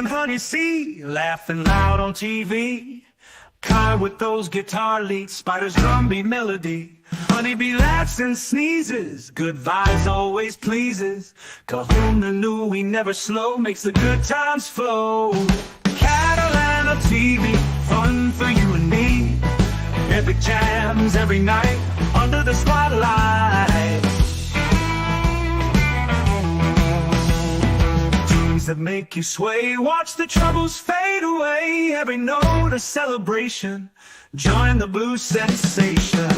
and Honey C, laughing loud on TV. Kai with those guitar leads, Spider's drum beat melody. Honeybee laughs and sneezes, good vibes always pleases. KahunaNui never slow, makes the good times flow. Catalana TV, fun for you and me. Epic jams every night, under the spotlight. Tunes that make you sway, watch the troubles fade away. Every note a celebration, join the blues sensation.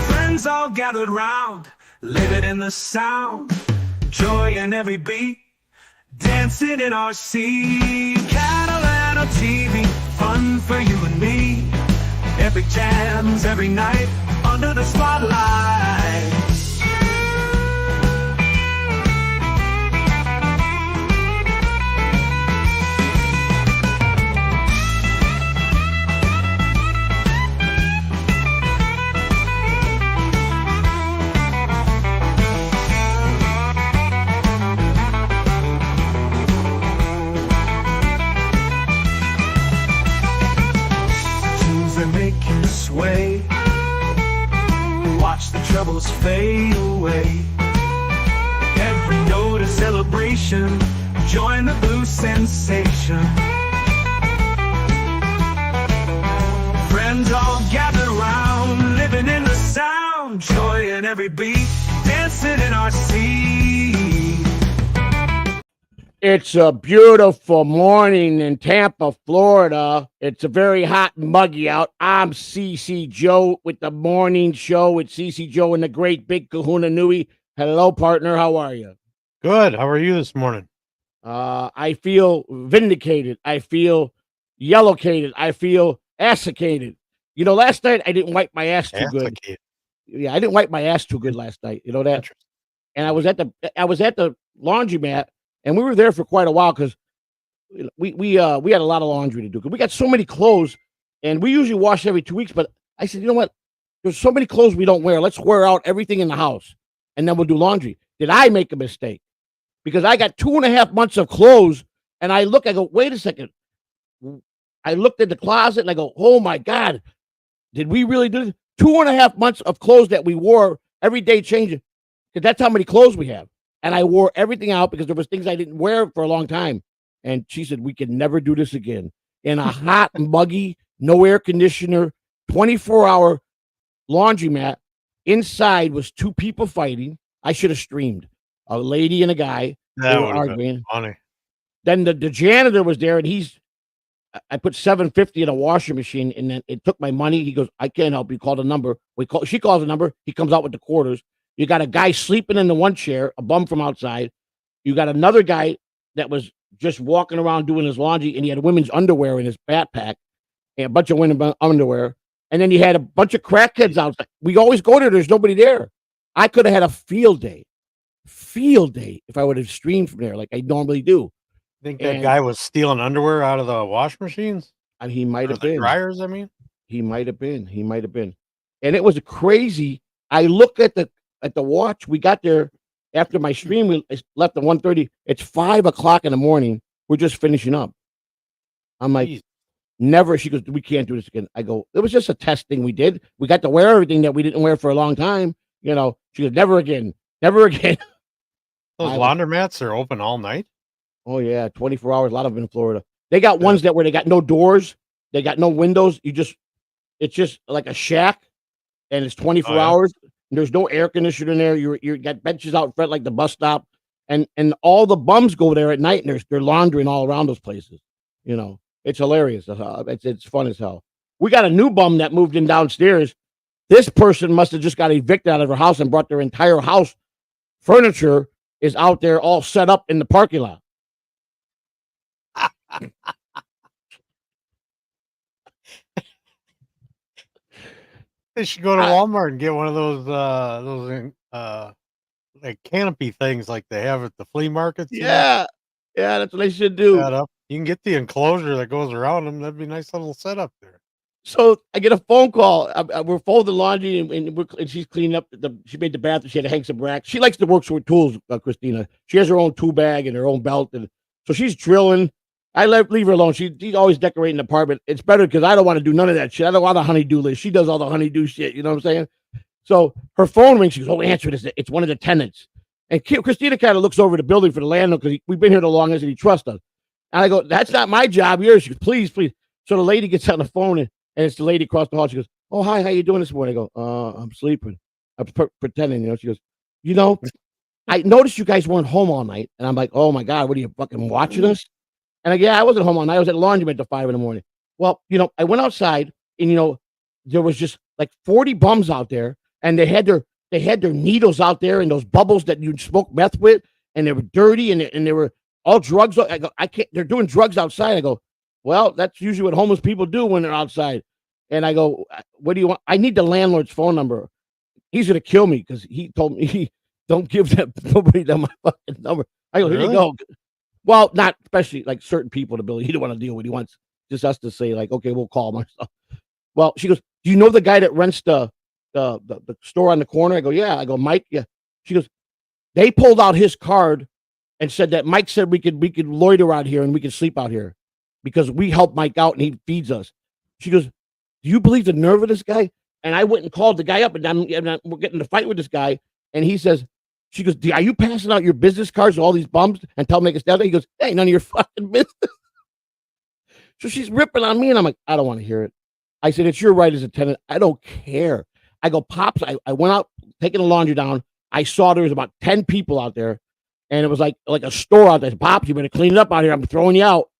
Friends all gathered round, living in the sound. Joy in every beat, dancing in our seat. Catalana TV, fun for you and me. Epic jams every night, under the spotlight. Make you sway, watch the troubles fade away. Every note a celebration, join the blues sensation. Friends all gather round, living in the sound. Joy in every beat, dancing in our seat. It's a beautiful morning in Tampa, Florida. It's a very hot and muggy out. I'm CCJoe with the morning show with CCJoe and the great big KahunaNui. Hello, partner. How are you? Good. How are you this morning? I feel vindicated. I feel yellowcated. I feel assacated. You know, last night I didn't wipe my ass too good. Yeah, I didn't wipe my ass too good last night. You know that? And I was at the laundromat. And we were there for quite a while because we had a lot of laundry to do. Because we got so many clothes, and we usually wash every 2 weeks. But I said, you know what? There's so many clothes we don't wear. Let's wear out everything in the house, and then we'll do laundry. Did I make a mistake? Because I got 2.5 months of clothes, and I go, wait a second. I looked at the closet, and I go, oh, my God. Did we really do this? 2.5 months of clothes that we wore every day changing. Because that's how many clothes we have. And I wore everything out because there was things I didn't wear for a long time. And she said, we can never do this again. In a hot, muggy, no air conditioner, 24-hour laundromat. Inside was 2 people fighting. I should have streamed. A lady and a guy. That would have been funny. Then the janitor was there, and I put $750 in a washing machine, and then it took my money. He goes, I can't help you. Call the number. She calls the number. He comes out with the quarters. You got a guy sleeping in the one chair, a bum from outside. You got another guy that was just walking around doing his laundry, and he had women's underwear in his backpack, and a bunch of women's underwear. And then you had a bunch of crackheads outside. We always go there. There's nobody there. I could have had a field day if I would have streamed from there like I normally do. Think that guy was stealing underwear out of the wash machines? He might have been. Dryers, I mean? He might have been. And it was crazy. I looked at the watch. We got there after my stream. We left at 1:30. It's 5 o'clock in the morning. We're just finishing up. I'm like, jeez. Never. She goes, we can't do this again. I go, it was just a test thing we did. We got to wear everything that we didn't wear for a long time. You know, she goes, never again. Those laundromats are open all night? Oh, yeah. 24 hours. A lot of them in Florida. They got ones where they got no doors. They got no windows. It's just like a shack, and it's 24 hours. There's no air conditioner in there. You got benches out front like the bus stop, and all the bums go there at night, and they're laundering all around those places. You know, it's hilarious. It's fun as hell. We got a new bum that moved in downstairs. This person must have just got evicted out of her house and brought their entire house furniture is out there all set up in the parking lot. They should go to Walmart and get one of those like canopy things like they have at the flea markets. Yeah, that's what they should do. You can get the enclosure that goes around them. That'd be a nice little setup there. So I get a phone call. We're folding laundry and she's cleaning up. She made the bathroom. She had to hang some racks. She likes to work with tools, Christina. She has her own tool bag and her own belt. And so she's drilling. I leave her alone. She's always decorating the apartment. It's better because I don't want to do none of that shit. I don't want a honeydew list. She does all the honeydew shit. You know what I'm saying? So her phone rings. She goes, "Oh, answer this. It's one of the tenants." And Christina kind of looks over the building for the landlord because we've been here the longest and he trusts us. And I go, "That's not my job. Yours." She goes, "Please, please." So the lady gets on the phone and it's the lady across the hall. She goes, "Oh, hi, how you doing this morning?" I go, "I'm sleeping." I'm pretending, you know. She goes, "You know, I noticed you guys weren't home all night." And I'm like, "Oh my God, what are you fucking watching us?" And like, "Yeah, I wasn't home all night. I was at laundromat till 5 a.m. Well, you know, I went outside and, you know, there was just like 40 bums out there and they had their needles out there and those bubbles that you'd smoke meth with, and they were dirty and they were all drugs. I go, I can't, they're doing drugs outside." I go, "Well, that's usually what homeless people do when they're outside." And I go, "What do you want?" "I need the landlord's phone number. He's going to kill me because he told me don't give nobody my fucking number." I go, "Here you go." Well, not especially like certain people in the building. He don't want to deal with. He wants just us to say like, "Okay, we'll call myself." Well, she goes, "Do you know the guy that rents the store on the corner?" I go, "Yeah." I go, "Mike?" "Yeah." She goes, "They pulled out his card and said that Mike said we could loiter out here and we could sleep out here because we help Mike out and he feeds us." She goes, "Do you believe the nerve of this guy?" And I went and called the guy up, and we're getting in a fight with this guy, and he says, she goes, "Are you passing out your business cards to all these bums and tell them they can stay out there?" He goes, "Hey, none of your fucking business." So she's ripping on me, and I'm like, I don't want to hear it. I said, "It's your right as a tenant. I don't care." I go, "Pops," I went out, taking the laundry down. I saw there was about 10 people out there, and it was like a store out there. "Pops, you better clean it up out here. I'm throwing you out."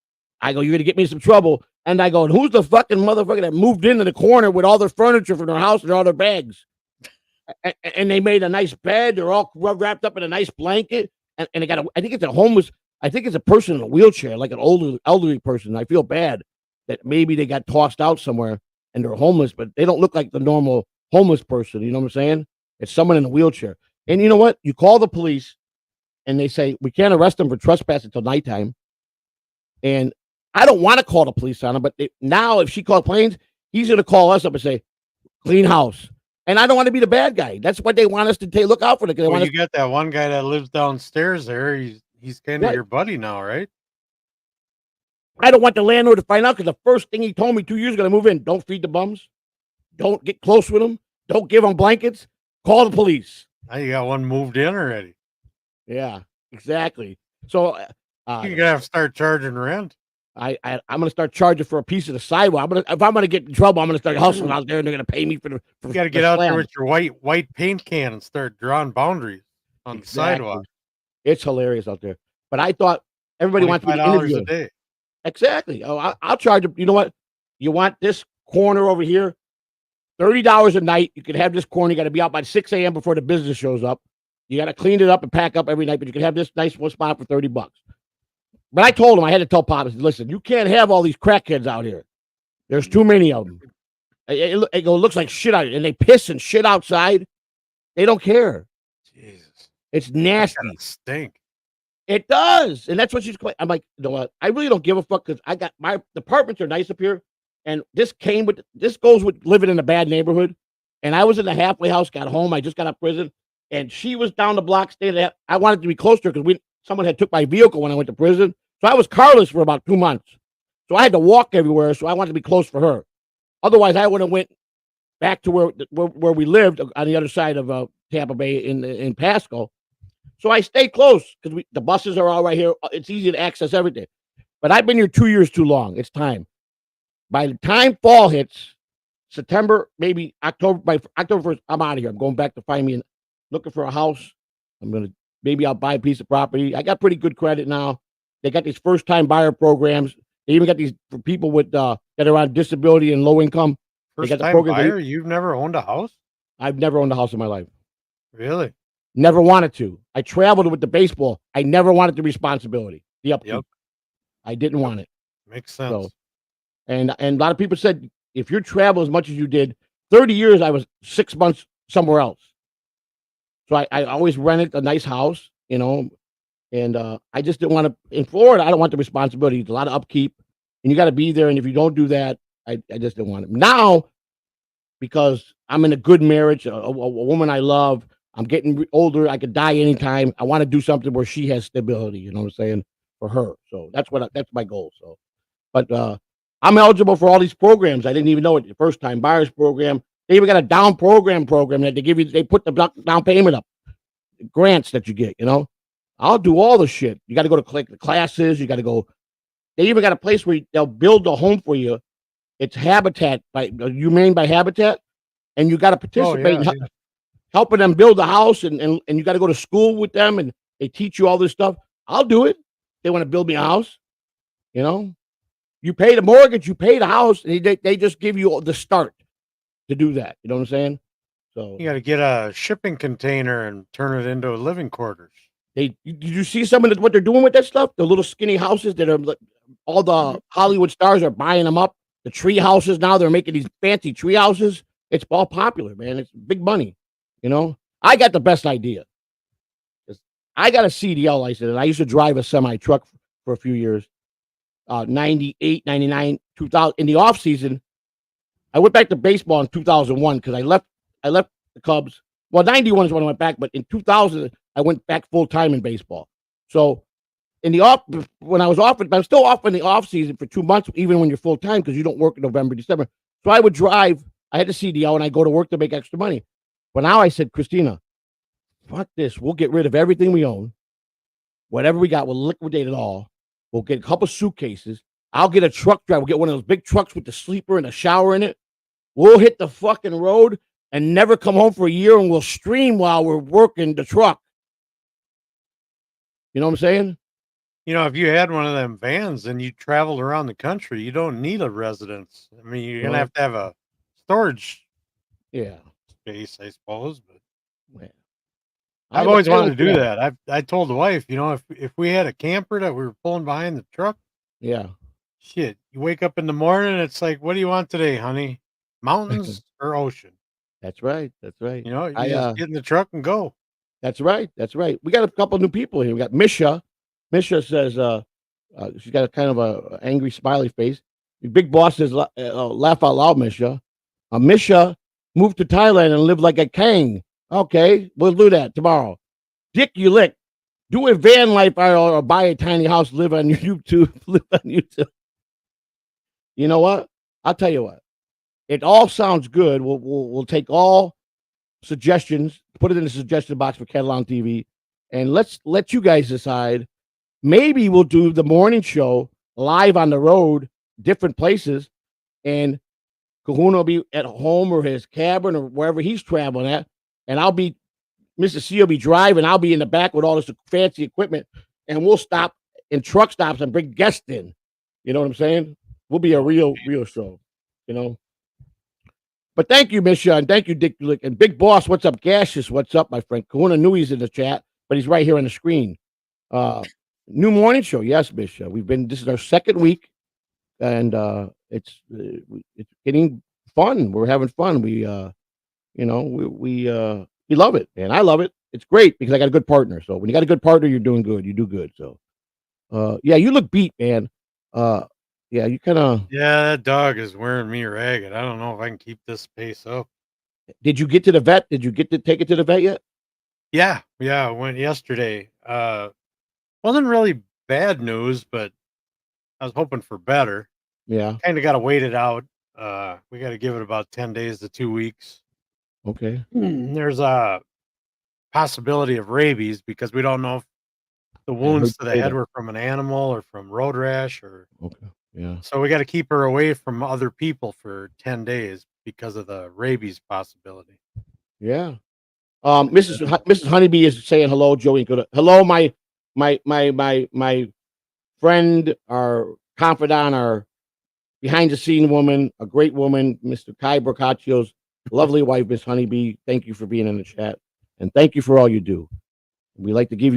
I go, "You're going to get me in some trouble." And I go, "And who's the fucking motherfucker that moved into the corner with all their furniture from their house and all their bags?" And they made a nice bed. They're all wrapped up in a nice blanket. And they got I think it's a homeless, I think it's a person in a wheelchair, like an elderly person. I feel bad that maybe they got tossed out somewhere and they're homeless, but they don't look like the normal homeless person. You know what I'm saying? It's someone in a wheelchair. And you know what? You call the police and they say, "We can't arrest them for trespass until nighttime." And I don't want to call the police on him, but now if she calls planes, he's going to call us up and say, "Clean house." And I don't want to be the bad guy. That's what they want us to look out for. Well, you got that one guy that lives downstairs there. He's kind of your buddy now, right? I don't want the landlord to find out because the first thing he told me 2 years ago to move in, don't feed the bums. Don't get close with them. Don't give them blankets. Call the police. Now you got one moved in already. Yeah, exactly. So you're going to have to start charging rent. I'm going to start charging for a piece of the sidewalk. If I'm going to get in trouble, I'm going to start hustling out there, and they're going to pay me for the. You got to get out there with your white paint can and start drawing boundaries on the sidewalk. It's hilarious out there. But I thought everybody wants me to interview a day. Exactly. Oh, I'll charge them. You know what? You want this corner over here? $30 a night. You can have this corner. You got to be out by 6 a.m. before the business shows up. You got to clean it up and pack up every night, but you can have this nice one spot for $30. But I told him, I had to tell Pop, I said, "Listen, you can't have all these crackheads out here. There's too many of them. It looks like shit out here. And they piss and shit outside. They don't care." Jesus. It's nasty. Stink. It does. And that's what she's claiming. I'm like, you know what? I really don't give a fuck because the apartments are nice up here. And this goes with living in a bad neighborhood. And I was in the halfway house, got home. I just got out of prison. And she was down the block staying there. I wanted to be close to her because someone had took my vehicle when I went to prison. So I was carless for about 2 months. So I had to walk everywhere. So I wanted to be close for her. Otherwise, I would have went back to where we lived on the other side of Tampa Bay in Pasco. So I stay close because the buses are all right here. It's easy to access everything. But I've been here 2 years too long. It's time. By the time fall hits, September, maybe October, by October 1st, I'm out of here. I'm going back to find me and looking for a house. Maybe I'll buy a piece of property. I got pretty good credit now. They got these first-time buyer programs. They even got these for people with that are on disability and low income. First-time buyer? You've never owned a house? I've never owned a house in my life. Really? Never wanted to. I traveled with the baseball. I never wanted the responsibility, the upkeep. Yep. I didn't want it. Makes sense. So, and a lot of people said, if you travel as much as you did, 30 years, I was 6 months somewhere else. So I always rented a nice house, you know, and I just didn't want to, in Florida, I don't want the responsibility. It's a lot of upkeep, and you got to be there. And if you don't do that, I just didn't want it. Now, because I'm in a good marriage, a woman I love, I'm getting older. I could die anytime. I want to do something where she has stability. You know what I'm saying? For her. So that's my goal. So, but I'm eligible for all these programs. I didn't even know it. The first time buyers program. They even got a down program that they give you. They put the down payment up. Grants that you get. You know, I'll do all the shit. You got to go to the classes. You got to go. They even got a place where they'll build a home for you. It's Habitat by Humane by Habitat, and you got to participate in helping them build a house, and you got to go to school with them, and they teach you all this stuff. I'll do it. They want to build me a house. You know, you pay the mortgage, you pay the house, and they just give you the start to do that. You know what I'm saying? So you got to get a shipping container and turn it into living quarters. Did you see some of what they're doing with that stuff? The little skinny houses that are all the Hollywood stars are buying them up. The tree houses now, they're making these fancy tree houses. It's all popular, man. It's big money. You know, I got the best idea. I got a CDL license, and I used to drive a semi truck for a few years. 98, 99, 2000. In the off season, I went back to baseball in 2001 because I left the Cubs. Well, 91 is when I went back, but in 2000, I went back full time in baseball. So in the off, when I was off, I'm still off in the off season for 2 months, even when you're full time, because you don't work in November, December. So I would drive. I had the CDL, and I go to work to make extra money. But now I said, Christina, fuck this. We'll get rid of everything we own. Whatever we got, we'll liquidate it all. We'll get a couple suitcases. I'll get a truck driver. We'll get one of those big trucks with the sleeper and a shower in it. We'll hit the fucking road and never come home for a year, and we'll stream while we're working the truck. You know what I'm saying? You know, if you had one of them vans and you traveled around the country, you don't need a residence. I mean, you're going to have a storage space, I suppose. But I've always wanted to do that. I told the wife, you know, if we had a camper that we were pulling behind the truck, shit, you wake up in the morning, it's like, what do you want today, honey? Mountains or ocean? That's right. That's right. You know, you just get in the truck and go. That's right. That's right. We got a couple new people here. We got Misha. Misha says she's got a kind of a angry smiley face. The big boss says laugh out loud, Misha. Misha moved to Thailand and lived like a king. Okay, we'll do that tomorrow. Dick, you lick. Do a van life or buy a tiny house, live on YouTube. Live on YouTube. You know what? I'll tell you what. It all sounds good. We'll take all suggestions, put it in the suggestion box for Catalan TV, and let's let you guys decide. Maybe we'll do the morning show live on the road, different places, and Kahuna will be at home or his cabin or wherever he's traveling at, and Mr. C will be driving. I'll be in the back with all this fancy equipment, and we'll stop in truck stops and bring guests in. You know what I'm saying? We'll be a real show, you know. But thank you, Misha, and thank you, Dick. And Big Boss, what's up? Gaseous, what's up, my friend? KahunaNui's in the chat, but he's right here on the screen. New morning show, yes, Misha. This is our second week, and it's getting fun. We're having fun. We love it, man. I love it. It's great because I got a good partner. So when you got a good partner, you're doing good. You do good. So, you look beat, man. You kind of. Yeah, that dog is wearing me ragged. I don't know if I can keep this pace up. Did you get to the vet? Did you get to take it to the vet yet? Yeah, I went yesterday. Wasn't really bad news, but I was hoping for better. Yeah. Kind of got to wait it out. We got to give it about 10 days to 2 weeks. Okay. There's a possibility of rabies because we don't know if the wounds to the head were from an animal or from road rash or. Okay. Yeah. So we got to keep her away from other people for 10 days because of the rabies possibility. Yeah. Mrs. Honeybee is saying hello, Joey. Hello, my friend, our confidant, our behind the scene woman, a great woman, Mr. Kai Boccacio's lovely wife, Miss Honeybee. Thank you for being in the chat, and thank you for all you do. We want to give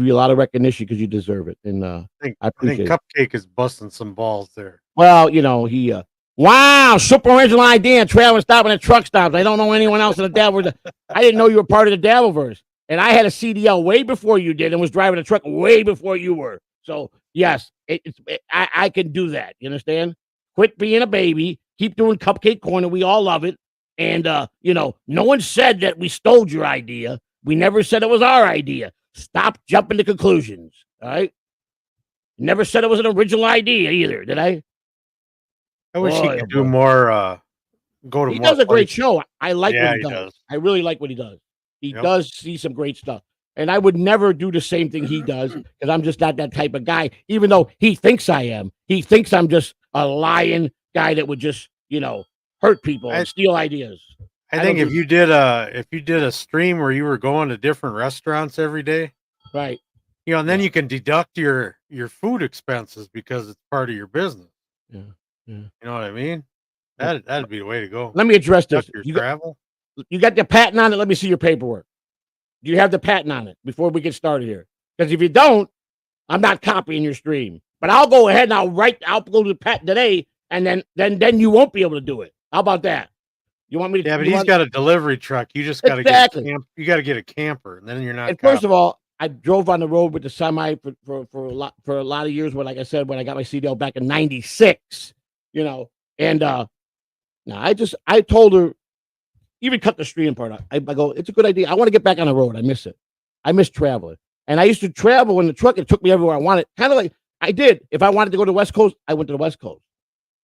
you a lot of recognition because you deserve it, and I appreciate it. Cupcake is busting some balls there. Well, he wow, super original idea. Traveling, stopping at truck stops. I don't know anyone else in the Dabbelverse. I didn't know you were part of the Dabbelverse, and I had a CDL way before you did, and was driving a truck way before you were. So yes, I can do that. You understand? Quit being a baby. Keep doing Cupcake Corner. We all love it. And, no one said that we stole your idea. We never said it was our idea. Stop jumping to conclusions. All right. Never said it was an original idea either, did I? I wish he could do more. Go to. He does a great show. I like what he does. I really like what he does. He does see some great stuff. And I would never do the same thing he does because I'm just not that type of guy, even though he thinks I am. He thinks I'm just a lying guy that would just, hurt people and steal ideas. I think if you did a stream where you were going to different restaurants every day, right? And then you can deduct your food expenses because it's part of your business. Yeah. You know what I mean? That'd be the way to go. Let me address this. You travel. You got the patent on it? Let me see your paperwork. Do you have the patent on it before we get started here? Because if you don't, I'm not copying your stream. But I'll go ahead and I'll go to the patent today, and then you won't be able to do it. How about that? You want me to? Yeah, but he's got a delivery truck. You just got to get a camper, and then you're not. And first of all, I drove on the road with the semi for a lot of years. When, like I said, when I got my CDL back in '96, and I told her, even cut the stream part out. I go, it's a good idea. I want to get back on the road. I miss it. I miss traveling. And I used to travel in the truck. It took me everywhere I wanted. Kind of like I did. If I wanted to go to the West Coast, I went to the West Coast.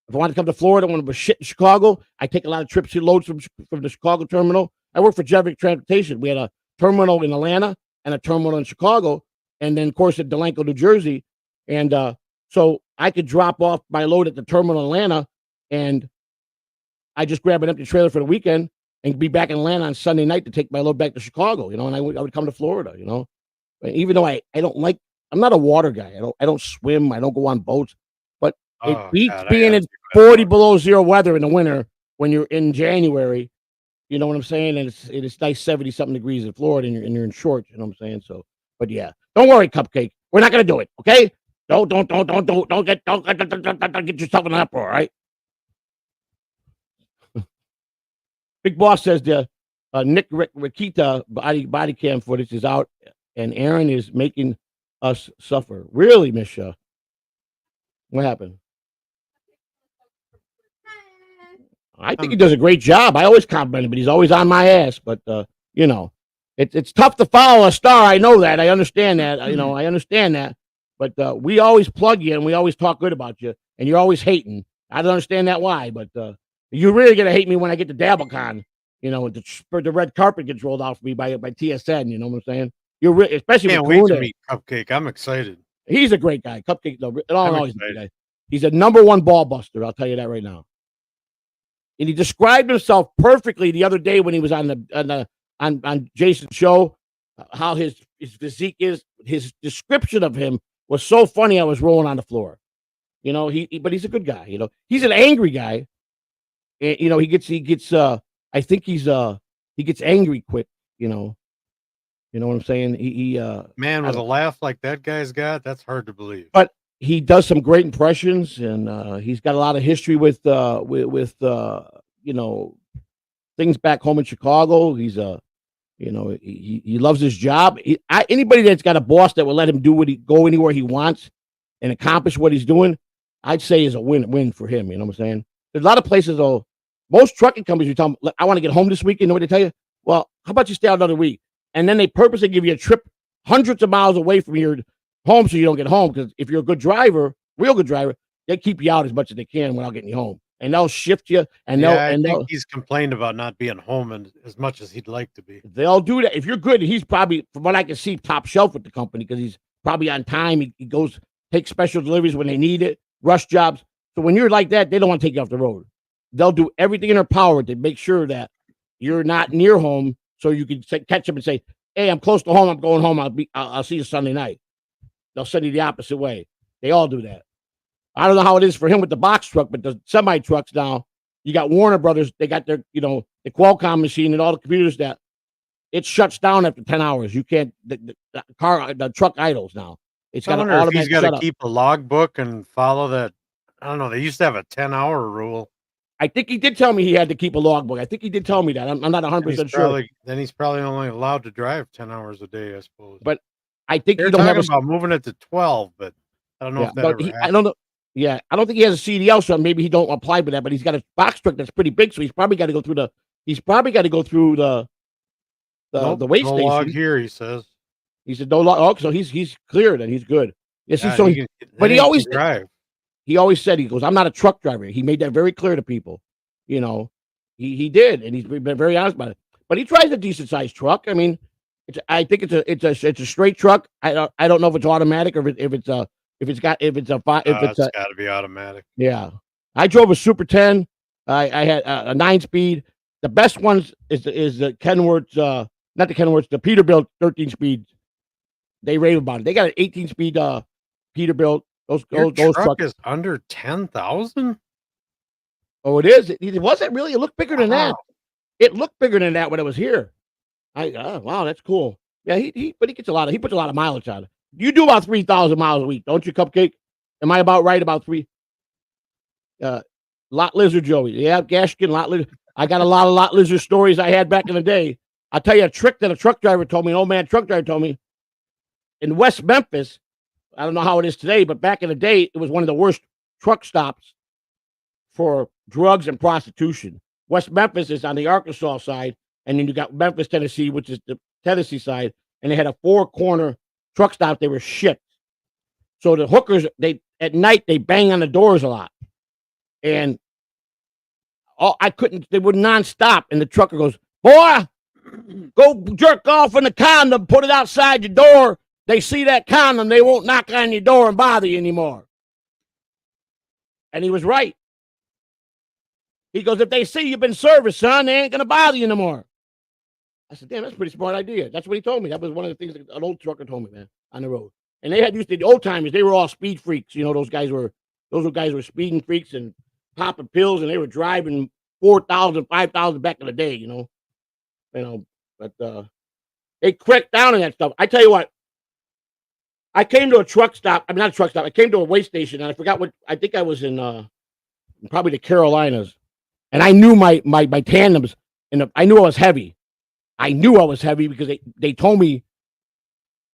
If I wanted to come to Florida, when it was shit in Chicago, I take a lot of trips to loads from the Chicago terminal. I work for Jevick Transportation. We had a terminal in Atlanta and a terminal in Chicago, and then, of course, at Delanco, New Jersey. And so I could drop off my load at the terminal in Atlanta, and I just grab an empty trailer for the weekend and be back in Atlanta on Sunday night to take my load back to Chicago, and I would come to Florida, even though I'm not a water guy. I don't swim. I don't go on boats, but it beats being in 40 below zero weather in the winter when you're in January. You know what I'm saying? And it's nice 70 something degrees in Florida, and you're in shorts. You know what I'm saying? So, but yeah, don't worry, Cupcake. We're not gonna do it. Okay? Don't get yourself in an uproar. All right? Big Boss says the Nick Rikita body cam footage is out, and Aaron is making us suffer. Really, Misha? What happened? I think he does a great job. I always compliment him, but he's always on my ass. But it's tough to follow a star. I know that. I understand that. I understand that. But we always plug you and we always talk good about you, and you're always hating. I don't understand that why, but you're really gonna hate me when I get to Dabblecon. The red carpet gets rolled out for me by TSN. You know what I'm saying? You're especially can't wait to meet Cupcake. I'm excited. He's a great guy. Cupcake, no, he's a great guy. He's a #1 ball buster. I'll tell you that right now. And he described himself perfectly the other day when he was on Jason's show. How his physique is. His description of him was so funny. I was rolling on the floor. But he's a good guy. He's an angry guy. And, he gets. I think he gets angry quick. You know what I'm saying? He man with a laugh like that guy's got. That's hard to believe. But he does some great impressions, and he's got a lot of history with things back home in Chicago. He's he loves his job. Anybody that's got a boss that will let him go anywhere he wants and accomplish what he's doing, I'd say is a win for him. You know what I'm saying? There's a lot of places though. Most trucking companies, you tell them, I want to get home this weekend. You know what they tell you? Well, how about you stay out another week? And then they purposely give you a trip hundreds of miles away from your home so you don't get home. Because if you're a good driver, real good driver, they keep you out as much as they can without getting you home. And they'll shift you. And I think he's complained about not being home as much as he'd like to be. They'll do that. If you're good, he's probably, from what I can see, top shelf with the company because he's probably on time. He goes, take special deliveries when they need it, rush jobs. So when you're like that, they don't want to take you off the road. They'll do everything in their power to make sure that you're not near home so you can catch them and say, hey, I'm close to home. I'm going home. I'll see you Sunday night. They'll send you the opposite way. They all do that. I don't know how it is for him with the box truck, but the semi trucks now, you got Warner Brothers. They got their, the Qualcomm machine and all the computers that it shuts down after 10 hours. You can't, the truck idles now. It's got an automatic he's got to keep a logbook and follow that. I don't know. They used to have a 10-hour rule. I think he did tell me he had to keep a logbook. I think he did tell me that. I'm not 100% sure. Then he's probably only allowed to drive 10 hours a day, I suppose. But I think they're talking about moving it to 12, but I don't know if that ever happened. I don't know. Yeah, I don't think he has a CDL, so maybe he don't apply for that. But he's got a box truck that's pretty big, so he's probably got to go through the. He's probably got to go through the weigh no station. log here, he says. He said no log. Oh, so he's cleared and he's good. Yes, Yeah, so but he always drive. He always said, he goes, I'm not a truck driver. He made that very clear to people. You know, he did, and he's been very honest about it. But he drives a decent sized truck. I mean, I think it's a straight truck. I don't know if it's automatic or if it's got to be automatic. Yeah, I drove a Super 10. I had a 9-speed. The best ones is the Kenworth, not the Kenworth, the Peterbilt 13-speed. They rave about it. They got an 18-speed Peterbilt. Those truck is under 10,000. Oh, it is. It wasn't really. It looked bigger than that. It looked bigger than that when it was here. Wow, that's cool. Yeah, but he gets he puts a lot of mileage on it. You do about 3,000 miles a week, don't you, Cupcake? Am I about right about 3? Lot lizard, Joey. Yeah, Gashkin, lot lizard. I got a lot of lot lizard stories I had back in the day. I'll tell you a trick that a truck driver told me. An old man truck driver told me. In West Memphis, I don't know how it is today, but back in the day, it was one of the worst truck stops for drugs and prostitution. West Memphis is on the Arkansas side, and then you got Memphis, Tennessee, which is the Tennessee side, and they had a 4-corner truck stop. They were shit. So the hookers, at night, they bang on the doors a lot. And they would nonstop. And the trucker goes, boy, go jerk off in the condom, put it outside your door. They see that condom, they won't knock on your door and bother you anymore. And he was right. He goes, if they see you've been serviced, son, they ain't going to bother you no more. I said, damn, that's a pretty smart idea. That's what he told me. That was one of the things that an old trucker told me, man, on the road. And they had used to, the old timers, they were all speed freaks. You know, those guys were speeding freaks and popping pills, and they were driving 4,000, 5,000 back in the day, you know. But they cracked down on that stuff. I tell you what, I came to a truck stop. I mean, not a truck stop. I came to a weigh station, and I forgot I think I was in probably the Carolinas. And I knew my tandems, and I knew I was heavy. I knew I was heavy because they told me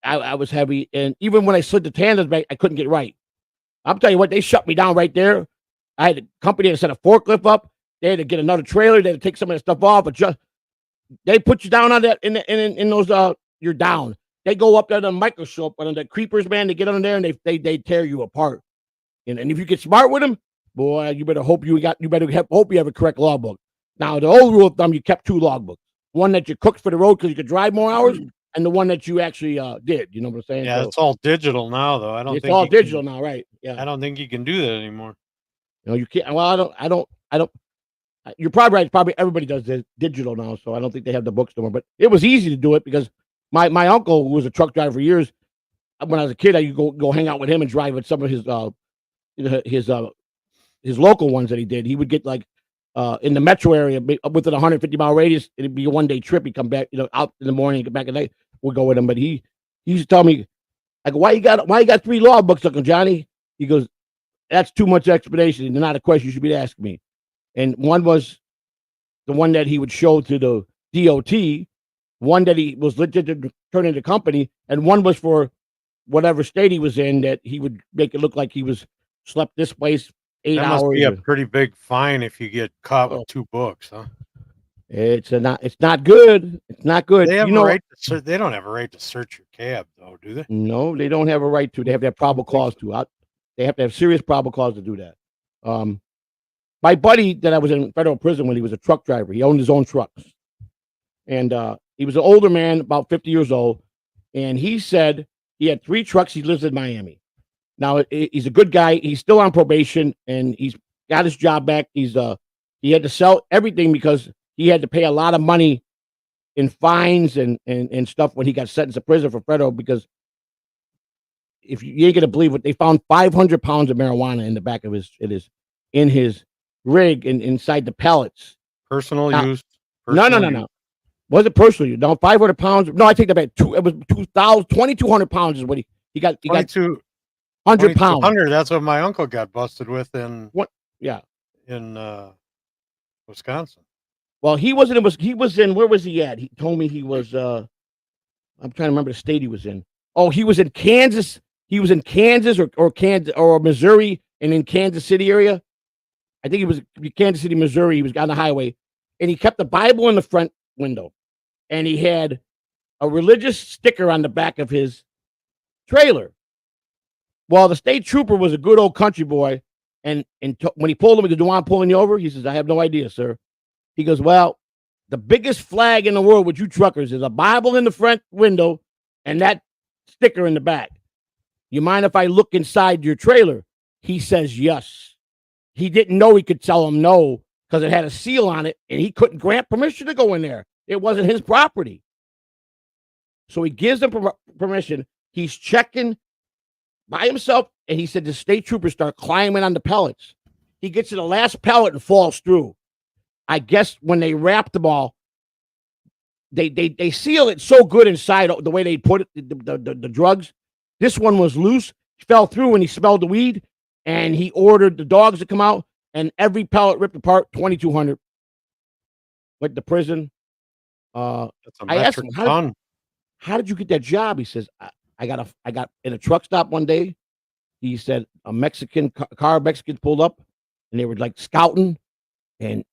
I was heavy. And even when I slid the tandems back, I couldn't get right. I'll tell you what, they shut me down right there. I had a company that set a forklift up. They had to get another trailer. They had to take some of that stuff off. But they put you down on that in those, you're down. They go up there to the microscope on the creepers, man. They get under there and they tear you apart. And if you get smart with them, boy, you better hope you have a correct logbook. Now, the old rule of thumb, you kept 2 logbooks. One that you cooked for the road because you could drive more hours, and the one that you actually did. You know what I'm saying? Yeah, it's all digital now, though. It's all digital now, right? Yeah. I don't think you can do that anymore. No, you can't. Well, I don't. You're probably right. Probably everybody does this digital now, so I don't think they have the books no more. But it was easy to do it because my uncle, who was a truck driver for years, when I was a kid, I used to go hang out with him and drive with some of his local ones that he did. He would get like in the metro area within a 150-mile radius. It'd be a one-day trip. He'd come back, out in the morning, get back at night. We'd go with him. But he used to tell me, like, why you got 3 logbooks, Uncle Johnny? He goes, that's too much explanation. It's not a question you should be asking me. And one was the one that he would show to the DOT, one that he was legit to turn into company, and one was for whatever state he was in that he would make it look like he was slept this place 8 hours. That must be a pretty big fine if you get caught with 2 books, huh? It's not good. It's not good. They have a right to they don't have a right to search your cab, though, do they? No, they don't have a right to. They have to have probable cause to. They have to have serious probable cause to do that. My buddy that I was in federal prison when he was a truck driver, he owned his own trucks. And he was an older man, about 50 years old. And he said he had 3 trucks. He lives in Miami. Now, he's a good guy. He's still on probation, and he's got his job back. He had to sell everything because he had to pay a lot of money in fines and stuff when he got sentenced to prison for federal, because if you ain't going to believe it, they found 500 pounds of marijuana in the back of his rig and inside the pellets. Personal use? No. Was it personal use? No, 500 pounds. No, I take that back. It was 2,200 pounds is what he got. He got 100 pounds. 100. That's what my uncle got busted with in Wisconsin. Well, he was in, where was he at? He told me he was, I'm trying to remember the state he was in. Oh, he was in Kansas. He was in Kansas or Missouri, and in Kansas City area, I think it was Kansas City, Missouri. He was on the highway, and he kept the Bible in the front window, and he had a religious sticker on the back of his trailer. Well, the state trooper was a good old country boy, and when he pulled him, he goes, "Do I pulling you over?" He says, "I have no idea, sir." He goes, "Well, the biggest flag in the world with you truckers is a Bible in the front window and that sticker in the back. You mind if I look inside your trailer?" He says yes. He didn't know he could tell him no because it had a seal on it, and he couldn't grant permission to go in there. It wasn't his property. So he gives him permission. He's checking by himself, and he said the state troopers start climbing on the pellets. He gets to the last pellet and falls through. I guess when they wrap them all, they seal it so good inside the way they put it, the drugs. This one was loose. He fell through, and he smelled the weed, and he ordered the dogs to come out, and every pellet ripped apart. 2,200 went to prison. That's a I asked metric him, ton. how did you get that job? He says, I got in a truck stop one day. He said a Mexican Mexicans pulled up, and they were like scouting, and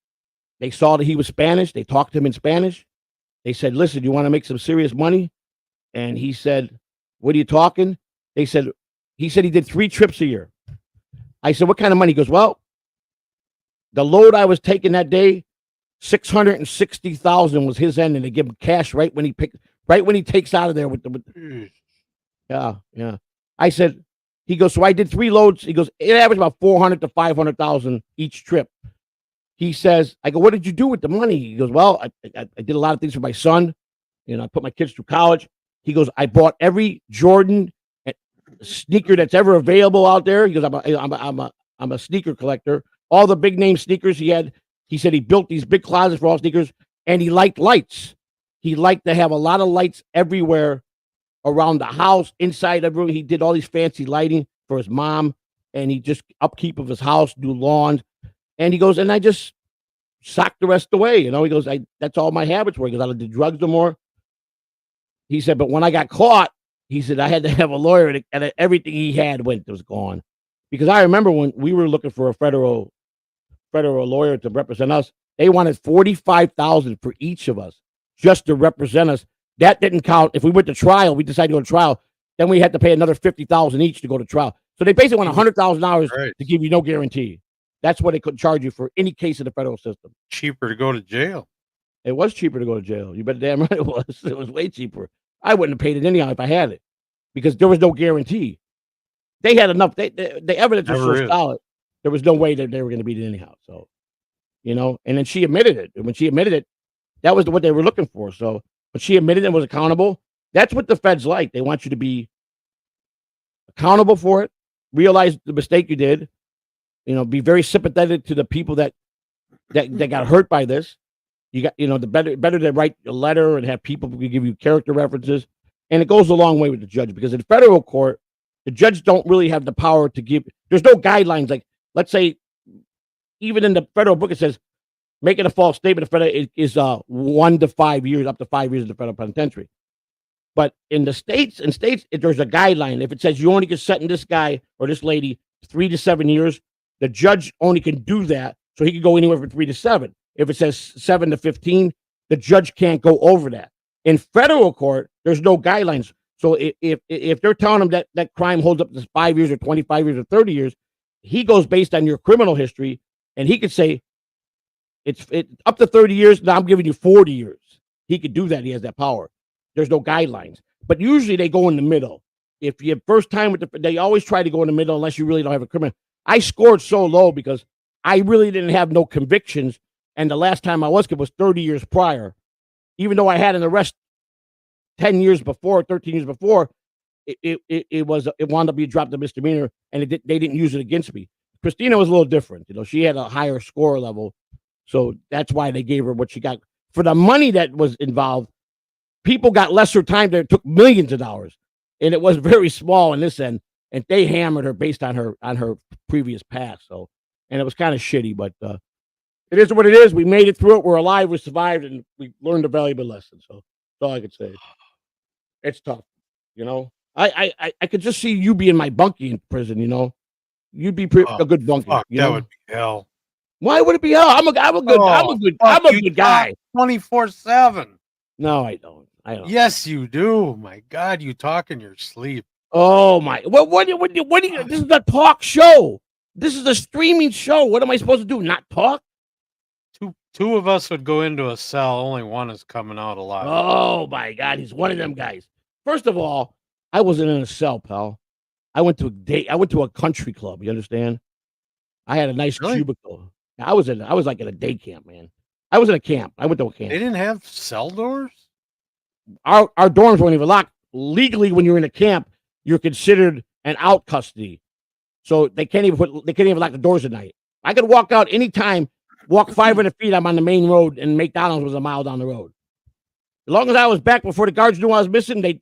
they saw that he was Spanish. They talked to him in Spanish. They said, "Listen, you want to make some serious money?" And he said, "What are you talking?" He said he did 3 trips a year. I said, "What kind of money?" He goes, "Well, the load I was taking that day, 660,000 was his end, and they give him cash right when he takes out of there with the yeah. I said, he goes, "So I did 3 loads." He goes, "It averaged about 400 to 500,000 each trip." He says, I go, "What did you do with the money?" He goes, "Well, I did a lot of things for my son. You know, I put my kids through college." He goes, "I bought every Jordan sneaker that's ever available out there." He goes, I'm a sneaker collector. All the big name sneakers he had. He said he built these big closets for all sneakers, and he liked lights. He liked to have a lot of lights everywhere around the house, inside everywhere. He did all these fancy lighting for his mom, and he just upkeep of his house, do lawns. And he goes, and I just socked the rest away. You know, he goes, that's all my habits were. He goes, I don't do drugs no more. He said, but when I got caught, he said, I had to have a lawyer, and everything he had was gone. Because I remember when we were looking for a federal lawyer to represent us, they wanted $45,000 for each of us just to represent us. That didn't count. If we went to trial, we decided to go to trial, then we had to pay another $50,000 each to go to trial. So they basically want $100,000 to give you no guarantee. That's what they could charge you for any case in the federal system. Cheaper to go to jail. It was cheaper to go to jail. You bet damn right it was. It was way cheaper. I wouldn't have paid it anyhow if I had it, because there was no guarantee. They had enough. The evidence was so solid. There was no way that they were going to beat it anyhow. So, you know, and then she admitted it. And when she admitted it, that was what they were looking for. So, but she admitted and was accountable. That's what the feds like. They want you to be accountable for it, realize the mistake you did, you know, be very sympathetic to the people that got hurt by this. You got, you know, the better to write a letter and have people who give you character references. And it goes a long way with the judge, because in federal court, the judge don't really have the power to give. There's no guidelines. Like, let's say, even in the federal book, it says making a false statement of federal is 1 to 5 years, up to 5 years in the federal penitentiary. But in the states, there's a guideline. If it says you only can sentence this guy or this lady 3 to 7 years, the judge only can do that. So he could go anywhere from 3 to 7. If it says 7 to 15, the judge can't go over that. In federal court, there's no guidelines. So if they're telling him that crime holds up to 5 years or 25 years or 30 years, he goes based on your criminal history, and he could say it's up to 30 years. Now I'm giving you 40 years. He could do that. He has that power. There's no guidelines, but usually they go in the middle. If you first time they always try to go in the middle unless you really don't have a criminal. I scored so low because I really didn't have no convictions, and the last time I was 30 years prior. Even though I had an arrest 10 years before, 13 years before, it wound up being dropped a misdemeanor, and they didn't use it against me. Christina was a little different. You know, she had a higher score level, so that's why they gave her what she got. For the money that was involved, people got lesser time that took millions of dollars, and it was very small in this end, and they hammered her based on her previous past. So, and it was kind of shitty, but it is what it is. We made it through it. We're alive. We survived, and we learned a valuable lesson. So that's all I could say. It's tough, you know. I could just see you being my bunkie in prison, you know. You'd be a good bunkie. Fuck, that would be hell. Why would it be hell? I'm a good guy. 24/7. No, I don't. Yes, you do. My God, you talk in your sleep. Oh my! Well, what do you? This is a talk show. This is a streaming show. What am I supposed to do? Not talk? Two of us would go into a cell. Only one is coming out alive. Oh my God, he's one of them guys. First of all, I wasn't in a cell, pal. I went to a country club. You understand? I had a nice cubicle. I was like in a day camp, man. I was in a camp. I went to a camp. They didn't have cell doors? Our dorms weren't even locked. Legally, when you're in a camp, you're considered an out custody. So they can't even lock the doors at night. I could walk out anytime, walk 500 feet. I'm on the main road, and McDonald's was a mile down the road. As long as I was back before the guards knew I was missing, they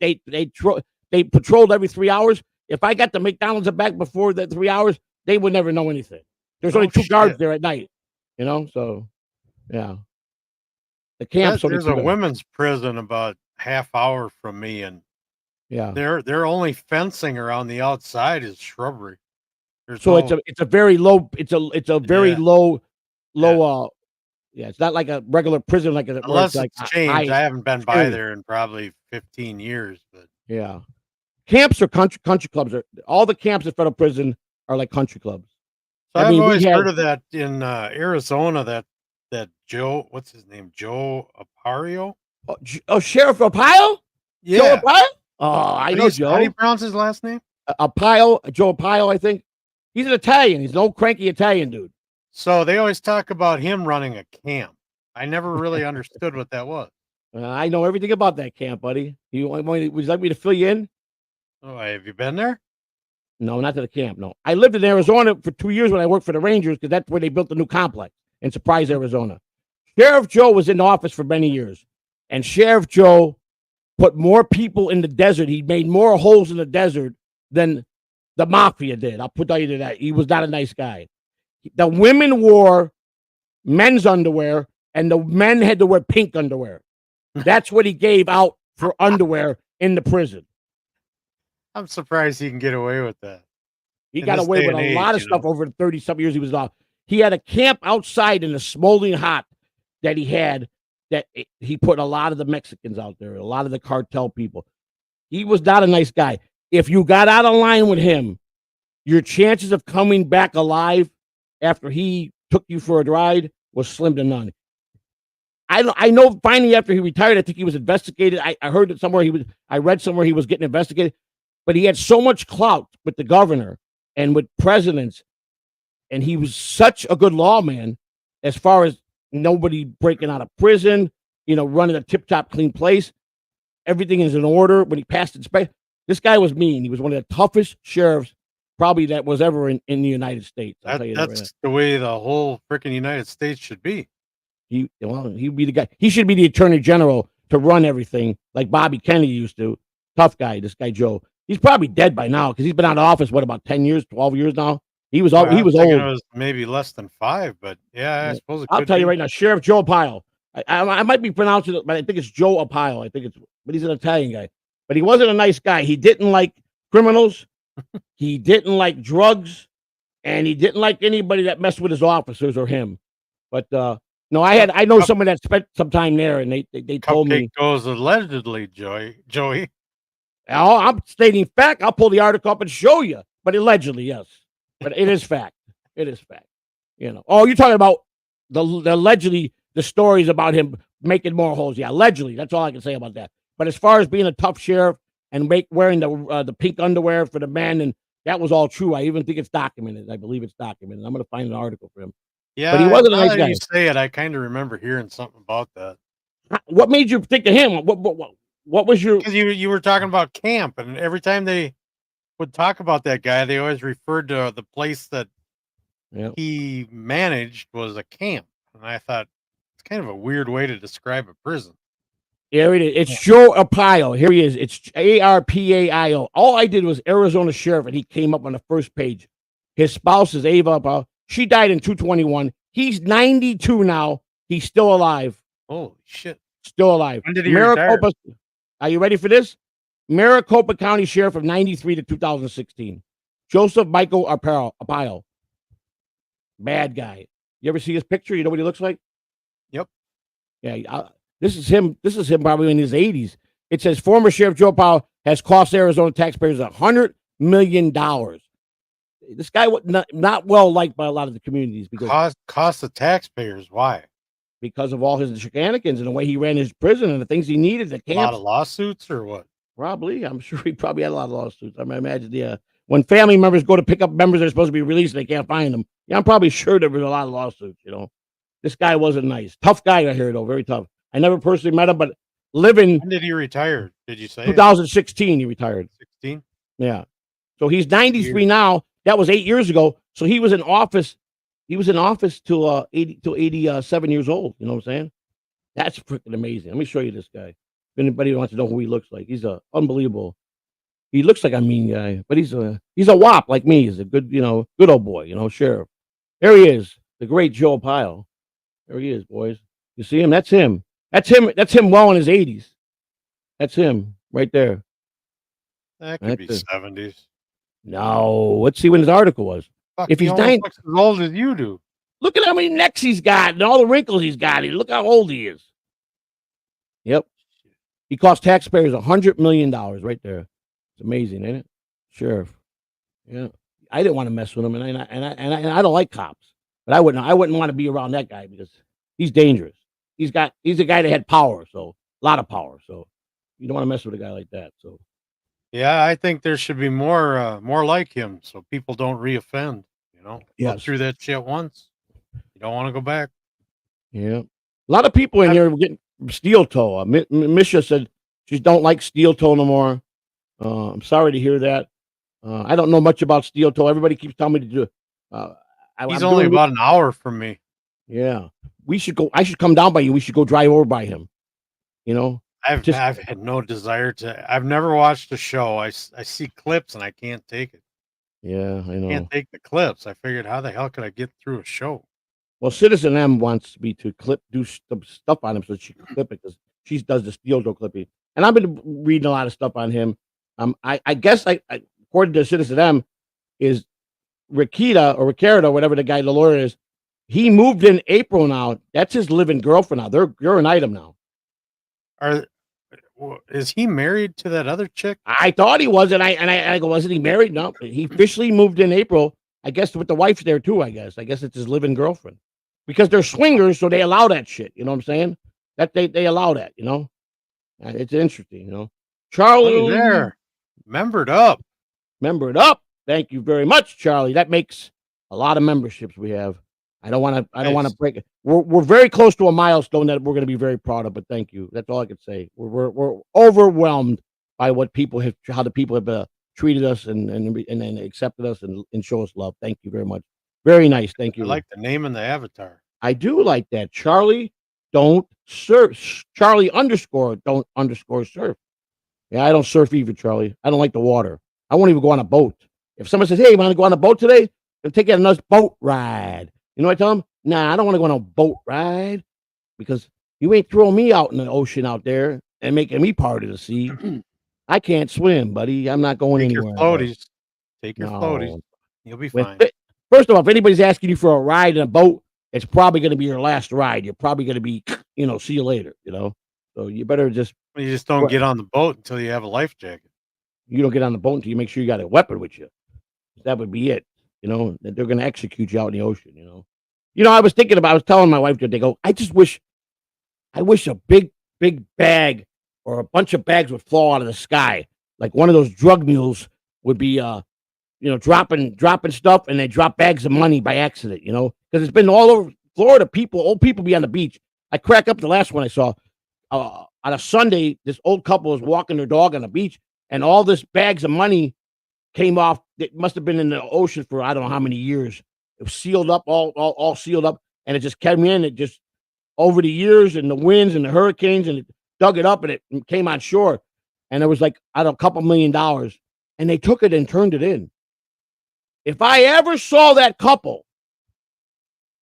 patrolled every 3 hours. If I got the McDonald's back before the 3 hours, they would never know anything. There's only two guards there at night, so yeah. The camp. There's a women's prison about half hour from me, and yeah, they're only fencing around the outside is shrubbery. It's a very low. It's a very low. It's not like a regular prison, unless it's changed. I haven't been by there in probably 15 years, but yeah, camps are country clubs. All the camps at federal prison are like country clubs. So I've always heard of that in Arizona. That Joe, what's his name? Joe Aparo. Sheriff Aparo. Yeah. Joe Aparo? Oh, I know Joe. How do you pronounce his last name? Aparo. Joe Aparo, I think. He's an Italian. He's an old cranky Italian dude. So they always talk about him running a camp. I never really understood what that was. I know everything about that camp, buddy. Would you like me to fill you in? Oh, have you been there? No, not to the camp. No, I lived in Arizona for 2 years when I worked for the Rangers because that's where they built the new complex in Surprise, Arizona. Sheriff Joe was in office for many years, and Sheriff Joe put more people in the desert. He made more holes in the desert than the mafia did. I'll put you to that. He was not a nice guy. The women wore men's underwear, and the men had to wear pink underwear. That's what he gave out for underwear in the prison. I'm surprised he can get away with that. He got away with a lot of stuff over the 30-something years he was off. He had a camp outside in the smoldering hot that he put a lot of the Mexicans out there, a lot of the cartel people. He was not a nice guy. If you got out of line with him, your chances of coming back alive after he took you for a ride was slim to none. I know finally after he retired, I think he was investigated. I heard that I read somewhere he was getting investigated, but he had so much clout with the governor and with presidents, and he was such a good lawman as far as nobody breaking out of prison, running a tip-top clean place. Everything is in order. When he passed inspection, this guy was mean. He was one of the toughest sheriffs probably that was ever in the United States. That's the way the whole freaking United States should be. He'd be the guy. He should be the attorney general to run everything like Bobby Kennedy used to. Tough guy, this guy Joe. He's probably dead by now because he's been out of office about 10 years, 12 years now. He was old. It was maybe less than 5, but yeah, I suppose I'll tell you right now, Sheriff Joe Aparo. I might be pronouncing it, but I think it's Joe Aparo. But he's an Italian guy. But he wasn't a nice guy. He didn't like criminals. He didn't like drugs, and he didn't like anybody that messed with his officers or him. But no, I know someone that spent some time there, and they told me. Goes allegedly, Joey. I'm stating fact. I'll pull the article up and show you. But allegedly, yes. But it is fact. It is fact. Oh, you're talking about the allegedly the stories about him making more holes. Yeah, allegedly. That's all I can say about that. But as far as being a tough sheriff and wearing the pink underwear for the men, and that was all true. I even think it's documented. I believe it's documented. I'm going to find an article for him. Yeah, but he wasn't a nice guy. You say it, I kind of remember hearing something about that. What made you think of him? What was your? Because you were talking about camp, and every time they would talk about that guy, they always referred to the place that he managed was a camp, and I thought it's kind of a weird way to describe a prison. Yeah, it is. It's Joe Aparo. Here he is. It's Arpao. All I did was Arizona Sheriff, and he came up on the first page. His spouse is Ava Aparo. She died in 2021. He's 92 now. He's still alive. Holy shit. Still alive. When did he retire? Are you ready for this? Maricopa County Sheriff from 93 to 2016. Joseph Michael Arpaio. Bad guy. You ever see his picture? You know what he looks like? Yep. Yeah. This is him. This is him probably in his 80s. It says former Sheriff Joe Arpaio has cost Arizona taxpayers $100 million. This guy was not well liked by a lot of the communities because cost the taxpayers. Why? Because of all his shenanigans and the way he ran his prison and the things he needed. The camps. A lot of lawsuits or what? Probably. I'm sure he probably had a lot of lawsuits. I imagine when family members go to pick up members that are supposed to be released and they can't find them. Yeah, I'm probably sure there was a lot of lawsuits, This guy wasn't nice. Tough guy, I hear, though. Very tough. I never personally met him, but living. When did he retire? Did you say 2016 he retired. 16? Yeah. So he's 93 now. That was 8 years ago. So he was in office. He was in office till 87 years old. You know what I'm saying? That's freaking amazing. Let me show you this guy. If anybody wants to know who he looks like, he's unbelievable. He looks like a mean guy, but he's a wop like me. He's a good, good old boy, sheriff. There he is, the great Joe Arpaio. There he is, boys. You see him? That's him. That's him well in his 80s. That's him right there. That could be 70s. No, let's see when his article was. Fuck, if he's 90, looks as old as you do. Look at how many necks he's got and all the wrinkles he's got. Look how old he is. Yep. He cost taxpayers $100 million right there. It's amazing, ain't it? Sheriff. Yeah. I didn't want to mess with him, and I don't like cops, but I wouldn't want to be around that guy because he's dangerous. He's a guy that had power, so a lot of power. So you don't want to mess with a guy like that. So yeah, I think there should be more like him, so people don't reoffend. Yes. Go through that shit once, you don't want to go back. Yeah, a lot of people in here were getting steel toe. Misha said she don't like steel toe no more. I'm sorry to hear that. I don't know much about steel toe. Everybody keeps telling me to do. He's only about an hour from me. Yeah, we should go. I should come down by you. We should go drive over by him. I've had no desire to. I've never watched a show. I see clips and I can't take it. Yeah, I know. Can't take the clips. I figured, how the hell could I get through a show? Well, Citizen M wants me to do some stuff on him so she can clip it because she does the steel toe clipping, and I've been reading a lot of stuff on him. I guess according to Citizen M, is Ricardo, whatever the lawyer is, he moved in April now. That's his living girlfriend now. They're an item now. Is he married to that other chick? I thought he was, and I go, wasn't he married? No, he officially moved in April. I guess with the wife's there too. I guess it's his living girlfriend because they're swingers, so they allow that shit. You know what I'm saying? That they allow that. It's interesting. Charlie there, membered up. Thank you very much, Charlie. That makes a lot of memberships we have. I don't want to break it. We're very close to a milestone that we're going to be very proud of. But thank you. That's all I could say. We're overwhelmed by how the people have treated us and accepted us and show us love. Thank you very much. Very nice. Thank you. I like the name and the avatar. I do like that. Charlie, don't surf. Charlie _ don't _ surf. Yeah, I don't surf either, Charlie. I don't like the water. I won't even go on a boat. If someone says, "Hey, you want to go on a boat today?" They'll take you on a nice boat ride. You know what I tell them? Nah, I don't want to go on a boat ride because you ain't throwing me out in the ocean out there and making me part of the sea. I can't swim, buddy. I'm not going anywhere. Take your floaties. You'll be fine. First of all, if anybody's asking you for a ride in a boat, it's probably going to be your last ride. You're probably going to be, see you later, So you better just. You just don't get on the boat until you have a life jacket. You don't get on the boat until you make sure you got a weapon with you. That would be it. That they're going to execute you out in the ocean, I was telling my wife that they go, I wish a big bag or a bunch of bags would fall out of the sky. Like one of those drug mules would be, dropping stuff and they drop bags of money by accident, because it's been all over Florida. Old people be on the beach. I crack up the last one I saw on a Sunday. This old couple was walking their dog on the beach and all this bags of money came off. It must have been in the ocean for I don't know how many years. It was sealed up, all sealed up, and it just came in. It just over the years and the winds and the hurricanes, and it dug it up and it came on shore. And it was like a couple $1 million, and they took it and turned it in. If I ever saw that couple,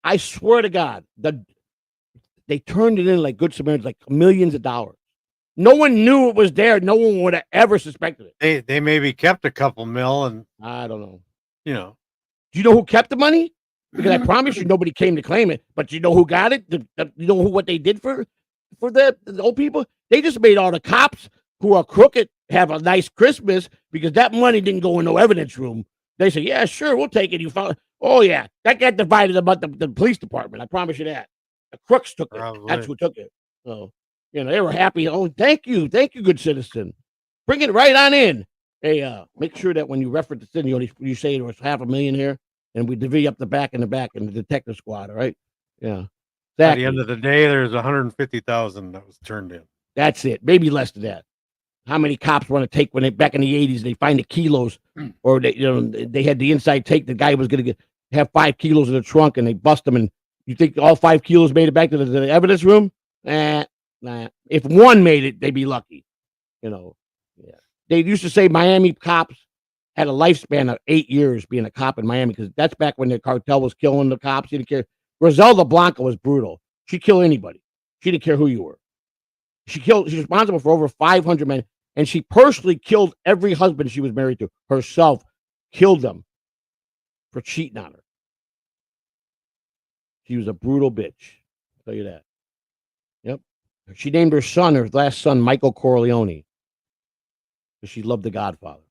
I swear to God, they turned it in like good Samaritans, like millions of dollars. No one knew it was there. No one would have ever suspected it. They maybe kept a couple mil, and I don't know. Do you know who kept the money? Because I promise you, nobody came to claim it. But you know who got it? You know what they did for the old people? They just made all the cops who are crooked have a nice Christmas because that money didn't go in no evidence room. They say, yeah, sure, we'll take it. You found, oh yeah, that got divided about the police department. I promise you that. The crooks took it. That's who took it. So, they were happy. Oh, thank you, good citizen. Bring it right on in. Hey, make sure that when you reference the city, you say there was $500,000 here, and we divvy up the back in the detective squad. All right, yeah. Exactly. At the end of the day, there's 150,000 that was turned in. That's it. Maybe less than that. How many cops want to take when back in the 80s they find the kilos, or they had the inside take. The guy was going to have 5 kilos in the trunk, and they bust him. And you think all 5 kilos made it back to the evidence room? Nah. If one made it, they'd be lucky. Yeah. They used to say Miami cops had a lifespan of 8 years being a cop in Miami because that's back when the cartel was killing the cops. He didn't care. Griselda Blanco was brutal. She'd kill anybody. She didn't care who you were. She's responsible for over 500 men, and she personally killed every husband she was married to. Herself killed them for cheating on her. She was a brutal bitch. I'll tell you that. Yep. She named her last son, Michael Corleone, because she loved The Godfather.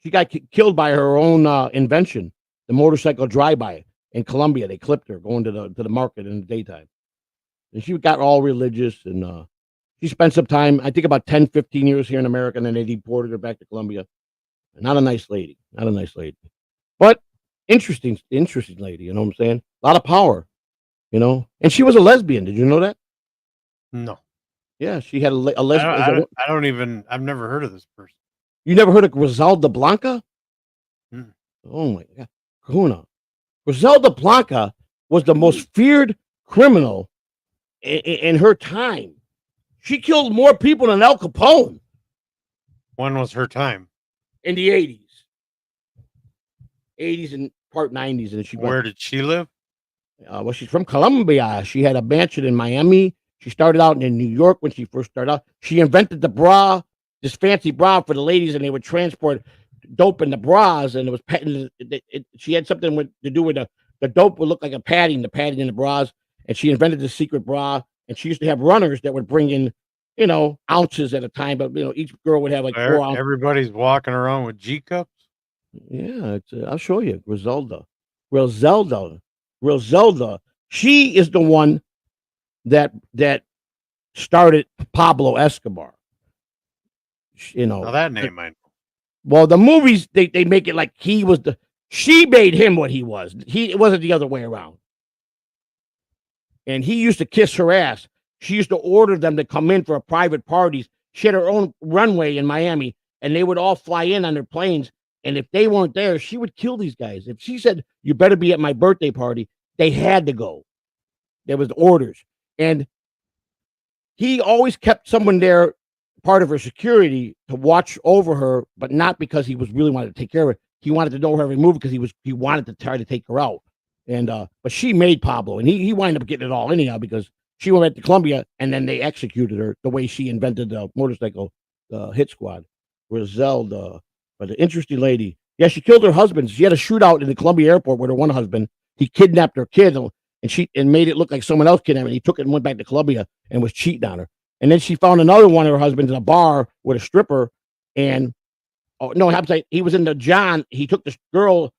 She got killed by her own invention, the motorcycle drive-by in Colombia. They clipped her going to the market in the daytime. And she got all religious, and she spent some time, I think about 10, 15 years here in America, and then they deported her back to Colombia. Not a nice lady. But interesting lady, you know what I'm saying? A lot of power, And she was a lesbian. Did you know that? No. Yeah, she had a lesbian. I've never heard of this person. You never heard of Griselda Blanca? Mm. Oh my God. Kahuna. Griselda Blanca was the most feared criminal in her time. She killed more people than Al Capone. When was her time? In the 80s. 80s and part 90s. And where did she live? Well, she's from Colombia. She had a mansion in Miami. She started out in New York when she first started out. She invented the bra, this fancy bra for the ladies, and they would transport dope in the bras, and it was patent. She had something to do with the dope would look like the padding in the bras, and she invented the secret bra, and she used to have runners that would bring in, ounces at a time, but each girl would have like 4 ounces. Everybody's walking around with G cups. Yeah, I'll show you Griselda. She is the one that started Pablo Escobar. Now that name I know. Well, the movies they make it like she made him what he was. It wasn't the other way around. And he used to kiss her ass. She used to order them to come in for private parties. She had her own runway in Miami, and they would all fly in on their planes. And if they weren't there, she would kill these guys. If she said, "You better be at my birthday party," they had to go. There was orders. And he always kept someone there, part of her security, to watch over her, but not because he was really wanted to take care of her. He wanted to know her every move because he wanted to try to take her out. And but she made Pablo, and he wound up getting it all anyhow because she went to Colombia, and then they executed her the way she invented the motorcycle hit squad. Griselda, but an interesting lady. Yeah, she killed her husband. She had a shootout in the Colombia airport with her one husband. He kidnapped her kid, and made it look like someone else kidnapped her. He took it and went back to Colombia and was cheating on her. And then she found another one of her husbands in a bar with a stripper. And he was in the John. He took this girl,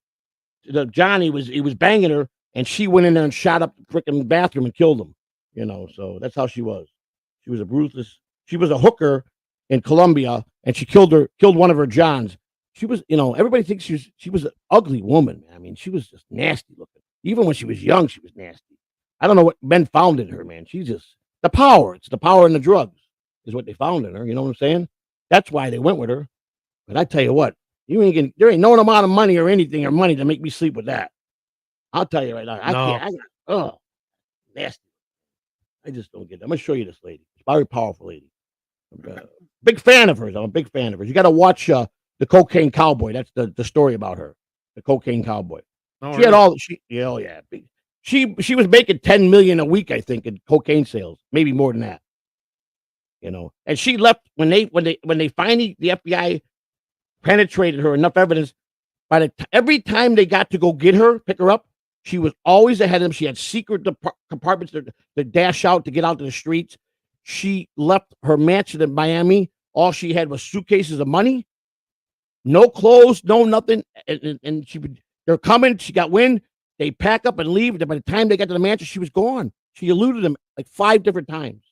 the John. He was banging her, and she went in there and shot up the freaking bathroom and killed him. So that's how she was. She was a ruthless. She was a hooker in Colombia, and she killed one of her Johns. She was, everybody thinks she was an ugly woman. I mean, she was just nasty looking. Even when she was young, she was nasty. I don't know what men found in her, man. She's just the power. It's the power in the drugs is what they found in her. You know what I'm saying? That's why they went with her. But I tell you what, there ain't no amount of money or anything or money to make me sleep with that. I'll tell you right now. I can't. Nasty. I just don't get it. I'm going to show you this lady. She's a very powerful lady. Big fan of hers. I'm a big fan of hers. You got to watch The Cocaine Cowboy. That's the story about her. The Cocaine Cowboy. She had all. She was making $10 million a week, I think, in cocaine sales, maybe more than that. And she left when they finally the FBI penetrated her enough evidence. every time they got to go get her, pick her up, she was always ahead of them. She had secret compartments to dash out to get out to the streets. She left her mansion in Miami. All she had was suitcases of money, no clothes, no nothing. And they're coming. She got wind. They pack up and leave. By the time they got to the mansion, she was gone. She eluded them like 5 different times.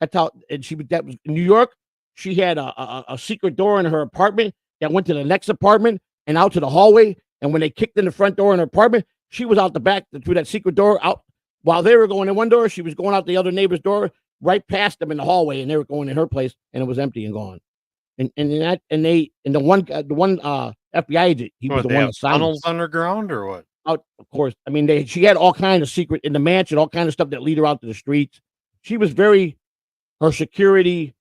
That's how. And that was in New York. She had a secret door in her apartment that went to the next apartment and out to the hallway. And when they kicked in the front door in her apartment, she was out the back through that secret door. Out while they were going in one door, she was going out the other neighbor's door, right past them in the hallway, and they were going in her place, and it was empty and gone. And the one FBI agent, he was the one that signed tunnels underground or what? Out, of course. I mean, she had all kinds of secret in the mansion, all kinds of stuff that lead her out to the streets. She was her security.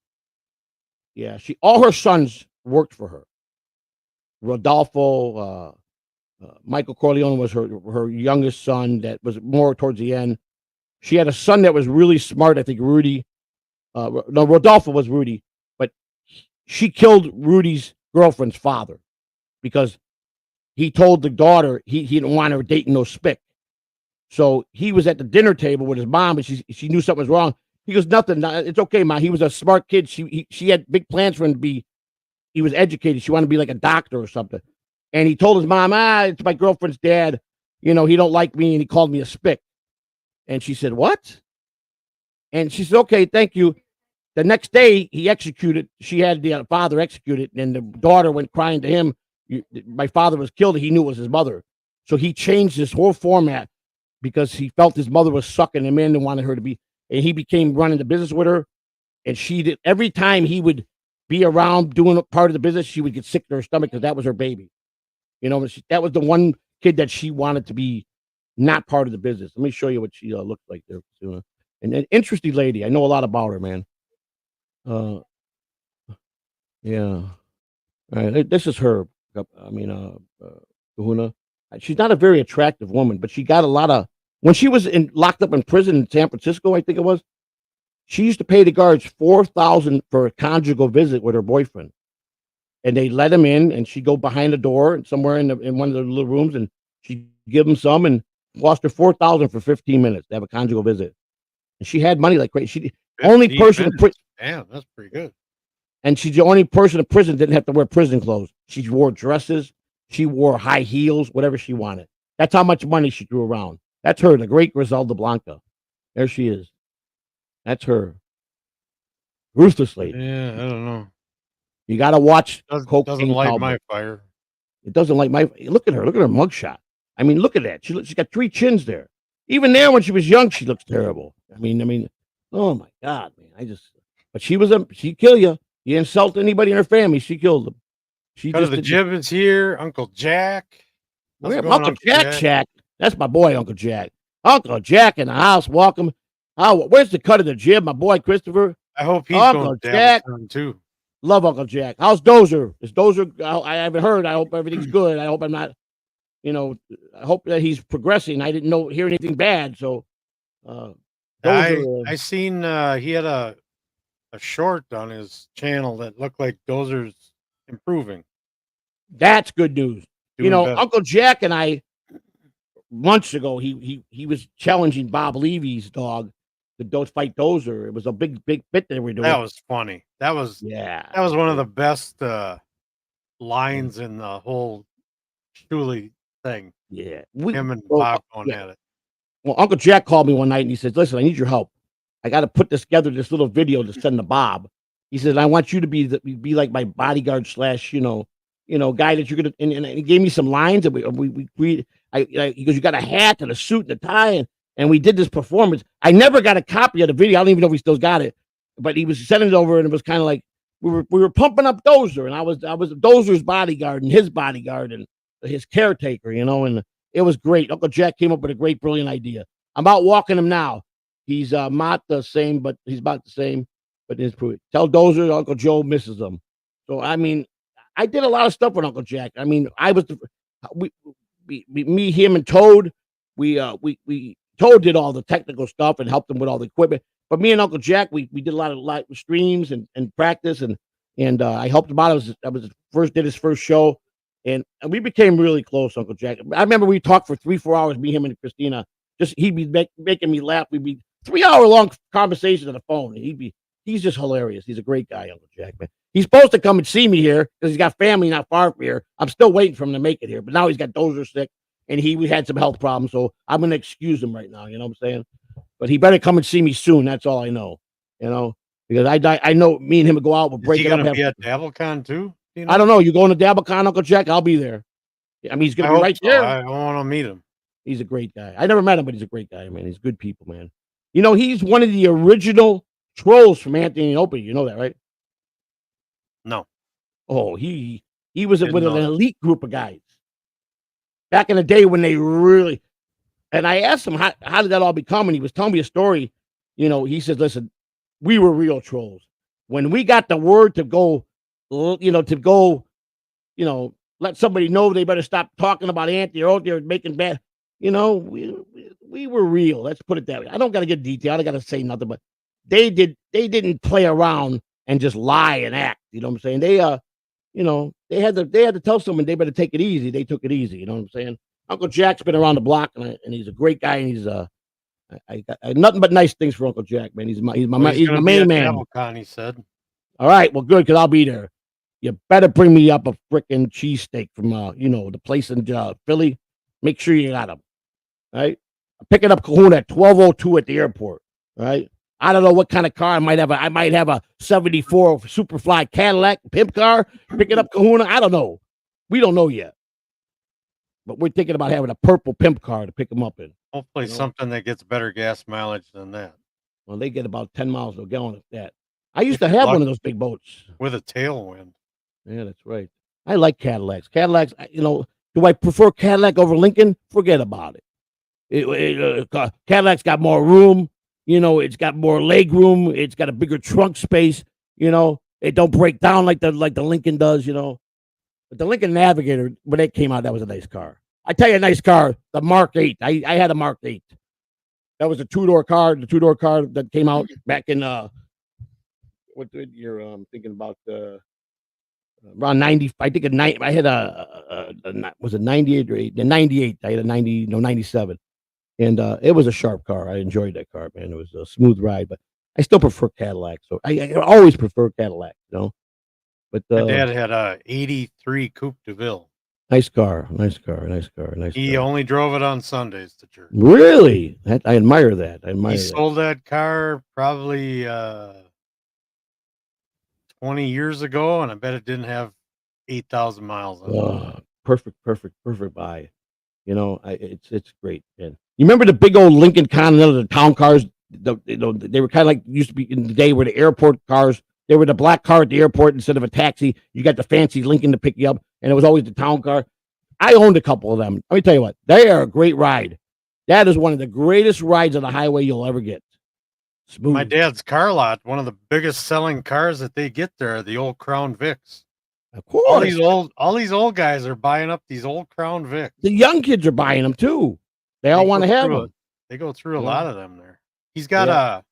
Yeah, all her sons worked for her. Rodolfo, Michael Corleone was her youngest son. That was more towards the end. She had a son that was really smart. I think Rudy. No, Rodolfo was Rudy, but she killed Rudy's girlfriend's father because he told the daughter he didn't want her dating no spick. So he was at the dinner table with his mom, and she knew something was wrong. He goes, nothing. It's okay, Ma. He was a smart kid. She had big plans for him to be. He was educated. She wanted to be like a doctor or something. And he told his mom, it's my girlfriend's dad. He don't like me, and he called me a spick. And she said, what? And she said, okay, thank you. The next day, he executed. She had the father executed, and the daughter went crying to him. My father was killed. He knew it was his mother. So he changed his whole format because he felt his mother was sucking him in and wanted her to be. And he became running the business with her. And she did. Every time he would be around doing part of the business, she would get sick to her stomach because that was her baby. That was the one kid that she wanted to be not part of the business. Let me show you what she looked like there. And an interesting lady. I know a lot about her, man. Yeah. All right. This is her. I mean, Kahuna. She's not a very attractive woman, but she got a lot of. When she was locked up in prison in San Francisco, I think it was. She used to pay the guards $4,000 for a conjugal visit with her boyfriend, and they let him in, and she'd go behind the door and somewhere in one of the little rooms, and she'd give him some, and cost her $4,000 for 15 minutes to have a conjugal visit. And she had money like crazy. She only person. Damn, that's pretty good. And she's the only person in prison that didn't have to wear prison clothes. She wore dresses. She wore high heels, whatever she wanted. That's how much money she threw around. That's her, the great Griselda Blanca. There she is. That's her. Ruthless lady. Yeah, I don't know. You got to watch. Doesn't light my fire. It doesn't light my. Look at her. Look at her mugshot. I mean, look at that. She's got 3 chins there. Even there, when she was young, she looks terrible. I mean, oh my God, man. But she'd kill you. You insult anybody in her family, she killed them. The Jib is here. Uncle Jack. Uncle Jack. That's my boy, Uncle Jack. Uncle Jack in the house. Welcome. Where's the cut of the Jib, my boy Christopher? I hope he's Uncle going Jack too. Love Uncle Jack. How's Dozer? Is Dozer? I haven't heard. I hope everything's good. I hope I'm not. I hope that he's progressing. I didn't hear anything bad. So, I seen he had a short on his channel that looked like Dozer's improving. That's good news. Doing better. Uncle Jack and I months ago he was challenging Bob Levy's dog to fight Dozer. It was a big bit that we were doing. That was funny. That was one of the best lines in the whole Shuley thing. Yeah, him and Bob going at it. Well, Uncle Jack called me one night and he says, "Listen, I need your help. I got to put together this little video to send to Bob." He says, "I want you to be like my bodyguard / guy that you're gonna." And he gave me some lines and he goes, "You got a hat and a suit and a tie," and we did this performance. I never got a copy of the video. I don't even know if he still got it, but he was sending it over, and it was kind of like we were pumping up Dozer, and I was Dozer's bodyguard and his bodyguard and his caretaker, and it was great. Uncle Jack came up with a great, brilliant idea. I'm out walking him now. He's not the same, but he's about the same. But tell Dozer Uncle Joe misses him. So I mean, I did a lot of stuff with Uncle Jack. I mean, I was me, him, and Toad. Toad did all the technical stuff and helped him with all the equipment. But me and Uncle Jack, we did a lot of live streams and practice, and I helped him out. I was first did his first show. And we became really close, Uncle Jack. I remember we talked for 3-4 hours, me, him, and Christina. Just he'd be making me laugh. We'd be 3-hour long conversations on the phone. And he's just hilarious. He's a great guy, Uncle Jack, man. He's supposed to come and see me here because he's got family not far from here. I'm still waiting for him to make it here, but now he's got Dozer sick, and we had some health problems, so I'm gonna excuse him right now. You know what I'm saying? But he better come and see me soon. That's all I know. You know, because I know me and him will go out. We'll break it up. Is he gonna be at DabbleCon too? You know? I don't know. You going to DabbleCon, Uncle Jack? I'll be there. I mean, he's gonna be right there. I want to meet him. He's a great guy. I never met him, but he's a great guy, man. He's good people, man. You know, he's one of the original trolls from Anthony and Opie. You know that, right? No. Oh, he was with an elite group of guys back in the day when they really. And I asked him how did that all become, and he was telling me a story. You know, he says, "Listen, we were real trolls when we got the word to go. Let somebody know they better stop talking about Anthony or they're making bad. You know, we were real. Let's put it that way. I don't got to get detailed. I got to say nothing, but they didn't play around and just lie and act. You know what I'm saying? They had to tell someone they better take it easy. They took it easy. You know what I'm saying? Uncle Jack's been around the block, and he's a great guy, and he's I got nothing but nice things for Uncle Jack, man. He's my main man. DabbleCon, he said. All right, well, good, because I'll be there. You better bring me up a freaking cheesesteak from the place in Philly. Make sure you got them. Right? I'm picking up Kahuna at 12:02 at the airport. Right? I don't know what kind of car I might have. I might have a 74 Superfly Cadillac pimp car. Picking up Kahuna. I don't know. We don't know yet. But we're thinking about having a purple pimp car to pick him up in. Hopefully something that gets better gas mileage than that. Well, they get about 10 miles a gallon at that. I used to have one of those big boats. With a tailwind. Yeah, that's right. I like Cadillacs. Cadillacs, do I prefer Cadillac over Lincoln? Forget about it. Cadillac's got more room. It's got more leg room. It's got a bigger trunk space. It don't break down like the Lincoln does. But the Lincoln Navigator, when it came out, that was a nice car. I tell you, a nice car. The Mark 8. I had a Mark 8. That was a two-door car. The two-door car that came out back in what year? I'm thinking about around 90. I think I had was it 98 or 8? 98. I had a 97. And it was a sharp car. I enjoyed that car, man. It was a smooth ride, but I still prefer Cadillac. So I always prefer Cadillac, But my dad had a 83 Coupe de Ville. Nice car. He only drove it on Sundays to church. Really? I admire that. He sold that car probably 20 years ago, and I bet it didn't have 8,000 miles on it. Perfect buy. It's great, man. You remember the big old Lincoln Continental, the town cars? They were kind of like used to be in the day where the airport cars. They were the black car at the airport instead of a taxi. You got the fancy Lincoln to pick you up, and it was always the town car. I owned a couple of them. Let me tell you what, they are a great ride. That is one of the greatest rides on the highway you'll ever get. Smooth. My dad's car lot, one of the biggest selling cars that they get there are the old Crown Vics. Of course. All these old guys are buying up these old Crown Vics. The young kids are buying them too. They all want to have them. They go through a lot of them there. He's got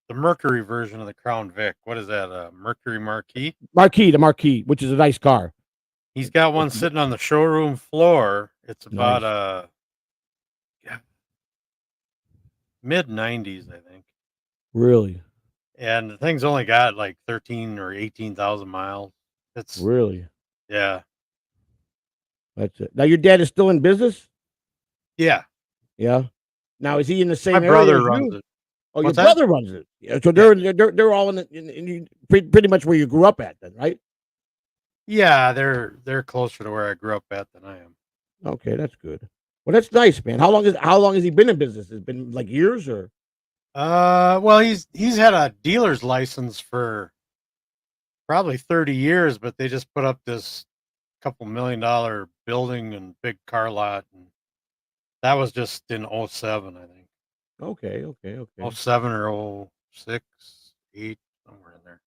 the Mercury version of the Crown Vic. What is that? Mercury Marquis? The Marquis, which is a nice car. He's got one sitting on the showroom floor. It's about mid-90s, I think. Really? And the thing's only got like 13 or 18,000 miles. It's really, yeah. That's it. Now your dad is still in business? Yeah. Yeah. Now is he in the same area? My brother runs it. Oh, your brother runs it. Yeah, so they're all in pretty much where you grew up at, then, right? Yeah, they're closer to where I grew up at than I am. Okay, that's good. Well, that's nice, man. How long has he been in business? Has it been like years or? Well, he's had a dealer's license for probably 30 years, but they just put up this couple $1 million building and big car lot, and that was just in 07, I think. Okay. 07 or 06, 8, somewhere in there.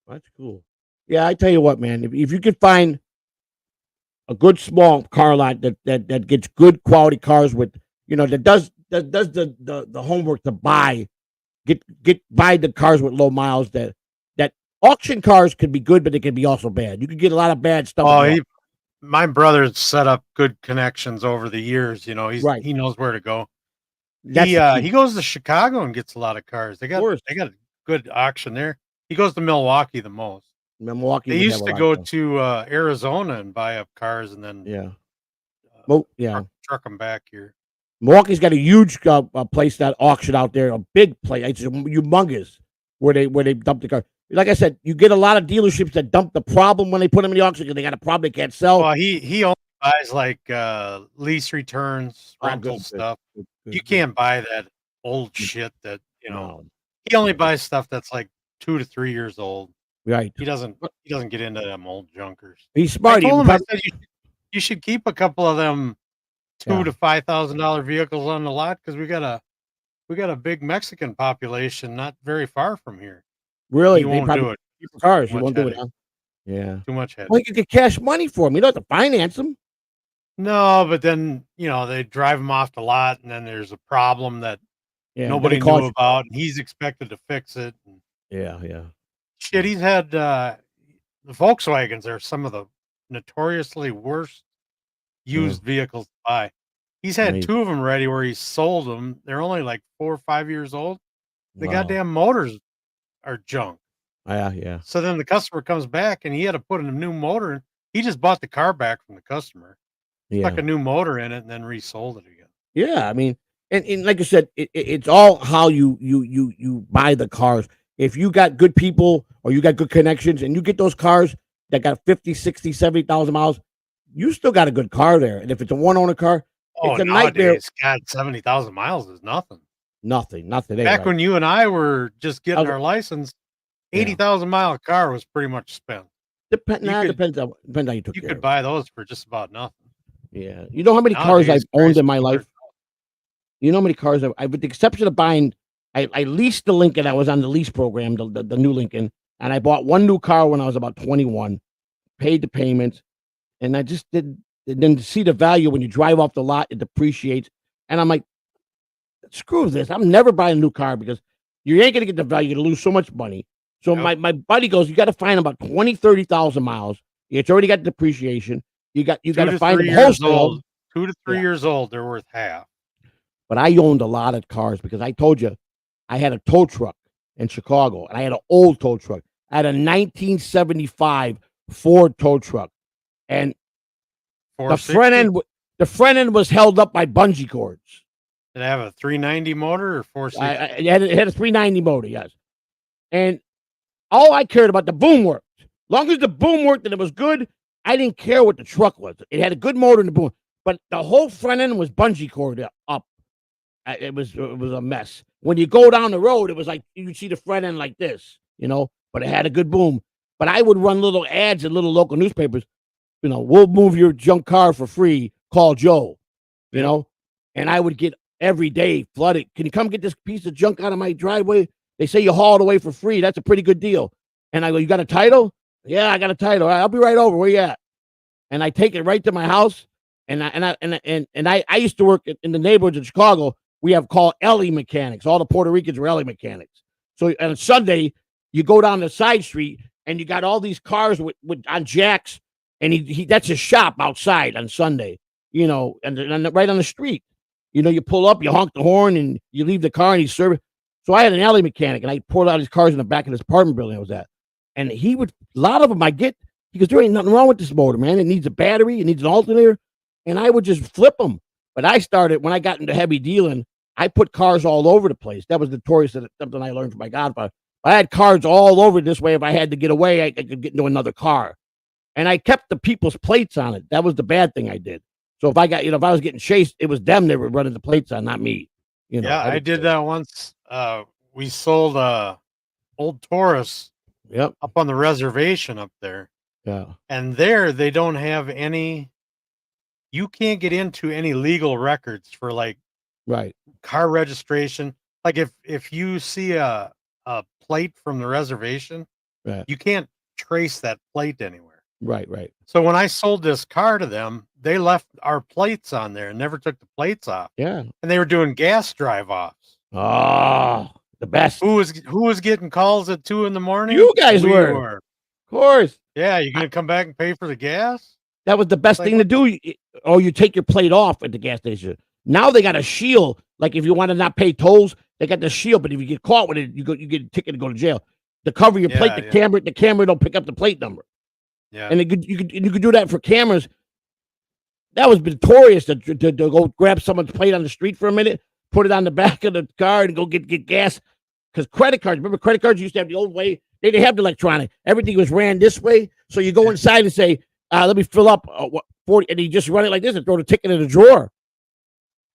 That's cool. Yeah, I tell you what, man. If you could find a good small car lot that gets good quality cars with, that does the homework to buy the cars with low miles that auction cars could be good, but they could be also bad. You could get a lot of bad stuff. Oh, my brother's set up good connections over the years. You know, Right. he knows where to go. That's He goes to Chicago and gets a lot of cars. They got a good auction there. He goes to Milwaukee the most. Milwaukee. They used to go to Arizona and buy up cars and then truck them back here. Milwaukee's got a huge place, that auction out there, a big place. It's humongous where they dump the car. Like I said, you get a lot of dealerships that dump the problem when they put them in the auction because they got a problem they can't sell. Well, he only buys like lease returns, rental stuff. You can't buy that old shit that, you know. He only buys stuff that's like 2 to 3 years old. Right. He doesn't get into them old junkers. He's smart. I told him, I said, you should keep a couple of them $2,000 to $5,000 vehicles on the lot because we got a big Mexican population not very far from here. Really? He won't do it. Cars. He won't do it. Huh? Yeah. Too much headache. Well, you could get cash money for them. You don't have to finance them. No, but then, you know, they drive them off the lot and then there's a problem that nobody knew about and he's expected to fix it. And yeah. Shit, he's had the Volkswagens are some of the notoriously worst used vehicles to buy. He's had 2 of them ready where he sold them. They're only like 4 or 5 years old. The goddamn motors are junk. Yeah. So then the customer comes back and he had to put in a new motor in. He just bought the car back from the customer, stuck a new motor in it, and then resold it again. Yeah, I mean, and like I said, it's all how you buy the cars. If you got good people or you got good connections and you get those cars that got 50, 60, 70,000 miles, you still got a good car there. And if it's a one-owner car, it's a nightmare. God, 70,000 miles is nothing. Nothing. Back when you and I were just getting our license, 80,000 mile car was pretty much spent. Depends how you took You care could buy those for just about nothing. Yeah. You know how many cars I've owned in my life? You know how many cars I've with the exception of buying, I leased the Lincoln. I was on the lease program, the new Lincoln, and I bought one new car when I was about 21, paid the payments, and I just didn't see the value when you drive off the lot, it depreciates. And I'm like, screw this. I'm never buying a new car because you ain't gonna get the value, you're gonna lose so much money. So my buddy goes, you got to find about 20, 30,000 miles. It's already got depreciation. You got to find them wholesale. 2 to 3 years old, they're worth half. But I owned a lot of cars because I told you I had a tow truck in Chicago and I had an old tow truck. I had a 1975 Ford tow truck. And the front end was held up by bungee cords. Did it have a 390 motor or 460? It had a 390 motor, yes. And all I cared about, the boom worked. Long as the boom worked and it was good, I didn't care what the truck was. It had a good motor in the boom, but the whole front end was bungee cord up. It was a mess. When you go down the road, it was like you see the front end like this, you know, but it had a good boom. But I would run little ads in little local newspapers, you know, we'll move your junk car for free. Call Joe, you know, and I would get every day flooded. Can you come get this piece of junk out of my driveway? They say you haul it away for free. That's a pretty good deal. And I go, you got a title? Yeah, I got a title. All right, I'll be right over. Where you at? And I take it right to my house. And I used to work in the neighborhoods in Chicago. We have called LE mechanics. All the Puerto Ricans were LE mechanics. So on Sunday, you go down the side street and you got all these cars with on jacks, and he that's his shop outside on Sunday. You know, and right on the street. You know, you pull up, you honk the horn, and you leave the car, and he's serving. So I had an alley mechanic, and I poured out his cars in the back of this apartment building I was at. And he would, a lot of them I get, he goes, there ain't nothing wrong with this motor, man. It needs a battery, it needs an alternator. And I would just flip them. But I started, when I got into heavy dealing, I put cars all over the place. That was notorious, something I learned from my godfather. I had cars all over this way. If I had to get away, I could get into another car. And I kept the people's plates on it. That was the bad thing I did. So if I got, if I was getting chased, it was them that were running the plates on, not me. You know, yeah, I did that once. We sold old Taurus up on the reservation up there. Yeah. And there they don't have any, you can't get into any legal records for like car registration. Like if you see a plate from the reservation, you can't trace that plate anywhere. Right. So when I sold this car to them, they left our plates on there and never took the plates off. Yeah. And they were doing gas drive offs. Oh, The best. Who was getting calls at 2 in the morning? You guys were. Of course. Yeah, you're gonna come back and pay for the gas? That was the best thing to do. Or you take your plate off at the gas station. Now they got a shield. Like if you want to not pay tolls, they got the shield. But if you get caught with it, you get a ticket to go to jail. To cover your plate, the camera don't pick up the plate number. Yeah. And you could do that for cameras. That was notorious to go grab someone's plate on the street for a minute, put it on the back of the car, and go get gas. Because credit cards, remember credit cards used to have the old way. They didn't have the electronic. Everything was ran this way. So you go inside and say, let me fill up 40, and you just run it like this and throw the ticket in the drawer.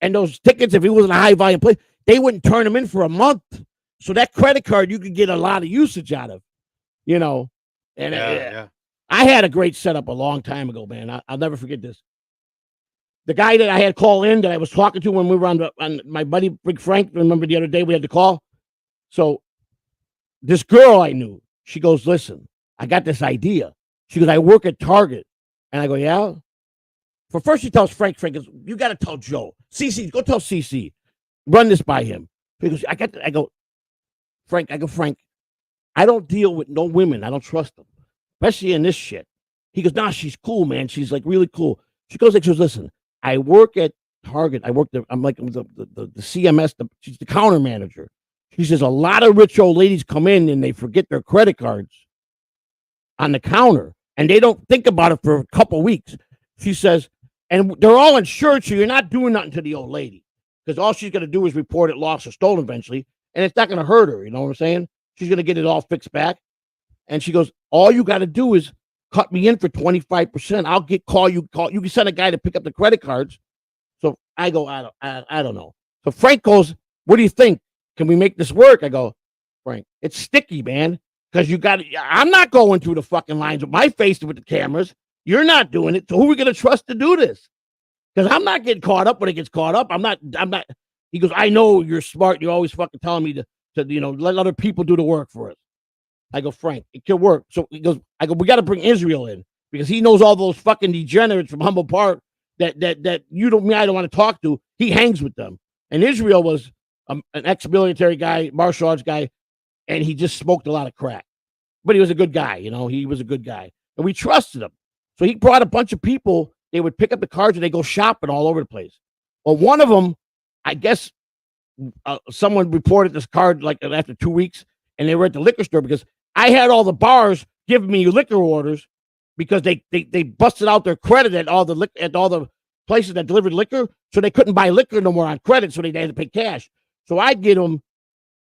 And those tickets, if it wasn't a high volume plate, they wouldn't turn them in for a month. So that credit card, you could get a lot of usage out of, you know. And I had a great setup a long time ago, man. I'll never forget this. The guy that I had call in that I was talking to when we were on my buddy Big Frank, remember the other day we had to call? So this girl I knew, she goes, listen, I got this idea. She goes, I work at Target. And I go, yeah? For first she tells Frank goes, you got to tell Joe. CC, go tell CC. Run this by him. He goes, I go, Frank, I don't deal with no women. I don't trust them, especially in this shit. He goes, nah, she's cool, man. She's like really cool. She goes, listen, I work at Target. I'm like the CMS, she's the counter manager. She says a lot of rich old ladies come in and they forget their credit cards on the counter and they don't think about it for a couple weeks. She says, and they're all insured, so you're not doing nothing to the old lady because all she's going to do is report it lost or stolen eventually, and it's not going to hurt her. You know what I'm saying? She's going to get it all fixed back. And she goes, all you got to do is cut me in for 25%. I'll call you. You can send a guy to pick up the credit cards. So I go, I don't know. So Frank goes, what do you think? Can we make this work? I go, Frank, it's sticky, man. Because I'm not going through the fucking lines with my face with the cameras. You're not doing it. So who are we going to trust to do this? Because I'm not getting caught up when it gets caught up. I'm not. He goes, I know you're smart. You're always fucking telling me to let other people do the work for us. I go, Frank, it can work. So he goes, I go, we got to bring Israel in because he knows all those fucking degenerates from Humboldt Park that I don't want to talk to. He hangs with them. And Israel was an ex-military guy, martial arts guy, and he just smoked a lot of crack. But he was a good guy, he was a good guy. And we trusted him. So he brought a bunch of people. They would pick up the cards and they go shopping all over the place. Well, one of them, I guess someone reported this card like after 2 weeks, and they were at the liquor store because I had all the bars giving me liquor orders because they busted out their credit at all the places that delivered liquor, so they couldn't buy liquor no more on credit, so they had to pay cash. So I give them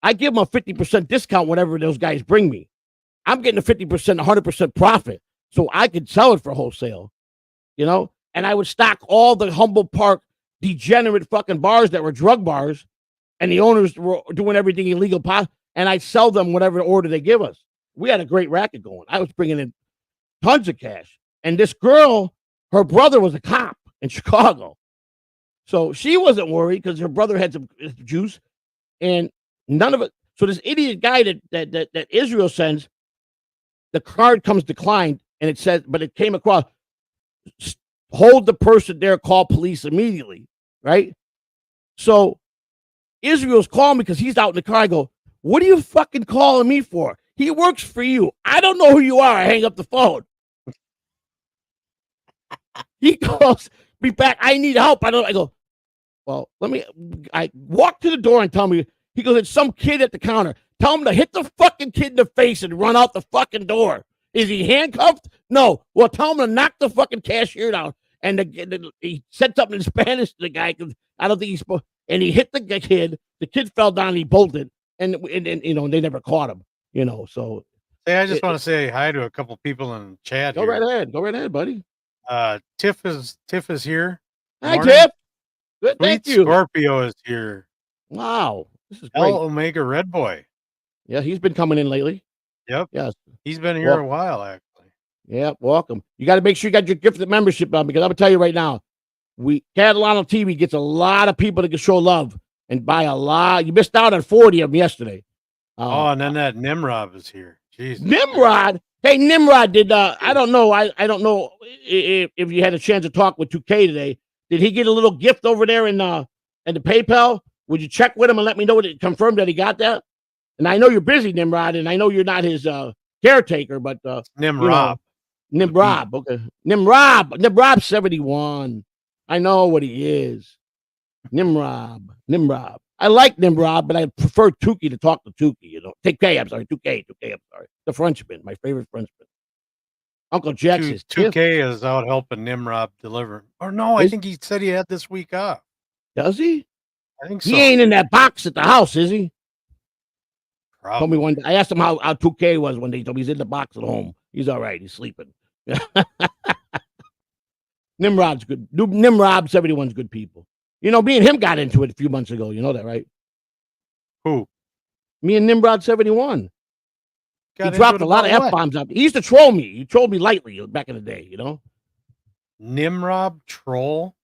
a 50% discount whenever those guys bring me. I'm getting a 50%, 100% profit, so I could sell it for wholesale, and I would stock all the Humboldt Park degenerate fucking bars that were drug bars, and the owners were doing everything illegal, and I'd sell them whatever order they give us. We had a great racket going. I was bringing in tons of cash, and this girl, her brother was a cop in Chicago, so she wasn't worried because her brother had some juice, and none of it. So this idiot guy that Israel sends, the card comes declined, and it says, but it came across, hold the person there, call police immediately, right? So Israel's calling me because he's out in the car. I go, what are you fucking calling me for? He works for you. I don't know who you are. I hang up the phone. He calls me back. I need help. I go, well, I walk to the door and tell me, he goes, it's some kid at the counter. Tell him to hit the fucking kid in the face and run out the fucking door. Is he handcuffed? No. Well, tell him to knock the fucking cashier down. And he said something in Spanish to the guy because I don't think he's supposed. And he hit the kid. The kid fell down. And he bolted, and they never caught him. So. Hey, I just want to say hi to a couple people in chat. Go right ahead, buddy. Tiff is here. Hi, Tiff. Good, thank you. Scorpio is here. Wow, this is great. L Omega Red Boy. Yeah, he's been coming in lately. Yep. Yes. He's been here a while, actually. Yeah, welcome. You got to make sure you got your gifted membership on because I'm gonna tell you right now, Catalano TV gets a lot of people that can show love and buy a lot. You missed out on 40 of them yesterday. And then that Nimrod is here. Jesus. Nimrod. Hey, Nimrod, I don't know. I don't know if you had a chance to talk with 2K today. Did he get a little gift over there in the PayPal? Would you check with him and let me know confirm that he got that? And I know you're busy, Nimrod, and I know you're not his caretaker, but Nimrod. Nimrod, okay. Nimrod 71. I know what he is. Nimrod. I like Nimrod, but I prefer Tukey to talk to Tukey, you know. 2K, I'm sorry. The Frenchman, my favorite Frenchman. Uncle Jack's is 2K is out helping Nimrod deliver. Or no, I think he said he had this week off. Does he? I think so. He ain't in that box at the house, is he? Probably. Told me one day. I asked him how 2K was one day. He told me he's in the box at home. He's all right. He's sleeping. Nimrod's good. Nimrod 71's good people. You know, me and him got into it a few months ago. You know that, right? Who? Me and Nimrod 71. He dropped a lot of F-bombs out. He used to troll me. He trolled me lightly back in the day, you know? Nimrod troll?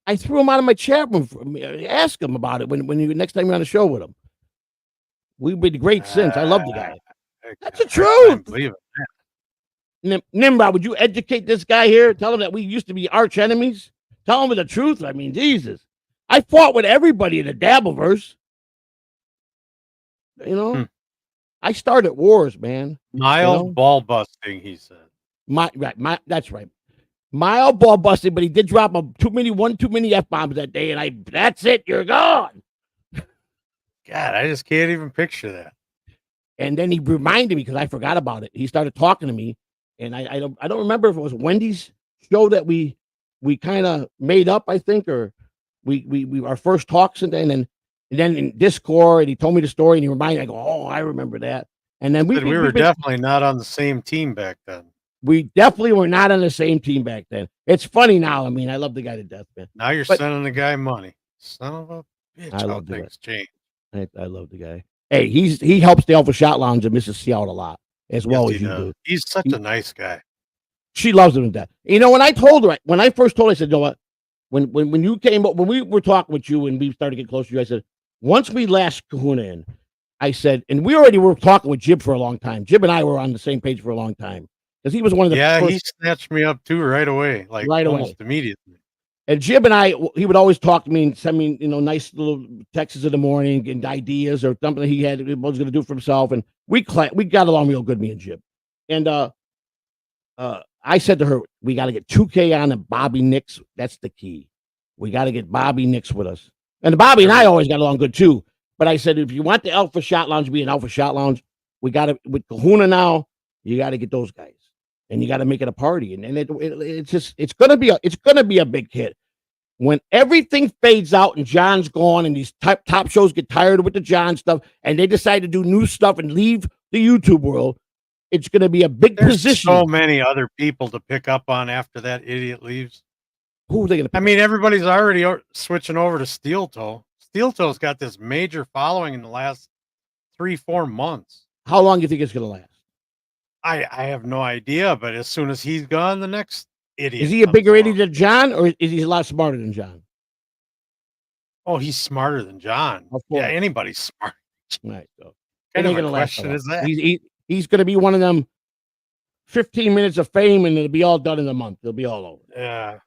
I threw him out of my chat room. Ask him about it when next time you're on the show with him. We've been great since. I love the guy. That's the truth. Believe it. Nimrod, would you educate this guy here? Tell him that we used to be arch enemies? Tell him the truth. I mean, Jesus. I fought with everybody in the Dabbelverse. You know? I started wars, man. Mild ball busting, he said. That's right. Mild ball busting, but he did drop too many F-bombs that day, and that's it, you're gone. God, I just can't even picture that. And then he reminded me because I forgot about it. He started talking to me, and I don't remember if it was Wendy's show that we kind of made up, I think, or we our first talks, and then in Discord, and he told me the story, and he reminded me. I go, oh, I remember that. And then we were definitely not on the same team back then. We definitely were not on the same team back then. It's funny now. I mean, I love the guy to death, man. Now you're sending the guy money. Son of a bitch. I love things change. I love the guy. Hey, he helps the Alpha Shot Lounge and Mrs. C out a lot, as well as you do. He's such a nice guy. She loves him to death. You know, when I first told her, I said, you know what? When you came up, when we were talking with you and we started to get closer to you, I said, once we last Kahuna in, I said, and we already were talking with Jib for a long time. Jib and I were on the same page for a long time. Because he was one of the first. He snatched me up too right away. Almost immediately. And Jib and I, he would always talk to me and send me, you know, nice little texts in the morning and ideas or something he was going to do for himself. And we got along real good, me and Jib. And I said to her, we got to get 2K on and Bobby Nix. That's the key. We got to get Bobby Nix with us. And Bobby and I always got along good too. But I said, if you want the Alpha Shot Lounge to be an Alpha Shot Lounge, we got to, with Kahuna now, you got to get those guys. And you got to make it a party. And it's gonna be a big hit. When everything fades out and John's gone and these top shows get tired with the John stuff and they decide to do new stuff and leave the YouTube world, it's gonna be a big position. So many other people to pick up on after that idiot leaves. Who are they gonna pick up? Everybody's already switching over to Steel Toe. Steel Toe's got this major following in the last 3-4 months. How long do you think it's gonna last? I have no idea, but as soon as he's gone, the next idiot. Is he a bigger idiot than John, or is he a lot smarter than John? Oh, he's smarter than John. Yeah, anybody's smart. Right. So kind of a question is that? He's going to be one of them 15 minutes of fame, and it'll be all done in a month. It'll be all over. Yeah.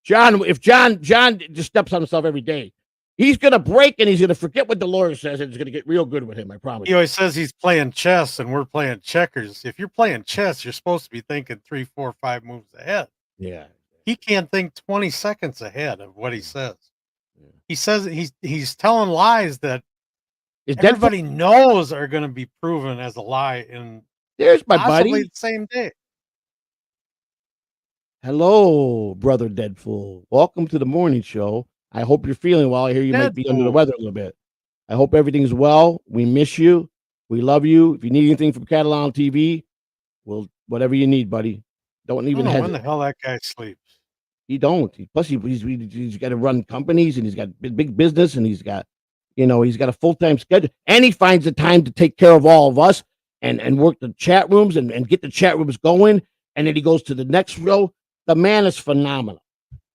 If John just steps on himself every day, he's going to break and he's going to forget what the lawyer says, and it's going to get real good with him, I promise. He always says he's playing chess and we're playing checkers. If you're playing chess, you're supposed to be thinking 3, 4, 5 moves ahead. Yeah. He can't think 20 seconds ahead of what he says. Yeah. He says he's telling lies that everybody knows are going to be proven as a lie in there's my buddy the same day. Hello, brother Deadful. Welcome to the morning show. I hope you're feeling well. I hear you might be under the weather a little bit. I hope everything's well. We miss you. We love you. If you need anything from Catalan TV, well, whatever you need, buddy. Don't even hesitate. When the hell that guy sleeps? He don't. Plus, he's got to run companies, and he's got big business, and he's got a full-time schedule, and he finds the time to take care of all of us and work the chat rooms and get the chat rooms going, and then he goes to the next row. The man is phenomenal.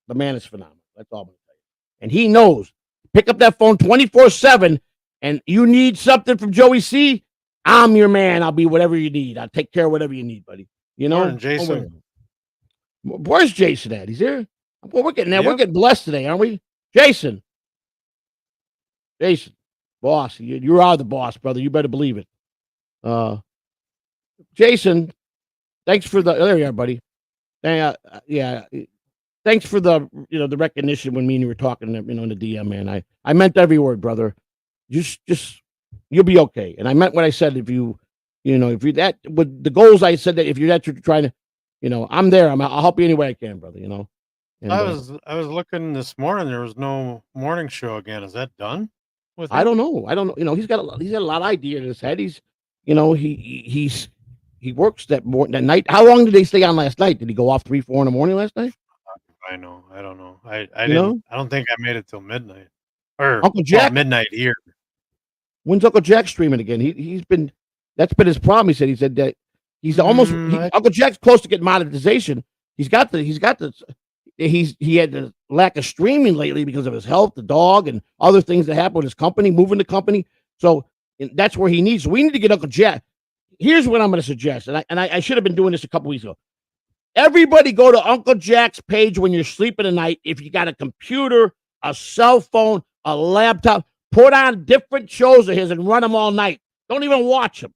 That's all I'm going to say. And he knows. Pick up that phone 24/7, and you need something from Joey C. I'm your man. I'll be whatever you need. I'll take care of whatever you need, buddy. You know, Jason. Where's Jason at? He's here. Well, we're getting there. Yep. We're getting blessed today, aren't we? Jason. Boss. You are the boss, brother. You better believe it. Jason, thanks for there you are, buddy. Yeah. Thanks for the the recognition when me and you were talking in the DM, man. I meant every word, brother. Just you'll be okay. And I meant what I said. If you that with the goals I said, that if you're trying to, I'm there. I'll help you any way I can, brother. And, I was looking this morning. There was no morning show again. Is that done? I don't know. He's got a lot of ideas in his head. He works that night. How long did they stay on last night? Did he go off 3, 4 in the morning last night? I know. I don't know. I didn't. I don't think I made it till midnight. Or Uncle Jack midnight here. When's Uncle Jack streaming again? That's been his problem. He said that he's almost Uncle Jack's close to getting monetization. He had the lack of streaming lately because of his health, the dog, and other things that happened with his company, moving the company. So that's where he needs. So we need to get Uncle Jack. Here's what I'm going to suggest, and I should have been doing this a couple weeks ago. Everybody go to Uncle Jack's page when you're sleeping at night. If you got a computer, a cell phone, a laptop, put on different shows of his and run them all night. Don't even watch them.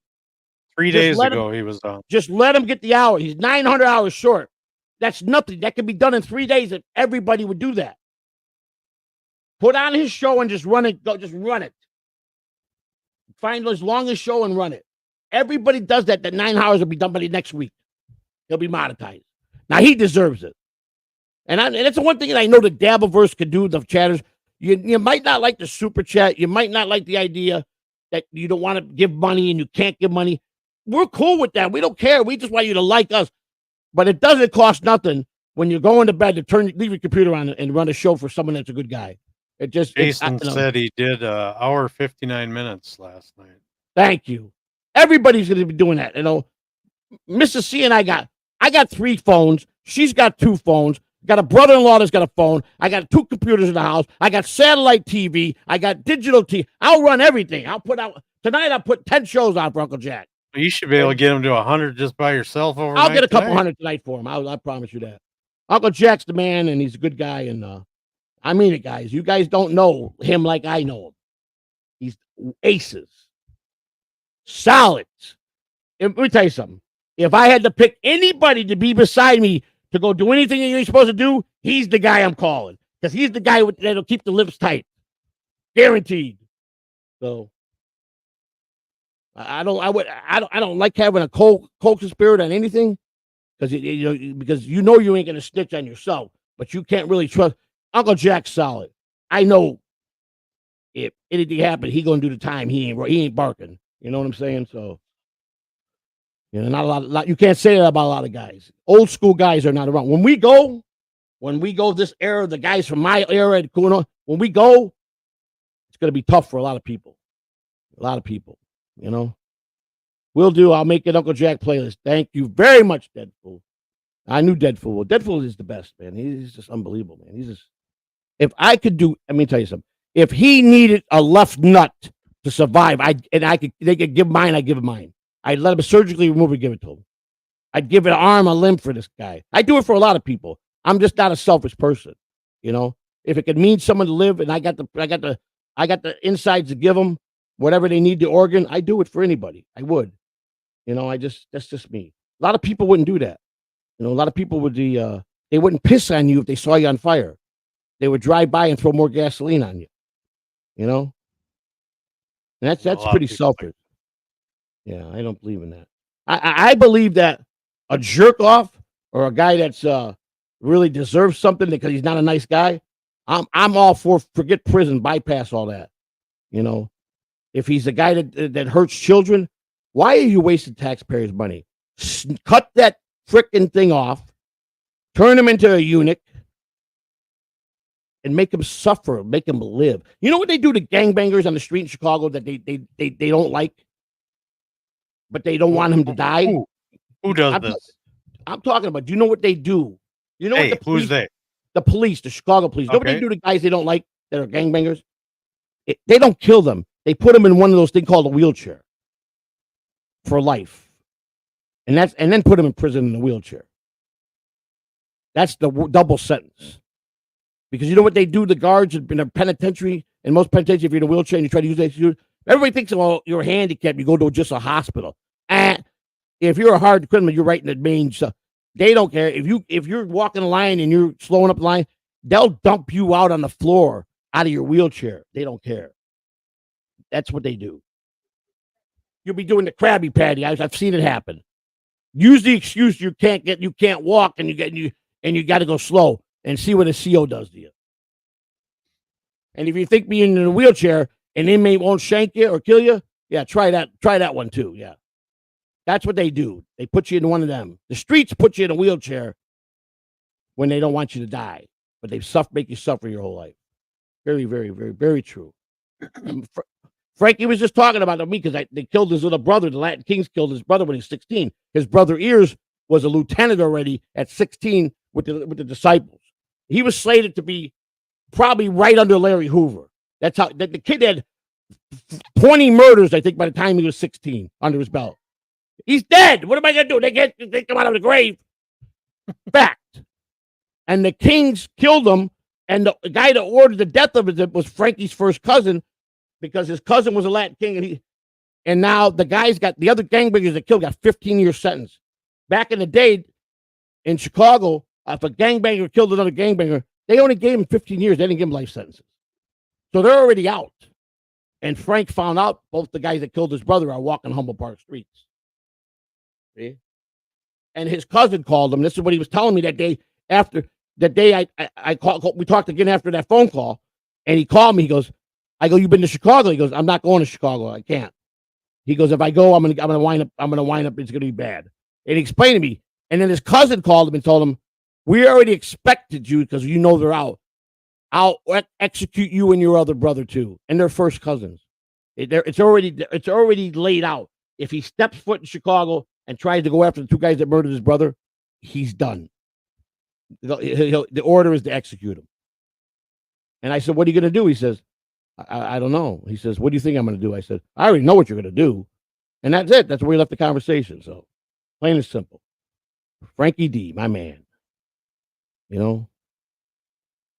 3 days ago he was on. Just let him get the hour. He's 900 hours short. That's nothing. That could be done in 3 days if everybody would do that. Put on his show and just run it. Just run it. Find his longest show and run it. Everybody does that. That 9 hours will be done by the next week. He'll be monetized. Now, he deserves it. And that's the one thing that I know the Dabbelverse could do, the chatters. You might not like the super chat. You might not like the idea that you don't want to give money and you can't give money. We're cool with that. We don't care. We just want you to like us. But it doesn't cost nothing when you're going to bed to leave your computer on and run a show for someone that's a good guy. Jason said he did hour 59 minutes last night. Thank you. Everybody's going to be doing that. Mrs. C and I got 3 phones. She's got 2 phones. Got a brother-in-law that's got a phone. I got 2 computers in the house. I got satellite TV. I got digital TV. I'll run everything. I'll put 10 shows on for Uncle Jack. You should be able to get him to 100 just by yourself overnight. I'll get a couple hundred tonight for him. I promise you that. Uncle Jack's the man, and he's a good guy. And I mean it, guys. You guys don't know him like I know him. He's aces. Solids. Let me tell you something. If I had to pick anybody to be beside me to go do anything that you're supposed to do, he's the guy I'm calling. Because he's the guy that'll keep the lips tight. Guaranteed. So I don't like having a co-conspirator on anything. Because you ain't gonna snitch on yourself, but you can't really trust Uncle Jack's solid. I know if anything happened, he gonna do the time. He ain't barking. You know what I'm saying? So not a lot. You can't say that about a lot of guys. Old school guys are not around. When we go this era, the guys from my era at Kahuna, when we go, it's gonna be tough for a lot of people. Will do. I'll make an Uncle Jack playlist. Thank you very much, Deadpool. I knew Deadpool. Well, Deadpool is the best, man. He's just unbelievable, man. If I could do, let me tell you something. If he needed a left nut to survive, they could give mine, I'd give him mine. I'd let him surgically remove it, give it to him. I'd give an arm, a limb for this guy. I do it for a lot of people. I'm just not a selfish person. If it could mean someone to live and I got the insides to give them whatever they need, the organ, I do it for anybody. I would. That's just me. A lot of people wouldn't do that. A lot of people would they wouldn't piss on you if they saw you on fire. They would drive by and throw more gasoline on you. And that's pretty selfish. Yeah, I don't believe in that. I believe that a jerk off or a guy that's really deserves something because he's not a nice guy, I'm all for forget prison, bypass all that. If he's a guy that hurts children, why are you wasting taxpayers' money? Cut that frickin' thing off, turn him into a eunuch, and make him suffer, make him live. You know what they do to gangbangers on the street in Chicago that they don't like, but they don't want him to die? Who does this? I'm talking about. Do you know what they do? You know what the police, who's they? The police, the Chicago police. You know what they do to guys they don't like that are gangbangers? They don't kill them. They put them in one of those things called a wheelchair for life, and then put them in prison in a wheelchair. That's the double sentence. Because you know what they do? The guards in a penitentiary, in most penitentiaries, if you're in a wheelchair and you try to use that, everybody thinks, well, you're handicapped. You go to just a hospital. And if you're a hard criminal, you're right in the main stuff. They don't care if you're walking a line and you're slowing up the line. They'll dump you out on the floor out of your wheelchair. They don't care. That's what they do. You'll be doing the Krabby Patty. I've seen it happen. Use the excuse you can't walk, and you got to go slow, and see what a CO does to you. And if you think being in a wheelchair, an inmate won't shank you or kill you, yeah, try that one too. Yeah, that's what they do. They put you in one of them. The streets put you in a wheelchair when they don't want you to die, but they make you suffer your whole life. Very, very, very, very true. Frankie was just talking about me because they killed his little brother. The Latin Kings killed his brother when he was 16. His brother Ears was a lieutenant already at 16 with the disciples. He was slated to be probably right under Larry Hoover. That's how the kid had 20 murders, I think, by the time he was 16 under his belt. He's dead. What am I going to do? They come out of the grave. Fact. And the Kings killed him, and the guy that ordered the death of it was Frankie's first cousin, because his cousin was a Latin King, and now the guy's got the other gangbangers that killed got 15-year sentence. Back in the day in Chicago, if a gangbanger killed another gangbanger, they only gave him 15 years. They didn't give him life sentences. So they're already out. And Frank found out both the guys that killed his brother are walking Humboldt Park streets. See? And his cousin called him. This is what he was telling me that day after that day I called. We talked again after that phone call, and he called me. He goes, I go, "You've been to Chicago?" He goes, "I'm not going to Chicago. I can't." He goes, "If I go, I'm gonna wind up. It's gonna be bad." And he explained to me. And then his cousin called him and told him, "We already expected you because you know they're out. I'll execute you and your other brother too." And they're first cousins. It's already laid out. If he steps foot in Chicago and tries to go after the two guys that murdered his brother, he's done. The order is to execute him. And I said, "What are you gonna do?" He says, I don't know. He says, "What do you think I'm going to do?" I said, "I already know what you're going to do." And that's it. That's where we left the conversation. So plain and simple. Frankie D, my man. You know,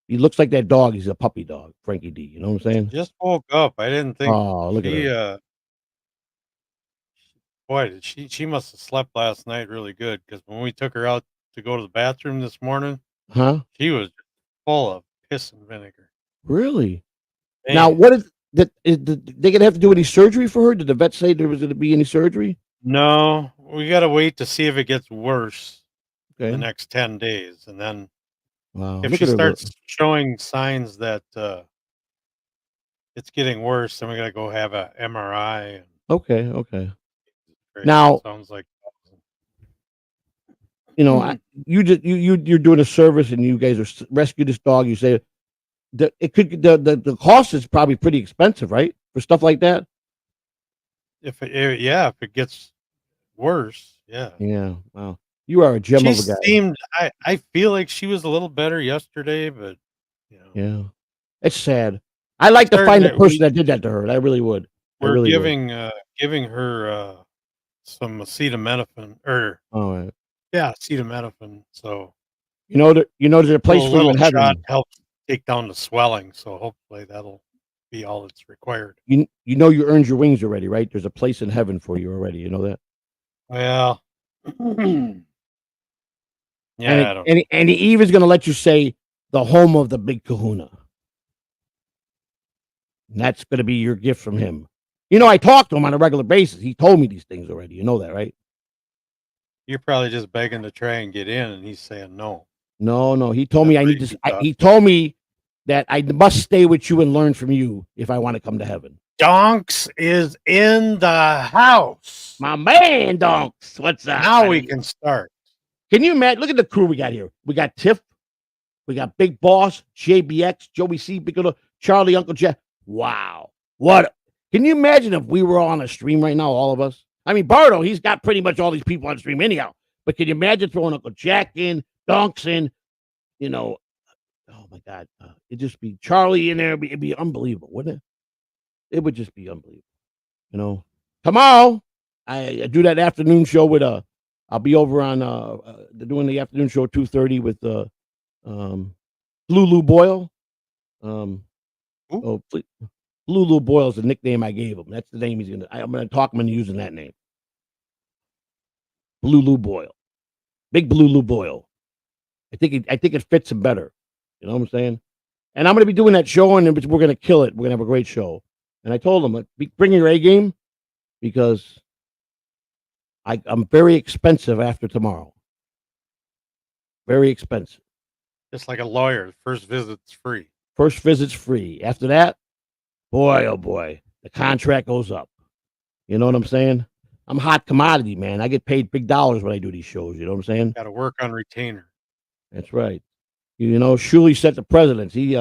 he looks like that dog. He's a puppy dog, Frankie D. You know what I'm saying? Just woke up. I didn't think. Oh, look at her. Boy, she must have slept last night really good, because when we took her out to go to the bathroom this morning, she was full of piss and vinegar. Really? Man. Now, what is that? Is they gonna have to do any surgery for her? Did the vet say there was gonna be any surgery? No, we gotta wait to see if it gets worse the next 10 days, and then if she starts showing signs that it's getting worse, then we gotta go have a MRI. Okay. Now, sounds like, you know, you're doing a service, and you guys are rescue this dog. You say that it could the cost is probably pretty expensive, right, for stuff like that. If it gets worse, yeah. Wow, you are a gem of a guy. I feel like she was a little better yesterday, but it's sad. I like to find the person that did that to her. I really would. We're giving her some acetaminophen, acetaminophen. So there's a place for you in heaven. Shot helps take down the swelling, so hopefully that'll be all that's required. You earned your wings already, right? There's a place in heaven for you already. You know that? Well, and Eve is going to let you say the home of the big Kahuna. And that's going to be your gift from him. I talk to him on a regular basis. He told me these things already. You know that, right? You're probably just begging to try and get in, and he's saying no. No. He told me I need to. He told me that I must stay with you and learn from you if I want to come to heaven. Donks is in the house. My man, Donks. What's up? Now we can start. Can you imagine? Look at the crew we got here. We got Tiff. We got Big Boss, JBX, Joey C, Bigelow, Charlie, Uncle Jeff. Wow. What? Can you imagine if we were all on a stream right now, all of us? I mean, Bardo, he's got pretty much all these people on stream anyhow. But can you imagine throwing Uncle Jack in, Donks in, oh my God. It'd just be Charlie in there. It'd be unbelievable, wouldn't it? It would just be unbelievable. Tomorrow, I do that afternoon show with, I'll be over on, doing the afternoon show at 2:30 with Lulu Boyle. Oh, Blue Boyle is the nickname I gave him. That's the name I'm gonna talk him into using that name. Blue Boyle. Big Blue Boyle. I think it fits him better. You know what I'm saying? And I'm gonna be doing that show, and we're gonna kill it. We're gonna have a great show. And I told him, bring your A game, because I'm very expensive after tomorrow. Very expensive. Just like a lawyer, first visit's free. First visit's free. After that, boy, oh boy, the contract goes up. You know what I'm saying? I'm hot commodity, man. I get paid big dollars when I do these shows. You know what I'm saying? Got to work on retainer. That's right. You know, Shuley set the precedence. He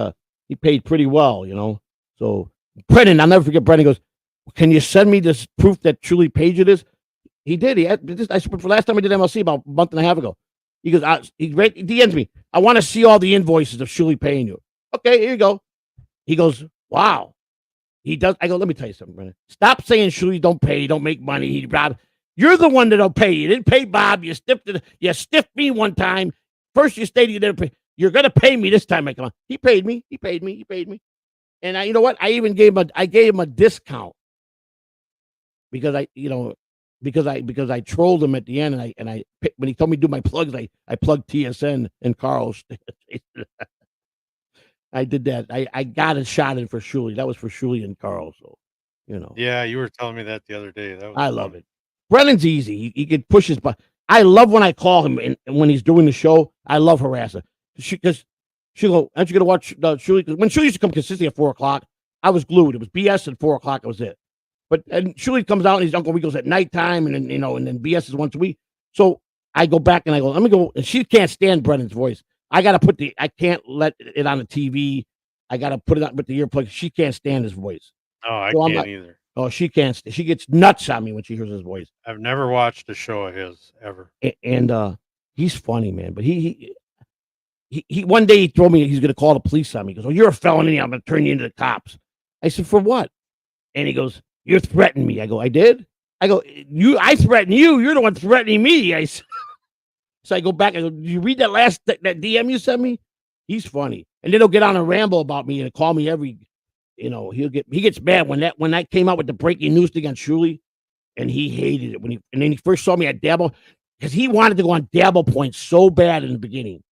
paid pretty well, you know. So Brennan, I'll never forget. Brennan goes, "Can you send me this proof that Shuley paid you this?" He did. He had this. For last time I did MLC about a month and a half ago. He goes, he DMs me. "I want to see all the invoices of Shuley paying you." Okay, here you go. He goes, "Wow." He does. I go, "Let me tell you something, Brennan. Stop saying Shuley don't pay, don't make money. You're the one that don't pay. You didn't pay Bob. You stiffed me one time. First you stated you didn't pay. You're gonna pay me this time." I come on. He paid me. And you know what? I even gave him a discount because I trolled him at the end, and I when he told me to do my plugs, I plugged TSN and Carl's. I did that. I got a shot in for Shuley. That was for Shuley and Carl. So, you know. Yeah, you were telling me that the other day. I love it. Brennan's easy. He can push his butt. I love when I call him and when he's doing the show. I love harassing. Because she'll go, "Aren't you going to watch Shuley?" When Shuley used to come consistently at 4:00, I was glued. It was BS at 4:00. That was it. And Shuley comes out and his Uncle Rico's at nighttime, and then and then BS is once a week. So I go back and I go, "Let me go." And she can't stand Brennan's voice. I can't let it on the TV. I got to put it on with the earplug. She can't stand his voice. Oh, I can't either. Oh, she can't. She gets nuts on me when she hears his voice. I've never watched a show of his ever. And he's funny, man. But he one day he told me he's going to call the police on me. He goes, "Oh, you're a felony. I'm going to turn you into the cops." I said, "For what?" And he goes, "You're threatening me." I go, "I did?" I go, I threaten you. You're the one threatening me." I said. So I go back and go, "Did you read that last that DM you sent me?" He's funny, and then he'll get on a ramble about me and call me every, he gets mad when that came out with the breaking news thing on Shuley, and he hated it and then he first saw me at Dabble, because he wanted to go on Dabble points so bad in the beginning,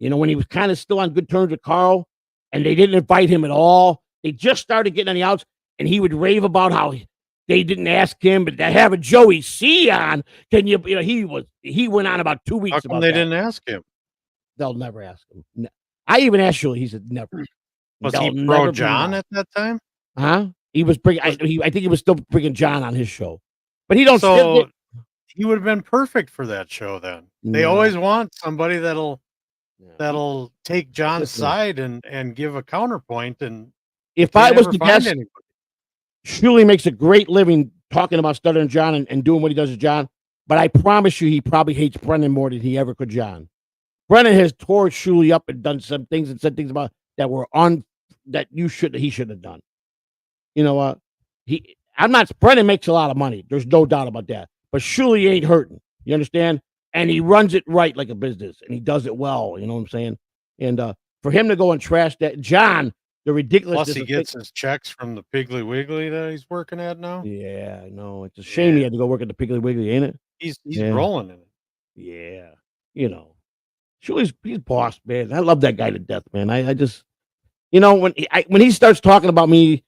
when he was kind of still on good terms with Carl, and they didn't invite him at all. They just started getting on the outs, and he would rave about how they didn't ask him, but they have a Joey C on. Can you? He went on about 2 weeks. How come about they that. didn't ask him? They'll never ask him. I even asked Shuley. He said never. Was he pro John at that time? Huh? He was bringing. I think he was still bringing John on his show, but he don't. So he would have been perfect for that show. Then they always want somebody that'll take John's side and give a counterpoint. And if I was to guess, Shuley makes a great living talking about stuttering John and doing what he does to John, but I promise you he probably hates Brennan more than he ever could John. Brennan has tore Shuley up and done some things and said things about that were that he shouldn't have done. Brennan makes a lot of money. There's no doubt about that. But Shuley ain't hurting. You understand? And he runs it right like a business, and he does it well. You know what I'm saying? And for him to go and trash that John, the ridiculous. Plus, he gets his checks from the Piggly Wiggly that he's working at now. Yeah, I know. It's a shame he had to go work at the Piggly Wiggly, ain't it? He's rolling in it. Yeah. Shuley's he's boss, man. I love that guy to death, man. I just, when he starts talking about me,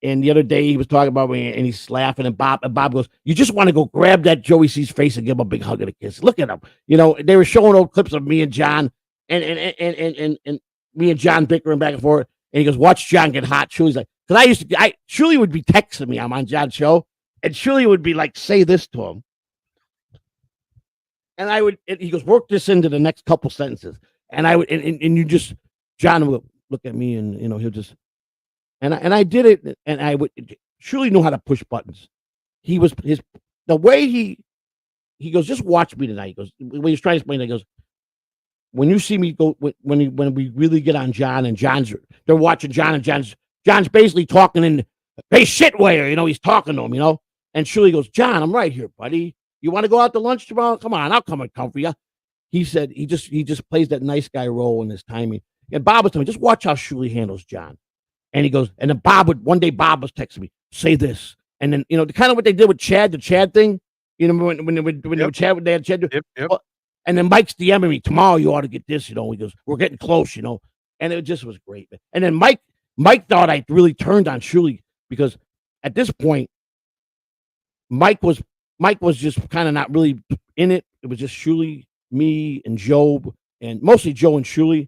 and the other day he was talking about me, and he's laughing, and Bob goes, "You just want to go grab that Joey C's face and give him a big hug and a kiss. Look at him." They were showing old clips of me and John, and me and John bickering back and forth. And he goes, "Watch John get hot." Shuley's like, because Shuley would be texting me. I'm on John's show, and Shuley would be like, "Say this to him," and he goes, "Work this into the next couple sentences," and I would, and John would look at me, and he'll just, and I did it, and I would. Shuley knew how to push buttons. He was the way he goes, "Just watch me tonight." He goes, when he's trying to explain it, he goes, "When you see me go, when we really get on John, and they're watching John, and John's basically talking in, hey, shitware, he's talking to him, and Shuley goes, "John, I'm right here, buddy. You want to go out to lunch tomorrow? Come on, I'll come and come for you." He said he just plays that nice guy role in his timing. And Bob was telling me, just watch how Shuley handles John. And he goes, and then one day Bob was texting me, say this. And then, kind of what they did with Chad, the Chad thing, when they would chat, they had Chad. Yep. And then Mike's DMing me, tomorrow you ought to get this, he goes, we're getting close, and it just was great. And then Mike thought I really turned on Shuli because at this point, Mike was just kind of not really in it. It was just Shuli, me, and Joe, and mostly Joe and Shuli.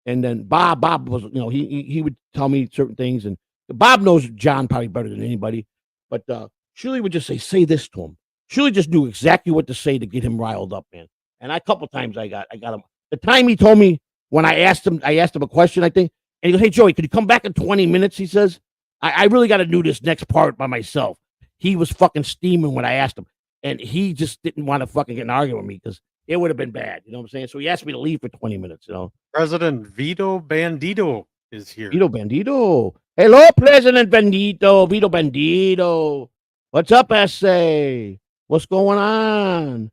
And then Bob was, he would tell me certain things, and Bob knows John probably better than anybody. But Shuli would just say this to him. Shuli just knew exactly what to say to get him riled up, man. And a couple times I got him. The time he told me when I asked him a question, I think, and he goes, "Hey Joey, could you come back in 20 minutes?" He says, "I really got to do this next part by myself." He was fucking steaming when I asked him, and he just didn't want to fucking get an argument with me because it would have been bad. You know what I'm saying? So he asked me to leave for 20 minutes. President Vito Bandito is here. Vito Bandito. Hello, President Bandito. Vito Bandito. What's up, SA? What's going on?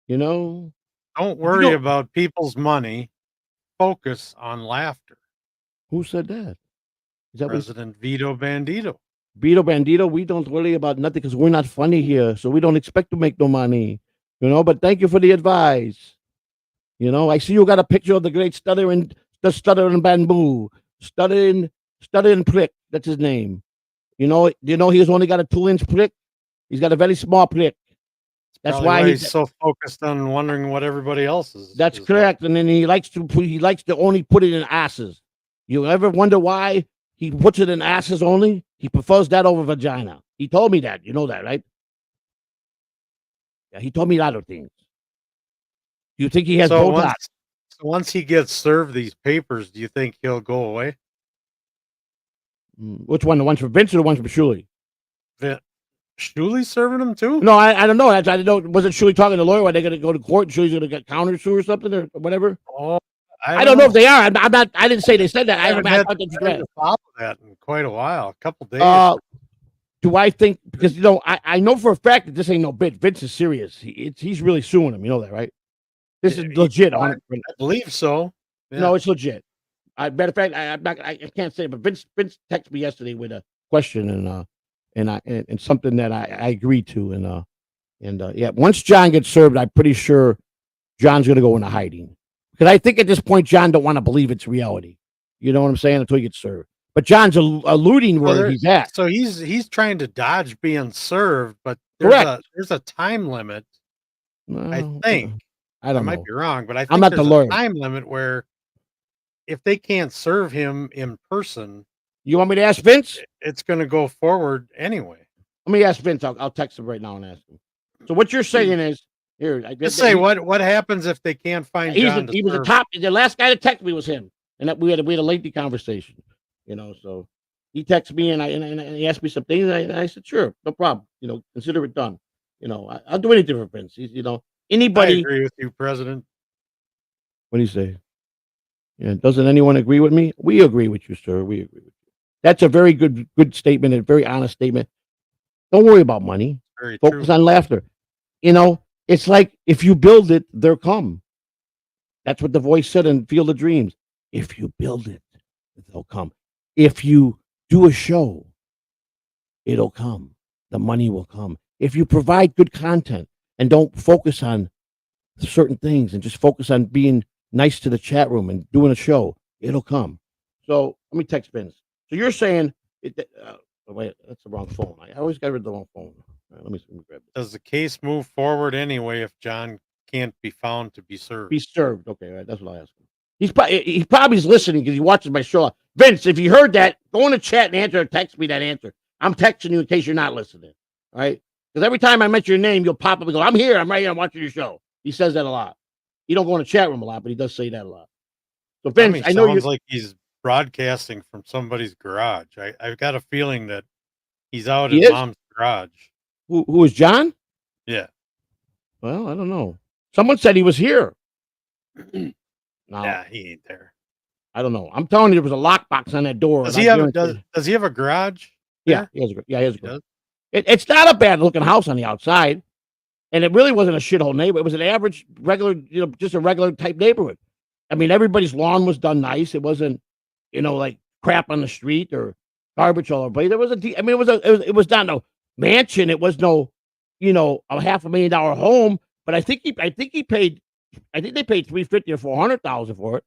Don't worry about people's money. Focus on laughter. Who said that? Is that President Vito Bandito? Vito Bandito, we don't worry about nothing because we're not funny here, so we don't expect to make no money. But thank you for the advice. I see you got a picture of the great stuttering bamboo. Stuttering prick. That's his name. He's only got a 2-inch prick. He's got a very small prick. That's why he's so focused on wondering what everybody else is. That's correct. Like. And then he likes to only put it in asses. You ever wonder why he puts it in asses only? He prefers that over vagina. He told me that. You know that, right? Yeah, he told me a lot of things. Do you think he has Botox? Once he gets served these papers, do you think he'll go away? Which one? The ones from Vince or the ones from Shuli? Shuli's serving him too? No, I don't know. I don't know. Wasn't Shuli talking to the lawyer? Why they going to go to court? Shuli's going to get countersued or something or whatever? Oh, I don't know if they are. I'm not. I didn't say they said that. I haven't had to follow that in quite a while. A couple days. Do I think because I know for a fact that this ain't no bit. Vince is serious. He's really suing him. You know that, right? This is legit. I believe so. Yeah. No, it's legit. Matter of fact, I can't say, but Vince texted me yesterday with a question and something that I agreed to yeah. Once John gets served, I'm pretty sure John's going to go into hiding because I think at this point John don't want to believe it's reality. You know what I'm saying? Until he gets served. But John's alluding where he's at. So he's trying to dodge being served, but there's a time limit. I think. I don't know. I might be wrong, but I think I'm not the lawyer. Time limit where if they can't serve him in person, you want me to ask Vince? It's going to go forward anyway. Let me ask Vince. I'll text him right now and ask him. So what you're saying is here. Just say what happens if they can't find John. He was the top. The last guy to text me was him, and we had a lengthy conversation. So he texted me and he asked me some things, and I said, sure, no problem. Consider it done. I'll do anything for Vince. Anybody. I agree with you, President. What do you say? Yeah, doesn't anyone agree with me? We agree with you, sir. We agree with you. That's a very good statement, a very honest statement. Don't worry about money. Focus on laughter. It's like if you build it, they'll come. That's what the voice said in Field of Dreams. If you build it, they'll come. If you do a show, it'll come. The money will come. If you provide good content and don't focus on certain things and just focus on being nice to the chat room and doing a show, it'll come. So let me text Vince. So you're saying, wait, that's the wrong phone. I always got rid of the wrong phone. All right, let me grab it. Does the case move forward anyway if John can't be found to be served? Be served. Okay, right, that's what I asked him. He probably is listening because he watches my show. Vince, if you heard that, go in the chat and answer or text me that answer. I'm texting you in case you're not listening. All right? Because every time I mention your name, you'll pop up and go, I'm here. I'm right here. I'm watching your show. He says that a lot. He don't go in the chat room a lot, but he does say that a lot. So, Vince, I know sounds like he's broadcasting from somebody's garage. I've got a feeling that he's out in Mom's garage. Who is John? Yeah. Well, I don't know. Someone said he was here. Yeah, he ain't there. I don't know. I'm telling you, there was a lockbox on that door. Does he have a garage? Yeah, he has a garage. It's not a bad looking house on the outside. And it really wasn't a shithole neighborhood. It was an average, regular, just a regular type neighborhood. I mean, everybody's lawn was done nice. It wasn't, like crap on the street or garbage all over. But it was it was not no mansion. It was no, a $500,000 home. But I think they paid $350,000 or $400,000 for it.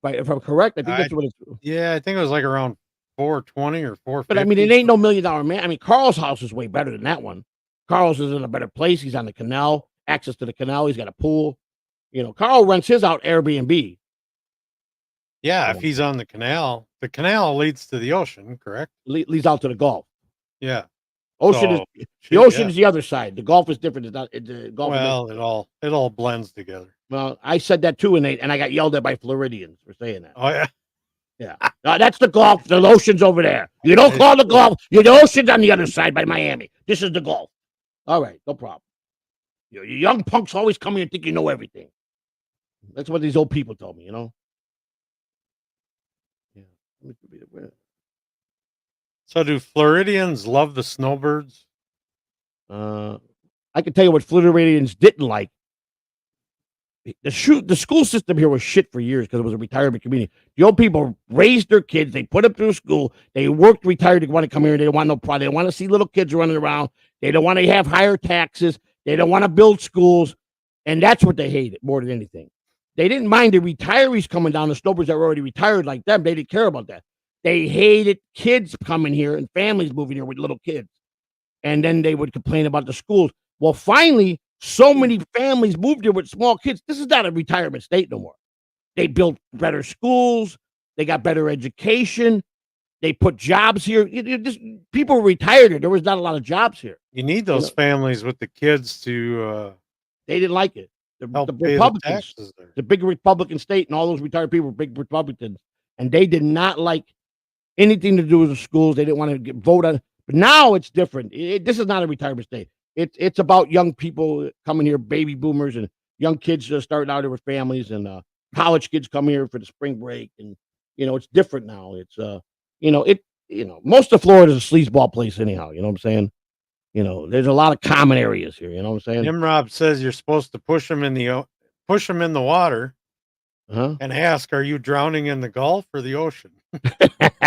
Right, if I'm correct, I think that's what it's. Yeah, I think it was like around 420 or 450. But I mean, it ain't no $1 million man. I mean, Carl's house is way better than that one. Carl's is in a better place. He's on the canal, access to the canal. He's got a pool. Carl rents his out Airbnb. Yeah, if he's on the canal leads to the ocean, correct? Leads out to the Gulf. Yeah. The ocean is the other side. The Gulf is different. It's not the Gulf. Well, it all blends together. Well, I said that too, and I got yelled at by Floridians for saying that. Oh yeah. Yeah. That's the Gulf. The ocean's over there. You don't call the Gulf. The ocean's on the other side by Miami. This is the Gulf. All right, no problem. You young punks always come here and think you know everything. That's what these old people told me, Yeah. So do Floridians love the snowbirds? I can tell you what Floridians didn't like. The school system here was shit for years because it was a retirement community. The old people raised their kids. They put them through school. They worked retired to want to come here. They don't want no problem. They don't want to see little kids running around. They don't want to have higher taxes. They don't want to build schools. And that's what they hated more than anything. They didn't mind the retirees coming down, the snowbirds that were already retired like them. They didn't care about that. They hated kids coming here and families moving here with little kids. And then they would complain about the schools. Well, finally, so many families moved here with small kids. This is not a retirement state no more. They built better schools. They got better education. They put jobs here. People were retired here. There was not a lot of jobs here. You need those families with the kids to. They didn't like it. The Republicans, the big Republican state, and all those retired people were big Republicans, and they did not like anything to do with the schools. They didn't want to vote on. But now it's different. This is not a retirement state. It's about young people coming here, baby boomers, and young kids just starting out here with families, and college kids come here for the spring break, and it's different now. It's most of Florida is a sleazeball place anyhow. You know what I'm saying? There's a lot of common areas here. You know what I'm saying? Nimrod says you're supposed to push them in the water, and ask, "Are you drowning in the Gulf or the ocean?" That's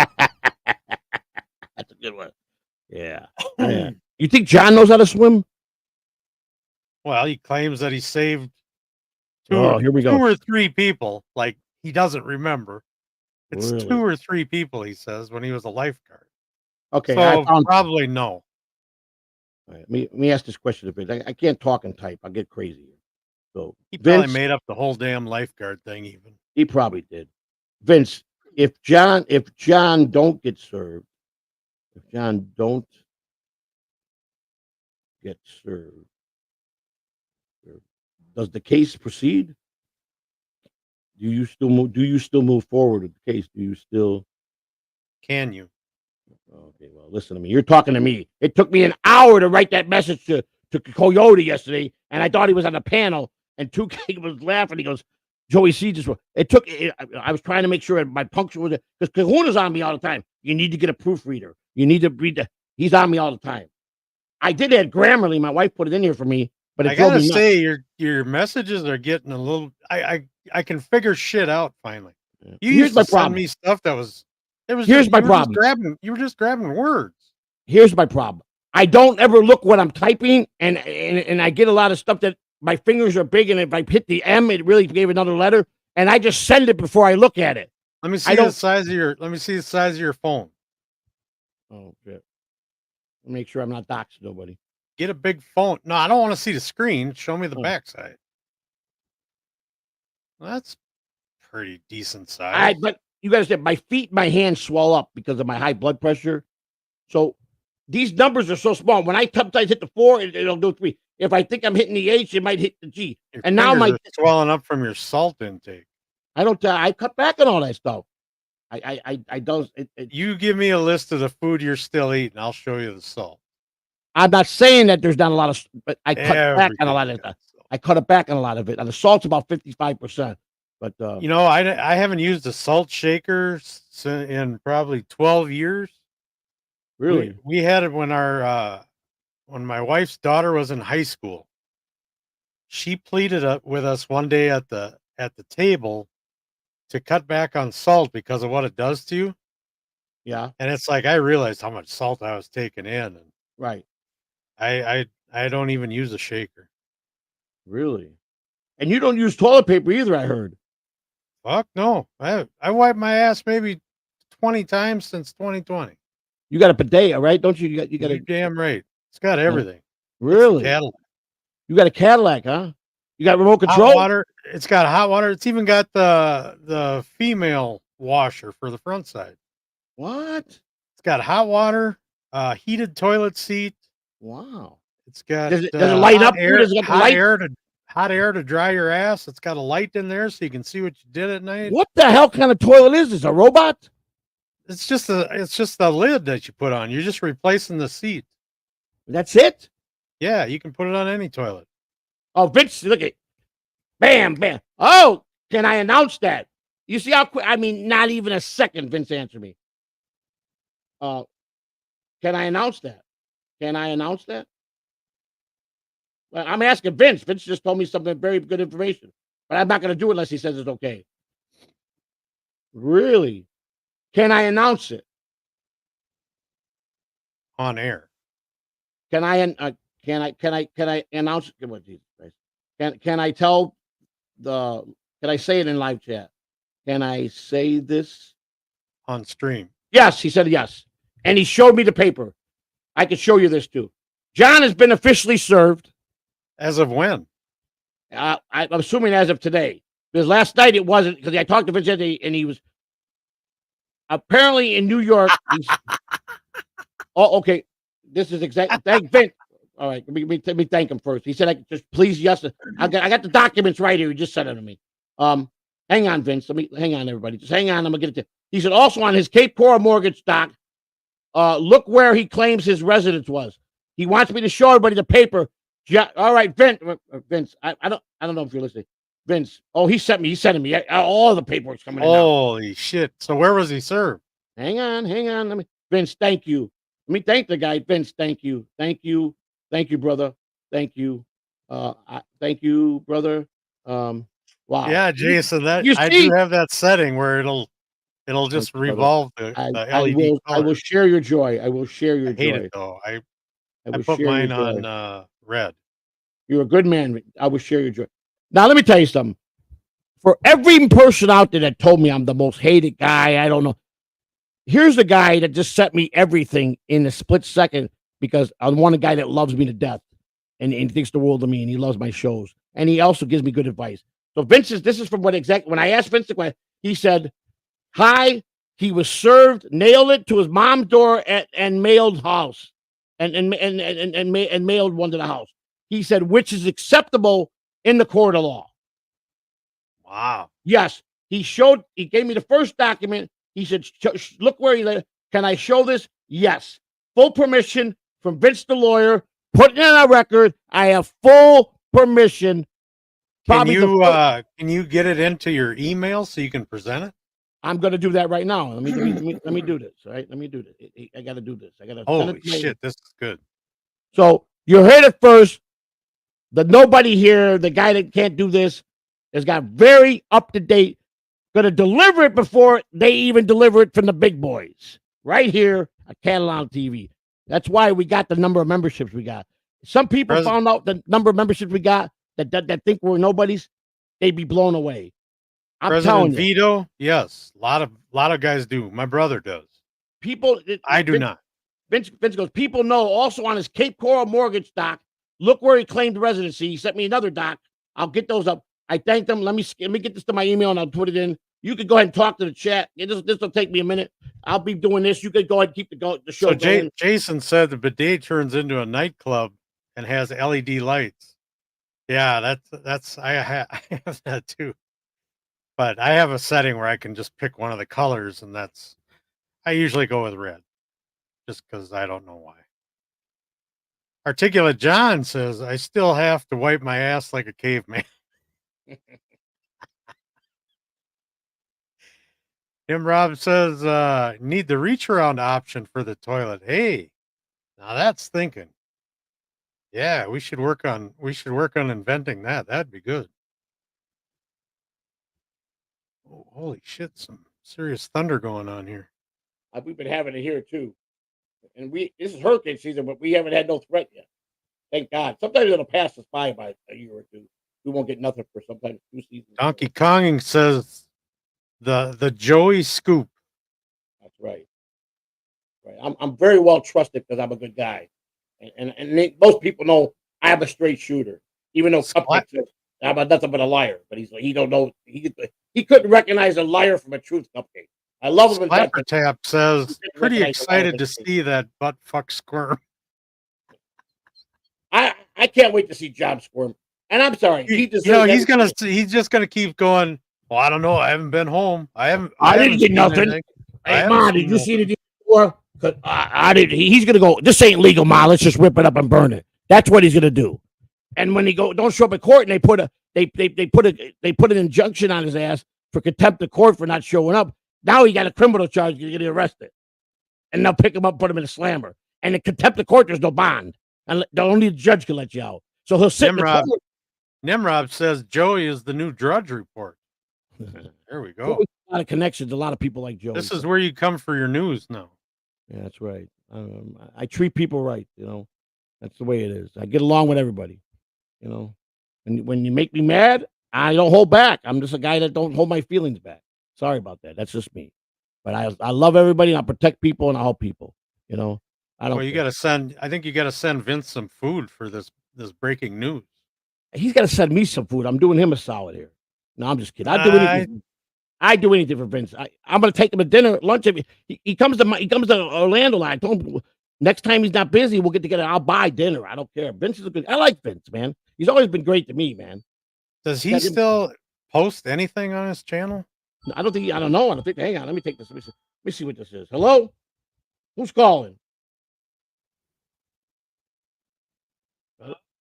a good one. Yeah. You think John knows how to swim? Well, he claims that he saved two or three people. Like, he doesn't remember. It's really? 2 or 3 people, he says, when he was a lifeguard. Okay, so probably no. All right, let me ask this question a bit. I can't talk and type. I'll get crazy. So he probably made up the whole damn lifeguard thing. Even he probably did. Vince, if John don't get served, does the case proceed? Do you still move forward with the case? Can you? Okay, well, listen to me. You're talking to me. It took me an hour to write that message to Coyote yesterday, and I thought he was on the panel, and 2K was laughing. He goes, Joey C. I was trying to make sure my puncture was it, because Kahuna's on me all the time. You need to get a proofreader. You need to read he's on me all the time. I did add Grammarly. My wife put it in here for me, but I gotta say, your messages are getting a little. I can figure shit out finally. Yeah. You used to send me stuff that was. Here's my problem. You were just grabbing words. Here's my problem. I don't ever look what I'm typing, and I get a lot of stuff that my fingers are big, and if I hit the M, it really gave another letter, and I just send it before I look at it. Let me see the size of your phone. Oh shit. Make sure I'm not doxing nobody. Get a big phone. No, I don't want to see the screen. Show me the backside. Well, that's pretty decent size. But you gotta say, my feet, my hands swell up because of my high blood pressure. So these numbers are so small. When I sometimes hit the 4, it'll do 3. If I think I'm hitting the H, it might hit the G. And now my swelling up from your salt intake. I cut back on all that stuff. I don't. You give me a list of the food you're still eating. I'll show you the salt. I'm not saying that there's not a lot of, but I cut back on a lot of it. I cut it back on a lot of it. And the salt's about 55%. But I haven't used a salt shaker in probably 12 years. Really? We had it when when my wife's daughter was in high school. She pleaded with us one day at the table to cut back on salt because of what it does to you. Yeah. And it's like I realized how much salt I was taking in, and Right. I don't even use a shaker. Really? And you don't use toilet paper either, I heard. Fuck no. I wiped my ass maybe 20 times since 2020. You got a bidet, right? Don't you? You got You a damn right. It's got everything. really? Cadillac. You got a Cadillac, huh? You got remote control? Hot water. It's got hot water. It's even got the female washer for the front side. What? It's got hot water, heated toilet seat. Wow. It's got Does it light up? air, Does it got hot air to dry your ass. It's got a light in there so you can see what you did at night. What the hell kind of toilet is this? A robot? It's just the lid that you put on. You're just replacing the seat. That's it? Yeah, you can put it on any toilet. Oh, Vince, look at bam, bam. Oh, can I announce that? You see how quick? I mean, not even a second, Vince answered me. Can I announce that? Can I announce that? Well, I'm asking Vince. Vince just told me something very good information, but I'm not going to do it unless he says it's okay. Really? Can I announce it on air? Can I announce it? What, Jesus Christ. Can I tell the? Can I say it in live chat? Can I say this on stream? Yes, he said yes, and he showed me the paper. I could show you this too. John has been officially served. As of when? I'm assuming as of today. Because last night it wasn't, because I talked to Vince and he was apparently in New York. Oh, okay. This is exactly. Thank Vince. All right, let me thank him first. He said, "I just please, yes." I got the documents right here. He just sent it to me. Hang on, Vince. Hang on, everybody. Just hang on. I'm gonna get it to. He said also on his Cape Coral mortgage stock. Look where he claims his residence was. He wants me to show everybody the paper. All right, Vince. I don't know if you're listening. Vince. Oh, he's sending me all the paperwork's coming in. Holy shit. So where was he served? Hang on. Vince, thank you. Let me thank the guy. Vince, thank you, brother. Thank you. Thank you, brother. Wow. Yeah, Jason, I do have that setting where it'll just revolve the LED. I will share your joy. I will share your joy. I hate it though. I put mine on red. You're a good man. I will share your joy. Now let me tell you something. For every person out there that told me I'm the most hated guy, I don't know. Here's the guy that just sent me everything in a split second because I want a guy that loves me to death and he thinks the world of me and he loves my shows. And he also gives me good advice. So this is from when I asked Vince the question, he said, hi, he was served, nailed it to his mom's door and mailed house and mailed one to the house. He said, which is acceptable in the court of law. Wow. Yes. He gave me the first document. He said, look where he lived. Can I show this? Yes. Full permission from Vince the lawyer. Put it in a record. I have full permission. Can you get it into your email so you can present it? I'm going to do that right now. Let me do this. Right? Let me do this. I got to do this. I got to. Holy shit! This is good. So you heard it first. The nobody here, the guy that can't do this, has got very up to date. Going to deliver it before they even deliver it from the big boys. Right here at Catalan TV. That's why we got the number of memberships we got. Some people found out the number of memberships we got that think we're nobodies. They'd be blown away. I'm telling you. Vito, yes, a lot of guys do. My brother does. I do not. Vince goes. People know also on his Cape Coral mortgage doc. Look where he claimed residency. He sent me another doc. I'll get those up. I thanked them. Let me get this to my email and I'll put it in. You could go ahead and talk to the chat. This will take me a minute. I'll be doing this. You could go ahead and keep the show going. Jason said the bidet turns into a nightclub and has LED lights. Yeah, that's I have that too. But I have a setting where I can just pick one of the colors, and I usually go with red, just because I don't know why. Articulate John says, I still have to wipe my ass like a caveman. Tim Rob says, need the reach around option for the toilet. Hey, now that's thinking. Yeah, we should work on inventing that. That'd be good. Oh, holy shit, some serious thunder going on here. We've been having it here too. And this is hurricane season, but we haven't had no threat yet. Thank God. Sometimes it'll pass us by a year or two. We won't get nothing for sometimes 2 seasons. Donkey Konging says the Joey scoop. That's right. Right. I'm very well trusted because I'm a good guy, and most people know I'm a straight shooter. Even though Cupcake says I'm nothing but a liar, but he don't know he couldn't recognize a liar from a truth, Cupcake. I love him. Slapper Tap says pretty excited to see that butt fuck squirm. I can't wait to see Job squirm. And I'm sorry, he's just gonna keep going. Well, I don't know. I haven't been home. I didn't get nothing. Hey, Ma, did you see the before? I did. He's gonna go. This ain't legal, Ma. Let's just rip it up and burn it. That's what he's gonna do. And when he don't show up at court, and they put an injunction on his ass for contempt of court for not showing up. Now he got a criminal charge. He's gonna get arrested, and they'll pick him up, put him in a slammer. And in contempt of court, there's no bond, and only the judge can let you out. So he'll sit. Nimrod says Joey is the new Drudge Report. There we go. A lot of connections. A lot of people like Joey. This is where you come for your news now. Yeah, that's right. I treat people right. That's the way it is. I get along with everybody. And when you make me mad, I don't hold back. I'm just a guy that don't hold my feelings back. Sorry about that. That's just me. But I love everybody, and I protect people, and I help people. I don't. Well, you got to send. I think you got to send Vince some food for this breaking news. He's got to send me some food. I'm doing him a solid here. No, I'm just kidding. I do anything for Vince. I'm going to take him to dinner, lunch. He comes to Orlando. I told him next time he's not busy, we'll get together. I'll buy dinner. I don't care. Vince is I like Vince, man. He's always been great to me, man. Does he still post anything on his channel? I don't know. Hang on. Let me take this. Let me see what this is. Hello? Who's calling?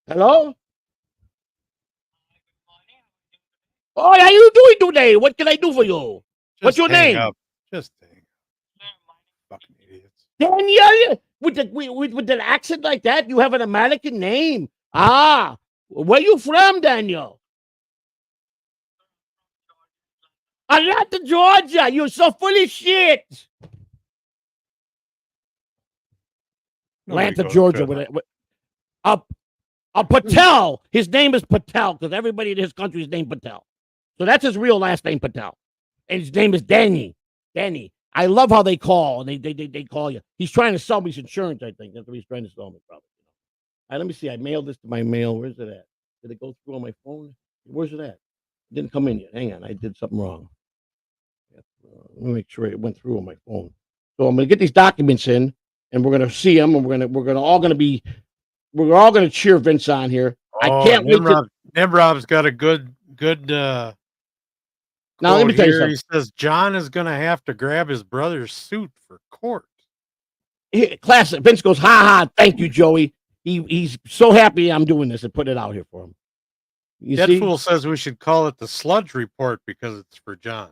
Hello? Oh, how you doing today? What can I do for you? What's your name? Just hang up. Fucking idiots. Daniel, with an accent like that, you have an American name. Ah, where you from, Daniel? Atlanta, Georgia. You're so full of shit. Atlanta, Georgia. A Patel. His name is Patel because everybody in his country is named Patel. So that's his real last name, Patel. And his name is Danny. Danny. I love how they call, and they call you. He's trying to sell me some insurance, I think. That's what he's trying to sell me, probably. All right, let me see. I mailed this to my mail. Where's it at? Did it go through on my phone? Where's it at? It didn't come in yet. Hang on. I did something wrong. Let me make sure it went through on my phone. So I'm going to get these documents in, and we're going to see them, and we're all going to cheer Vince on here. I can't wait. Nimrod's got a good. Now let me tell you something. He says John is going to have to grab his brother's suit for court. Classic. Vince goes, ha ha. Thank you, Joey. He's so happy I'm doing this and putting it out here for him. Deadpool says we should call it the Sludge Report because it's for John.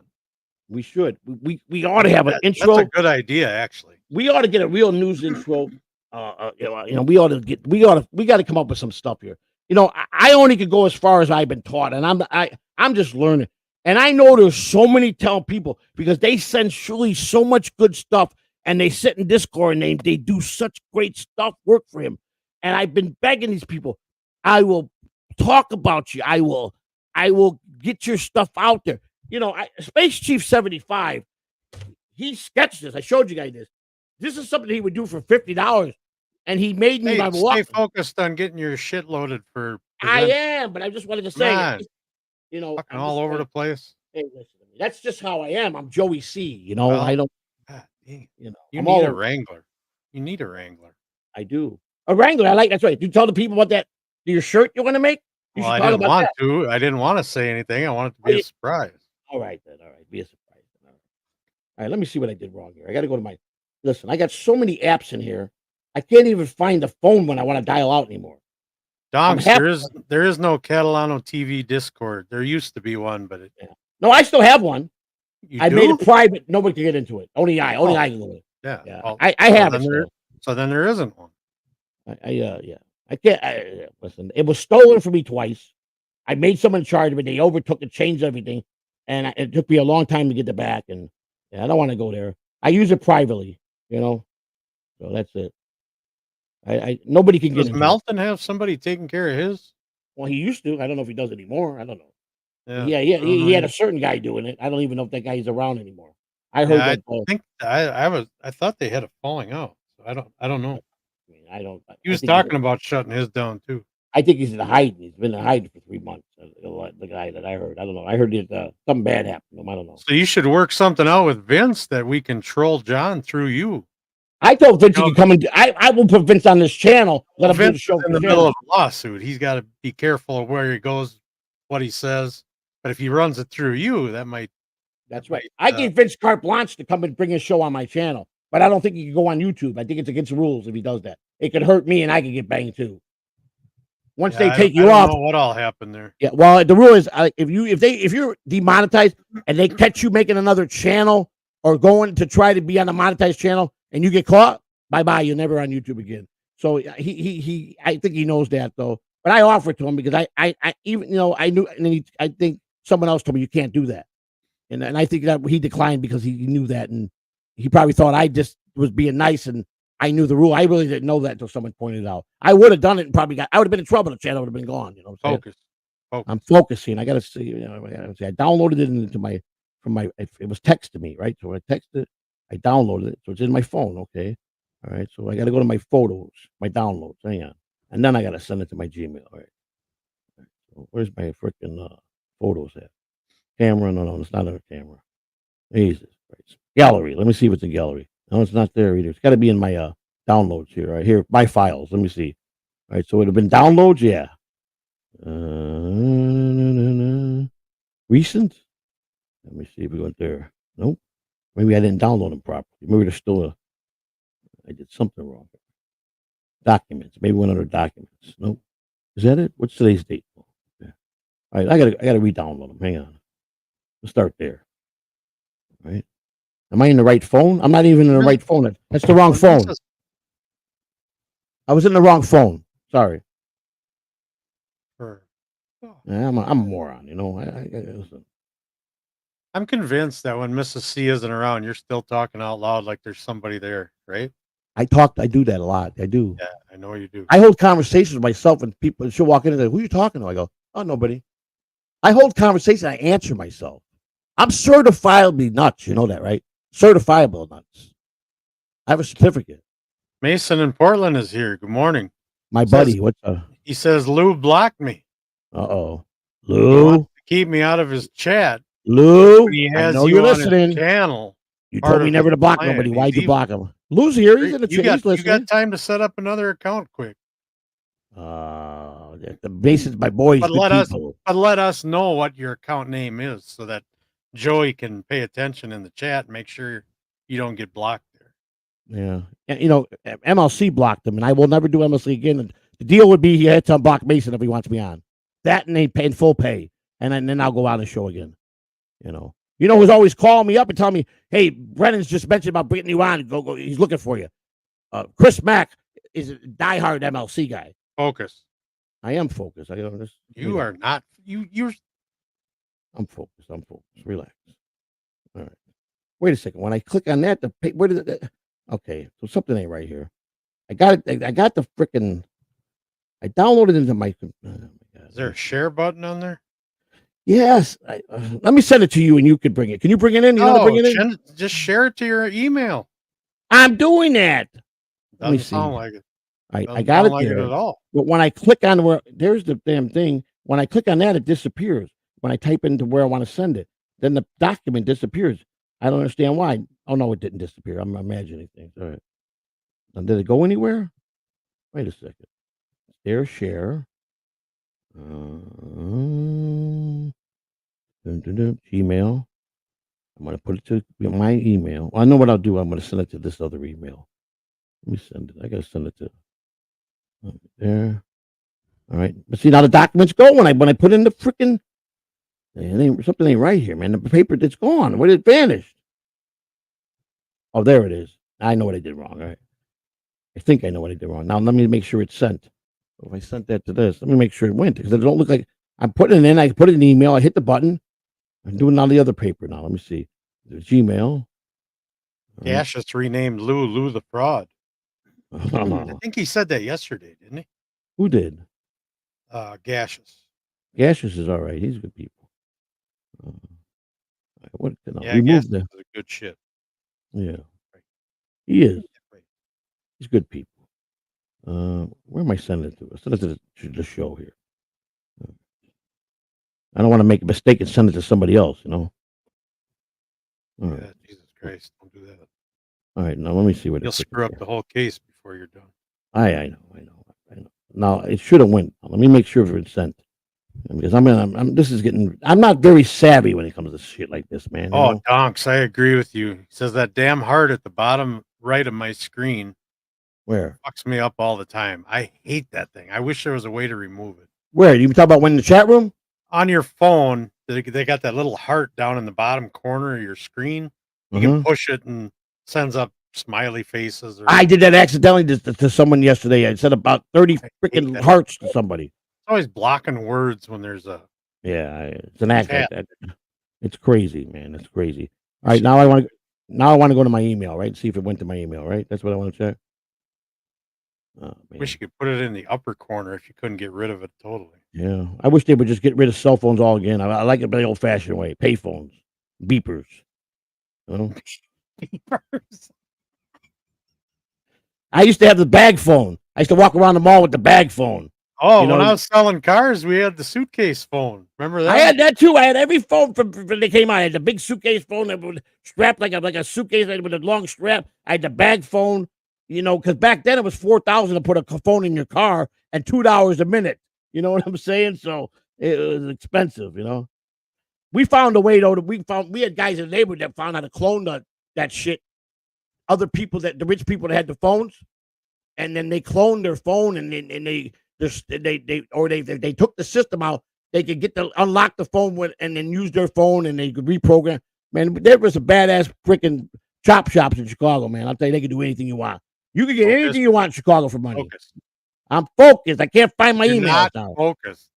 We should. We ought to have an intro. That's a good idea, actually. We ought to get a real news intro. We got to come up with some stuff here. I only could go as far as I've been taught, and I'm just learning. And I know there's so many people because they send Shuli so much good stuff, and they sit in Discord and they do such great stuff, work for him. And I've been begging these people, I will talk about you. I will get your stuff out there. Space Chief 75, he sketched this. I showed you guys this. This is something he would do for $50. And he made me my stay focused on getting your shit loaded for. I am, but I just wanted to say, fucking all over the place. Hey, listen to me. That's just how I am. I'm Joey C. I don't. You need a Wrangler. You need a Wrangler. I do. A Wrangler. I like. That's right. You tell the people about that. Your shirt you want to make? Well, I didn't want to. I didn't want to say anything. I wanted to be a surprise. All right, then. All right. Be a surprise. All right. Let me see what I did wrong here. I got to go to my. Listen, I got so many apps in here. I can't even find the phone when I want to dial out anymore. Donks, there is no Catalano TV Discord. There used to be one, but no, I still have one. I made it private. Nobody can get into it. Only I can go in it. Yeah. Well, I have it. So then there isn't one. I can't. Listen, it was stolen from me twice. I made someone in charge of it. They overtook it, changed everything, and it took me a long time to get it back. And I don't want to go there. I use it privately, So that's it. I nobody can get Does Melton have somebody taking care of his? Well, he used to. I don't know if he does anymore. I don't know. Yeah, He had a certain guy doing it. I don't even know if that guy's around anymore. I heard that. I think I thought they had a falling out. So I don't know. I don't. He was talking about shutting his down too. I think he's in hiding. He's been in hiding for 3 months. The guy that I heard. I don't know. I heard something bad happened to him. I don't know. So you should work something out with Vince that we can troll John through you. I told Vince he can come and I will put Vince on this channel. Let him do the show in the middle of a lawsuit. He's got to be careful of where he goes, what he says. But if he runs it through you, that might. That's right. I gave Vince carte blanche to come and bring his show on my channel, but I don't think he can go on YouTube. I think it's against the rules if he does that. It could hurt me, and I could get banged too. Once they take you off, I don't know what all happened there. Yeah, well, the rule is if you're demonetized and they catch you making another channel or going to try to be on a monetized channel and you get caught, bye, you're never on YouTube again. So he I think he knows that though. But I offered to him because I even I knew, and then I think someone else told me you can't do that, and I think that he declined because he knew that, and he probably thought I just was being nice and I knew the rule. I really didn't know that until someone pointed it out. I would have done it and I would have been in trouble. The channel would have been gone. Focus. I'm focusing. I got to see. I downloaded it into it was text to me, right? So I texted, I downloaded it. So it's in my phone. Okay. All right. So I got to go to my photos, my downloads. Hang on. And then I got to send it to my Gmail. All right. So where's my freaking photos at? Camera? No, it's not a camera. Jesus Christ. Gallery. Let me see what's in gallery. No, it's not there either. It's got to be in my downloads here. Right here, my files. Let me see. All right, so it would have been downloads. Yeah. Recent. Let me see if we went there. Nope. Maybe I didn't download them properly. Maybe there's still I did something wrong. Documents. Maybe one other documents. Nope. Is that it? What's today's date? Okay. All right, I gotta re-download them. Hang on. Let's start there. All right. Am I in the right phone? I'm not even in the right phone. That's the wrong phone. I was in the wrong phone. Sorry. Yeah, I'm a moron. Listen. I'm convinced that when Mrs. C isn't around, you're still talking out loud like there's somebody there, right? I do that a lot. I do. Yeah, I know you do. I hold conversations with myself, and she'll walk in and say, "Who are you talking to?" I go, "Oh, nobody." I hold conversations. I answer myself. I'm certifiably nuts. You know that, right? Certifiable nuts. I have a certificate. Mason in Portland is here. Good morning. My buddy, he says Lou blocked me. Uh-oh. Lou? To keep me out of his chat. Lou, I know you're listening. Channel. You told me never to block nobody. Why'd you block him? Lou's here. He's in the chat. You got time to set up another account quick. The basis, my boys. But let us know what your account name is so that Joey can pay attention in the chat and make sure you don't get blocked there. Yeah. And, MLC blocked him, and I will never do MLC again. And the deal would be he had to unblock Mason if he wants me on. That and they pay in full pay. And then I'll go on the show again. Who's always calling me up and telling me, hey, Brennan's just mentioned about bringing you on. Go. He's looking for you. Chris Mack is a diehard MLC guy. Focus. I am focused. You are not. You're. I'm focused. Relax. All right. Wait a second. When I click on that, where did it? Okay, so something ain't right here. I got it. I got the freaking. I downloaded into my. Oh my God. Is there a share button on there? Yes. Let me send it to you, and you could bring it. Can you bring it in? You want to bring it in? Just share it to your email. I'm doing that. Doesn't sound like it. I got it there. At all. But when I click on there's the damn thing. When I click on that, it disappears. When I type into where I want to send it, then the document disappears. I don't understand why. Oh no, it didn't disappear. I'm imagining things. All right. Now, did it go anywhere? Wait a second. There, share. Gmail. I'm gonna put it to my email. Well, I know what I'll do. I'm gonna send it to this other email. Let me send it. I gotta send it to there. All right. But see, now the documents go when I put in the freaking. Something ain't right here, man. The paper, it's gone. Where did it vanish? Oh, there it is. I know what I did wrong. All right. I think I know what I did wrong. Now let me make sure it's sent. So if I sent that to this, let me make sure it went because it don't look like I'm putting it in. I put it in the email. I hit the button. I'm doing it on the other paper now. Let me see. There's Gmail. Cassius renamed Lou the Fraud. I think he said that yesterday, didn't he? Who did? Gaseous. Gaseous is all right. He's good people. What? Yeah, remove Gaseous is a good shit. Yeah, he is. He's good people. Where am I sending it to? Send it to the show here. I don't want to make a mistake and send it to somebody else. All right. Jesus Christ! Don't do that. All right, now let me see what you'll screw up the whole case before you're done. I know. Now it should have went. Let me make sure if it's sent. Because I'm not very savvy when it comes to shit like this, man. Oh, Donks, I agree with you. He says that damn heart at the bottom right of my screen. Where? Fucks me up all the time. I hate that thing. I wish there was a way to remove it. Where? You talk about when in the chat room? On your phone, they got that little heart down in the bottom corner of your screen. You can push it and sends up smiley faces. I did that accidentally to someone yesterday. I said about 30 freaking hearts to somebody. It's always blocking words when there's a it's an act like that. It's crazy, man. It's crazy. All right, now I want to go to my email, right? See if it went to my email, right? That's what I want to check. Oh, wish you could put it in the upper corner if you couldn't get rid of it totally. Yeah, I wish they would just get rid of cell phones all again. I like it the old-fashioned way. Pay phones, beepers. Beepers. I used to have the bag phone. I used to walk around the mall with the bag phone. Oh, when I was selling cars, we had the suitcase phone. Remember that? I had that too. I had every phone from they came out. I had the big suitcase phone that was strapped like a suitcase with a long strap. I had the bag phone, because back then it was $4,000 to put a phone in your car and $2 a minute. You know what I'm saying? So it was expensive. We found a way though. We had guys in the neighborhood that found how to clone that shit. Other people the rich people that had the phones, and then they cloned their phone and they took the system out. They could unlock the phone and then use their phone and they could reprogram. Man, there was a badass freaking chop shops in Chicago, man. I'll tell you, they could do anything you want. You can get anything you want in Chicago for money. Focus. I'm focused. I can't find my email not now. Focused.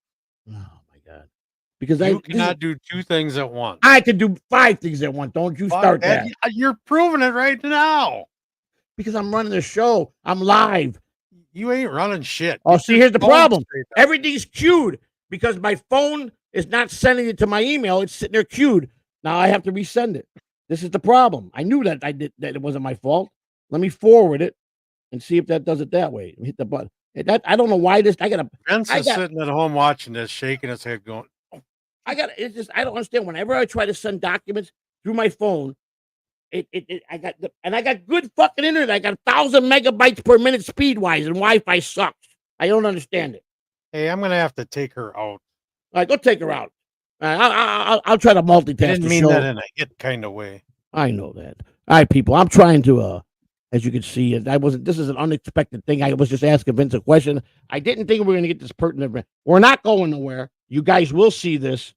Oh my god! Because you cannot do two things at once. I could do 5 things at once. Don't you start that? You're proving it right now. Because I'm running the show. I'm live. You ain't running shit. Oh, see, here's the problem. Everything's queued because my phone is not sending it to my email. It's sitting there queued. Now I have to resend it. This is the problem. I knew that that it wasn't my fault. Let me forward it and see if that does it that way. Hit the button. I don't know why this. Vince is sitting at home watching this, shaking his head, going, "Oh." I don't understand. Whenever I try to send documents through my phone, I got good fucking internet. I got 1,000 megabytes per minute speed wise, and Wi-Fi sucks. I don't understand it. Hey, I'm gonna have to take her out. All right, go take her out. I'll try to multitask. I didn't mean that in a hit kind of way. I know that. All right, people. I'm trying to. As you can see, this is an unexpected thing. I was just asking Vince a question. I didn't think we were going to get this pertinent. We're not going nowhere. You guys will see this,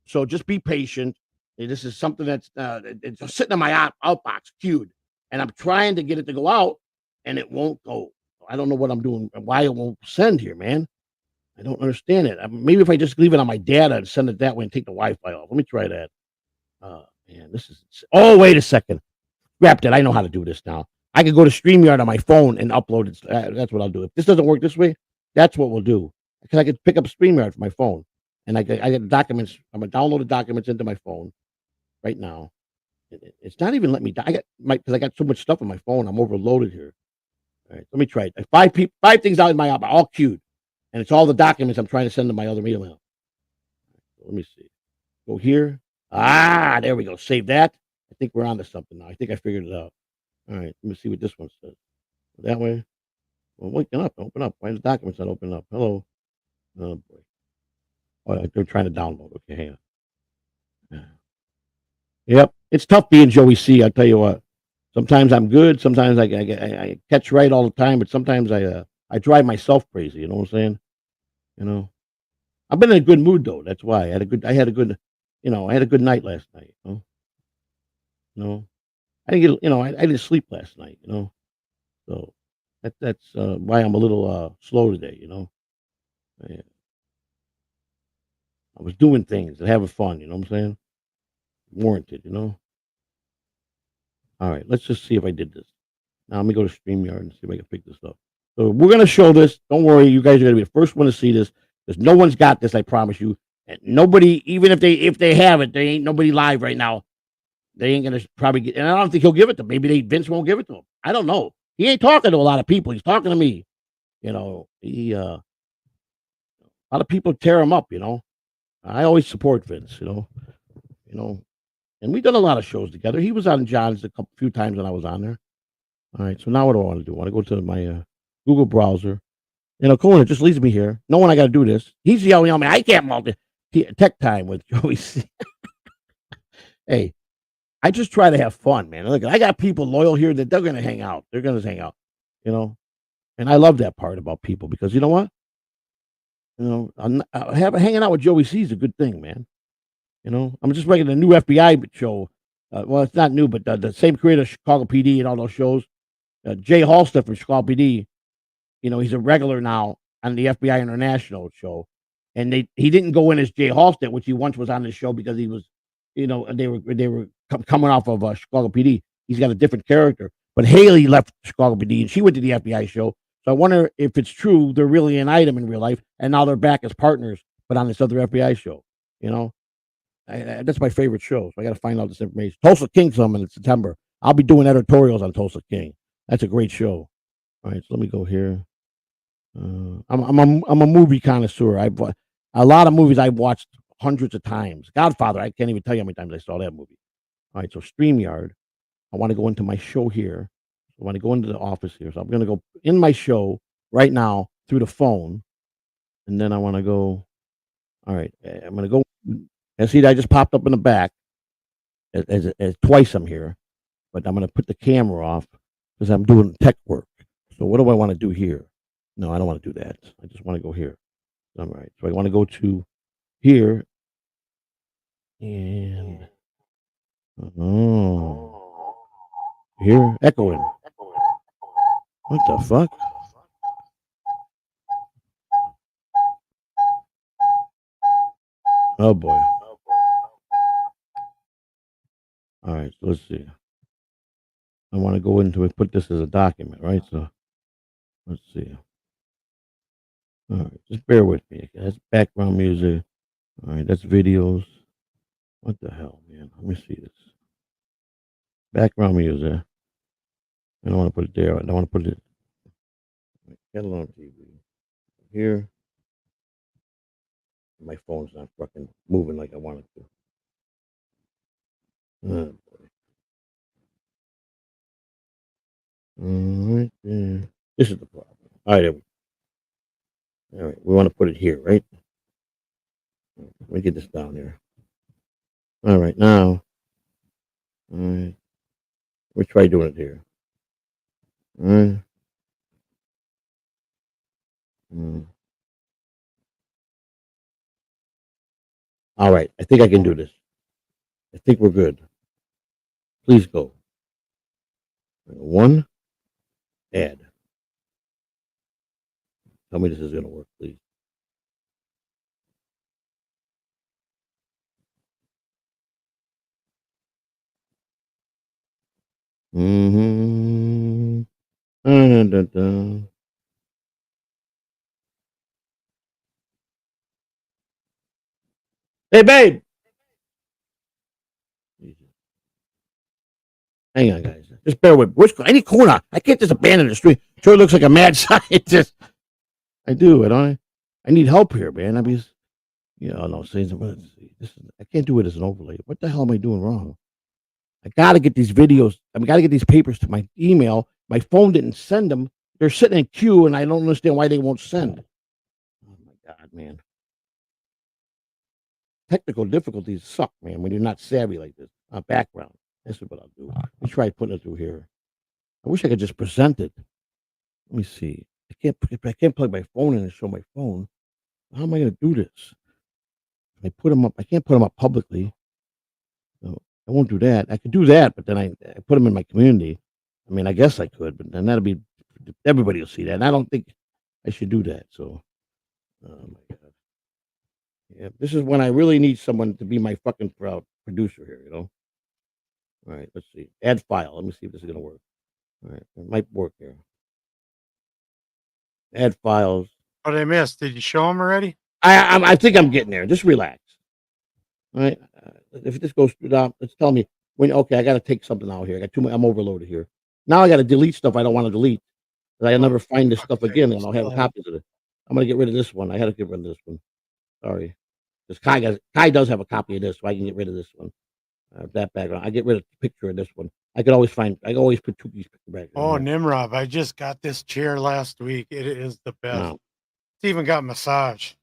so just be patient. This is something that's it's sitting in my outbox queued, and I'm trying to get it to go out, and it won't go. I don't know what I'm doing, why it won't send here, man. I don't understand it. Maybe if I just leave it on my data and send it that way and take the Wi-Fi off. Let me try that. Man, this is. Oh, wait a second. Scrapped it. I know how to do this now. I can go to StreamYard on my phone and upload it. That's what I'll do. If this doesn't work this way, that's what we'll do. Because I could pick up StreamYard from my phone, and I get the documents. I'm gonna download the documents into my phone right now. It's not even letting me. Because I got so much stuff on my phone. I'm overloaded here. All right, let me try it. 5 things out in my all queued, and it's all the documents I'm trying to send to my other email. Let me see. Go here. There we go. Save that. I think we're on to something now. I think I figured it out. All right, let me see what this one says. That way. Well, waking up. Open up. Why is the documents not open up? Hello. Oh, boy. Oh, they're trying to download. Okay, hang on. Yep. It's tough being Joey C. I'll tell you what. Sometimes I'm good. Sometimes I catch right all the time, but sometimes I drive myself crazy. You know what I'm saying? I've been in a good mood, though. That's why. I had a good night last night. I didn't get, I didn't sleep last night, so that's why I'm a little slow today, I was doing things and having fun, you know what I'm saying? Warranted, All right, let's just see if I did this. Now let me go to StreamYard and see if I can pick this up. So we're gonna show this. Don't worry, you guys are gonna be the first one to see this because no one's got this. I promise you. And nobody, even if they have it, they ain't nobody live right now. They ain't gonna probably get. And I don't think he'll give it to them. Maybe Vince won't give it to him. I don't know. He ain't talking to a lot of people. He's talking to me. You know, a lot of people tear him up. I always support Vince. And we've done a lot of shows together. He was on John's a few times when I was on there. All right, so now what do I want to do? I want to go to my Google browser. Cohen, it just leads me here. Knowing I got to do this. He's yelling at me. I can't multi tech time with Joey C. Hey, I just try to have fun, man. Look, I got people loyal here that they're going to hang out. They're going to hang out, And I love that part about people because you know what? Hanging out with Joey C is a good thing, man. I'm just making a new FBI show. Well, it's not new, but the same creator of Chicago PD and all those shows. Jay Halstead from Chicago PD, he's a regular now on the FBI International show. And he didn't go in as Jay Halstead, which he once was on the show because he was, they were coming off of Chicago PD. He's got a different character. But Haley left Chicago PD and she went to the FBI show. So I wonder if it's true they're really an item in real life, and now they're back as partners, but on this other FBI show. That's my favorite show. So I got to find out this information. Tulsa King's coming in September. I'll be doing editorials on Tulsa King. That's a great show. All right, so let me go here. I'm a movie connoisseur. A lot of movies I've watched hundreds of times. Godfather, I can't even tell you how many times I saw that movie. All right, so StreamYard. I want to go into my show here. I want to go into the office here. So I'm going to go in my show right now through the phone. And then I want to go. All right, I'm going to go. And see, I just popped up in the back. As twice I'm here. But I'm going to put the camera off because I'm doing tech work. So what do I want to do here? No, I don't want to do that. I just want to go here. All right. So I want to go to here. And here, echoing. What the fuck? Oh boy. All right, so let's see. I want to go into it, put this as a document, right? So let's see. All right, just bear with me. That's background music. All right, that's videos. What the hell, man? Let me see this. Background music. I don't want to put it there. I don't want to put it. Catalog TV. Here. My phone's not fucking moving like I want it to. Oh, boy. All right there. This is the problem. All right, all right, we want to put it here, right? Let me get this down here. All right, now. All right. We try doing it here. All right. All right, I think I can do this. I think we're good. Please go. One, add. Tell me this is going to work, please. Mm-hmm. Hey, babe. Hang on, guys. Just bear with me. I need Kuna. I can't just abandon the street. Sure looks like a mad scientist. I do, I need help here, man. I mean, no, saying I can't do it as an overlay. What the hell am I doing wrong? I got to get these videos. I got to get these papers to my email. My phone didn't send them. They're sitting in queue, and I don't understand why they won't send. Oh, my God, man. Technical difficulties suck, man, when you're not savvy like this. Background. This is what I'll do. Let me try putting it through here. I wish I could just present it. Let me see. I can't plug my phone in and show my phone. How am I going to do this? I put them up. I can't put them up publicly. So I won't do that. I could do that, but then I put them in my community. I mean, I guess I could, but then that'll be everybody will see that. And I don't think I should do that. So, oh my God. Yeah, this is when I really need someone to be my fucking producer here, All right, let's see. Add file. Let me see if this is gonna work. All right, it might work here. Add files. What did I miss? Did you show them already? I think I'm getting there. Just relax. All right. If this goes down, it's telling me when. Okay, I got to take something out here. I got too much. I'm overloaded here. Now I got to delete stuff I don't want to delete. I'll never find this stuff again, and I'll have copies of it. I'm gonna get rid of this one. I had to get rid of this one. Sorry, because Kai does have a copy of this, so I can get rid of this one. That background. I get rid of the picture of this one. I can always put two pieces back. Oh, Nimrod, I just got this chair last week. It is the best. No. It's even got massage.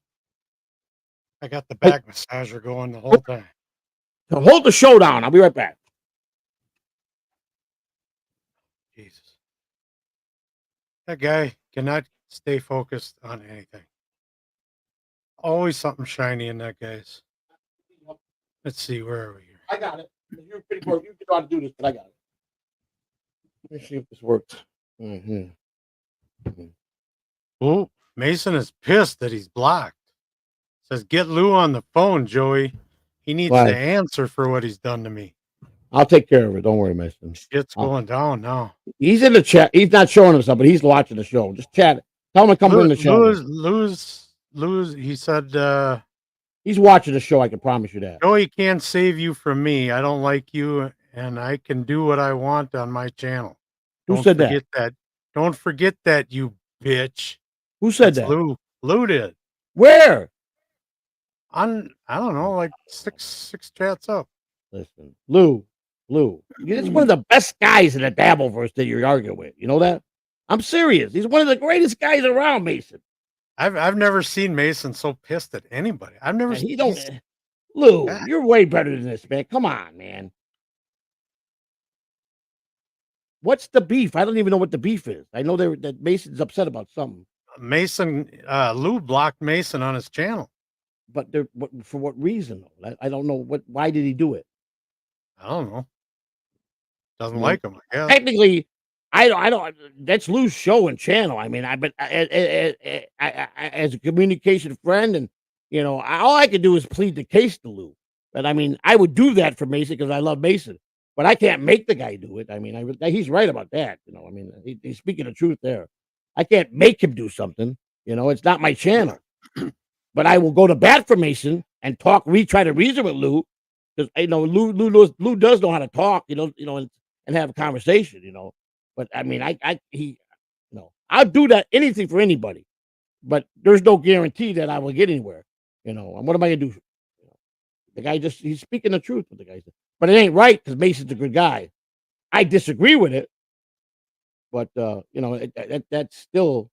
I got the back massager going the whole time. So hold the show down. I'll be right back. Jesus. That guy cannot stay focused on anything. Always something shiny in that guy's. Let's see, where are we here? I got it. You're pretty good. You know how to do this, but I got it. Let me see if this works. Oh, Mason is pissed that he's blocked. Says, get Lou on the phone, Joey. He needs to answer for what he's done to me. I'll take care of it. Don't worry, Mason. Shit's going down now. He's in the chat. He's not showing himself, but he's watching the show. Just chat. Tell him to come in the show. Lou's, he said, he's watching the show. I can promise you that. Joey can't save you from me. I don't like you, and I can do what I want on my channel. Who said that? Don't forget that, you bitch. Who said that? Lou did. Where? I don't know, like six chats up. Listen, Lou, he's one of the best guys in the Dabbelverse that you're arguing with. You know that? I'm serious. He's one of the greatest guys around, Mason. I've never seen Mason so pissed at anybody. I've never seen. Lou, you're way better than this, man. Come on, man. What's the beef? I don't even know what the beef is. I know that Mason's upset about something. Lou blocked Mason on his channel. But for what reason? I don't know. Why did he do it? I don't know. Doesn't like him, I guess. Technically, I don't. That's Lou's show and channel. I mean, but as a communication friend, and all I could do is plead the case to Lou. But I mean, I would do that for Mason because I love Mason. But I can't make the guy do it. I mean, he's right about that. I mean, he's speaking the truth there. I can't make him do something. It's not my channel. But I will go to bat for Mason and try to reason with Lou, because Lou does know how to talk, and have a conversation, But I mean, I'll do that anything for anybody, but there's no guarantee that I will get anywhere, And what am I gonna do? The guy he's speaking the truth with the guy, but it ain't right because Mason's a good guy. I disagree with it, but that's still.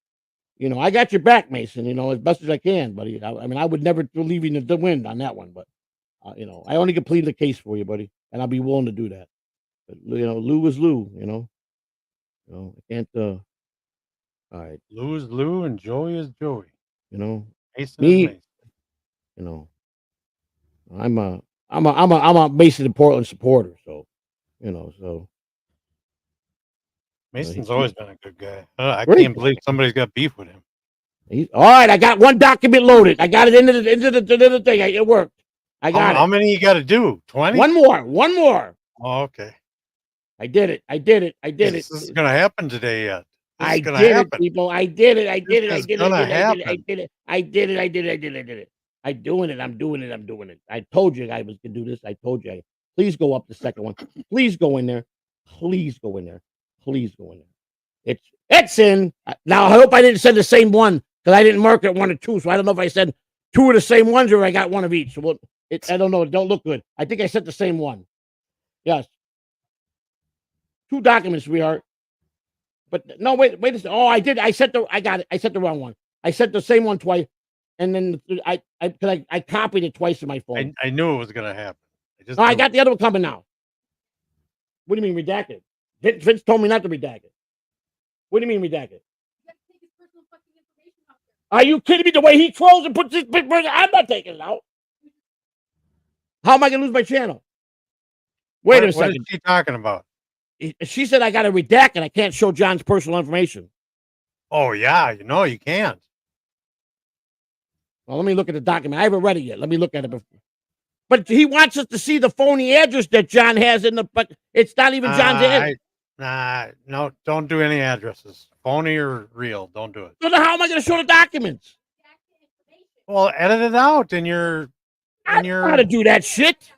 I got your back, Mason, as best as I can, buddy. I mean, I would never leave you in the wind on that one, but, I only can plead the case for you, buddy, and I'll be willing to do that. But, Lou is Lou, I can't, all right. Lou is Lou and Joey is Joey. Mason is Mason. I'm a Mason and Portland supporter, so, so. Mason's always been a good guy. I can't believe somebody's got beef with him. All right, I got one document loaded. I got it into the thing. It worked. I got it. How many you got to do? 20? One more. Oh, okay. I did it. This is going to happen today yet. I did it, people. I did it. I'm doing it. I told you I was going to do this. I told you. Please go up the second one. Please go in there. It's in. Now, I hope I didn't send the same one because I didn't mark it 1 or 2. So I don't know if I said 2 of the same ones or I got 1 of each. So I don't know. It don't look good. I think I sent the same one. Yes. 2 documents, sweetheart. But no, wait a second. Oh, I did. I got it. I sent the wrong one. I sent the same one twice. And then I copied it twice in my phone. I knew it was going to happen. I got the other one coming now. What do you mean redacted? Vince told me not to redact it. What do you mean redact it? Are you kidding me? The way he trolls and puts his picture, I'm not taking it out. How am I going to lose my channel? Wait a second. What is she talking about? She said I got to redact it. I can't show John's personal information. Oh, yeah. You can't. Well, let me look at the document. I haven't read it yet. Let me look at it before. But he wants us to see the phony address that John has but it's not even John's address. No, don't do any addresses. Phony or real, don't do it. So how am I going to show the documents? Well, edit it out in your. I don't know how to do that shit.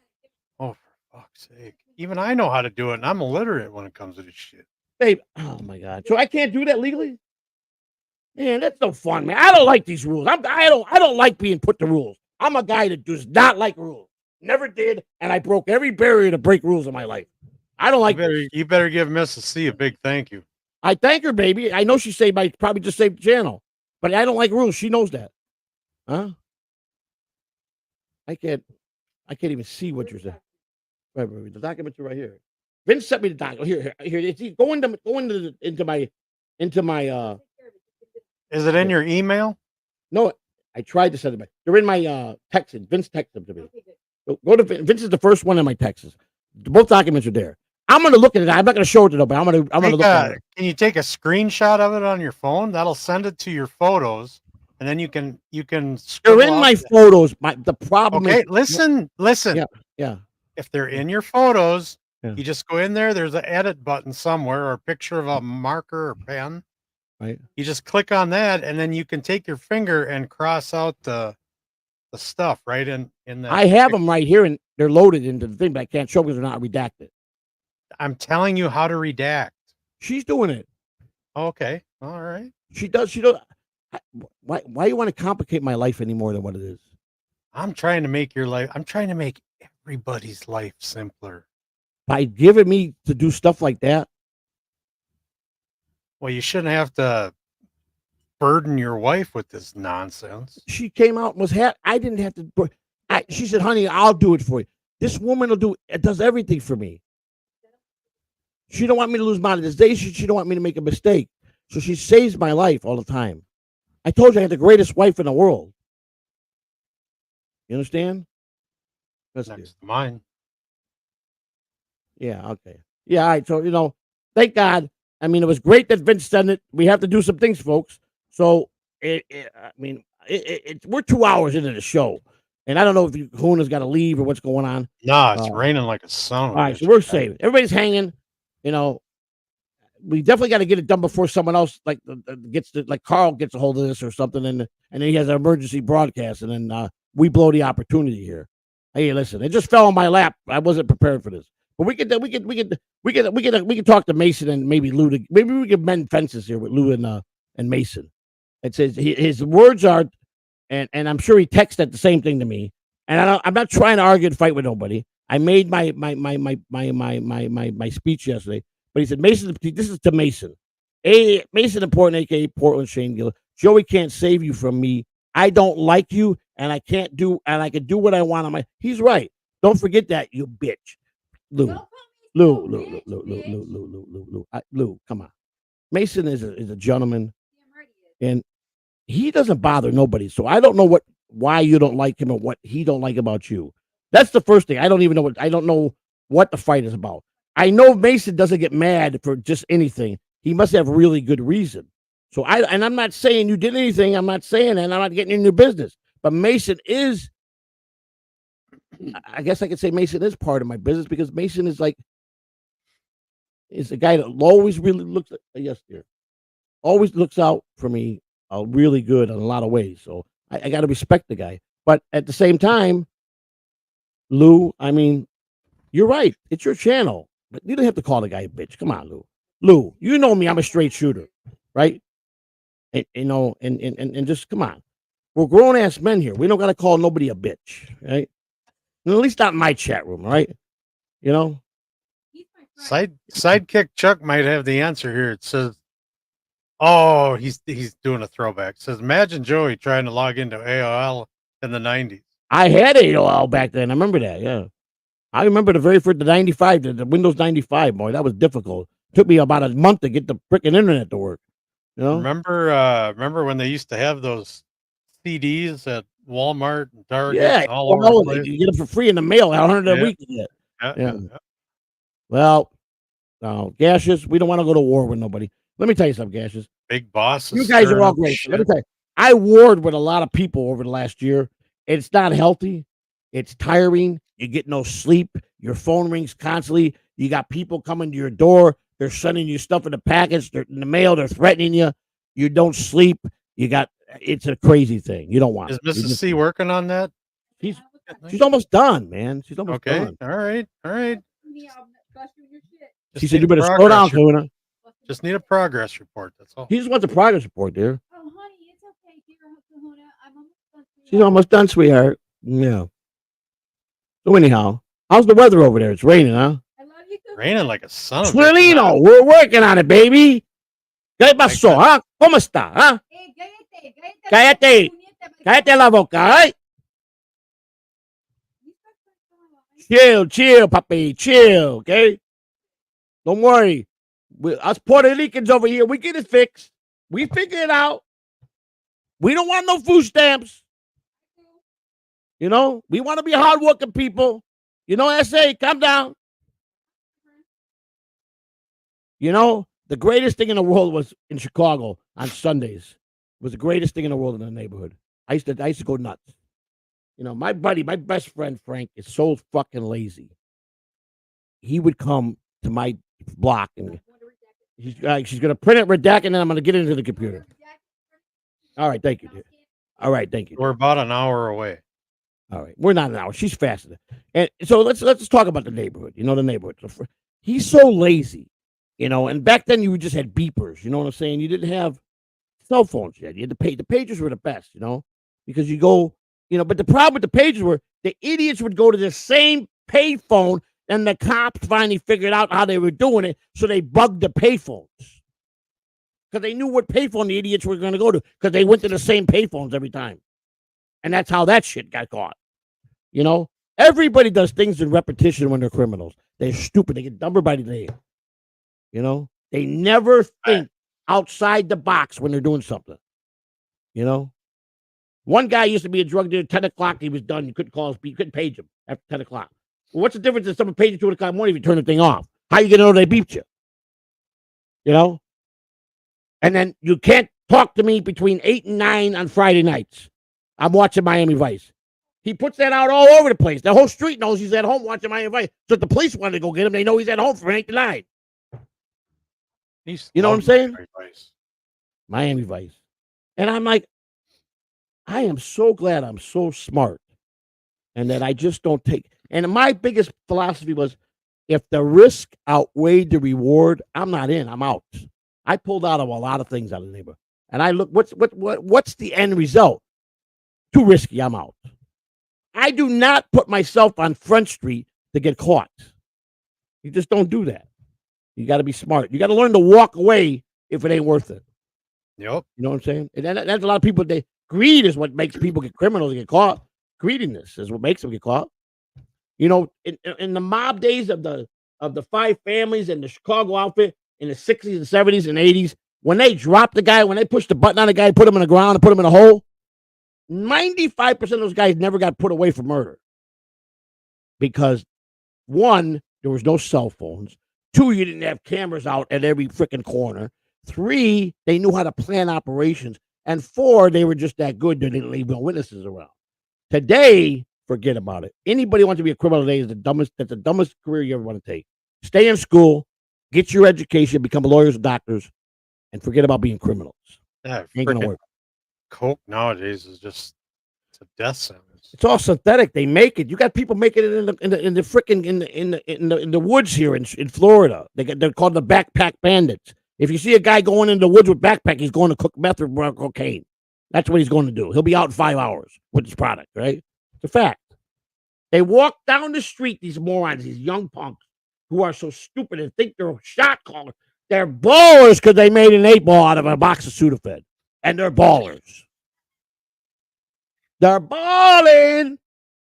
Oh, for fuck's sake! Even I know how to do it, and I'm illiterate when it comes to this shit. Babe, oh my god! So I can't do that legally? Man, that's no fun, man. I don't like these rules. I don't like being put to rules. I'm a guy that does not like rules. Never did, and I broke every barrier to break rules in my life. I don't like. You better give Mrs. C a big thank you. I thank her, baby. I know she probably just saved the channel, but I don't like rules. She knows that. Huh? I can't even see what you're saying. Right, the documents are right here. Vince sent me the document. Here. Go into my. Is it in your email? No, I tried to send them. They're in my texts. Vince texted them to me. Go to Vince is the first one in my texts. Both documents are there. I'm gonna look at it. I'm not gonna show it to nobody. I'm gonna look at it. Can you take a screenshot of it on your phone? That'll send it to your photos, and then you can. They're in my photos. The problem. Okay, listen. Yeah. If they're in your photos, you just go in there. There's an edit button somewhere, or a picture of a marker or pen. Right. You just click on that, and then you can take your finger and cross out the stuff right in the. I have them right here, and they're loaded into the thing, but I can't show because they're not redacted. I'm telling you how to redact. She's doing it. Okay. All right. She does. Why you want to complicate my life any more than what it is? I'm trying to make your life. I'm trying to make everybody's life simpler. By giving me to do stuff like that? Well, you shouldn't have to burden your wife with this nonsense. She came out and was I didn't have to. She said, honey, I'll do it for you. This woman does everything for me. She don't want me to lose monetization. She don't want me to make a mistake. So she saves my life all the time. I told you I had the greatest wife in the world. You understand? That's next to mine. Yeah, okay. Yeah, all right. So, thank God. I mean, it was great that Vince sent it. We have to do some things, folks. So, we're 2 hours into the show. And I don't know if Kahuna's got to leave or what's going on. No, it's raining like a son. All right, so we're safe. Everybody's hanging. We definitely got to get it done before someone else like Carl gets a hold of this or something, and then he has an emergency broadcast, and then we blow the opportunity here. Hey, listen, it just fell on my lap. I wasn't prepared for this, but we could talk to Mason and maybe Lou. Maybe we could mend fences here with Lou and Mason. It says his words are, and I'm sure he texted the same thing to me. And I'm not trying to argue and fight with nobody. I made my speech yesterday, but he said, Mason, this is to Mason. Mason important, aka Portland Shane Gill. Joey can't save you from me. I don't like you, and I can do what I want on my. He's right. Don't forget that, you bitch. Lou, come on. Mason is a gentleman, and he doesn't bother nobody. So I don't know why you don't like him and what he don't like about you. That's the first thing. I don't know what the fight is about. I know Mason doesn't get mad for just anything. He must have really good reason. So I'm not saying you did anything. I'm not saying that. I'm not getting in your business. But Mason is, I guess I could say Mason is part of my business because Mason is a guy that always really looks at, yes, dear, always looks out for me really good in a lot of ways. So I got to respect the guy. But at the same time, Lou, I mean, you're right. It's your channel. But you don't have to call the guy a bitch. Come on, Lou. Lou, you know me. I'm a straight shooter, right? And just come on. We're grown-ass men here. We don't got to call nobody a bitch, right? And at least not in my chat room, right? Sidekick Chuck might have the answer here. It says, oh, he's doing a throwback. It says, imagine Joey trying to log into AOL in the 90s. I had AOL back then. I remember that, yeah. I remember the very first, the 95, the Windows 95, boy. That was difficult. It took me about a month to get the freaking internet to work. Remember when they used to have those CDs at Walmart and Target? Yeah, all over the place? You get them for free in the mail, 100 a week. Yeah. Well, Gaseous, we don't want to go to war with nobody. Let me tell you something, Gaseous. Big boss. You guys are all great. Let me tell you, I warred with a lot of people over the last year. It's not healthy. It's tiring. You get no sleep. Your phone rings constantly. You got people coming to your door. They're sending you stuff in the package. They're in the mail. They're threatening you. You don't sleep. It's a crazy thing. You don't want it. Is Mrs. C working on that? She's almost done, man. She's almost done. All right. She said, you better slow down, Kahuna. Just need a progress report. That's all. He just wants a progress report, dear. Oh, honey, it's okay, dear Kahuna. I'm almost done. She's almost done, sweetheart. Yeah. So anyhow, how's the weather over there? It's raining, huh? I love you, Kahuna. Raining like a son of a Swirlino, we're working on it, baby. ¿Qué pasó, huh? ¿Cómo está, huh? Cállate. Cállate la boca, right? Chill, papi, chill, okay? Don't worry. Us Puerto Ricans over here, we get it fixed. We figure it out. We don't want no food stamps. You know, we want to be hardworking people. You know, SA, calm down. You know, the greatest thing in the world was in Chicago on Sundays. It was the greatest thing in the world in the neighborhood. I used to go nuts. You know, my best friend, Frank, is so fucking lazy. He would come to my block and she's going to print it, redact, and then I'm going to get it into the computer. All right, thank you, dear. All right, thank you. We're about an hour away. All right, we're not an hour. She's faster. And so let's talk about the neighborhood. You know, the neighborhood. So he's so lazy, you know, and back then you just had beepers. You know what I'm saying? You didn't have cell phones yet. You had to pay. The pagers were the best, you know, because you go, you know, but the problem with the pagers were the idiots would go to the same pay phone, and the cops finally figured out how they were doing it, so they bugged the payphones. Because they knew what payphone the idiots were going to go to, because they went to the same payphones every time. And that's how that shit got caught. You know, everybody does things in repetition when they're criminals. They're stupid. They get dumber by the day. You know, they never think outside the box when they're doing something. You know, one guy used to be a drug dealer. 10 o'clock, he was done. You couldn't call his beat. You couldn't page him after 10 o'clock. Well, what's the difference if someone paid you 2 o'clock in the morning if you turn the thing off? How you going to know they beeped you? You know? And then you can't talk to me between 8 and 9 on Friday nights. I'm watching Miami Vice. He puts that out all over the place. The whole street knows he's at home watching Miami Vice. So if the police wanted to go get him, they know he's at home from 8 to 9. You know what I'm saying? Miami Vice. And I'm like, I am so glad I'm so smart and that I just don't take. And my biggest philosophy was, if the risk outweighed the reward, I'm not in. I'm out. I pulled out of a lot of things out of the neighborhood. And I look, what's the end result? Too risky. I'm out. I do not put myself on Front Street to get caught. You just don't do that. You got to be smart. You got to learn to walk away if it ain't worth it. Yep. You know what I'm saying? And that's a lot of people. Greed is what makes people get criminals and get caught. Greediness is what makes them get caught. You know, in the mob days of the 5 families and the Chicago outfit in the 60s and 70s and 80s, when they dropped the guy, when they pushed the button on the guy, put him in the ground and put him in a hole, 95% of those guys never got put away for murder. Because 1, there was no cell phones. 2, you didn't have cameras out at every freaking corner. 3, they knew how to plan operations. And 4, they were just that good that they didn't leave no witnesses around. Today, forget about it. Anybody who wants to be a criminal today is that's the dumbest career you ever want to take. Stay in school, get your education, become lawyers and doctors, and forget about being criminals. Yeah, ain't gonna work. Coke nowadays is just a death sentence. It's all synthetic. They make it. You got people making it in the woods here in Florida. They're called the backpack bandits. If you see a guy going into the woods with backpack, he's going to cook meth or cocaine. That's what he's going to do. He'll be out in 5 hours with his product, right? It's a fact. They walk down the street, these morons, these young punks who are so stupid and think they're a shot caller. They're ballers because they made an 8-ball out of a box of Sudafed. And they're ballers. They're balling.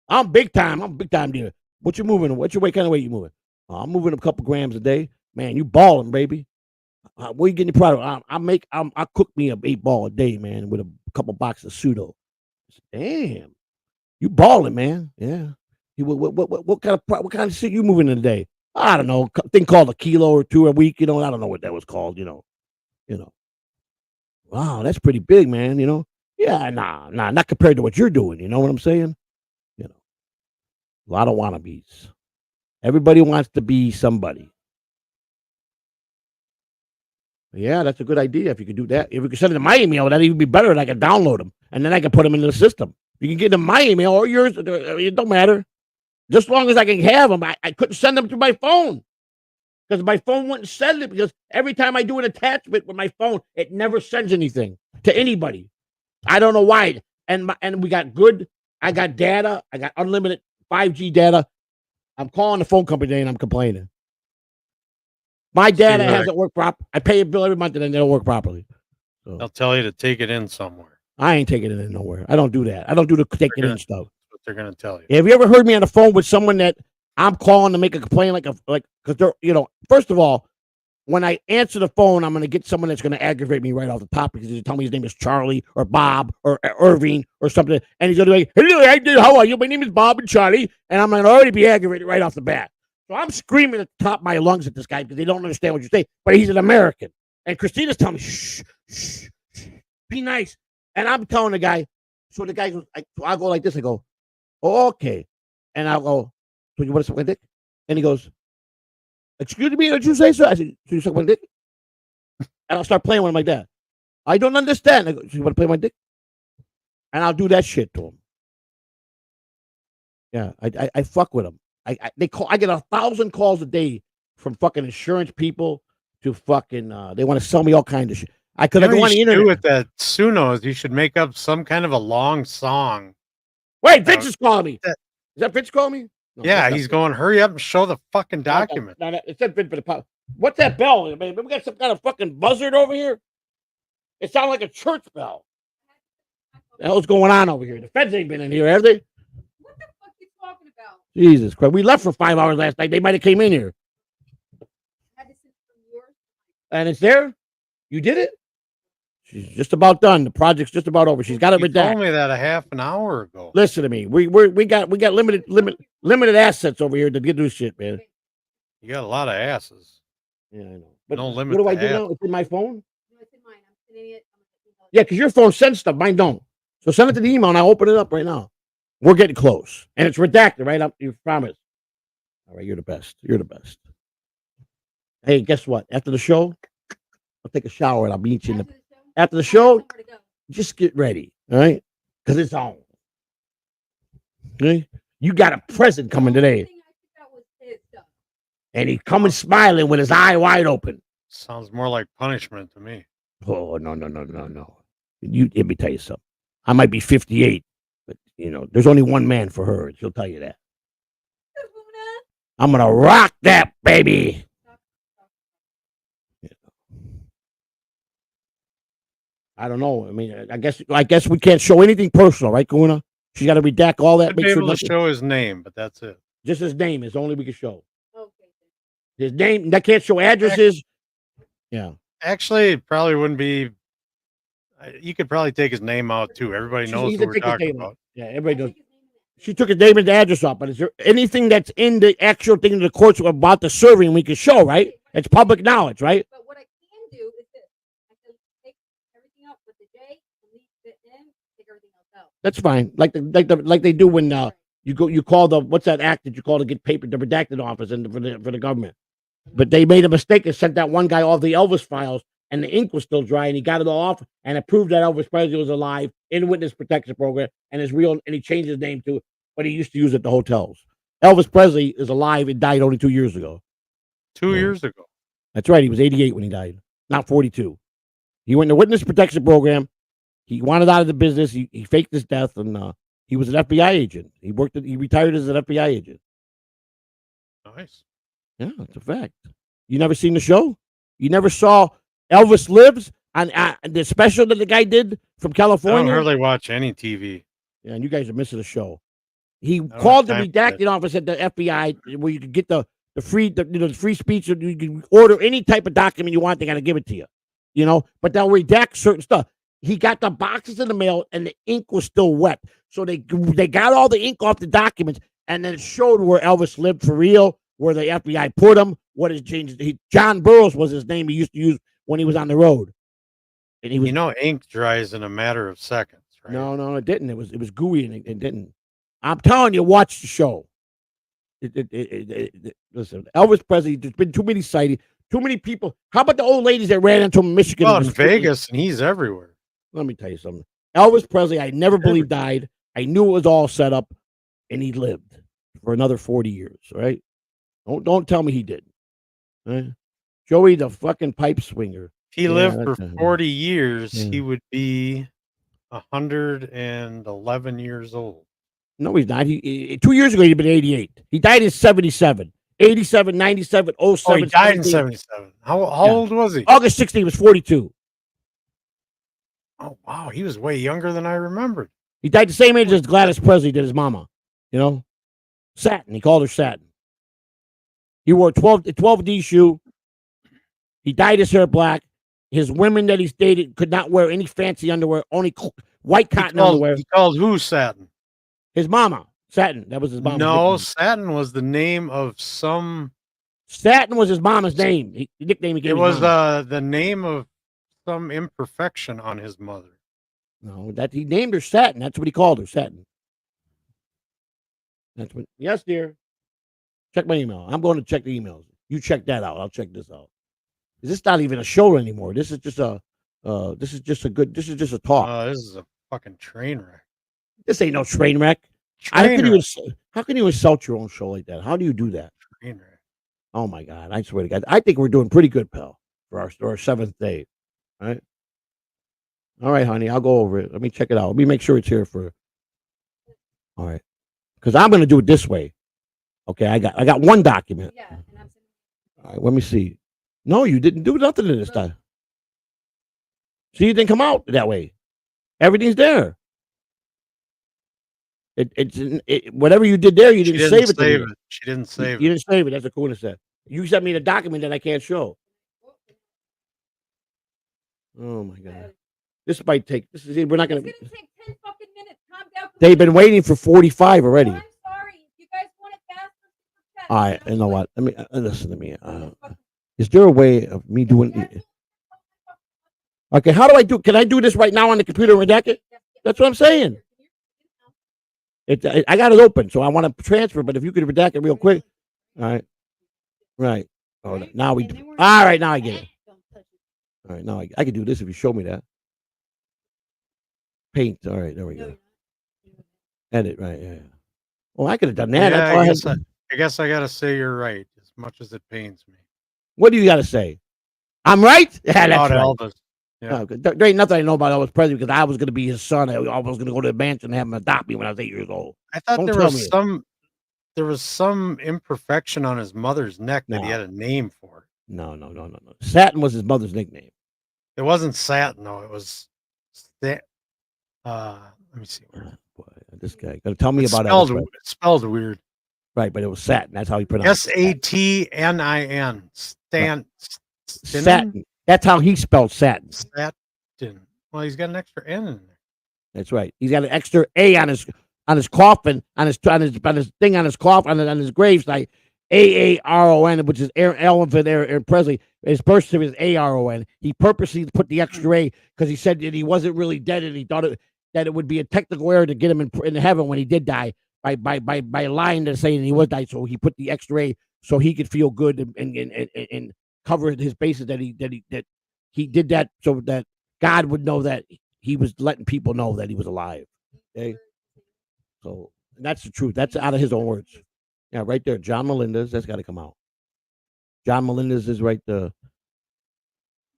I'm big time. I'm big time dealer. What you moving? What kind of weight you moving? I'm moving a couple grams a day. Man, you balling, baby. Where you getting your product? I cook me a 8-ball a day, man, with a couple boxes of pseudo. Damn, you balling, man. Yeah. What kind of shit you moving in a day? I don't know. Thing called a kilo or 2 a week. You know, I don't know what that was called. You know. Wow, that's pretty big, man. You know. Yeah, nah, not compared to what you're doing. You know what I'm saying? You know. A lot of wannabes. Everybody wants to be somebody. Yeah, that's a good idea. If you could do that, if you could send it to my email, that'd even be better. And I could download them, and then I can put them into the system. You can get them my email or yours. It don't matter. Just as long as I can have them. I couldn't send them to my phone because my phone wouldn't send it. Because every time I do an attachment with my phone, it never sends anything to anybody. I don't know why. And we got good. I got data. I got unlimited 5G data. I'm calling the phone company today and I'm complaining. My data hasn't worked properly. I pay a bill every month and then they don't work properly. So They'll tell you to take it in somewhere. I ain't taking it in nowhere. I don't do that. I don't do the taking in stuff. That's what they're gonna tell you. Have you ever heard me on the phone with someone that I'm calling to make a complaint, because they're, first of all, when I answer the phone, I'm gonna get someone that's gonna aggravate me right off the top because they tell me his name is Charlie or Bob or Irving or something, and he's gonna be like, "Hello, how are you? My name is Bob and Charlie," and I'm gonna already be aggravated right off the bat. So I'm screaming at the top of my lungs at this guy because they don't understand what you say, but he's an American. And Christina's telling me, shh, shh, shh, be nice. And I'm telling the guy, so the guy goes, I'll go like this. I go, oh, okay. And I'll go, so you want to suck my dick? And he goes, excuse me, did you say so? I said, so you suck my dick? And I'll start playing with him like that. I don't understand. I go, so you want to play my dick? And I'll do that shit to him. Yeah, I fuck with him. I get 1,000 calls a day from fucking insurance people to fucking they want to sell me all kinds of shit. I could have gone on the internet. Do with that Suno is you should make up some kind of a long song. Wait, Vince is calling me. Is that Vince calling me? No, yeah, he's going, hurry up and show the fucking document. No, it said Vince for the pop. What's that bell? Man, we got some kind of fucking buzzard over here. It sounds like a church bell. The hell's going on over here? The feds ain't been in here, have they? What the fuck are you talking about? Jesus Christ. We left for 5 hours last night. They might have came in here. And it's there? You did it? She's just about done. The project's just about over. She's got it redacted. You told me that a half an hour ago. Listen to me. We got limited assets over here to get this shit, man. You got a lot of asses. Yeah, I know. But no limit. What do I do now? It's in my phone? No, it's in mine. I'm sending it. Yeah, because your phone sends stuff. Mine don't. So send it to the email and I'll open it up right now. We're getting close. And it's redacted, right? You promise. All right, you're the best. You're the best. Hey, guess what? After the show, I'll take a shower and I'll meet you after the show. Just get ready, all right? Because it's on. Okay? You got a present coming today. And he's coming smiling with his eye wide open. Sounds more like punishment to me. Oh, no. Let me tell you something. I might be 58, but, there's only one man for her. She'll tell you that. I'm going to rock that, baby. I don't know. I mean, I guess we can't show anything personal, right, Kahuna? She's got to redact all that. I'd be able to show his name, but that's it. Just his name is only we can show. Okay. His name. That can't show addresses. Yeah. Actually, it probably wouldn't be. You could probably take his name out too. Everybody knows who we're talking about. Yeah, everybody knows. She took his name and address off, but is there anything that's in the actual thing in the courts about the serving we can show, right? It's public knowledge, right? But what I can do is this: I can take everything out with the J, leave it in, take everything else out. That's fine. Like they do when you call the what's that act that you call to get paper the redacted office and for the government. But they made a mistake and sent that one guy all the Elvis files, and the ink was still dry, and he got it all off, and it proved that Elvis Presley was alive in witness protection program, and is real, and he changed his name to it, but he used to use it at the hotels. Elvis Presley is alive and died only 2 years ago. 2 years ago. That's right. He was 88 when he died, not 42. He went in the witness protection program. He wanted out of the business. He faked his death, and he was an FBI agent. He retired as an FBI agent. Nice. Yeah, it's a fact. You never seen the show? You never saw Elvis Lives on the special that the guy did from California? I don't hardly watch any TV. Yeah, and you guys are missing the show. He called the redacted office at the FBI where you could get the free speech. You can order any type of document you want. They got to give it to you, but they'll redact certain stuff. He got the boxes in the mail and the ink was still wet. So they got all the ink off the documents and then it showed where Elvis lived for real, where the FBI put him, what has changed. John Burroughs was his name he used to use when he was on the road. And he was, ink dries in a matter of seconds, right? No, it didn't. It was gooey and it didn't. I'm telling you, watch the show. Listen, Elvis Presley. There's been too many sightings. Too many people. How about the old ladies that ran into Michigan? Well, in Vegas, and he's everywhere. Let me tell you something. Elvis Presley, I never believed died. I knew it was all set up, and he lived for another 40 years. Right? Don't tell me he didn't. Right? Joey, the fucking pipe swinger. If he lived for 40 years, he would be 111 years old. No, he's not. He 2 years ago, he'd been 88. He died in 77. 87, 97, 07. Oh, he died in 77. How old was he? August 16th, he was 42. Oh, wow. He was way younger than I remembered. He died the same age as Gladys Presley did his mama. You know? Satin. He called her Satin. He wore a 12D shoe. He dyed his hair black. His women that he dated could not wear any fancy underwear, only white cotton underwear. He called who Satin? His mama. Satin. That was his mama. No, Satin was the name of some. Satin was his mama's name. The nickname he gave. It was the name of some imperfection on his mother. No, that he named her Satin. That's what he called her, Satin. That's what. Yes, dear. Check my email. I'm going to check the emails. You check that out. I'll check this out. This is not even a show anymore. This is just a. This is just a talk. This is a fucking train wreck. This ain't no train wreck. How can you insult your own show like that? How do you do that? Train wreck. Oh my God! I swear to God, I think we're doing pretty good, pal, for our seventh day. All right, honey, I'll go over it. Let me check it out. Let me make sure it's here for. All right, because I'm going to do it this way. Okay, I got one document. Yeah. All right, let me see. No, you didn't do nothing in this time. See, it didn't come out that way. Everything's there. Whatever you did there, you didn't save it. She didn't save it. You didn't save it. That's what Kahuna said. You sent me the document that I can't show. Oh my God! This might take. We're not going to. It's gonna take 10 fucking minutes. Calm down. They've been waiting for 45 already. I'm sorry. If you guys want it faster, All right, you know what? Let me listen to me. Is there a way of me doing? Okay, how do I do? Can I do this right now on the computer and redact it? That's what I'm saying. I got it open, so I want to transfer. But if you could redact it real quick, all right, right. Oh, now we. All right, now I get it. All right, now I can do this if you show me that. Paint. All right, there we go. Edit. Right. Yeah. Well, I could have done that. Yeah, I guess I gotta say you're right. As much as it pains me. What do you got to say? I'm right. Yeah, that's right. Elvis. Yeah. No, there ain't nothing I know about Elvis Presley because I was going to be his son. I was going to go to the mansion and have him adopt me when I was 8 years old. I thought there was some imperfection on his mother's neck that he had a name for. No. Satin was his mother's nickname. It wasn't Satin, though. It was. Let me see. Boy, this guy gonna tell me about Elvis. It's spelled weird. Right, but it was Satin. That's how he pronounced it. Satnin. Satin. That's how he spelled Satin. Satin. Well, he's got an extra N in there. That's right. He's got an extra A on his coffin, on his thing on his coffin, on his gravesite. AARON, which is Elvis Presley. His birth certificate is ARON. He purposely put the extra A because he said that he wasn't really dead, and he thought that it would be a technical error to get him in heaven when he did die by lying to saying he was died. So he put the extra A so he could feel good and cover his bases that he did that so that God would know that he was letting people know that he was alive. Okay, so that's the truth. That's out of his own words. Yeah, right there. John Melendez. That's got to come out. John Melendez is right there.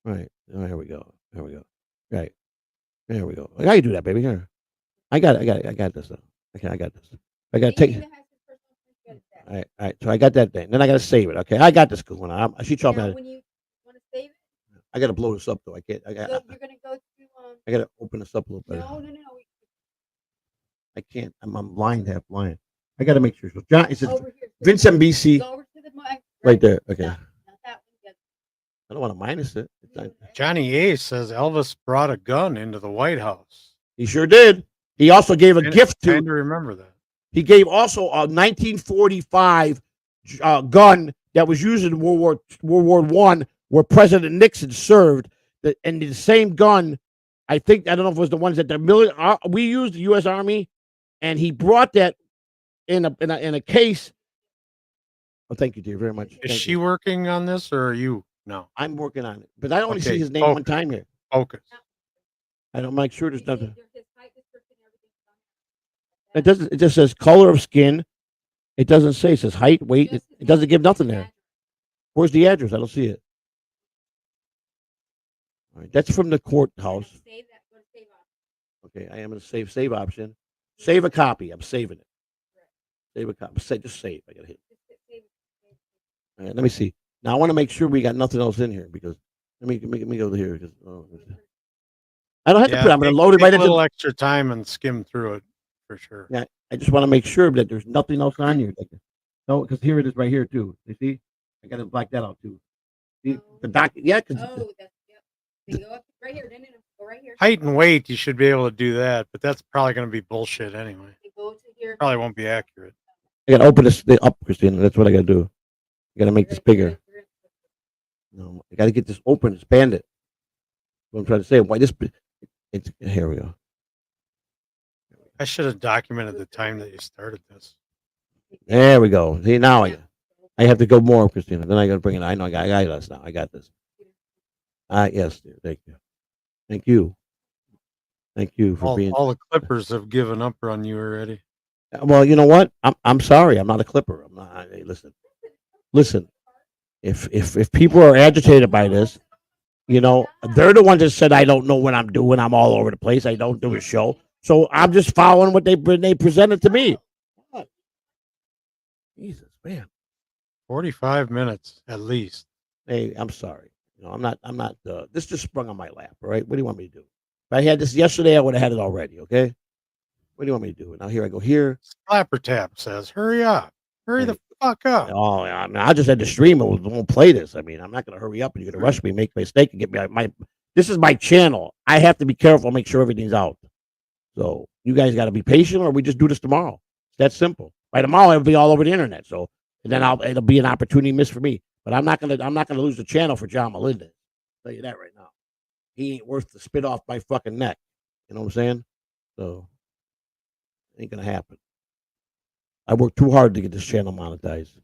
Right. Oh, here we go. Right. There we go. How you do that, baby? Here. I got this. Okay, I got this. I got to take. All right. So I got that thing. Then I got to save it. Okay. I got this going on. She told me. When you want to save it, I got to blow this up though. I can't. you're gonna go to. I got to open this up a little bit. No. I can't. I'm blind, half blind. I got to make sure. So John, it's Vince MBC. MBC. Right there. Okay. I don't want to minus it. Johnny A says Elvis brought a gun into the White House. He sure did. He also gave a gift to. I remember that. He gave also a 1945 gun that was used in World War I, where President Nixon served. And the same gun, I don't know if it was the ones that we used, the U.S. Army, and he brought that in a case Oh, thank you, dear, very much. Is Thank she you. working on this or are you? No. I'm working on it, but I only see Okay, his name one focus. time here. Focus. I don't make sure there's You see nothing. his height description, everything's on there. It doesn't. It just says color of skin. It doesn't say. It says height, weight. Just his It doesn't name, give his nothing there. address. Where's the address? I don't see it. All right, that's from the courthouse. Save that. Go to save option. Okay, I am going to save option. Save a copy. I'm saving it. Save a copy. Just save. I got to hit. Just hit save. All right, let me see. Now I want to make sure we got nothing else in here because let me go here because I don't have to put. I'm going to load it right a into. little extra time and skim through it for sure. Yeah, I just want to make sure that there's nothing else on here. No, because here it is right here too. You see, I got to black that out too. See, the doc. Yeah, because Oh, that's yep. Then go up right here. No. Go right here. Height and weight, you should be able to do that, but that's probably going to be bullshit anyway. And go to here. Probably won't be accurate. I got to open this up, Christina. That's what I got to do. I got to make this bigger. No, I got to get this open, expand it. What I'm trying to say. Why this? It's here we go. I should have documented the time that you started this. There we go. See now I have to go more, Christina. Then I got to bring it. I know I got this now. I got this. Yes, dear. Thank you. Thank you. Thank you for being. All the clippers have given up on you already. Well, you know what? I'm sorry. I'm not a clipper. I'm not. Hey, listen. If people are agitated by this, you know, they're the ones that said I don't know what I'm doing. I'm all over the place. I don't do a show. So I'm just following what they presented to me. Jesus, man. 45 minutes at least. Hey, I'm sorry. You know, I'm not. This just sprung on my lap. All right. What do you want me to do? If I had this yesterday, I would have had it already. Okay. What do you want me to do? Now here I go here. Slapper Tap says, "Hurry up, hurry the fuck up." Oh, I mean, I just had to stream it. Won't play this. I mean, I'm not going to hurry up and you're going to rush me, make a mistake, and get me my. This is my channel. I have to be careful, make sure everything's out. So you guys got to be patient, or we just do this tomorrow. It's that simple. By tomorrow, it'll be all over the internet. So and then it'll be an opportunity miss for me. But I'm not gonna lose the channel for John Melendez. I'll tell you that right now. He ain't worth the spit off my fucking neck. You know what I'm saying? So it ain't gonna happen. I worked too hard to get this channel monetized.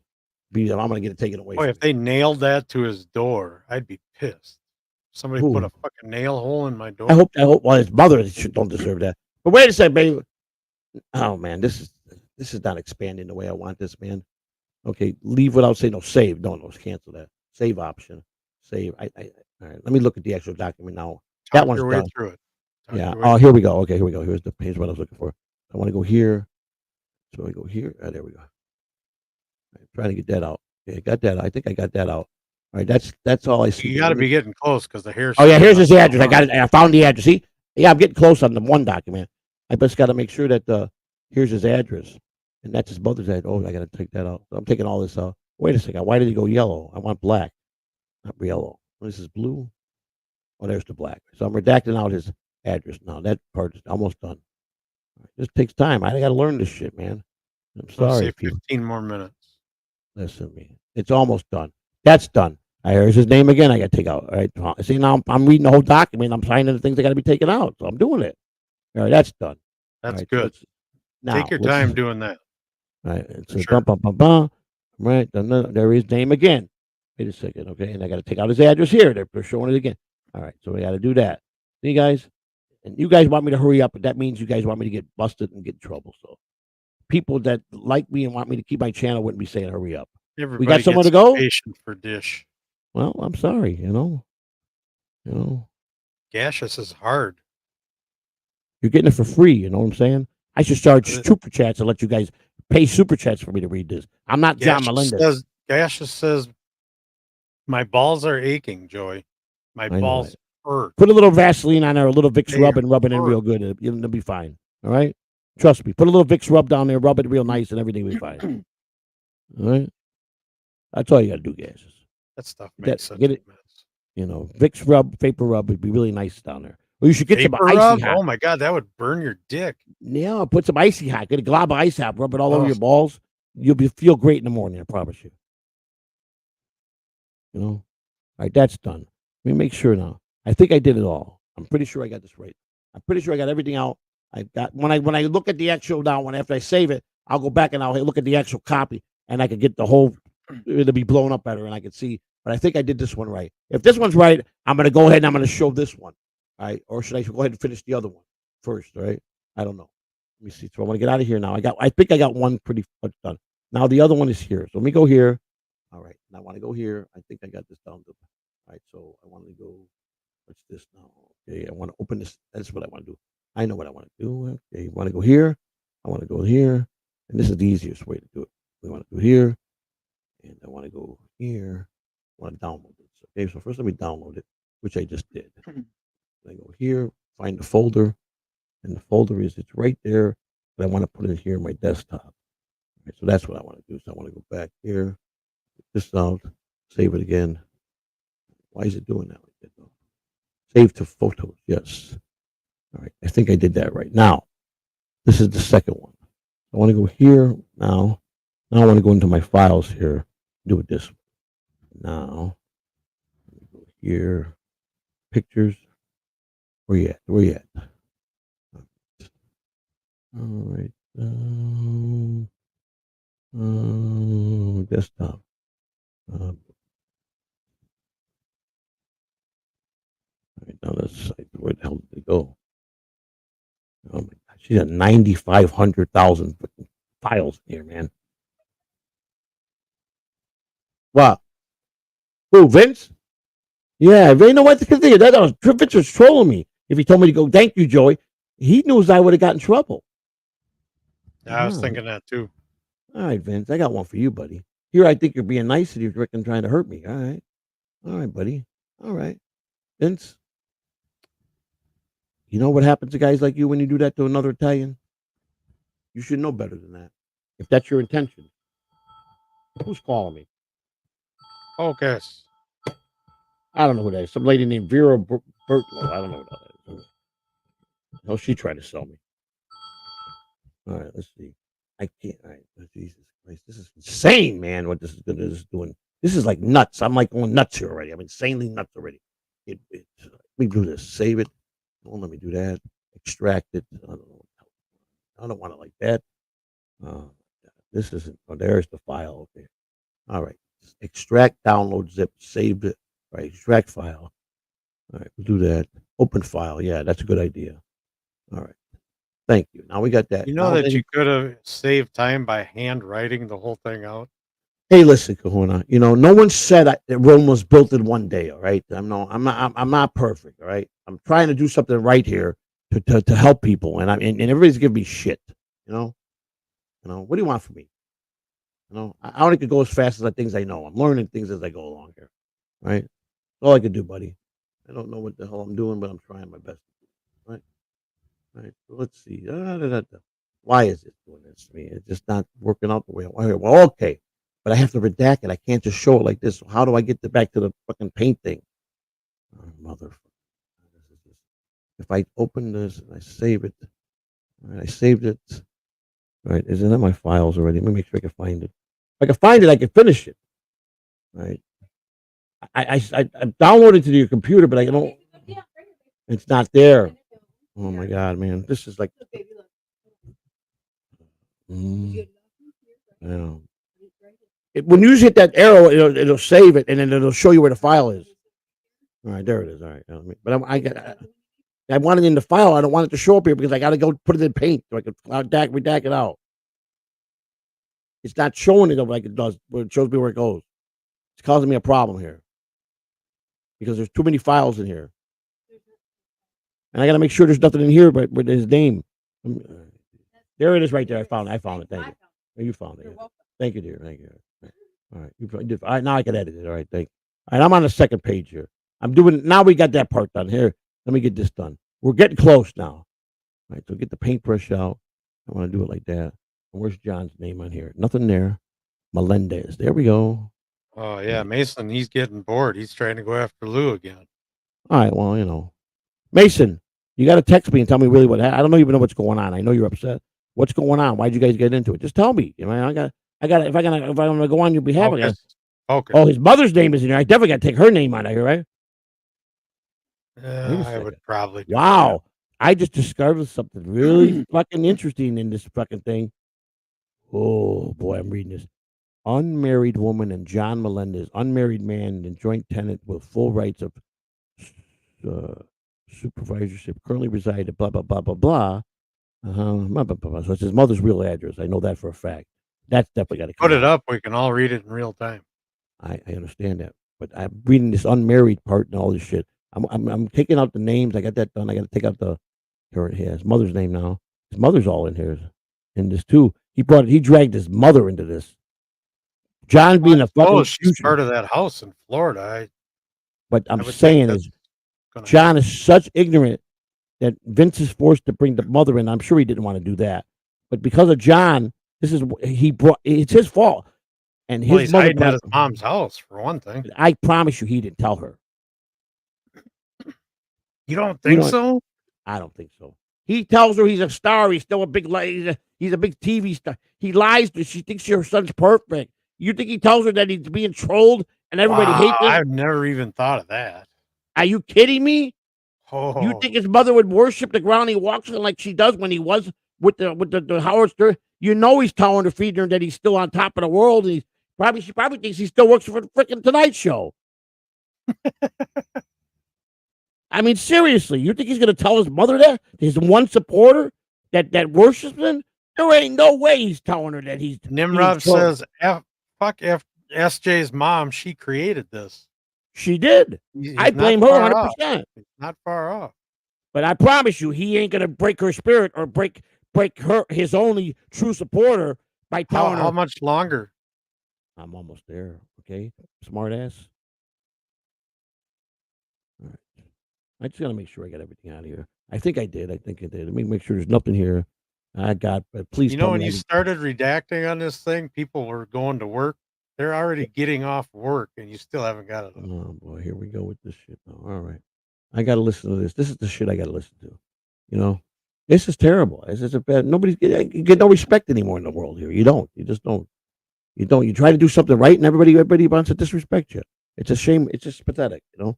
I'm gonna get it taken away. Boy, if they nailed that to his door, I'd be pissed. Somebody put a fucking nail hole in my door. I hope. Well, his mother don't deserve that. But wait a second, baby. Oh man, this is not expanding the way I want this, man. Okay, leave without saying no. Save. No, cancel that. Save option. Save. All right. Let me look at the actual document now. That one's done. Through it. Yeah. Oh, here we go. Okay, here we go. Here's what I was looking for. I want to go here. So I go here. Oh, there we go. Right, trying to get that out. Okay, I got that. I think I got that out. All right, that's all I see. You got to be getting close because the hair's. Oh yeah, here's his address. I got it. I found the address. See? Yeah, I'm getting close on the one document. I just got to make sure that here's his address, and that's his mother's address. Oh, I got to take that out. So I'm taking all this out. Wait a second. Why did he go yellow? I want black, not yellow. This is blue. Oh, there's the black. So I'm redacting out his address now. That part is almost done. This takes time. I got to learn this shit, man. I'm sorry. 15 more minutes. Listen to me. It's almost done. That's done. Here's his name again. I got to take out. All right. See, now I'm reading the whole document. I'm signing the things that got to be taken out. So I'm doing it. All right. That's done. That's right, good. So now, take your time doing that. All right. It's sure. Right. There is name again. Wait a second. Okay. And I got to take out his address here. They're showing it again. All right. So we got to do that. See, guys? And you guys want me to hurry up, but that means you guys want me to get busted and get in trouble. So people that like me and want me to keep my channel wouldn't be saying hurry up. Everybody we got somewhere to go? Patient for Dish. Well, I'm sorry, you know. Gaseous is hard. You're getting it for free, you know what I'm saying? I should charge super chats and let you guys pay super chats for me to read this. I'm not John Melendez. Gaseous says, my balls are aching, Joey. My balls hurt. Put a little Vaseline on there, a little Vicks rub and rub it in real good. It'll be fine. All right? Trust me. Put a little Vicks rub down there, rub it real nice, and everything will be fine. All right? That's all you got to do, Gaseous. That stuff makes such a mess. You know, Vicks rub, vapor rub would be really nice down there. Or you should get some icy hot. Oh my God, that would burn your dick. Yeah, put some icy hot. Get a glob of ice hot, rub it all over your balls. You'll feel great in the morning, I promise you. You know? All right, that's done. Let me make sure now. I think I did it all. I'm pretty sure I got this right. I'm pretty sure I got everything out. I got when I look at the actual now, after I save it, I'll go back and I'll look at the actual copy, and I can get the whole it'll be blown up better and I can see. But I think I did this one right. If this one's right, I'm going to go ahead and I'm going to show this one. All right. Or should I go ahead and finish the other one first? Right. I don't know. Let me see. So I want to get out of here now. I think I got one pretty much done. Now the other one is here. So let me go here. All right. Now I want to go here. I think I got this down. All right. So I want to go. What's this now? Okay. I want to open this. That's what I want to do. I know what I want to do. Okay. I want to go here. I want to go here. And this is the easiest way to do it. We want to go here. And I want to go here. I want to download it. Okay. So first let me download it, which I just did. I go here, find the folder. And the folder it's right there. But I want to put it here in my desktop. Okay, so that's what I want to do. So I want to go back here, get this out, save it again. Why is it doing that like that though? Save to photos. Yes. All right. I think I did that right. Now, this is the second one. I want to go here now. Now I want to go into my files here. Do it this way. Now, let me go here. Pictures. Where you at? Where you at? All right. Desktop. All right, now let's see. Where the hell did it go? Oh my God. She's got 9,500,000 files in here, man. What? Who, Vince? Yeah, you know what? Vince was trolling me. If he told me to go, thank you, Joey, he knew I would have gotten in trouble. Yeah, I was thinking that too. All right, Vince, I got one for you, buddy. Here, I think you're being nice and you're freaking trying to hurt me. All right, buddy. All right, Vince. You know what happens to guys like you when you do that to another Italian? You should know better than that. If that's your intention. Who's calling me? Okay. I don't know who that is. Some lady named Vera Bertlow. I don't know who that is. Oh, she tried to sell me. All right, let's see. I can't. All right, Jesus Christ, this is insane, man. What this is doing? This is like nuts. I'm like going nuts here already. I'm insanely nuts already. Let me do this. Save it. Don't let me do that. Extract it. I don't know. I don't want it like that. This isn't. Oh, there's the file. Okay. All right. Extract, download, zip, save it. All right. Extract file. All right. We'll do that. Open file. Yeah, that's a good idea. All right. Thank you. Now we got that. You know that you could have saved time by handwriting the whole thing out. Hey, listen, Kahuna. You know, no one said that Rome was built in one day. All right, I'm not perfect. All right, I'm trying to do something right here to help people, and everybody's giving me shit. You know, what do you want from me? You know, I only could go as fast as the things I know. I'm learning things as I go along here. Right, that's all I could do, buddy. I don't know what the hell I'm doing, but I'm trying my best. Right. Right. So let's see. Why is it doing this to me? It's just not working out the way I want. Well, okay, but I have to redact it. I can't just show it like this. So how do I get back to the fucking paint thing? Oh, motherfucker. If I open this and I save it, all right, I saved it. All right, is it in my files already? Let me make sure I can find it. If I can find it, I can finish it. All right. I downloaded to your computer, but I don't. It's not there. Oh my God, man! This is like. Yeah. When you hit that arrow, it'll save it, and then it'll show you where the file is. All right, there it is. All right, but I want it in the file. I don't want it to show up here because I got to go put it in Paint so I can redact it out. It's not showing it like it does, but it shows me where it goes. It's causing me a problem here because there's too many files in here. And I got to make sure there's nothing in here but with his name. There it is right there. I found it. Thank you. You found it. Yeah. Thank you, dear. Thank you. All right. You did. All right. Now I can edit it. All right. Thank you. All right. I'm on the second page here. I'm doing. Now we got that part done. Here. Let me get this done. We're getting close now. All right. So get the paintbrush out. I want to do it like that. And where's John's name on here? Nothing there. Melendez. There we go. Oh, yeah. Mason, he's getting bored. He's trying to go after Lou again. All right. Well, Mason, you got to text me and tell me really what happened. I don't even know what's going on. I know you're upset. What's going on? Why'd you guys get into it? Just tell me. I got. If I'm gonna go on your behalf, Okay. Oh, his mother's name is in here. I definitely got to take her name out of here, right? I would probably. Wow, I just discovered something really fucking interesting in this fucking thing. Oh boy, I'm reading this. unmarried woman and John Melendez, unmarried man and joint tenant with full rights of supervisorship, currently reside at blah, blah, blah, blah, blah. Blah, blah, blah. So it's his mother's real address. I know that for a fact. That's definitely got to come Put it out. up. We can all read it in real time. I understand that. But I'm reading this unmarried part and all this shit. I'm taking out the names. I got that done. I got to take out his mother's name now. His mother's all in here in this too. He dragged his mother into this. John being a fucking she's part of that house in Florida. But I'm saying is John is such ignorant that Vince is forced to bring the mother in. I'm sure he didn't want to do that. But because of John, it's his fault. And his mother hiding at his mom's house, for one thing. I promise you he didn't tell her. You don't think so? I don't think so. He tells her he's a star. He's still a big he's a big TV star. He lies to her. She thinks her son's perfect. You think he tells her that he's being trolled and everybody hates him? I've never even thought of that. Are you kidding me? Oh. You think his mother would worship the ground he walks on like she does when he was with the Howard Stern? You know he's telling her, feeding her that he's still on top of the world. And she probably thinks he still works for the freaking Tonight Show. I mean, seriously, you think he's going to tell his mother that? His one supporter that worships him? There ain't no way he's telling her that he's... Nimrod says, fuck SJ's mom. She created this. She did. I blame her 100%. He's not far off. But I promise you, he ain't going to break her spirit or break his only true supporter by telling her... How much longer? I'm almost there, okay? Smart ass. All right. I just got to make sure I got everything out of here. I think I did. Let me make sure there's nothing here. But please. You know, when you started redacting on this thing, people were going to work. They're already getting off work, and you still haven't got it. Oh boy, here we go with this shit. All right, I got to listen to this. This is the shit I got to listen to. You know, this is terrible. This is a bad. You get no respect anymore in the world here. You don't. You just don't. You don't. You try to do something right, and everybody wants to disrespect you. It's a shame. It's just pathetic. You know.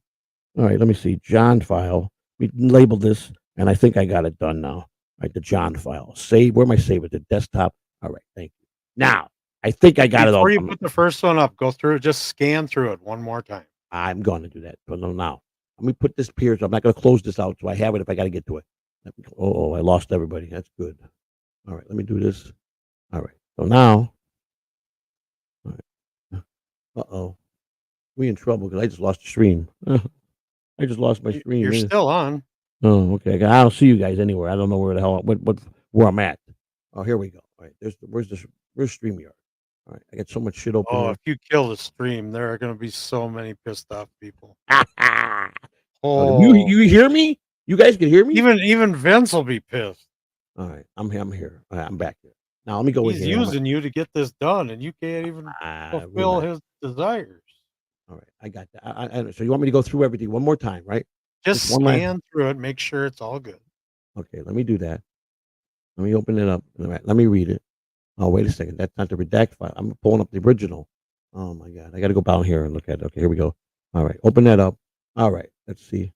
All right, let me see. John file. We labeled this, and I think I got it done now. All right, the John file. Save. Where am I saving? The desktop. All right, thank you. Now, I think I got it all. Before you put the first one up, go through it. Just scan through it one more time. I'm going to do that. But no, now. Let me put this here. So I'm not going to close this out, so I have it if I got to get to it. Oh, I lost everybody. That's good. All right, let me do this. All right. So now. All right. Uh-oh. We in trouble because I just lost the stream. I just lost my stream. You're still on. Oh, okay. I don't see you guys anywhere. I don't know where the hell where I'm at. Oh, here we go. All right. Where's Streamyard? All right. I got so much shit open. Oh, here. if you kill the stream, there are going to be so many pissed off people. Oh, you hear me? You guys can hear me? Even Vince will be pissed. All right. I'm here. All right, I'm back here. Now let me go in He's here. using you to get this done, and you can't even fulfill his desires. All right, I got that. So you want me to go through everything one more time, right? Just scan through it, make sure it's all good. Okay, let me do that. Let me open it up. All right, let me read it. Oh, wait a second. That's not the redact file. I'm pulling up the original. Oh my God, I got to go down here and look at it. Okay, here we go. All right, open that up. All right, let's see.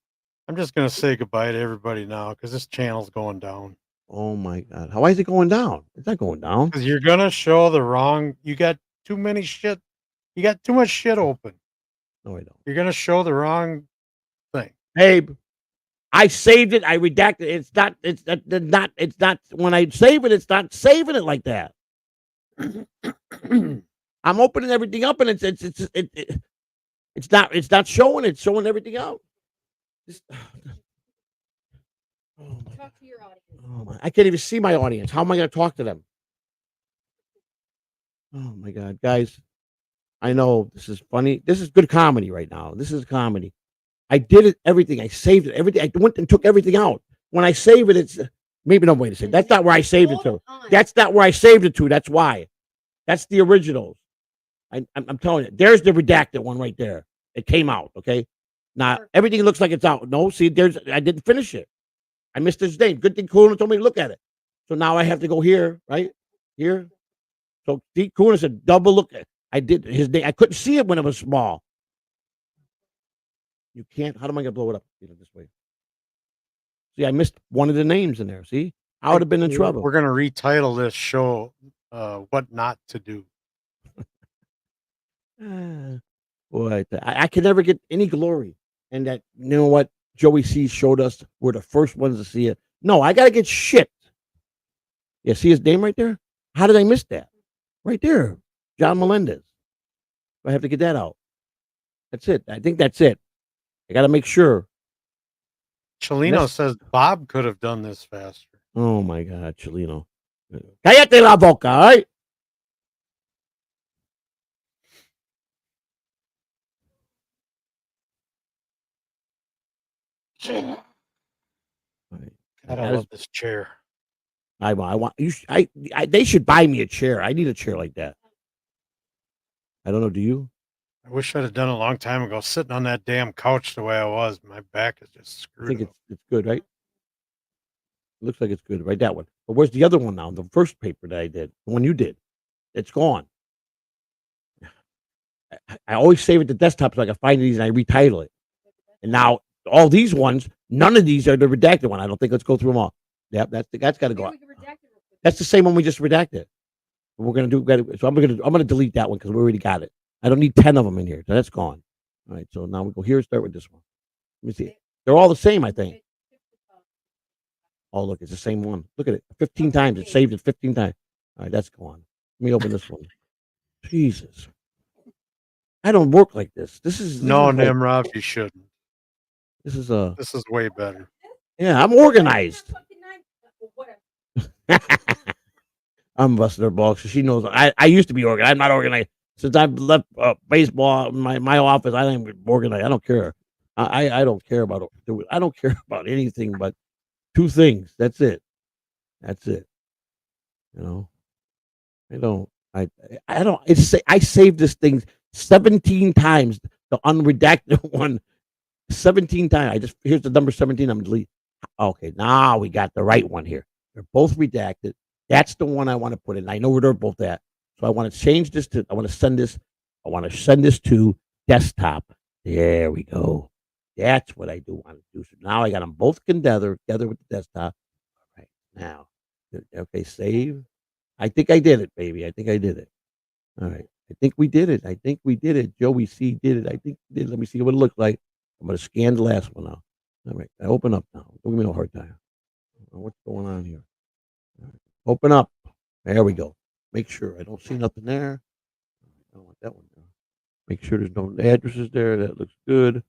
I'm just gonna say goodbye to everybody now because this channel's going down. Oh my God, why is it going down? It's not going down. Because you're gonna show the wrong. You got too many shit. You got too much shit open. No, I don't. You're gonna show the wrong thing. Abe, I saved it. I redacted it. It's not when I save it, it's not saving it like that. I'm opening everything up and it's not showing. It's showing everything out. Talk to your audience. Oh I can't even see my audience. How am I going to talk to them? Oh my God, guys. I know this is funny. This is good comedy right now. This is comedy. I did it, everything. I saved it, everything. I went and took everything out. When I save it, it's maybe no way to say. That's not where I saved it to. That's not where I saved it to. That's why. That's the originals. I'm telling you. There's the redacted one right there. It came out. Okay. Now everything looks like it's out. No, see, I didn't finish it. I missed his name. Good thing Kahuna told me to look at it. So now I have to go here, right here. So Kahuna said double look at. I did his name. I couldn't see it when it was small. You can't. How am I going to blow it up this way? See, I missed one of the names in there. See, I would have been in trouble. We're going to retitle this show, "What Not to Do." Boy, I can never get any glory. And that, you know what? Joey C showed us we're the first ones to see it. No, I got to get shit. Yeah, see his name right there? How did I miss that? Right there. John Melendez. I have to get that out. That's it. I think that's it. I got to make sure. Chelino says Bob could have done this faster. Oh, my God, Chelino. Cállate la boca, all right? God, I love this chair. I want you. They should buy me a chair. I need a chair like that. I don't know. Do you? I wish I'd have done it a long time ago. Sitting on that damn couch the way I was, my back is just screwed. I think it's good, right? Looks like it's good, right? That one. But where's the other one now? The first paper that I did, the one you did, it's gone. I always save it to desktop so I can find these and I retitle it. And now all these ones, none of these are the redacted one. I don't think. Let's go through them all. Yep, that's got to go. That's the same one we just redacted. We're gonna do. So I'm gonna delete that one because we already got it. I don't need 10 of them in here. So that's gone. All right. So now we go here. Start with this one. Let me see. They're all the same, I think. Oh, look, it's the same one. Look at it. 15 times. It saved it 15 times. All right, that's gone. Let me open this one. Jesus. I don't work like this. This is Nimrod, you shouldn't. This is way better. Yeah, I'm organized. I'm busting her balls. She knows I used to be organized. I'm not organized. Since I've left baseball, my office, I ain't organized. I don't care. I don't care about it. I don't care about anything but 2 things. That's it. That's it. You know, I don't. I saved this thing 17 times. The unredacted one, 17 times. Here's the number 17. I'm deleting. Okay, now we got the right one here. They're both redacted. That's the one I want to put in. I know where they're both at. So I want to change this to. I want to send this to desktop. There we go. That's what I do want to do. So now I got them both together with the desktop. All right, now, okay, save. I think I did it, baby. I think I did it. All right. I think we did it. Joey C did it. I think we did. Let me see what it looks like. I'm going to scan the last one now. All right. I open up now. Don't give me no hard time. What's going on here? All right. Open up. There we go. Make sure I don't see nothing there. I don't want that one there. Make sure there's no addresses there. That looks good.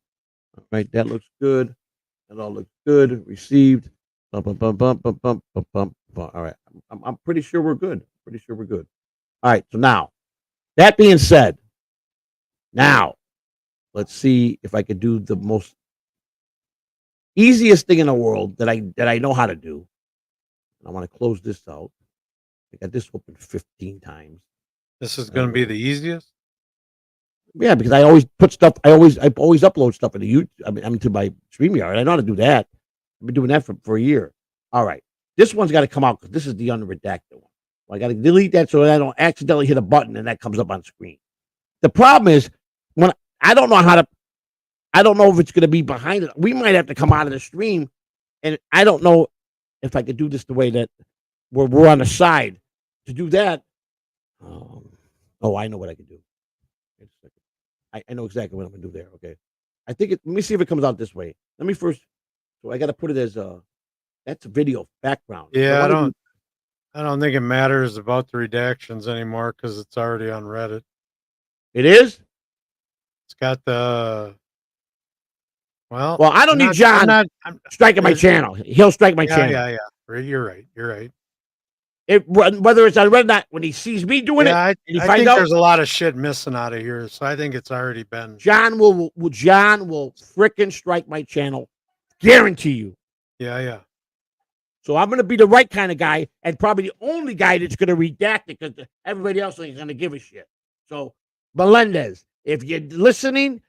All right. That looks good. That all looks good. Received. All right. I'm pretty sure we're good. All right. So now, that being said, now let's see if I could do the most easiest thing in the world that I know how to do. I want to close this out. I got this open 15 times. This is going to be the easiest. Yeah, because I always put stuff. I always upload stuff into YouTube. I mean to my Streamyard. I know how to do that. I've been doing that for a year. All right, this one's got to come out because this is the unredacted one. Well, I got to delete that so that I don't accidentally hit a button and that comes up on screen. The problem is when I don't know if it's going to be behind it. We might have to come out of the stream, and I don't know if I could do this the way that we're on the side. To do that, I know what I could do. I know exactly what I'm going to do there. Okay, I think let me see if it comes out this way. Let me first. So I got to put it as that's a video background. Yeah, I don't think it matters about the redactions anymore because it's already on Reddit. It is. It's got the. Well, I don't need John striking my channel. He'll strike my channel. Yeah. You're right. Whether it's on Reddit or not, when he sees me doing it, I think there's a lot of shit missing out of here, so I think it's already been. John will frickin' strike my channel, guarantee you. Yeah. So I'm gonna be the right kind of guy, and probably the only guy that's gonna redact it because everybody else ain't gonna give a shit. So Melendez, if you're listening,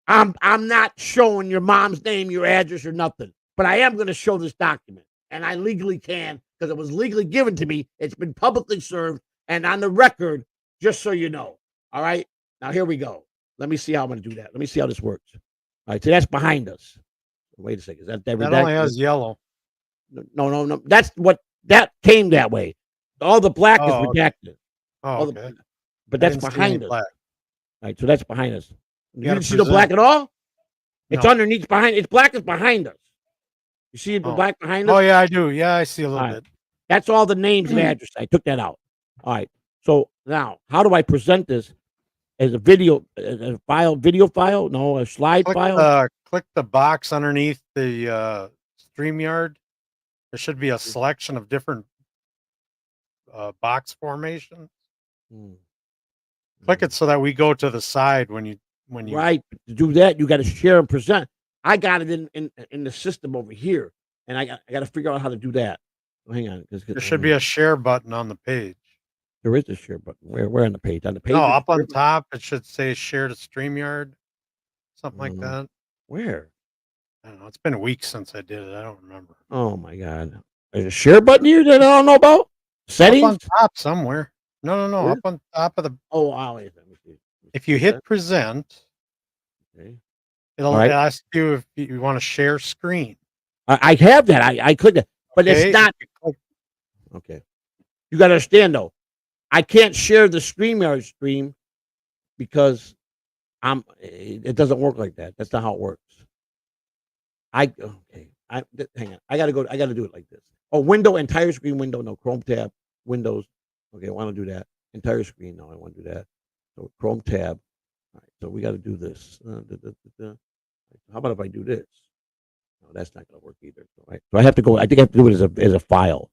I'm not showing your mom's name, your address, or nothing, but I am gonna show this document, and I legally can because it was legally given to me. It's been publicly served and on the record, just so you know. All right, now here we go. Let me see how I'm gonna do that. Let me see how this works. All right, so that's behind us. Wait a second. Is that only has yellow? No. That came that way. All the black is redacted. Oh, okay. But that's behind us. right, so that's behind us. You gotta didn't see the black at all? It's No. underneath behind. It's black is behind us. You see the black behind us? Oh yeah, I do. Yeah, I see a little bit. That's all the names and address. I took that out. All right. So now, how do I present this as a video, a file, video file? No, a slide file. Click the box underneath the Streamyard. There should be a selection of different box formations. Click it so that we go to the side when you right. To do that, you got to share and present. I got it in the system over here, and I got to figure out how to do that. Oh, hang on, there should be a share button on the page. There is a share button. Where on the page? On the page? No, up on top it should say share to Streamyard, something like that. Where? I don't know. It's been a week since I did it. I don't remember. Oh my god! There's a share button here that I don't know about. Settings up on top somewhere. No. Where? Up on top of the. Oh, wow. Let me see. If you hit present, it'll ask you if you want to share screen. I have that. I clicked it, but it's not. Okay. You got to understand though. I can't share the StreamYard stream because it doesn't work like that. That's not how it works. Hang on. I gotta do it like this. Oh, window, entire screen window, no Chrome tab, Windows. Okay, I want to do that. Entire screen, no, I want to do that. So Chrome tab. All right, so we got to do this. How about if I do this? No, that's not gonna work either. Right. So I have to go. I think I have to do it as a file.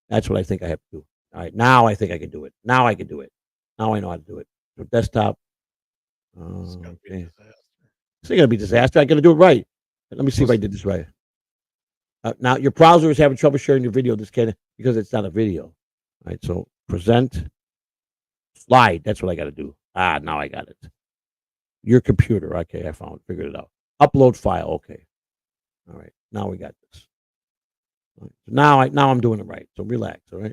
That's what I think I have to do. All right, now I think I can do it. Now I can do it. Now I know how to do it. So desktop. It's gonna be a disaster. It's not gonna be a disaster. I gotta do it right. Let me see if I did this right. Now your browser is having trouble sharing your video. This because it's not a video. All right, so present slide. That's what I got to do. Now I got it. Your computer. Okay, I found it. Figured it out. Upload file. Okay. All right. Now we got this. All right, so now I'm doing it right. So relax. All right.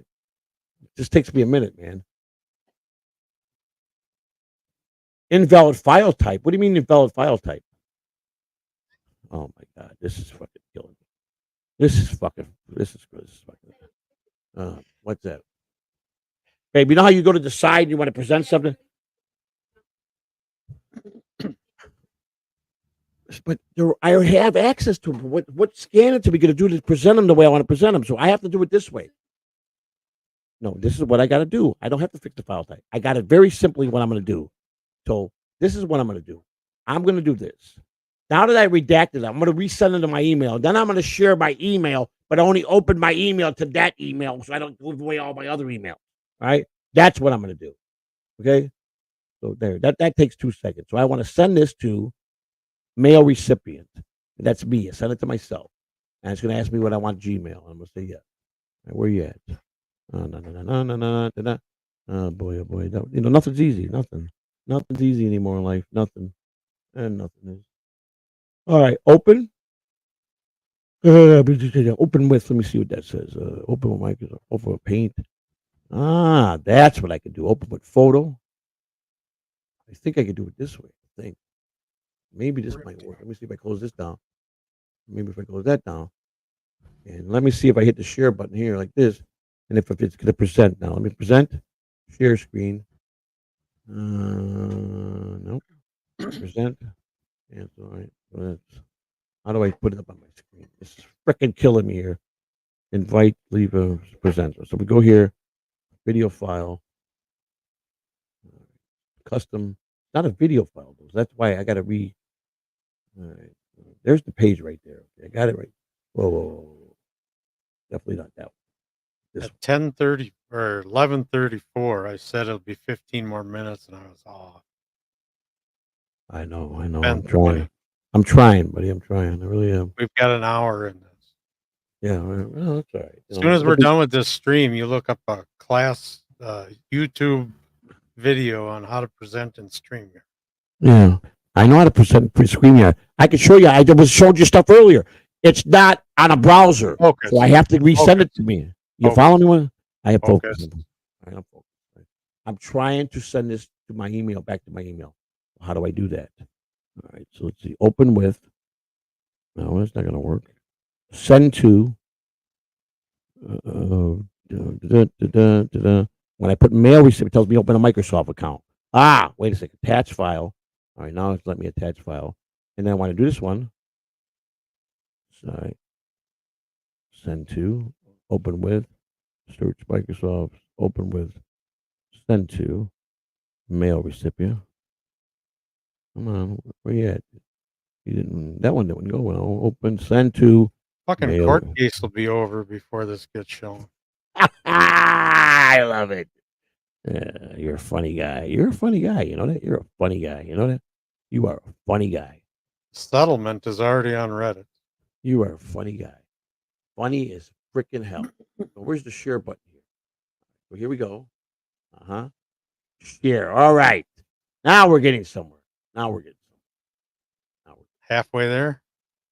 It just takes me a minute, man. Invalid file type. What do you mean invalid file type? Oh my god, this is fucking killing me. This is fucking. What's that? Babe, you know how you go to the side and you want to present something? But I have access to them. What scan it to be going to do to present them the way I want to present them? So I have to do it this way. No, this is what I got to do. I don't have to fix the file type. I got it very simply what I'm going to do. So this is what I'm going to do. I'm going to do this. Now that I redacted it, I'm going to resend it to my email. Then I'm going to share my email, but only open my email to that email so I don't give away all my other emails. All right? That's what I'm going to do. Okay? So there. That takes 2 seconds. So I want to send this to mail recipient. That's me. I send it to myself. And it's going to ask me what I want Gmail. I'm going to say yes. Right, where you at? Oh boy, oh boy. Nothing's easy. Nothing's easy anymore in life. Nothing. And nothing is. All right, open. Open with. Let me see what that says. Open with Microsoft. Open with Paint. That's what I can do. Open with photo. I think I can do it this way. I think maybe this might work. Let me see if I close this down. Maybe if I close that down, and let me see if I hit the share button here like this, and if it's going to present now. Let me present. Share screen. Nope. Present. Yeah, it's all right. How do I put it up on my screen? This is freaking killing me here. Invite, leave a presenter. So we go here, video file, custom. Not a video file, though. That's why I got to All right. There's the page right there. Okay, I got it right. Whoa. Definitely not that one. At 10:30 or 11:34, I said it'll be 15 more minutes, and I was off. I know. I'm trying, buddy. I'm trying. I really am. We've got an hour in this. Yeah, well, that's all right. As soon as we're done with this stream, you look up a class YouTube video on how to present in StreamYard. Yeah, I know how to present StreamYard. I can show you. I showed you stuff earlier. It's not on a browser, so I have to resend it to me. You follow me? I have focus. I'm trying to send this to my email, back to my email. How do I do that? All right, so let's see. Open with. No, it's not going to work. Send to. When I put mail receipt, it tells me open a Microsoft account. Wait a second. Attach file. All right, now it's let me attach file. And then I want to do this one. Sorry. Send to, open with, search Microsoft, open with, send to, mail recipient. Come on, where you at? That one didn't go well. Open, send to. Fucking mail. court case will be over before this gets shown. I love it. Yeah, you're a funny guy. You're a funny guy. You know that? You're a funny guy. You know that? You are a funny guy. Settlement is already on Reddit. You are a funny guy. Funny as freaking hell. So where's the share button here? Well, here we go. Share. All right. Now we're getting somewhere. Halfway there.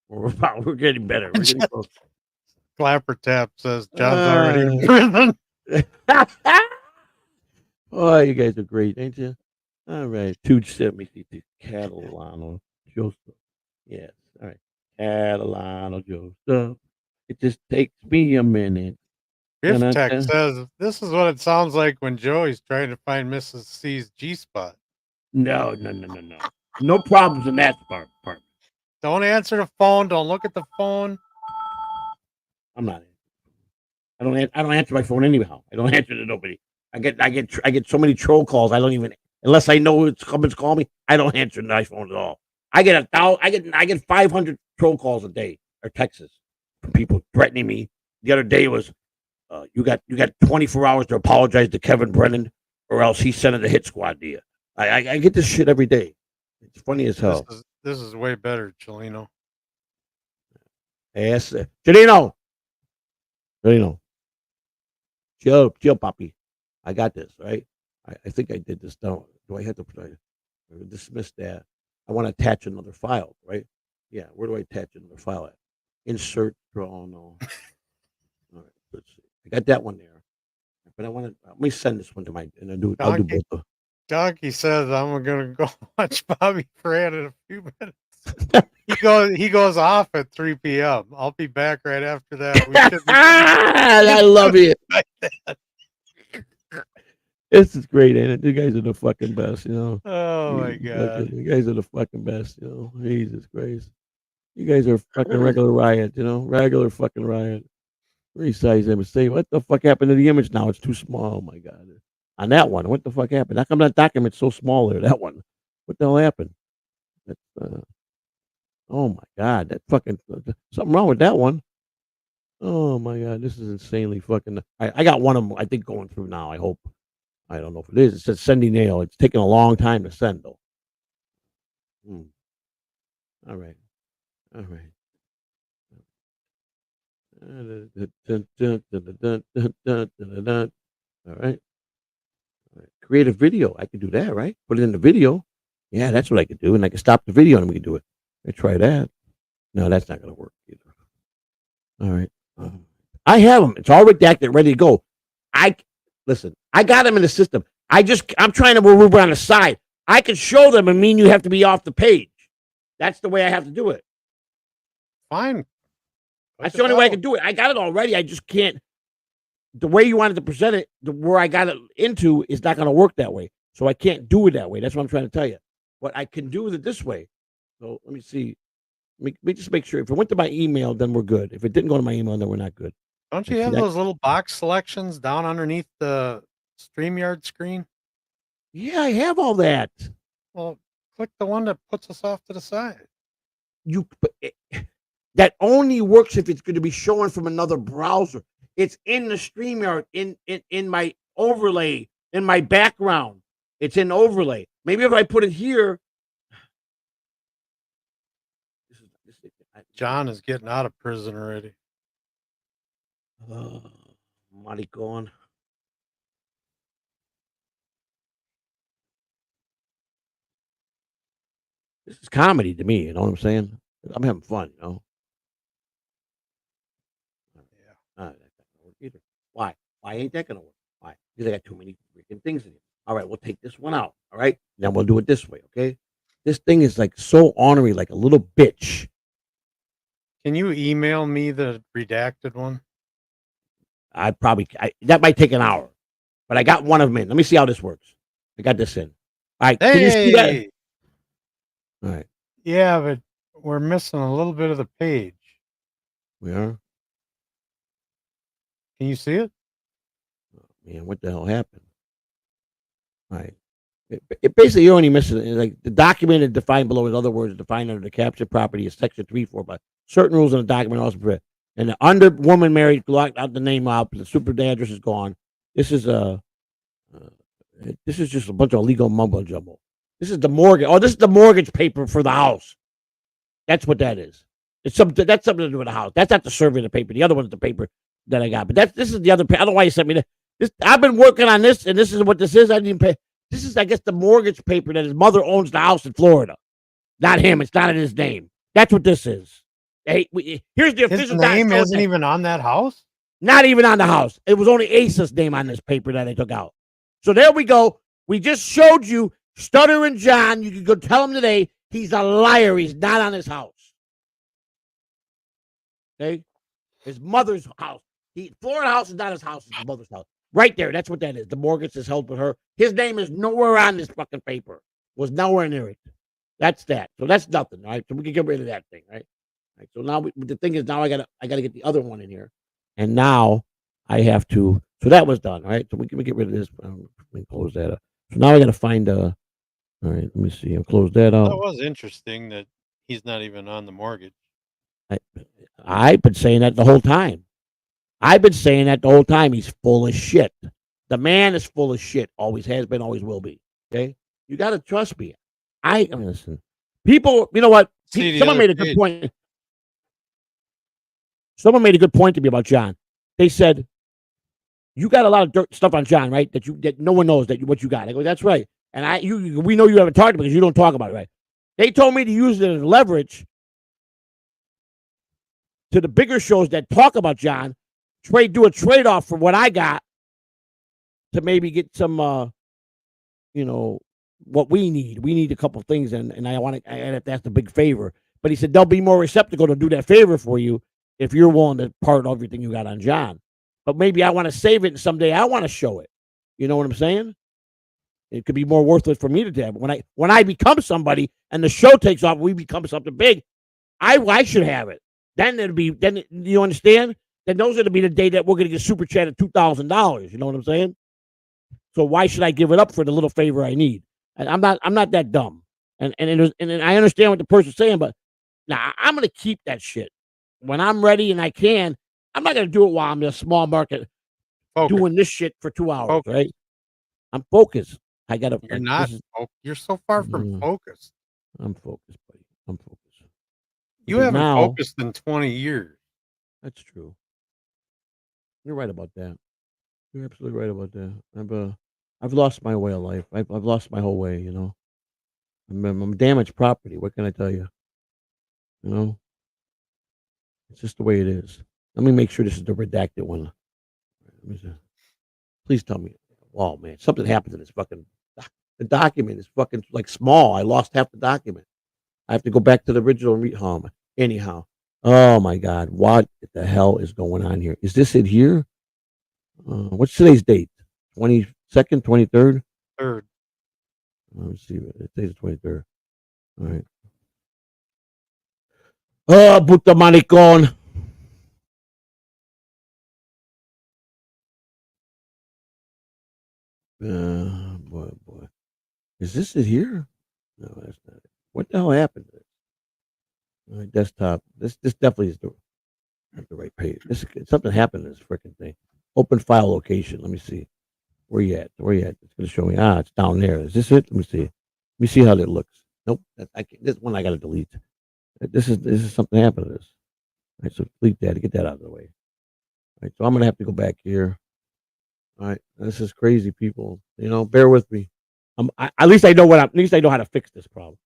We're getting better. We're getting close. Clapper Tap says John's already in prison. Oh, you guys are great, ain't you? All right. 270 Catalano Joseph. Yes. All right. Catalano Joseph. It just takes me a minute. If Tech says this is what it sounds like when Joey's trying to find Mrs. C's G spot. No. No problems in that part. Don't answer the phone. Don't look at the phone. I'm not. I don't answer my phone anyhow. I don't answer to nobody. I get so many troll calls. I don't even, unless I know it's coming to call me. I don't answer my phone at all. I get 500 troll calls a day or texts from people threatening me. The other day was, you got 24 hours to apologize to Kevin Brennan, or else he's sending the hit squad to you. I get this shit every day. It's funny as hell. This is way better, Chelino. Yes, Chelino. Chill, Poppy. I got this, right? I think I did this down. Do I have to dismiss that? I want to attach another file, right? Yeah, where do I attach another file at? Insert draw. No. All right, let's see. I got that one there, but let me send this one to and I'll do both. Donkey says I'm gonna go watch Bobby Fran in a few minutes. He goes off at 3 p.m. I'll be back right after that. I love it. This is great, ain't it? You guys are the fucking best, you know. Oh my god, you guys are the fucking best, you know. Jesus Christ, you guys are fucking regular riot, you know, regular fucking riot. Resize image. Say what the fuck happened to the image now? It's too small. Oh my god. On that one, what the fuck happened? How come that document's so small there? That one, what the hell happened? Oh my god, that fucking something wrong with that one. Oh my god, this is insanely fucking. I got one of them. I think going through now. I hope. I don't know if it is. It says sending nail. It's taking a long time to send though. All right. All right. Create a video. I can do that, right? Put it in the video. Yeah, that's what I could do. And I can stop the video and we can do it. I try that. No, that's not going to work either. All right. I have them. It's all redacted, ready to go. Listen, I got them in the system. I'm trying to move on the side. I can show them and mean you have to be off the page. That's the way I have to do it. Fine. That's the only way I can do it. I got it already. I just can't. The way you wanted to present it, where I got it into, is not going to work that way. So I can't do it that way. That's what I'm trying to tell you. But I can do it this way. So let me see. Let me just make sure. If it went to my email, then we're good. If it didn't go to my email, then we're not good. Don't you have those little box selections down underneath the Streamyard screen? Yeah, I have all that. Well, click the one that puts us off to the side. That only works if it's going to be showing from another browser. It's in the Streamyard, in my overlay, in my background. It's in overlay. Maybe if I put it here. John is getting out of prison already. Maricon. This is comedy to me, you know what I'm saying? I'm having fun, you know. Yeah. That's not gonna work either. Why? Why ain't that gonna work? Why? Because I got too many freaking things in here. All right, we'll take this one out. All right. Then we'll do it this way, okay? This thing is like so ornery, like a little bitch. Can you email me the redacted one? That might take an hour, but I got one of them in. Let me see how this works. I got this in. All right, can you see that? Hey, All right, yeah, but we're missing a little bit of the page. we are. Can you see it? Man, what the hell happened? All right. It basically, you're only missing like the document is defined below. In other words, defined under the captured property is section 3.4. But certain rules in the document also prevent. And the under woman married locked out the name out. The super address is gone. This is this is just a bunch of legal mumbo jumbo. This is the mortgage. Oh, this is the mortgage paper for the house. That's what that is. It's something that's something to do with the house. That's not the survey of the paper. The other one's the paper that I got. But this is the other. I don't know why you sent me this. I've been working on this, and this is what this is. I didn't pay. This is, I guess, the mortgage paper that his mother owns the house in Florida. Not him. It's not in his name. That's what this is. Hey, here's the His official name document. isn't even on that house. Not even on the house. It was only Asa's name on this paper that I took out. So there we go. We just showed you Stuttering John. You can go tell him today he's a liar. He's not on his house. Okay? His mother's house. Florida house is not his house. It's his mother's house. Right there. That's what that is. The mortgage is held with her. His name is nowhere on this fucking paper. Was nowhere near it. That's that. So that's nothing. All right. So we can get rid of that thing. Right. All right. So now the thing is, now I gotta get the other one in here. And now I have to. So that was done. All right. So we can get rid of this. We can close that up. So now I gotta find all right. Let me see. I'll close that out. That was interesting that he's not even on the mortgage. I've been saying that the whole time. He's full of shit. The man is full of shit. Always has been, always will be. Okay? You got to trust me. I mean, listen. People, you know what? Someone made a good point. Someone made a good point to me about John. They said, you got a lot of dirt stuff on John, right? That no one knows what you got. I go, that's right. And we know you haven't talked about it because you don't talk about it, right? They told me to use it as leverage to the bigger shows that talk about John. Do a trade off for what I got to maybe get some, what we need. We need a couple things, and I want to. And if that's a big favor, but he said they'll be more receptive to do that favor for you if you're willing to part everything you got on John. But maybe I want to save it, and someday I want to show it. You know what I'm saying? It could be more worthless for me to have. When I become somebody and the show takes off, we become something big. I should have it. Then you understand? Then those are going to be the day that we're going to get super chat at $2,000. You know what I'm saying? So why should I give it up for the little favor I need? And I'm not that dumb. And I understand what the person's saying, but now I'm going to keep that shit when I'm ready and I can. I'm not going to do it while I'm in a small market doing this shit for 2 hours, right? I'm focused. I got to. You're not. You're so far from focused. I'm focused, buddy. I'm focused. You haven't focused in 20 years. That's true. You're right about that. You're absolutely right about that. I've lost my way of life. I've lost my whole way. You know, I'm damaged property. What can I tell you? You know, it's just the way it is. Let me make sure this is the redacted one. Please tell me. Oh man, something happened to this fucking. The document is fucking like small. I lost half the document. I have to go back to the original and read home. Anyhow, oh my God, what the hell is going on here? Is this it here? What's today's date? 22nd, 23rd? 3rd. Let's see. Today's the 23rd. All right. Oh, puta maricon. Boy. Is this it here? No, that's not it. What the hell happened to this? All right, desktop. This definitely is not the right page. Something happened to this freaking thing. Open file location. Let me see. Where you at? It's going to show me. It's down there. Is this it? Let me see. Let me see how that looks. Nope. This one I got to delete. This is something happened to this. All right, so delete that. Get that out of the way. All right, so I'm going to have to go back here. All right, this is crazy, people. You know, bear with me. At least I know at least I know how to fix this problem.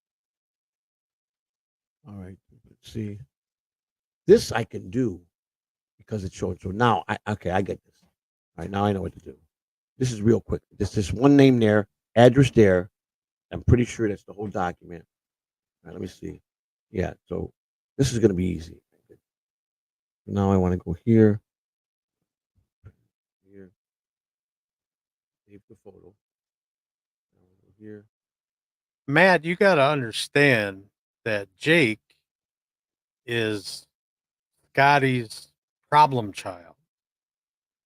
All right, let's see. This I can do because it's showing. So now I get this. All right, now I know what to do. This is real quick. This one name there, address there. I'm pretty sure that's the whole document. All right, let me see. Yeah, so this is going to be easy. Now I want to go here. Here. Save the photo. Here. Matt, you got to understand that Jake is Scotty's problem child.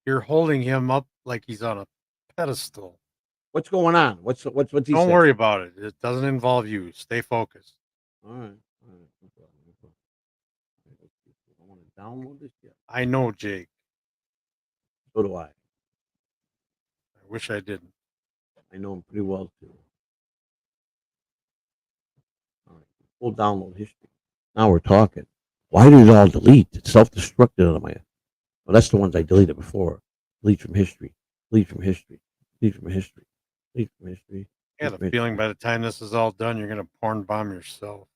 You're holding him up like he's on a pedestal. What's going on? What's he Don't worry about it. It doesn't involve you. Stay focused. All right. I want to download this yet. I know Jake. So do I. I wish I didn't. I know him pretty well too. All right. Full download history. Now we're talking. Why did it all delete? It self-destructed on my. Well, that's the ones I deleted before. Delete from history. Delete from history. Delete from history. Delete from history. I got a feeling by the time this is all done, you're gonna porn bomb yourself.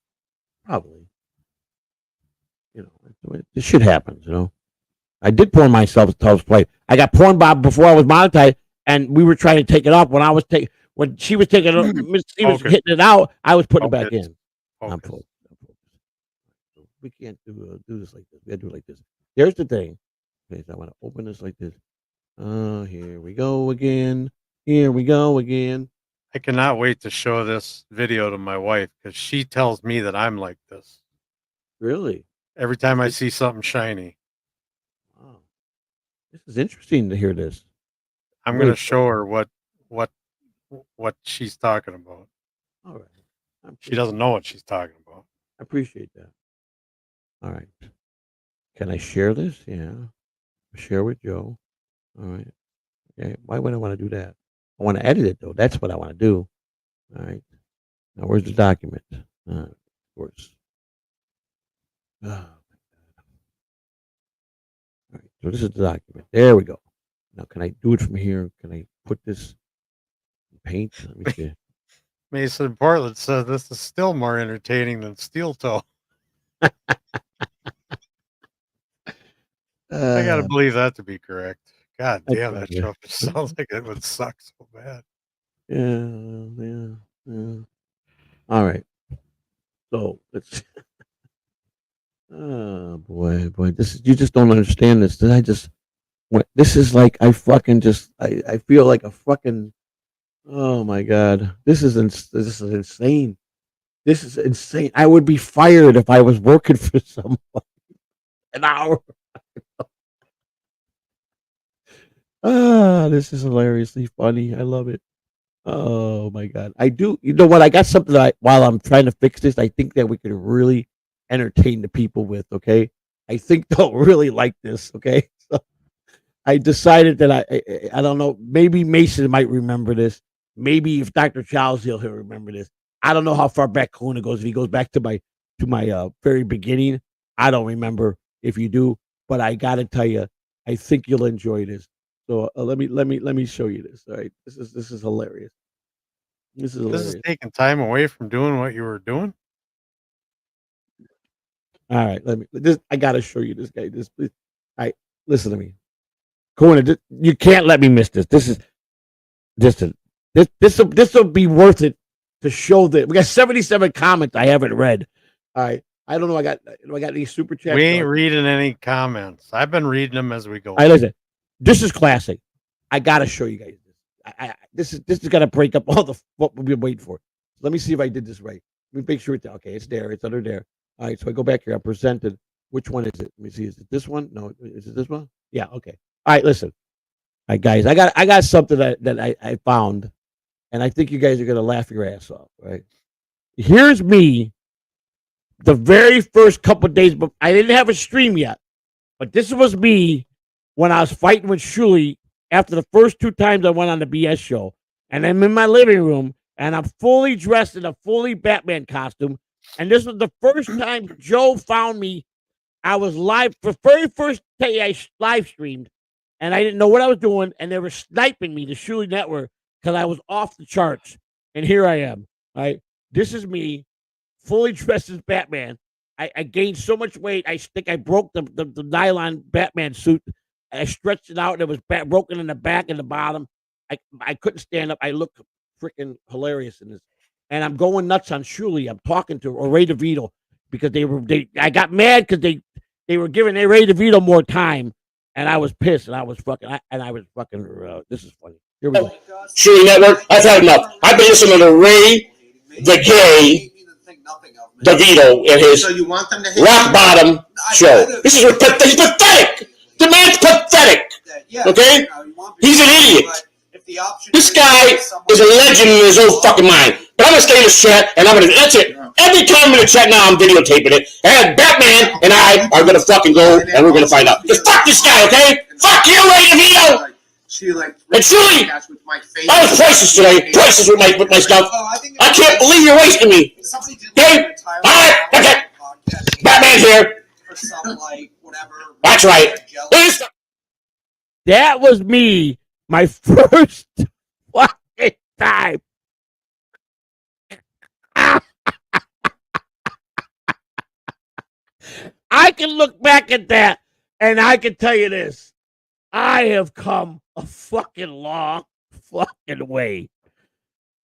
Probably. You know, this shit happens. You know, I did porn myself to play. I got porn bombed before I was monetized, and we were trying to take it off when I was when she was taking it. Miss C was hitting it out. I was putting it back in. I'm full. We can't do this like this. We gotta do it like this. Here's the thing. Okay, so I want to open this like this. Here we go again. Here we go again. I cannot wait to show this video to my wife because she tells me that I'm like this. Really? Every time I see something shiny. Wow. This is interesting to hear this. I'm going to show her what she's talking about. All right. She doesn't know what she's talking about. I appreciate that. All right. Can I share this? Yeah. Share with Joe. All right. Okay. Why would I want to do that? I want to edit it though. That's what I want to do. All right. Now where's the document? Of course. Oh, my God. All right. So this is the document. There we go. Now can I do it from here? Can I put this in paint? Let me see. Mason Portland says this is still more entertaining than Steel Toe. I gotta believe that to be correct. God damn, that show sounds like it would suck so bad. Yeah. All right. So let's. Oh boy. You just don't understand this. This is like I fucking just. I feel like a fucking. Oh my God. This is insane. This is insane. I would be fired if I was working for someone. An hour. This is hilariously funny. I love it. Oh my God. I do. You know what? I got something that while I'm trying to fix this, I think that we could really entertain the people with. Okay. I think they'll really like this. Okay. So I decided that I don't know. Maybe Mason might remember this. Maybe if Dr. Charles he'll remember this. I don't know how far back Kahuna goes. If he goes back to my very beginning, I don't remember if you do, but I got to tell you, I think you'll enjoy this. So let me show you this. All right, this is hilarious. This is taking time away from doing what you were doing. All right, I gotta show you this guy. Please. All right, listen to me, Kahuna. You can't let me miss this. This will be worth it to show that we got 77 comments I haven't read. All right. I don't know. I got any super chats. We ain't reading any comments. I've been reading them as we go. All right, listen. This is classic. I gotta show you guys this. This is gonna break up all what we've been waiting for. Let me see if I did this right. Let me make sure it's okay. It's there. It's under there. All right. So I go back here. I presented. Which one is it? Let me see. Is it this one? No. Is it this one? Yeah. Okay. All right. Listen. All right, guys. I got something that I found, and I think you guys are gonna laugh your ass off. Right. Here's me. The very first couple of days, but I didn't have a stream yet. But this was me when I was fighting with Shuli after the first 2 times I went on the BS show. And I'm in my living room, and I'm fully dressed in a fully Batman costume. And this was the first time Joe found me. I was live for the very first day I live streamed, and I didn't know what I was doing. And they were sniping me, the Shuli Network, because I was off the charts. And here I am. Right? This is me. Fully dressed as Batman. I gained so much weight. I think I broke the nylon Batman suit. I stretched it out. And it was broken in the back and the bottom. I couldn't stand up. I looked freaking hilarious in this. And I'm going nuts on Shuli. I'm talking to Ray DeVito because I got mad because they were giving Ray DeVito more time. And I was pissed. And I was fucking. This is funny. Here we go. Shuli Network. I've had enough. I've been listening to Ray the gay DeVito in his rock bottom show. This is he's pathetic. The man's pathetic. Okay? He's an idiot. This guy is a legend in his own fucking mind. But I'm gonna stay in this chat, and that's it. Every time I'm in the chat now, I'm videotaping it. And Batman and I are gonna fucking go, and we're gonna find out. Just fuck this guy, okay? Fuck you, Ray DeVito! And Julie, I was priceless today. Priceless with my stuff. I can't believe you're wasting me. Okay? Alright, okay. Batman's here. That's right. That was me, my first fucking time. I can look back at that and I can tell you this. I have come a fucking long fucking way.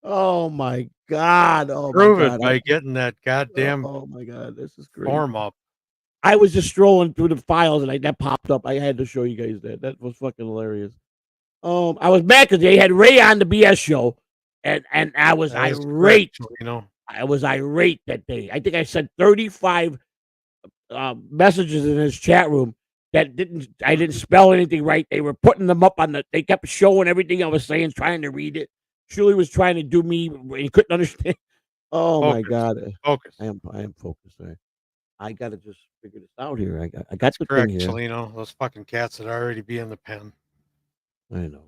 Oh my God. Oh Prove my God. it by getting that goddamn oh my God. This is great. form up. I was just scrolling through the files and that popped up. I had to show you guys that. That was fucking hilarious. I was mad because they had Ray on the BS show, and I was irate. I was irate that day. I think I sent 35 messages in his chat room that I didn't spell anything right. They were putting them up on they kept showing everything I was saying, trying to read it. Shirley was trying to do me, he couldn't understand. Oh my God. Focus. I am focused. I gotta just figure this out here. I got the correct, thing here. Chelino. Those fucking cats would already be in the pen. I know.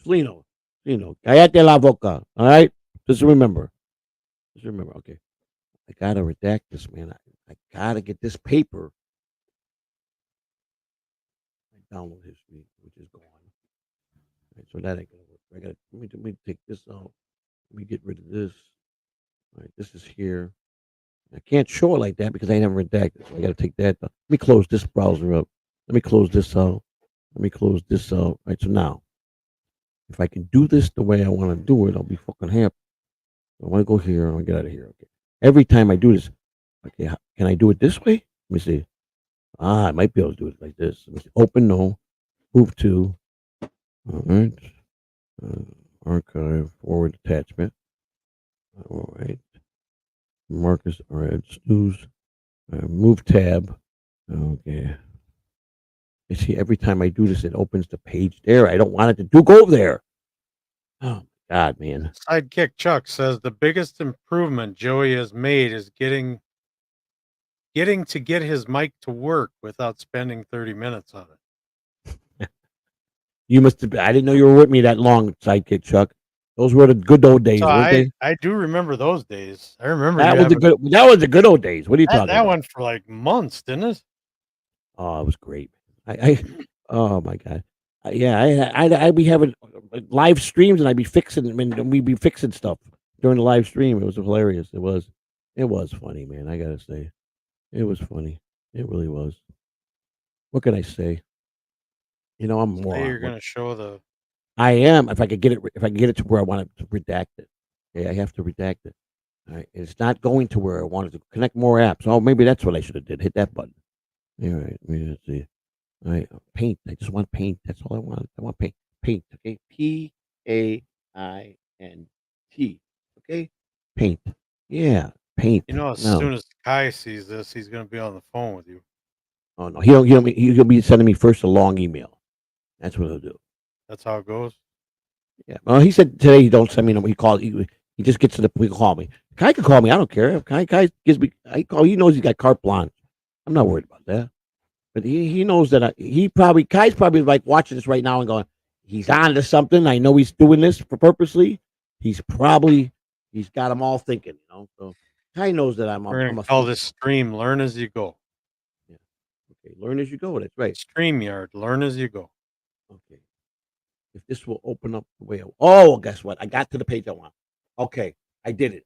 Chelino. Cállate la boca. All right? Just remember. Okay. I gotta redact this, man. I gotta get this paper. I download history, which is gone. Right, so that ain't gonna work. Let me take this out. Let me get rid of this. All right, this is here. I can't show it like that because I never redacted. So I gotta take that down. Let me close this browser up. Let me close this out. All right, so now, if I can do this the way I want to do it, I'll be fucking happy. I want to go here. I want to get out of here. Okay. Every time I do this, okay, can I do it this way? Let me see. I might be able to do it like this. Let me see. Open, no. Move to. All right. Archive, forward attachment. All right. Marcus, all right. Snooze. Move tab. Okay. You see, every time I do this, it opens the page there. I don't want it to go there. Oh, God, man. Sidekick Chuck says the biggest improvement Joey has made is getting to get his mic to work without spending 30 minutes on it. You must have. I didn't know you were with me that long, Sidekick Chuck. Those were the good old days, weren't they? I do remember those days. I remember that was the good old days. What are you talking about? That went for like months, didn't it? Oh, it was great. Oh my God. I'd be having live streams and I'd be fixing and we'd be fixing stuff during the live stream. It was hilarious. It was funny, man. I gotta say, it was funny. It really was. What can I say? You know, I'm more. You're gonna show the. I am. If I could get it to where I want to redact it. Okay, I have to redact it. All right, it's not going to where I wanted to connect more apps. Oh, maybe that's what I should have did. Hit that button. All right, let's see. All right, paint. I just want paint. That's all I want. I want paint. Paint. Okay, PAINT. Okay, paint. Yeah, paint. You know, as soon as Kai sees this, he's gonna be on the phone with you. Oh no, he'll be sending me first a long email. That's what he'll do. That's how it goes. Yeah. Well, he said today he don't send me no. He calls. He just gets to the. He can call me. Kai can call me. I don't care. If Kai gives me. I call. He knows he's got carte blanche. I'm not worried about that. But he knows that Kai's probably like watching this right now and going, he's on to something. I know he's doing this for purposely. He's got them all thinking, you know. So Kai knows that I'm. We're gonna call this stream "Learn as You Go." Yeah. Okay. Learn as you go. That's right. Streamyard. Learn as you go. Okay. If this will open up the way. Guess what? I got to the page I want. Okay. I did it.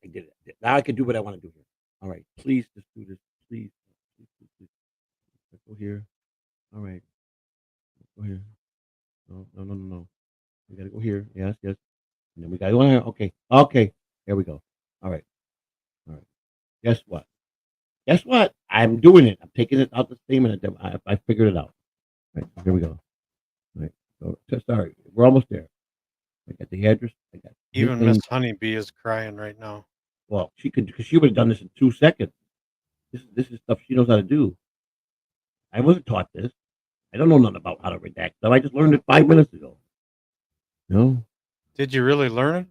Now I can do what I want to do here. All right. Please just do this. Please. Go here. All right. Go here. No. We gotta go here. Yes. And then we gotta go here. Okay. Here we go. All right. Guess what? I'm doing it. I'm taking it out the statement. I figured it out. All right. Here we go. All right. So sorry. We're almost there. I got the address. Even Miss Honeybee is crying right now. Well, she could, because she would have done this in 2 seconds. This is stuff she knows how to do. I wasn't taught this. I don't know nothing about how to redact stuff. I just learned it 5 minutes ago. No. Did you really learn it?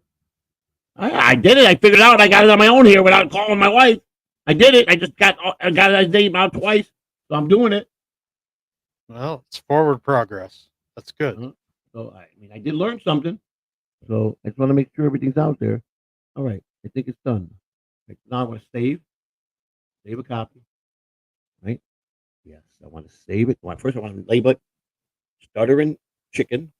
I did it. I figured it out. I got it on my own here without calling my wife. I did it. I just got his name out twice, so I'm doing it. Well, it's forward progress. That's good. So I did learn something. So I just want to make sure everything's out there. All right, I think it's done. Right, now I want to save a copy. Right? Yes, I want to save it. First, I want to label it stuttering chicken.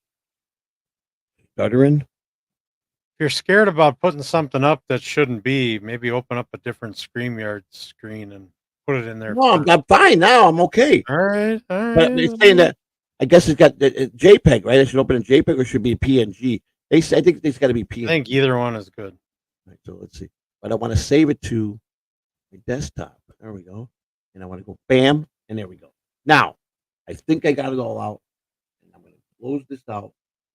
Stuttering. If you're scared about putting something up that shouldn't be, maybe open up a different Streamyard screen and put it in there. No, I'm fine now. I'm okay. All right. But it's saying that I guess it's got JPEG, right? I should open in JPEG or should be PNG. I think it's got to be PNG. I think either one is good. Right, so let's see. But I want to save it to my desktop. There we go. And I want to go bam, and there we go. Now, I think I got it all out. And I'm going to close this out.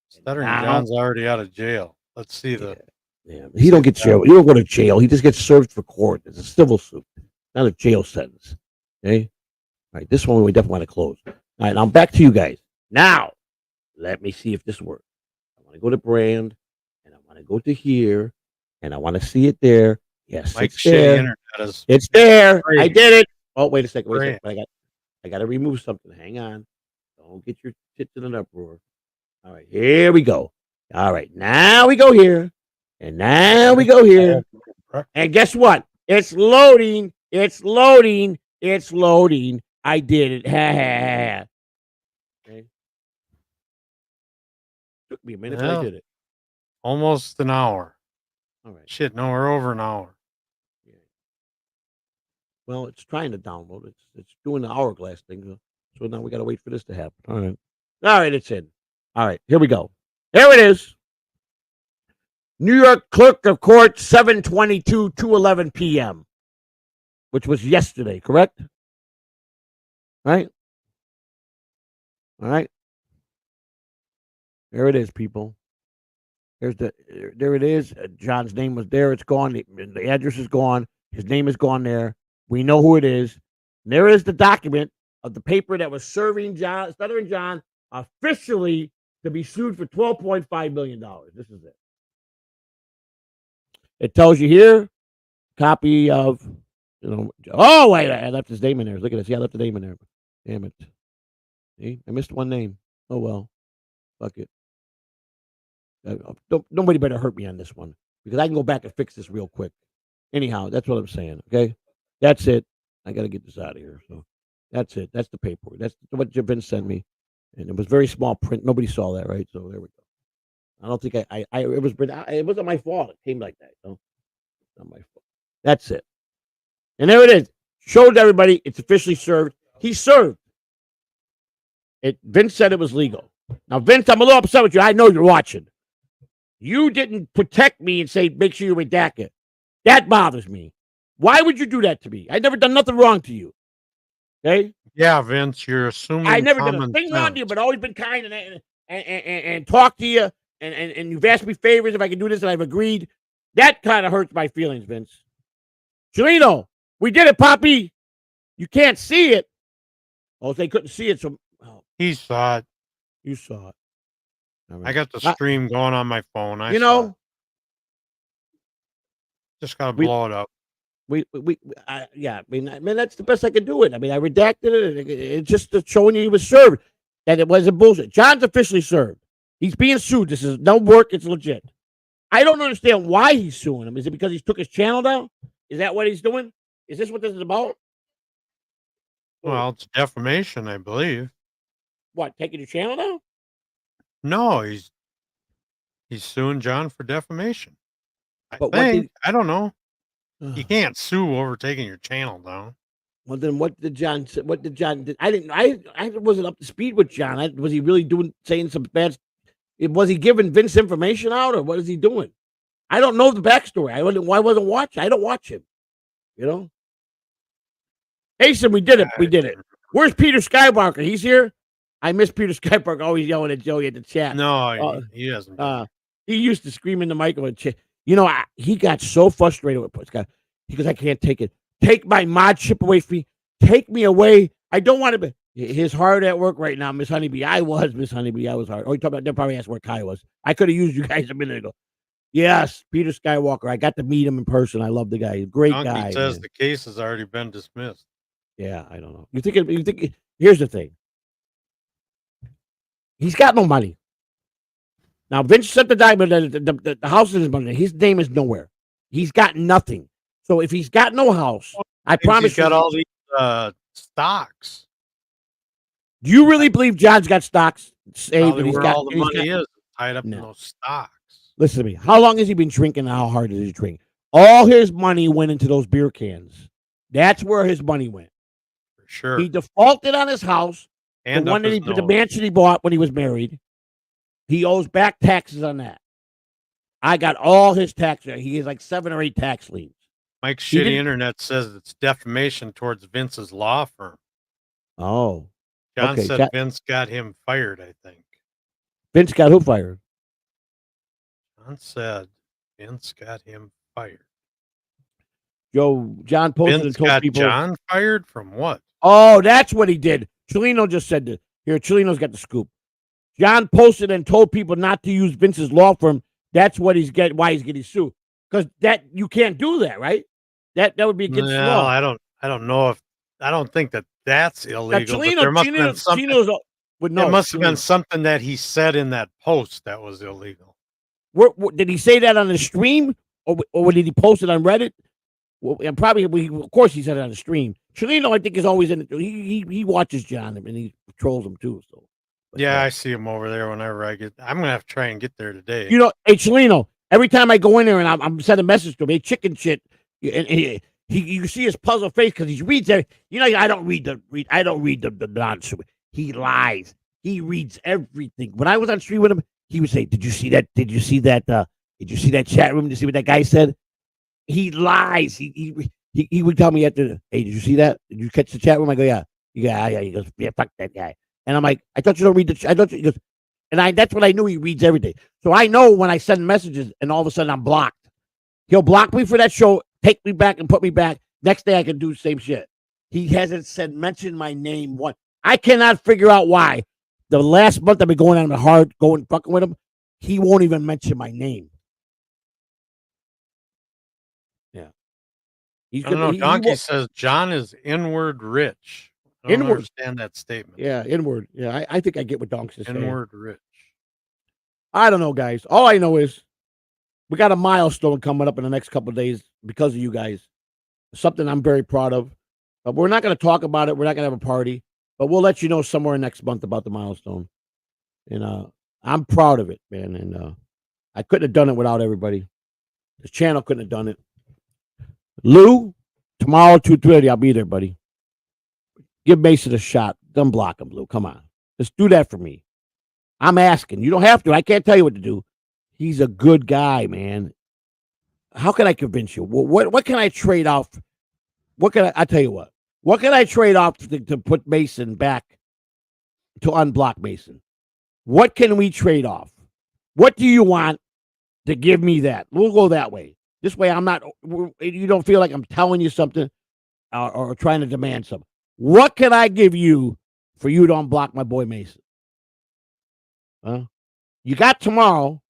Stuttering John's already out of jail. Let's see the. Yeah, he don't get jail. He don't go to jail. He just gets served for court. It's a civil suit, not a jail sentence. Okay. All right. This one we definitely want to close. All right. Now back to you guys. Now, let me see if this works. I want to go to brand, and I want to go to here, and I want to see it there. Yes, Mike's it's there. It's there. Great. I did it. Oh, wait a second. Wait a Great. second. I got to remove something. Hang on. Don't get your tits in an uproar. All right. Here we go. All right. Now we go here. And now we go here. And guess what? It's loading. It's loading. It's loading. I did it. Ha ha ha. Okay. Took me a minute, but I did it. Almost an hour. All right. Shit, no, we're over an hour. Yeah. Well, it's trying to download. It's doing the hourglass thing. So now we got to wait for this to happen. All right. All right, it's in. All right, here we go. Here it is. New York Clerk of Court, 7/22, 2:11 p.m., which was yesterday, correct? Right? All right. There it is, people. There it is. John's name was there. It's gone. The address is gone. His name is gone there. We know who it is. And there is the document of the paper that was serving Stuttering John officially to be sued for $12.5 million. This is it. It tells you here, copy of, oh, wait, I left his name in there. Look at this. Yeah, I left the name in there. Damn it. See, I missed one name. Oh, well. Fuck it. Nobody better hurt me on this one because I can go back and fix this real quick. Anyhow, that's what I'm saying. Okay. That's it. I got to get this out of here. So that's it. That's the paperwork. That's what Vince sent me. And it was very small print. Nobody saw that, right? So there we go. I don't think it wasn't my fault. It came like that. So not my fault. That's it. And there it is. Showed everybody it's officially served. He served. Vince said it was legal. Now, Vince, I'm a little upset with you. I know you're watching. You didn't protect me and say, make sure you redact it. That bothers me. Why would you do that to me? I never done nothing wrong to you. Okay? Yeah, Vince, you're assuming I never done a thing wrong to you, but always been kind and talk to you. And you've asked me favors if I can do this, and I've agreed. That kind of hurts my feelings, Vince. Chelino, we did it, Poppy. You can't see it. Oh, they couldn't see it, so he saw it. You saw it. Right. I got the stream going on my phone. Just gotta blow it up. That's the best I could do it. I mean, I redacted it. It's just showing you he was served, and it wasn't bullshit. John's officially served. He's being sued. This is no work. It's legit. I don't understand why he's suing him. Is it because he took his channel down? Is that what he's doing? Is this what this is about? Well, it's defamation, I believe. What, taking your channel down? No, he's suing John for defamation. I don't know. You can't sue over taking your channel down. Well, then what did John say? What did John do? I wasn't up to speed with John. Was he really saying some bad? Was he giving Vince information out, or what is he doing? I don't know the backstory. I wasn't watching. I don't watch him. Hasten, we did it. We did it. Where's Peter Skywalker? He's here. I miss Peter Skywalker always yelling at Joey at the chat. No, he doesn't. He used to scream in the microphone. You know, he got so frustrated with this guy. He goes, I can't take it. Take my mod chip away from me. Take me away. I don't want to be. His hard at work right now, Miss Honeybee. I was Miss Honeybee. I was hard. Oh, you talking about? They'll probably ask where Kai was. I could have used you guys a minute ago. Yes, Peter Skywalker. I got to meet him in person. I love the guy. He's a great Donkey guy. says man. the case has already been dismissed. Yeah, I don't know. You think? Here's the thing. He's got no money. Now, Vince sent the diamond. The house is his money. His name is nowhere. He's got nothing. So if he's got no house, I promise he's got all these stocks. Do you really believe John's got stocks saved? And where all the money is tied up in those stocks. Listen to me. How long has he been drinking? And how hard did he drink? All his money went into those beer cans. That's where his money went. For sure. He defaulted on his house, and the one that the mansion he bought when he was married. He owes back taxes on that. I got all his taxes. He has like 7 or 8 tax liens. Mike's shitty internet says it's defamation towards Vince's law firm. Oh. John said Vince got him fired, I think. Vince got who fired? John said Vince got him fired. John posted Vince and told got people. John fired from what? Oh, that's what he did. Chelino just said this. Here, Chelino's got the scoop. John posted and told people not to use Vince's law firm. That's what why he's getting sued. Because that you can't do that, right? That would be against law. I don't know if I don't think that's illegal. Chelino, there must have been something. It must have been something that he said in that post that was illegal. Did he say that on the stream, or did he post it on Reddit? Well, and probably, of course, he said it on the stream. Chelino, I think, is always in it. He watches John and he trolls him too. So, I see him over there whenever I get. I'm gonna have to try and get there today. You know, hey Chelino, every time I go in there and I'm sending a message to him, hey, chicken shit, and you see his puzzle face because he reads it. You know, I don't read the nonsense. He lies. He reads everything. When I was on stream with him, he would say, "Did you see that? Did you see that? Did you see that chat room? Did you see what that guy said?" He lies. He would tell me after, "Hey, did you see that? Did you catch the chat room?" I go, "Yeah." He goes, "Yeah, fuck that guy." And I'm like, "I thought you don't read the." I thought you. He goes, and that's what I knew. He reads everything. So I know when I send messages, and all of a sudden I'm blocked. He'll block me for that show, take me back, and put me back. Next day I can do the same shit. He hasn't mentioned my name once. I cannot figure out why. The last month I've been going on him hard, fucking with him. He won't even mention my name. Yeah. I don't know. Donkey says John is inward rich. I don't understand that statement. Yeah, inward. Yeah, I think I get what Donkey says. Inward rich. I don't know, guys. All I know is we got a milestone coming up in the next couple of days because of you guys. Something I'm very proud of. But we're not going to talk about it. We're not going to have a party. But we'll let you know somewhere next month about the milestone. And I'm proud of it, man. And I couldn't have done it without everybody. This channel couldn't have done it. Lou, tomorrow 2:30, I'll be there, buddy. Give Mason a shot. Don't block him, Lou. Come on. Just do that for me. I'm asking. You don't have to. I can't tell you what to do. He's a good guy, man. How can I convince you? What can I trade off? I tell you what. What can I trade off to put Mason back, to unblock Mason? What can we trade off? What do you want to give me that? We'll go that way. This way you don't feel like I'm telling you something or trying to demand something. What can I give you for you to unblock my boy Mason? You got tomorrow.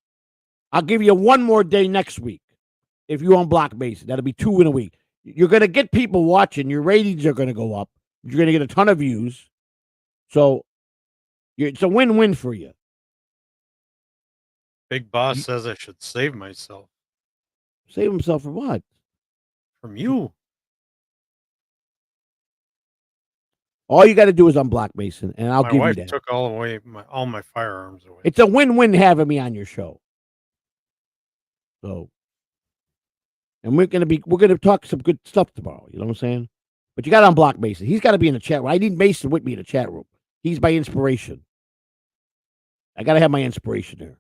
I'll give you one more day next week if you unblock Mason. That'll be 2 in a week. You're going to get people watching. Your ratings are going to go up. You're going to get a ton of views. So it's a win-win for you. Big Boss says I should save myself. Save himself from what? From you. All you got to do is unblock Mason, and I'll give you that. My wife took all my firearms away. It's a win-win having me on your show. So, and we're gonna talk some good stuff tomorrow. You know what I'm saying? But you got to unblock Mason. He's got to be in the chat room. I need Mason with me in the chat room. He's my inspiration. I got to have my inspiration there.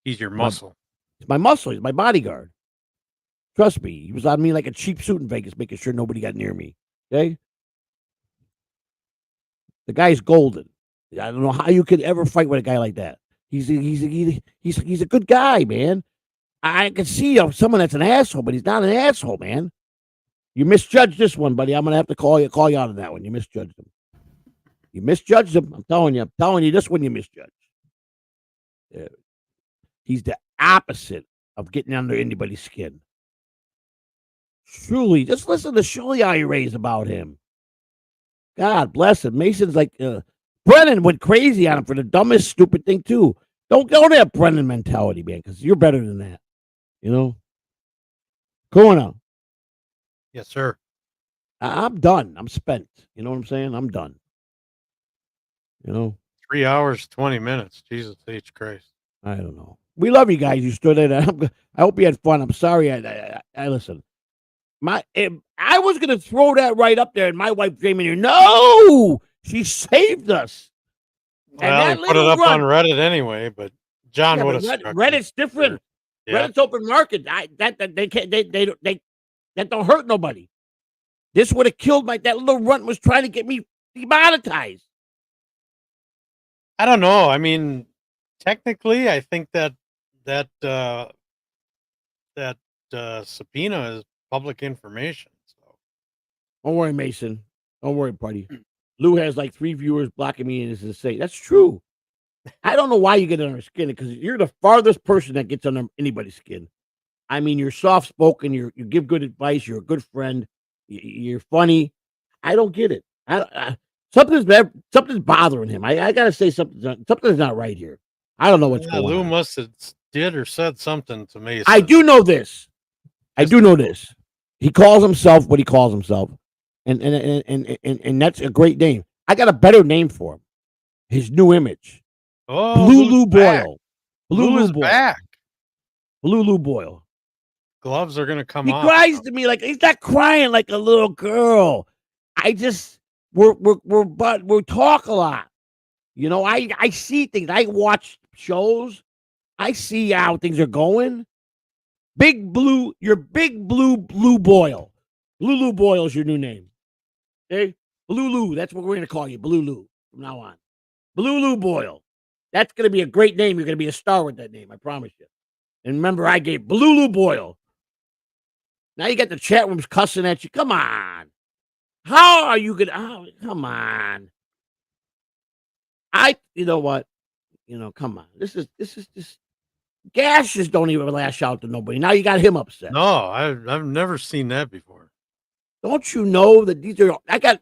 He's your muscle. He's my muscle. He's my bodyguard. Trust me. He was on me like a cheap suit in Vegas, making sure nobody got near me. Okay? The guy's golden. I don't know how you could ever fight with a guy like that. He's a good guy, man. I can see someone that's an asshole, but he's not an asshole, man. You misjudged this one, buddy. I'm gonna have to call you out on that one. You misjudged him. You misjudged him. I'm telling you, this one you misjudged. Yeah. He's the opposite of getting under anybody's skin. Truly, just listen to Shirley raised about him. God bless him. Mason's like Brennan went crazy on him for the dumbest, stupid thing too. Don't have Brennan mentality, man, because you're better than that. You know. Kahuna. Yes, sir. I'm done. I'm spent. You know what I'm saying? I'm done. You know. 3 hours, 20 minutes. Jesus H. Christ. I don't know. We love you guys. You stood in. I hope you had fun. I'm sorry. I listen. I was gonna throw that right up there, and my wife came in here. No, she saved us. Well, and put it up on Reddit anyway, but John would have. Reddit's different. Yeah. Reddit's open market. That don't hurt nobody. This would have killed that little runt was trying to get me demonetized. I don't know. I mean, technically, I think that subpoena is public information. So don't worry, Mason. Don't worry, buddy. Lou has like 3 viewers blocking me and is insane. That's true. I don't know why you get under her skin, because you're the farthest person that gets under anybody's skin. I mean, you're soft spoken. You give good advice. You're a good friend. You're funny. I don't get it. Something's bothering him. I gotta say something's not right here. I don't know what's going on. Lou must have did or said something to me. I do know this. He calls himself what he calls himself, and that's a great name. I got a better name for him. His new image. Oh, Blue Lou Boyle. Blue Lou back. Blue Lou Boyle. Gloves are gonna come off. He cries to me like he's not crying like a little girl. We're talk a lot. You know, I see things. I watch shows. I see how things are going. Big Blue, you're Big Blue Boyle. Blue Lou Boyle is your new name. Okay? Blue Lou, that's what we're gonna call you, Blue Lou, from now on. Blue Lou Boyle. That's gonna be a great name. You're gonna be a star with that name, I promise you. And remember, I gave Blue Lou Boyle. Now you got the chat rooms cussing at you. Come on. How are you gonna? Oh, come on. You know what? You know, come on. This is just gashes don't even lash out to nobody. Now you got him upset. No, I've never seen that before. Don't you know that these are? I got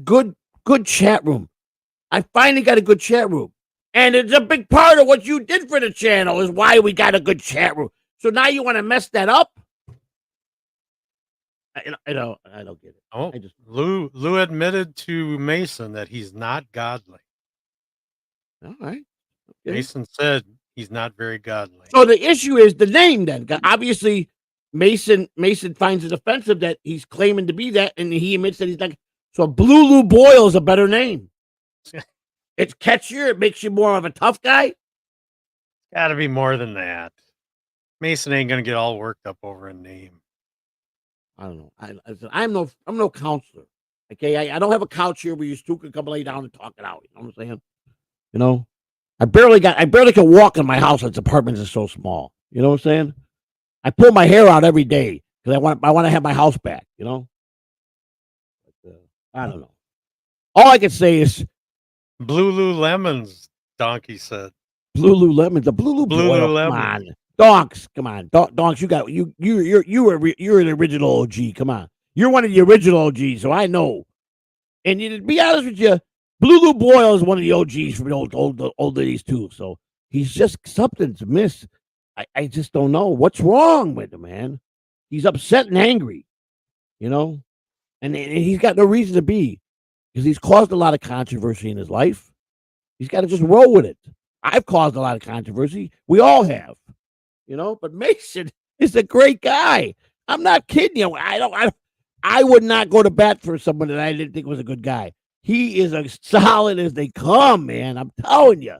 good chat room. I finally got a good chat room, and it's a big part of what you did for the channel is why we got a good chat room. So now you want to mess that up? I don't get it. Oh, Lou admitted to Mason that he's not godly. All right. Okay. Mason said he's not very godly. So the issue is the name then. Obviously, Mason finds it offensive that he's claiming to be that, and he admits that he's like, so Blue Lou Boyle is a better name. It's catchier. It makes you more of a tough guy. Got to be more than that. Mason ain't going to get all worked up over a name. I don't know. I'm no counselor. Okay, I don't have a couch here where you two can come lay down and talk it out. You know what I'm saying? You know, I barely can walk in my house. Its apartment is so small. You know what I'm saying? I pull my hair out every day because I want to have my house back. You know. But, I don't know. All I can say is Blue Lululemons. Donkey said. Blue Lululemons. The Blue Lululemons. Come on. Donks, come on, Donks. You're an original OG. Come on, you're one of the original OGs, so I know. And to be honest with you, Blue Lou Boyle is one of the OGs from the old days too. So he's just something's amiss. I just don't know what's wrong with him, man. He's upset and angry, you know, and he's got no reason to be because he's caused a lot of controversy in his life. He's got to just roll with it. I've caused a lot of controversy. We all have. You know, but Mason is a great guy. I'm not kidding you. I would not go to bat for someone that I didn't think was a good guy. He is as solid as they come, man. I'm telling you.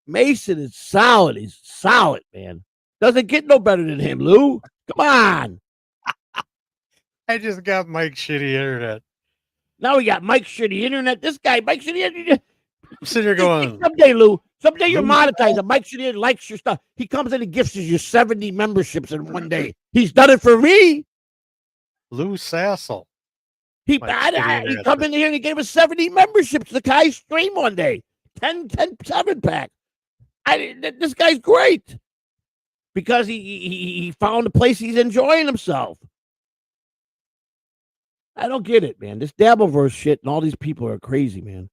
Mason is solid. He's solid, man. Doesn't get no better than him, Lou. Come on. I just got Mike Shitty Internet. Now we got Mike Shitty Internet. This guy, Mike Shitty Internet. I'm sitting here going. Someday, Lou. Someday you're monetized. Mike Chenier likes your stuff. He comes in and gifts you 70 memberships in one day. He's done it for me. Lou Sassel. He come in here and he gave us 70 memberships to the Kai's stream one day. 10 7-pack. This guy's great. Because he found a place he's enjoying himself. I don't get it, man. This Dabbelverse shit and all these people are crazy, man.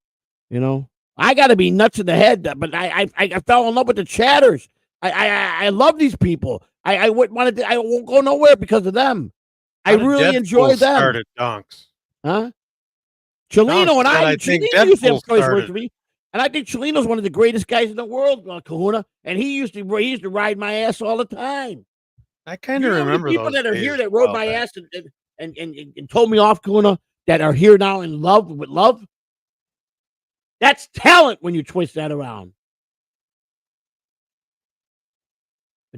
You know? I got to be nuts in the head, but I fell in love with the chatters. I love these people. I won't go nowhere because of them. I really enjoy them. Started Dunks. Huh? Chelino and I think used to have choice words for me. And I think Chelino's one of the greatest guys in the world, Kahuna. And he used to ride my ass all the time. I kind of remember people that are here that rode my ass and told me off, Kahuna, that are here now in love with love. That's talent when you twist that around.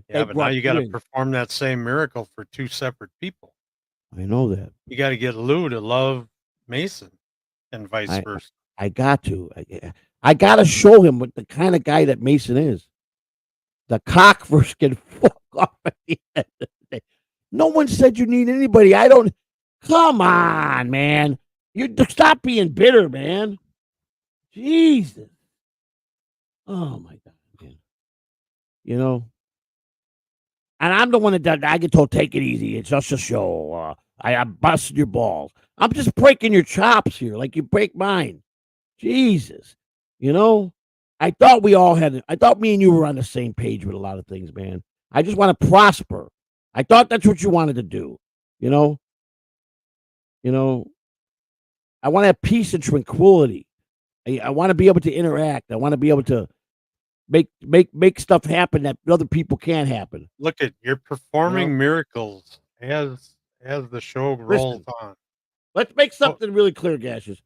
Yeah, but now you got to perform that same miracle for two separate people. I know that. You got to get Lou to love Mason and vice versa. I got to. I got to show him what the kind of guy that Mason is. The cock first can fuck off at the end of the day. No one said you need anybody. I don't. Come on, man. You stop being bitter, man. Jesus. Oh, my God, man. You know? And I'm the one that I get told, take it easy. It's just a show. I busted your balls. I'm just breaking your chops here like you break mine. Jesus. You know? I thought I thought me and you were on the same page with a lot of things, man. I just want to prosper. I thought that's what you wanted to do. You know? You know? I want to have peace and tranquility. I want to be able to interact. I want to be able to make stuff happen that other people can't happen. Look at you're performing miracles as the show rolls on. Let's make something really clear, Gashes.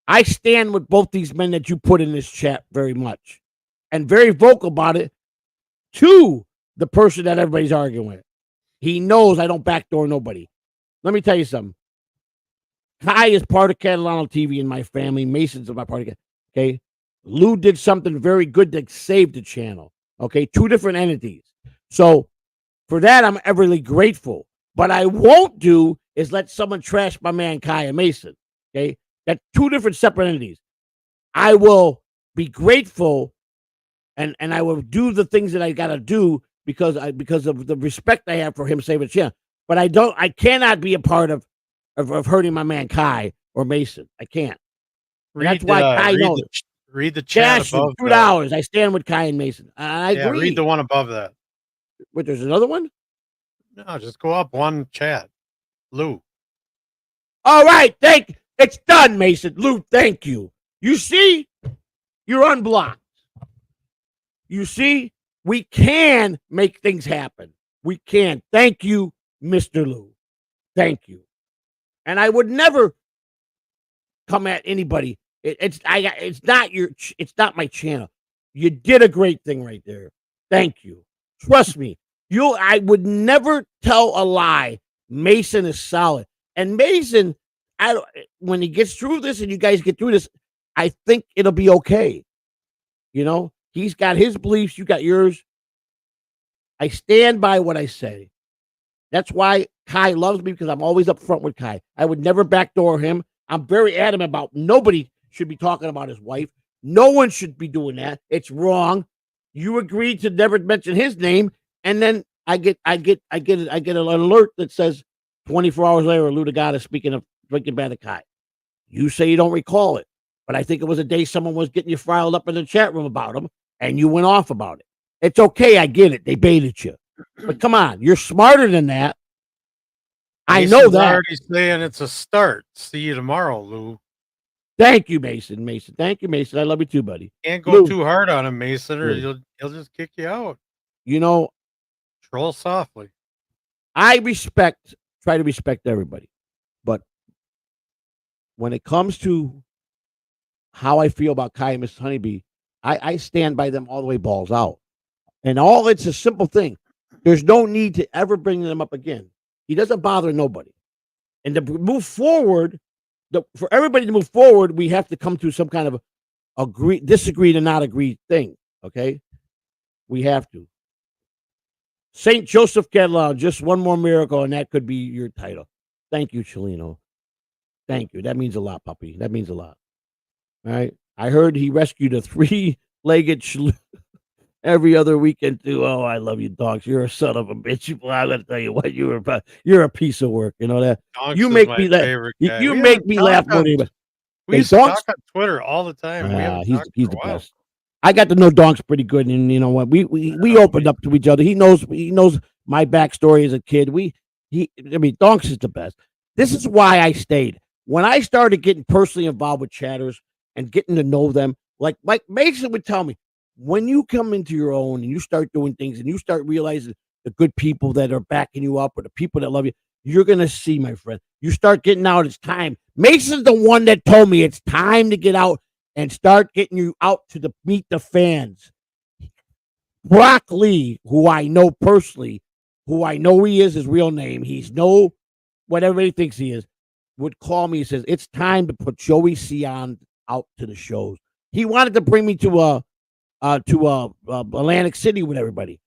I stand with both these men that you put in this chat very much, and very vocal about it to the person that everybody's arguing with. He knows I don't backdoor nobody. Let me tell you something. Kai is part of Catalano TV in my family. Mason's my part of it. Okay. Lou did something very good to save the channel. Okay. 2 different entities. So for that, I'm everly grateful. But I won't do is let someone trash my man Kai and Mason. Okay. That's 2 different separate entities. I will be grateful and I will do the things that I got to do because of the respect I have for him saving the channel. But I cannot be a part of hurting my man Kai or Mason. I can't. That's why Kai knows. Read the chat above $2. I stand with Kai and Mason. I agree. Read the one above that. Wait, there's another one? No, just go up one chat. Lou. All right, it's done, Mason. Lou, thank you. You see? You're unblocked. You see? We can make things happen. We can. Thank you, Mr. Lou. Thank you. And I would never come at anybody. It's not my channel. You did a great thing right there. Thank you. Trust me. I would never tell a lie. Mason is solid. And Mason, when he gets through this and you guys get through this, I think it'll be okay. You know, he's got his beliefs, you got yours. I stand by what I say. That's why Kai loves me, because I'm always up front with Kai. I would never backdoor him. I'm very adamant about nobody should be talking about his wife. No one should be doing that. It's wrong. You agreed to never mention his name, and then I get an alert that says 24 hours later, Lou DeGata is speaking of drinking bad of Kai. You say you don't recall it, but I think it was a day someone was getting you riled up in the chat room about him, and you went off about it. It's okay. I get it. They baited you. But come on, you're smarter than that. I know that. Already saying it's a start. See you tomorrow, Lou. Thank you, Mason. Thank you, Mason. I love you too, buddy. Can't go too hard on him, Mason, or he'll just kick you out. You know, troll softly. I try to respect everybody, but when it comes to how I feel about Kai and Miss Honeybee, I stand by them all the way, balls out. And it's a simple thing. There's no need to ever bring them up again. He doesn't bother nobody. And to move forward, for everybody to move forward, we have to come to some kind of disagree to not agree thing. Okay, we have to. St. Joseph Catalan, just one more miracle, and that could be your title. Thank you, Chelino. Thank you. That means a lot, puppy. That means a lot. All right. I heard he rescued a 3-legged every other weekend too. Oh, I love you, dogs. You're a son of a bitch. I'm gonna tell you what, you're a piece of work. You know that. Donks You is make my me laugh. favorite guy. You We make haven't me talked laugh more on- than anybody. We Hey, used to Donks? talk on Twitter all the time. We haven't He's talked the for a while. best. I got to know Donks pretty good, and you know what? We opened up to each other. He knows my backstory as a kid. Donks is the best. This is why I stayed. When I started getting personally involved with chatters and getting to know them, like Mike Mason would tell me, when you come into your own and you start doing things and you start realizing the good people that are backing you up or the people that love you, you're going to see, my friend. You start getting out. It's time. Mason's the one that told me it's time to get out and start getting you out to meet the fans. Brock Lee, who I know personally, who I know he is his real name, he's no what everybody thinks he is, would call me and says, it's time to put Joey Sion out to the shows. He wanted to bring me to Atlantic City with everybody.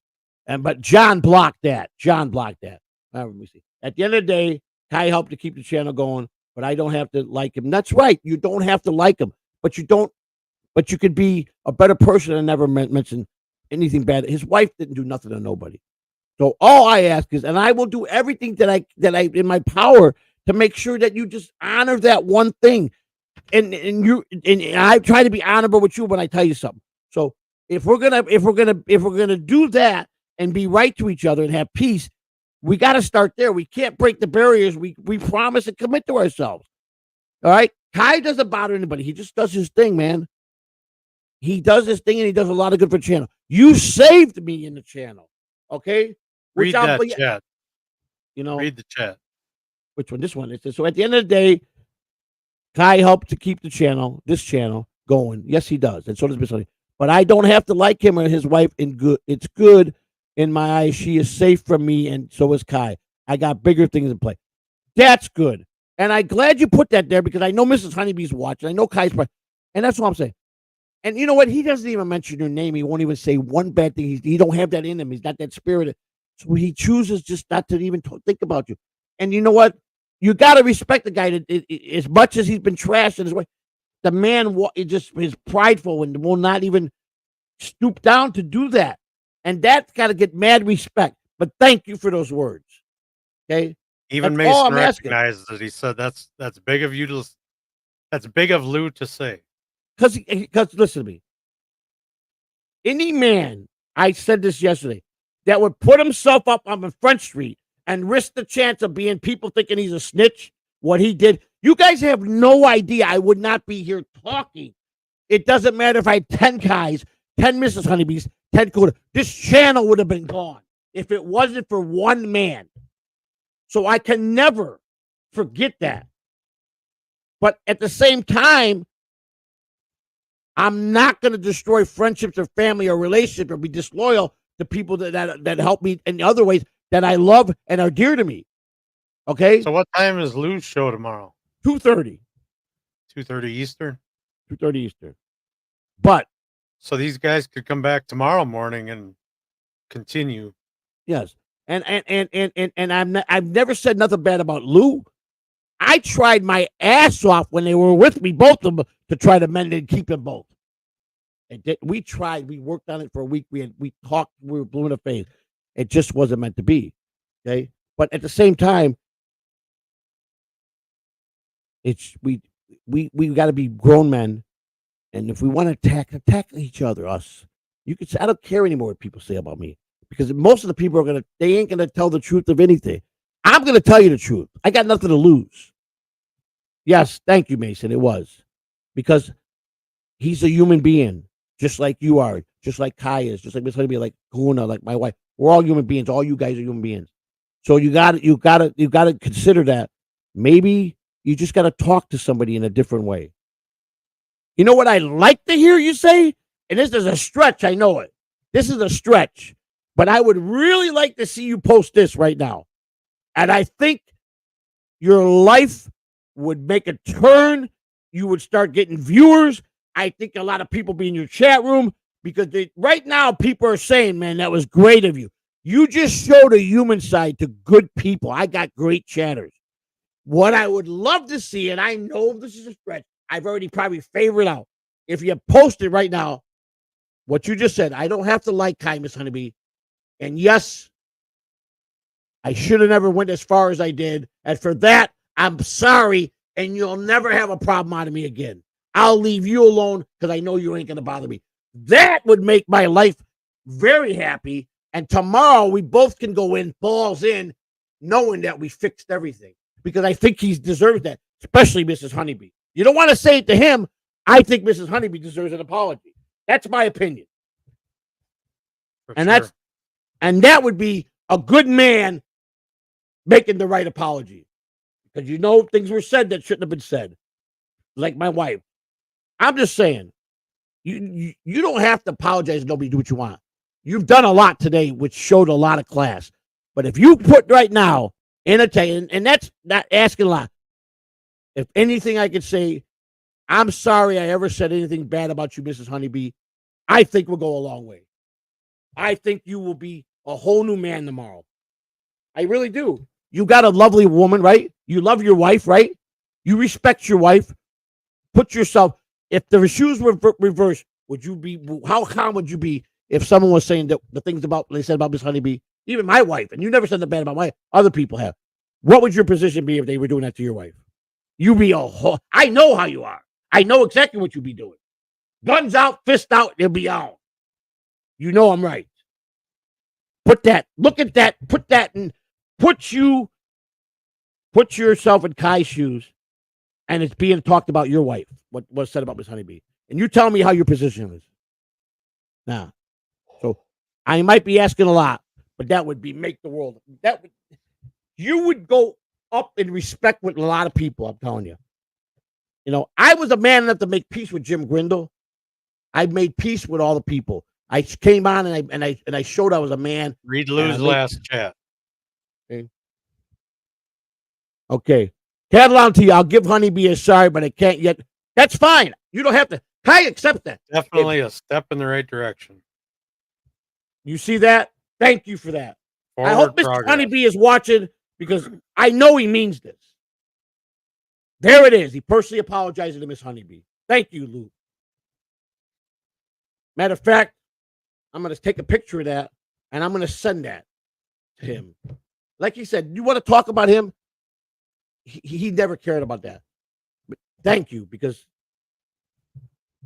But John blocked that. Let me see. At the end of the day, Kai helped to keep the channel going, but I don't have to like him. That's right. You don't have to like him, but you could be a better person and never mention anything bad. His wife didn't do nothing to nobody. So all I ask is, and I will do everything that I in my power to make sure that you just honor that one thing. And I try to be honorable with you when I tell you something. So if we're gonna do that and be right to each other and have peace, we got to start there. We can't break the barriers. We promise and commit to ourselves. All right. Kai doesn't bother anybody. He just does his thing, man. He does his thing and he does a lot of good for the channel. You saved me in the channel. Okay. Read that chat. You know, read the chat. Which one? This one. So at the end of the day, Kai helped to keep this channel going. Yes, he does. And so does Miss Honey. But I don't have to like him or his wife in good. It's good in my eyes. She is safe from me, and so is Kai. I got bigger things in play. That's good. And I'm glad you put that there because I know Mrs. Honeybee's watching. I know Kai's and that's what I'm saying. And you know what? He doesn't even mention your name. He won't even say one bad thing. He don't have that in him. He's not that spirited. So he chooses just not to even think about you. And you know what? You got to respect the guy that, as much as he's been trashed in his way. The man is prideful and will not even stoop down to do that. And that's got to get mad respect. But thank you for those words. Okay. Even Mason recognizes it. He said that's big of you to. That's big of Lou to say. Because listen to me. Any man, I said this yesterday, that would put himself up on the Front Street and risk the chance of being people thinking he's a snitch, what he did. You guys have no idea. I would not be here talking. It doesn't matter if I had 10 guys, 10 Mrs. Honeybees, 10 Kahuna. This channel would have been gone if it wasn't for one man. So I can never forget that. But at the same time, I'm not going to destroy friendships or family or relationships or be disloyal to people that help me in other ways that I love and are dear to me. Okay? So what time is Lou's show tomorrow? 2:30. 2:30 Eastern? 2:30 Eastern. But so these guys could come back tomorrow morning and continue. Yes. And I've never said nothing bad about Lou. I tried my ass off when they were with me, both of them, to try to mend and keep them both. We tried. We worked on it for a week. We talked. We were blue in the face. It just wasn't meant to be. Okay. But at the same time, it's we got to be grown men, and if we want to attack each other, you could say, I don't care anymore what people say about me, because most of the people they ain't gonna tell the truth of anything. I'm gonna tell you the truth. I got nothing to lose. Yes, thank you, Mason. It was because he's a human being, just like you are, just like Kai is, just like Miss Honeybee, like Kahuna, like my wife. We're all human beings. All you guys are human beings. So you got to consider that. Maybe you just got to talk to somebody in a different way. You know what I like to hear you say? And this is a stretch. I know it. This is a stretch. But I would really like to see you post this right now. And I think your life would make a turn. You would start getting viewers. I think a lot of people be in your chat room. because right now people are saying, man, that was great of you. You just showed a human side to good people. I got great chatters. What I would love to see, and I know this is a stretch, I've already probably favored out. If you post it right now, what you just said, I don't have to like Kai, Miss Honeybee. And yes, I should have never went as far as I did. And for that, I'm sorry, and you'll never have a problem out of me again. I'll leave you alone because I know you ain't going to bother me. That would make my life very happy. And tomorrow we both can go in, balls in, knowing that we fixed everything. Because I think he deserves that, especially Mrs. Honeybee. You don't want to say it to him. I think Mrs. Honeybee deserves an apology. That's my opinion. And that would be a good man making the right apology. Because you know things were said that shouldn't have been said. Like my wife. I'm just saying, you don't have to apologize and nobody do what you want. You've done a lot today, which showed a lot of class. But if you put right now in a tank, and that's not asking a lot. If anything I could say, I'm sorry I ever said anything bad about you, Mrs. Honeybee. I think we'll go a long way. I think you will be a whole new man tomorrow. I really do. You got a lovely woman, right? You love your wife, right? You respect your wife. Put yourself, if the shoes were reversed, would you be, how calm would you be if someone was saying that the things about they said about Miss Honeybee, even my wife, and you never said the bad about my wife, other people have. What would your position be if they were doing that to your wife? You be I know how you are. I know exactly what you'd be doing. Guns out, fist out, they'll be on. You know I'm right. Put that, look at that, put that in, put yourself in Kai's shoes, and it's being talked about your wife, what was said about Miss Honeybee. And you tell me how your position is. Now, so I might be asking a lot, but that would be make the world. You would go up in respect with a lot of people, I'm telling you. You know, I was a man enough to make peace with Jim Grindle. I made peace with all the people. I came on and I showed I was a man. Read Lou's last chat. Okay. Catalan to you. I'll give Honeybee a sorry, but I can't yet. That's fine. You don't have to. Kai accept that. Definitely a step in the right direction. You see that? Thank you for that. Forward I hope Mr. progress. Honeybee is watching because I know he means this. There it is. He personally apologized to Miss Honeybee. Thank you, Lou. Matter of fact, I'm going to take a picture of that and I'm going to send that to him. Like he said, you want to talk about him? He never cared about that. But thank you, because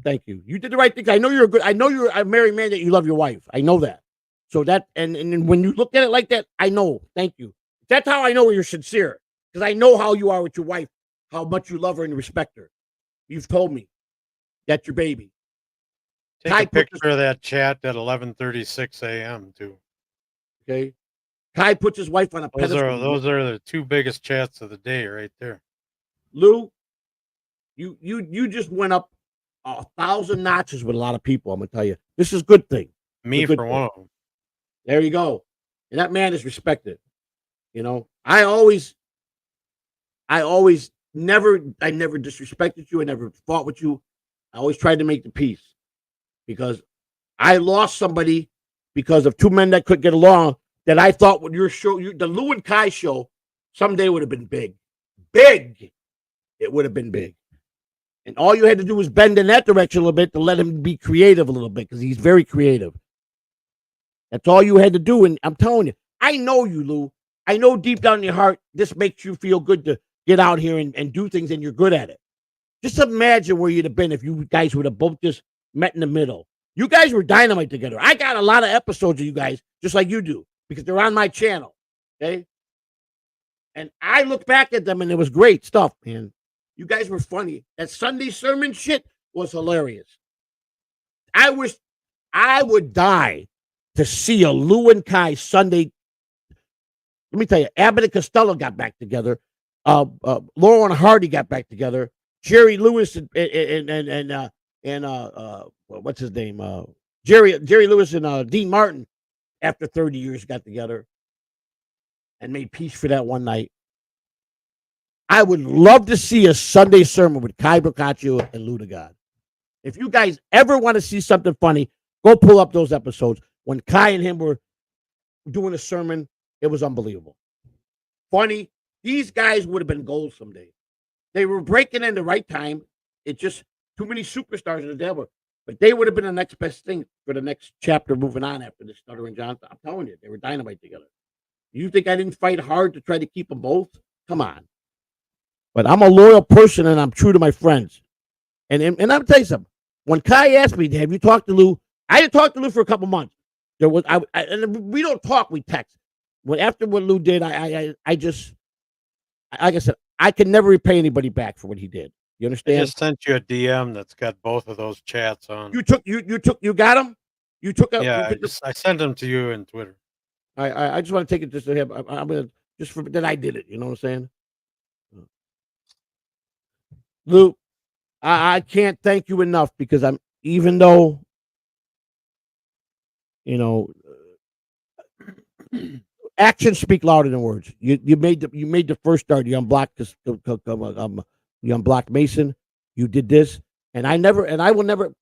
thank you. You did the right thing. I know you're a married man that you love your wife. I know that. So that, and when you look at it like that, I know. Thank you. That's how I know you're sincere, because I know how you are with your wife, how much you love her and respect her. You've told me that's your baby. Take a picture of that chat at 11:36 a.m. too. Okay. Kai puts his wife on a pedestal. Those are the two biggest chats of the day right there. Lou, you just went up 1,000 notches with a lot of people. I'm gonna tell you, this is a good thing. Me for one of them. There you go. And that man is respected. You know, I never disrespected you. I never fought with you. I always tried to make the peace, because I lost somebody because of two men that couldn't get along. That I thought with your show, the Lou and Kai show, someday would have been big. Big. It would have been big. And all you had to do was bend in that direction a little bit to let him be creative a little bit, because he's very creative. That's all you had to do. And I'm telling you, I know you, Lou. I know deep down in your heart, this makes you feel good to get out here and do things, and you're good at it. Just imagine where you'd have been if you guys would have both just met in the middle. You guys were dynamite together. I got a lot of episodes of you guys, just like you do, because they're on my channel. Okay. And I look back at them and it was great stuff, man. You guys were funny. That Sunday sermon shit was hilarious. I wish I would die to see a Lou and Kai Sunday. Let me tell you, Abbott and Costello got back together. Laurel and Hardy got back together. Jerry Lewis and what's his name? Jerry Lewis and Dean Martin, after 30 years, got together and made peace for that one night. I would love to see a Sunday sermon with Kai Boccaccio and Lou to God. If you guys ever want to see something funny, Go pull up those episodes. When Kai and him were doing a sermon, it was unbelievable. Funny. These guys would have been gold someday. They were breaking in the right time. It's just too many superstars in the devil. But they would have been the next best thing for the next chapter moving on after the Stutter and Johnson. I'm telling you, they were dynamite together. You think I didn't fight hard to try to keep them both? Come on. But I'm a loyal person and I'm true to my friends. And I'll tell you something. When Kai asked me, have you talked to Lou? I didn't talk to Lou for a couple months. There was and we don't talk, we text. When after what Lou did, I just, like I said, I can never repay anybody back for what he did. You understand? I just sent you a DM that's got both of those chats on. You got them? You took up? Yeah, I sent them to you in Twitter. I just want to take it just to him. I'm gonna just for that I did it. You know what I'm saying? Lou, I can't thank you enough because even though, you know, actions speak louder than words. You made the first start. You unblocked this. You unblocked Mason. You did this, and I will never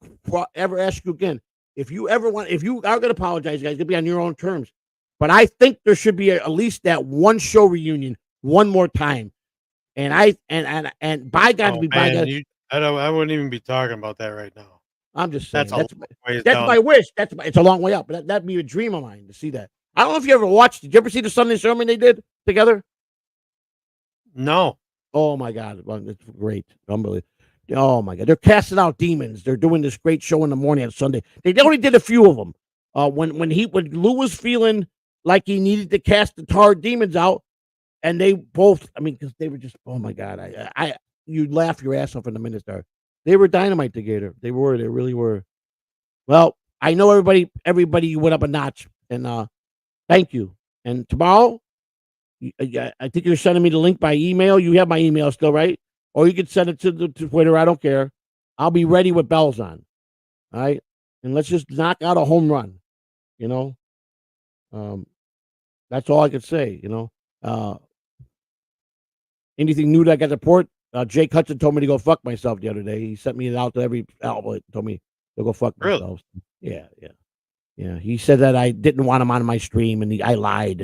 ever ask you again. If you are going to apologize, guys, it'll be on your own terms. But I think there should be at least that one show reunion one more time. And by God, by God, I wouldn't even be talking about that right now. I'm just saying that's my wish. It's a long way up, but that'd be a dream of mine to see that. I don't know if you ever watched. Did you ever see the Sunday sermon they did together? No. Oh my God, it's great, unbelievable. Oh my God, they're casting out demons. They're doing this great show in the morning on Sunday. They only did a few of them. When Lou was feeling like he needed to cast the tar demons out, and they both, I mean, because they were just, oh my God, you laugh your ass off in the minister. They were dynamite together. They really were. Well, I know everybody went up a notch, and thank you. And tomorrow, I think you're sending me the link by email. You have my email still, right? Or you could send it to Twitter. I don't care. I'll be ready with bells on. All right, and let's just knock out a home run. You know, that's all I could say. You know, anything new that I got to report? Jake Hudson told me to go fuck myself the other day. He sent me out to every outlet. Told me to go fuck myself. Yeah. He said that I didn't want him on my stream, and I lied,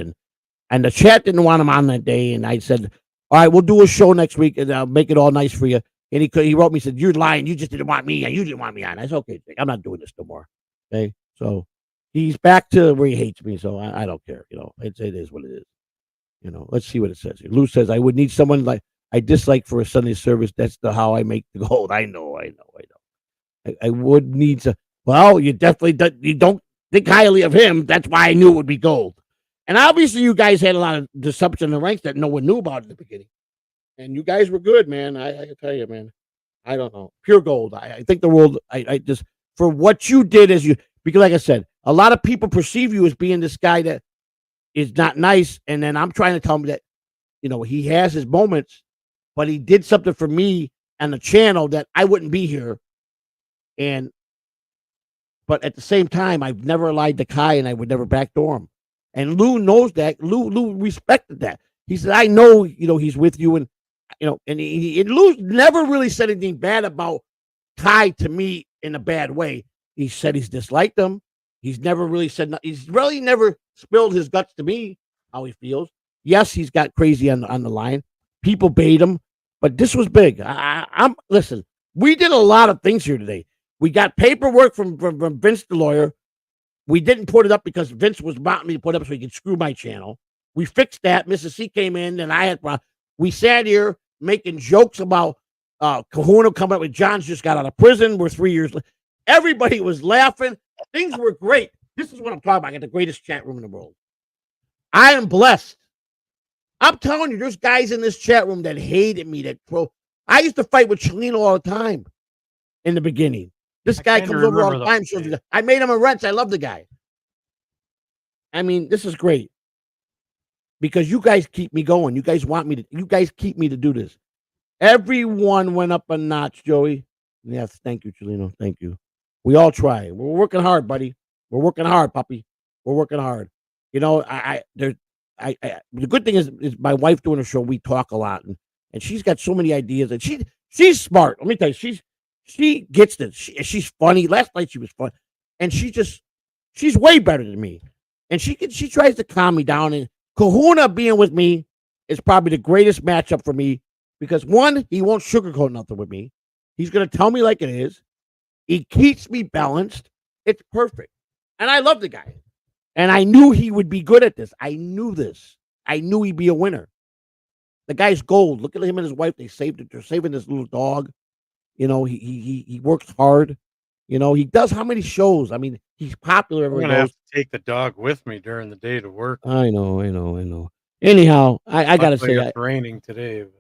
and the chat didn't want him on that day. And I said, all right, we'll do a show next week, and I'll make it all nice for you. And he wrote me, said, you're lying. You just didn't want me, and you didn't want me on. I said, okay, Jake, I'm not doing this no more. Okay, so he's back to where he hates me. So I don't care. You know, it is what it is. You know, let's see what it says. Lou says I would need someone like I dislike for a Sunday service. That's how I make the gold. I know. I would need to. Well, you don't think highly of him. That's why I knew it would be gold. And obviously, you guys had a lot of deception in the ranks that no one knew about in the beginning. And you guys were good, man. I tell you, man. I don't know. Pure gold. I think the world. I just for what you did because, like I said, a lot of people perceive you as being this guy that is not nice. And then I'm trying to tell him that, you know, he has his moments, but he did something for me and the channel that I wouldn't be here. But at the same time, I've never lied to Kai, and I would never backdoor him. And Lou knows that. Lou respected that. He said, I know, you know, he's with you. And, you know, and Lou never really said anything bad about Kai to me in a bad way. He said he's disliked him. He's never really said, he's really never spilled his guts to me, how he feels. Yes, he's got crazy on the line. People bait him, but this was big. Listen, we did a lot of things here today. We got paperwork from Vince, the lawyer. We didn't put it up because Vince was wanting me to put it up so he could screw my channel. We fixed that. Mrs. C came in, and I had. We sat here making jokes about Kahuna coming up with John's just got out of prison. We're 3 years. Everybody was laughing. Things were great. This is what I'm talking about. I got the greatest chat room in the world. I am blessed. I'm telling you, there's guys in this chat room that hated me. I used to fight with Chelino all the time in the beginning. This guy comes over all the time. I made him a wrench. I love the guy. I mean, this is great because you guys keep me going. You guys keep me to do this. Everyone went up a notch, Joey. Yes, thank you, Chelino. Thank you. We all try. We're working hard, buddy. We're working hard, puppy. We're working hard. You know, the good thing is my wife doing a show. We talk a lot, and she's got so many ideas, and she's smart. Let me tell you, she gets this. She's funny. Last night she was fun, and she's way better than me, and she tries to calm me down. And Kahuna being with me is probably the greatest matchup for me because one, he won't sugarcoat nothing with me. He's gonna tell me like it is. He keeps me balanced. It's perfect, and I love the guy. And I knew he would be good at this. I knew this. I knew he'd be a winner. The guy's gold. Look at him and his wife. They saved it. They're saving this little dog. You know, he works hard. You know, he does how many shows? I mean, he's popular. I'm gonna have to take the dog with me during the day to work. I know. Anyhow, I gotta say, it's raining today. But...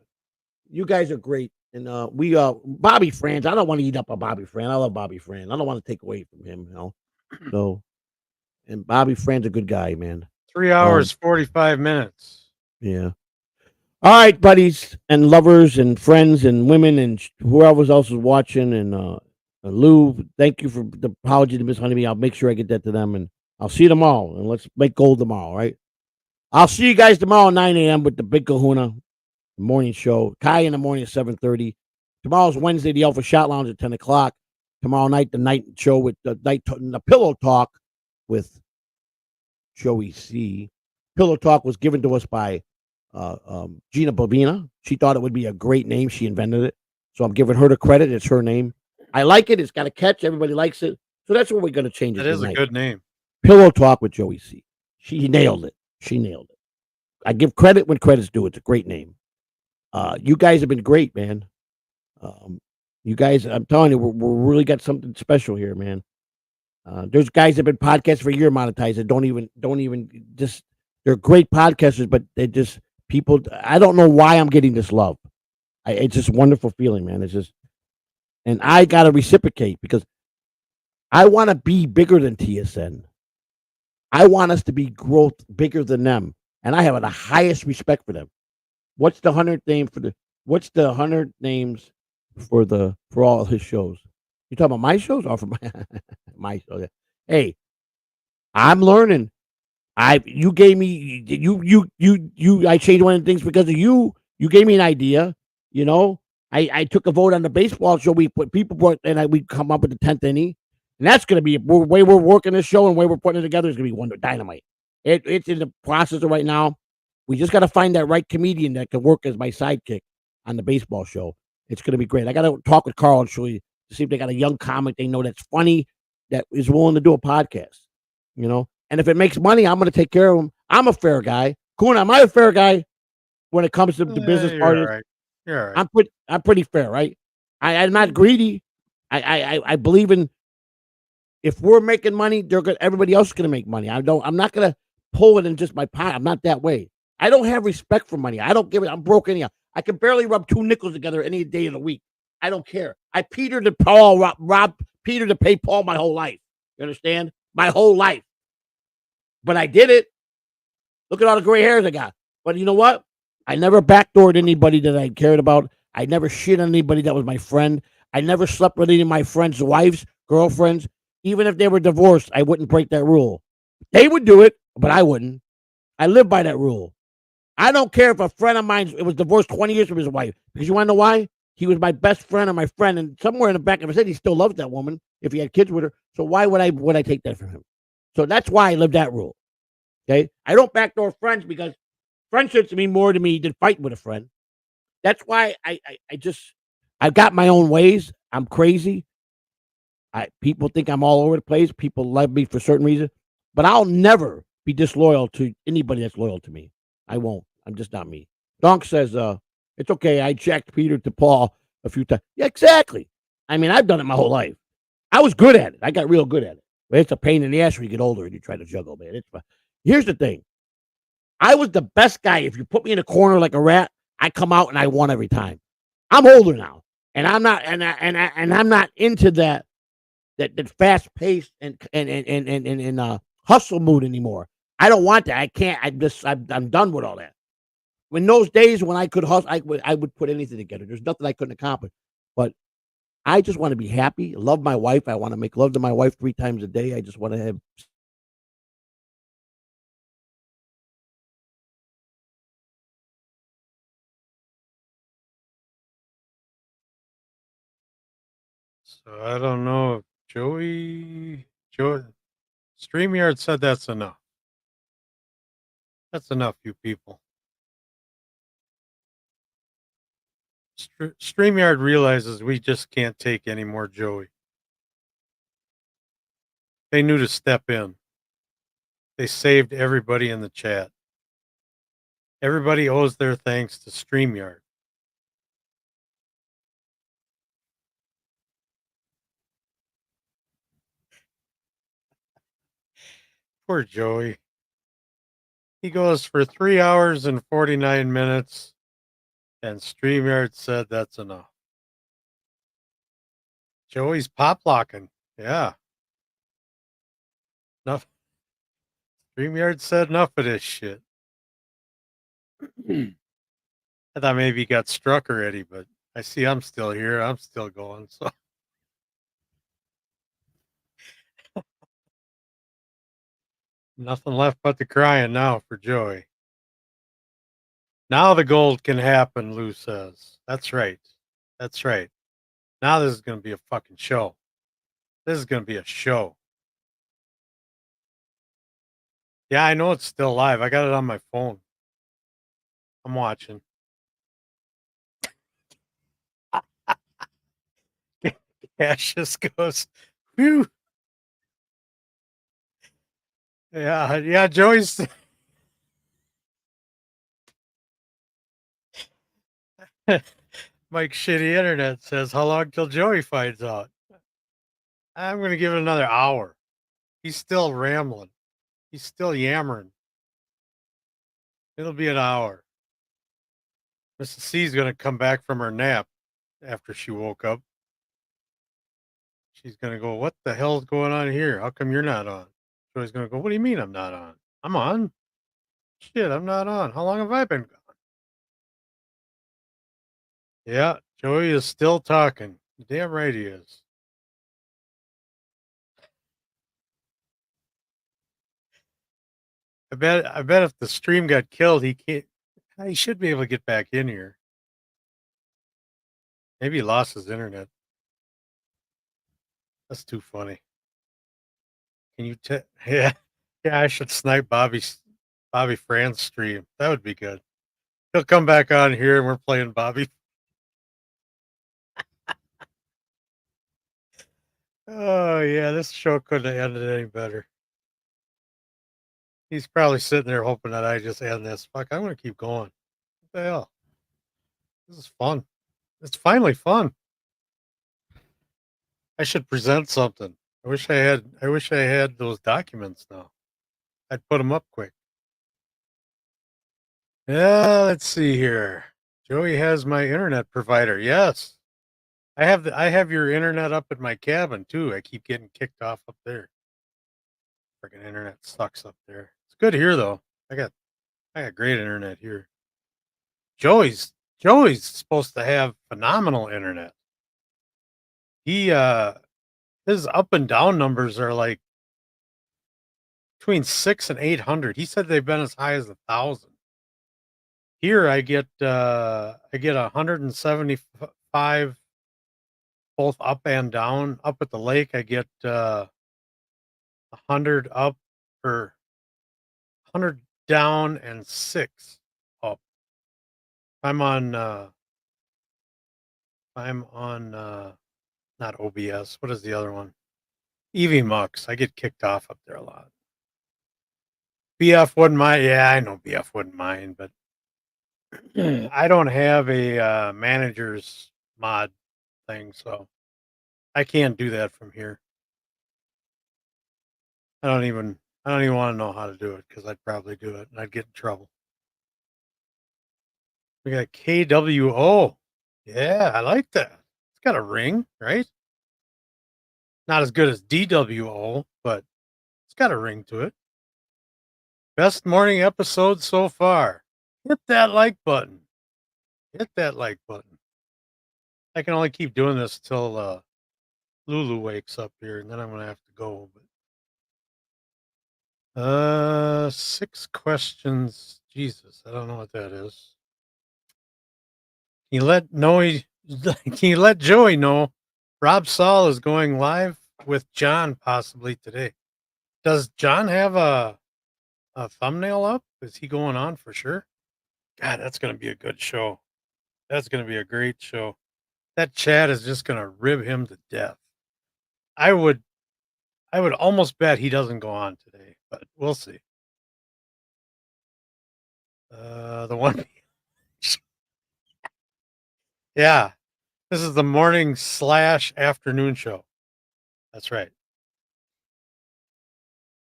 You guys are great, and we Bobby Franz. I don't want to eat up a Bobby Franz. I love Bobby Franz. I don't want to take away from him. You know, so. And Bobby Fran's a good guy, man. 3 hours, 45 minutes. Yeah. All right, buddies and lovers and friends and women and whoever else is watching. And Lou, thank you for the apology to Miss Honeybee. I'll make sure I get that to them. And I'll see you tomorrow. And let's make gold tomorrow, right? I'll see you guys tomorrow at 9 a.m. with the Big Kahuna morning show. Kai in the morning at 7:30. Tomorrow's Wednesday, the Alpha Shot Lounge at 10 o'clock. Tomorrow night, the night show with the Pillow Talk with Joey C. Pillow Talk was given to us by Gina Bobina. She thought it would be a great name. She invented it. So I'm giving her the credit. It's her name. I like it. It's got a catch. Everybody likes it. So that's what we're going to change it. It is a good name. Pillow Talk with Joey C. She nailed it. I give credit when credit's due. It's a great name. You guys have been great, man. You guys, I'm telling you, we're really got something special here, man. There's guys that have been podcasting for a year monetized that don't even just, they're great podcasters, but they just people. I don't know why I'm getting this love. It's just a wonderful feeling, man. It's just, and I got to reciprocate because I want to be bigger than TSN. I want us to be growth bigger than them, and I have the highest respect for them. What's the 100th name for the? What's the 100 names for all his shows? You talking about my shows or for my show? Hey, I'm learning. You gave me I changed one of the things because of you. You gave me an idea. You know, I took a vote on the baseball show. We come up with the 10th inning, and that's going to be the way we're working this show and the way we're putting it together is going to be wonder dynamite. It's in the process right now. We just got to find that right comedian that can work as my sidekick on the baseball show. It's going to be great. I got to talk with Carl and Shirley to see if they got a young comic they know that's funny that is willing to do a podcast. You know, and if it makes money, I'm going to take care of them. I'm a fair guy. Kuna, am I a fair guy when it comes to the business part? Right. You're right. I'm pretty fair, right? I'm not greedy. I believe in if we're making money, everybody else is going to make money. I'm not going to pull it in just my pocket. I'm not that way. I don't have respect for money. I don't give it. I'm broke anyhow. I can barely rub 2 nickels together any day of the week. I don't care. I Peter to Paul, rob Peter to pay Paul my whole life. You understand? My whole life. But I did it. Look at all the gray hairs I got. But you know what? I never backdoored anybody that I cared about. I never shit on anybody that was my friend. I never slept with any of my friends' wives, girlfriends. Even if they were divorced, I wouldn't break that rule. They would do it, but I wouldn't. I live by that rule. I don't care if a friend of mine was divorced 20 years from his wife. Because you want to know why? He was my best friend or my friend, and somewhere in the back of his head, he still loves that woman if he had kids with her. So why would I take that from him? So that's why I live that rule. Okay? I don't backdoor friends because friendships mean more to me than fighting with a friend. That's why I've got my own ways. I'm crazy. People think I'm all over the place. People love me for certain reasons. But I'll never be disloyal to anybody that's loyal to me. I won't. I'm just not me. Donk says, it's okay. I jacked Peter to Paul a few times. Yeah, exactly. I mean, I've done it my whole life. I was good at it. I got real good at it. But it's a pain in the ass when you get older and you try to juggle, man. It's fun. Here's the thing. I was the best guy. If you put me in a corner like a rat, I come out and I won every time. I'm older now, and I'm not, and I'm not into that fast paced and hustle mood anymore. I don't want that. I can't. I'm done with all that. When those days when I could hustle, I would put anything together. There's nothing I couldn't accomplish. But I just want to be happy. Love my wife. I want to make love to my wife 3 times a day. I just want to have. So I don't know if Joey Streamyard said that's enough. That's enough, you people. Streamyard realizes we just can't take any more Joey. They knew to step in. They saved everybody in the chat. Everybody owes their thanks to Streamyard. Poor Joey. He goes for 3 hours and 49 minutes, and StreamYard said that's enough. Joey's pop locking. Yeah. Enough. StreamYard said enough of this shit. I thought maybe he got struck already, but I see I'm still here. I'm still going. So nothing left but the crying now for Joey. Now the gold can happen, Lou says. That's right. That's right. Now this is going to be a fucking show. This is going to be a show. Yeah, I know it's still live. I got it on my phone. I'm watching. Cash just goes, whew. Yeah, Joey's. Mike's shitty internet says, how long till Joey finds out? I'm going to give it another hour. He's still rambling. He's still yammering. It'll be an hour. Mrs. C's going to come back from her nap after she woke up. She's going to go, what the hell's going on here? How come you're not on? Joey's going to go, what do you mean I'm not on? I'm on. Shit, I'm not on. How long have I been gone? Yeah, Joey is still talking. Damn right he is. I bet if the stream got killed, he should be able to get back in here. Maybe he lost his internet. That's too funny. Can you yeah, I should snipe Bobby Fran's stream. That would be good. He'll come back on here and we're playing Bobby. Oh yeah, this show couldn't have ended any better. He's probably sitting there hoping that I just end this. Fuck, I'm gonna keep going. What the hell? This is fun. It's finally fun. I should present something. I wish I had those documents now. I'd put them up quick. Yeah, let's see here. Joey has my internet provider. Yes. I have your internet up at my cabin too. I keep getting kicked off up there. Freaking internet sucks up there. It's good here though. I got great internet here. Joey's supposed to have phenomenal internet. His up and down numbers are like between 600 and 800. He said they've been as high as 1,000. Here I get 175 both up and down. Up at the lake I get 100 up or 100 down and 6 up. I'm on not OBS. What is the other one? EVMux. I get kicked off up there a lot. BF wouldn't mind. Yeah, I know BF wouldn't mind, but I don't have a manager's mod thing, so I can't do that from here. I don't even want to know how to do it because I'd probably do it and I'd get in trouble. We got KWO. Yeah, I like that. It's got a ring, right? Not as good as DWO, but it's got a ring to it. Best morning episode so far. Hit that like button. Hit that like button. I can only keep doing this till Lulu wakes up here, and then I'm gonna have to go. But 6 questions. Jesus, I don't know what that is. Can you let Joey know Rob Saul is going live with John possibly today. Does John have a thumbnail up? Is he going on for sure? God, that's going to be a good show. That's going to be a great show. That chat is just going to rib him to death. I would almost bet he doesn't go on today, but we'll see. The one, yeah, this is the morning / afternoon show. That's right.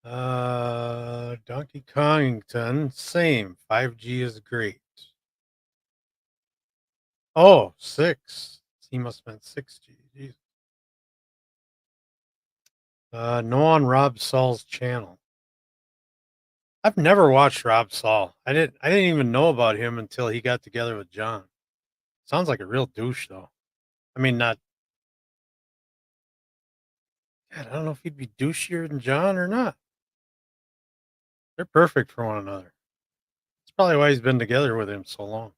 Donkey Kongington, same. 5G is great. Oh, 6. He must have meant 6G. Jeez. No on Rob Saul's channel. I've never watched Rob Saul. I didn't even know about him until he got together with John. Sounds like a real douche, though. I mean, not. God, I don't know if he'd be douchier than John or not. They're perfect for one another. That's probably why he's been together with him so long.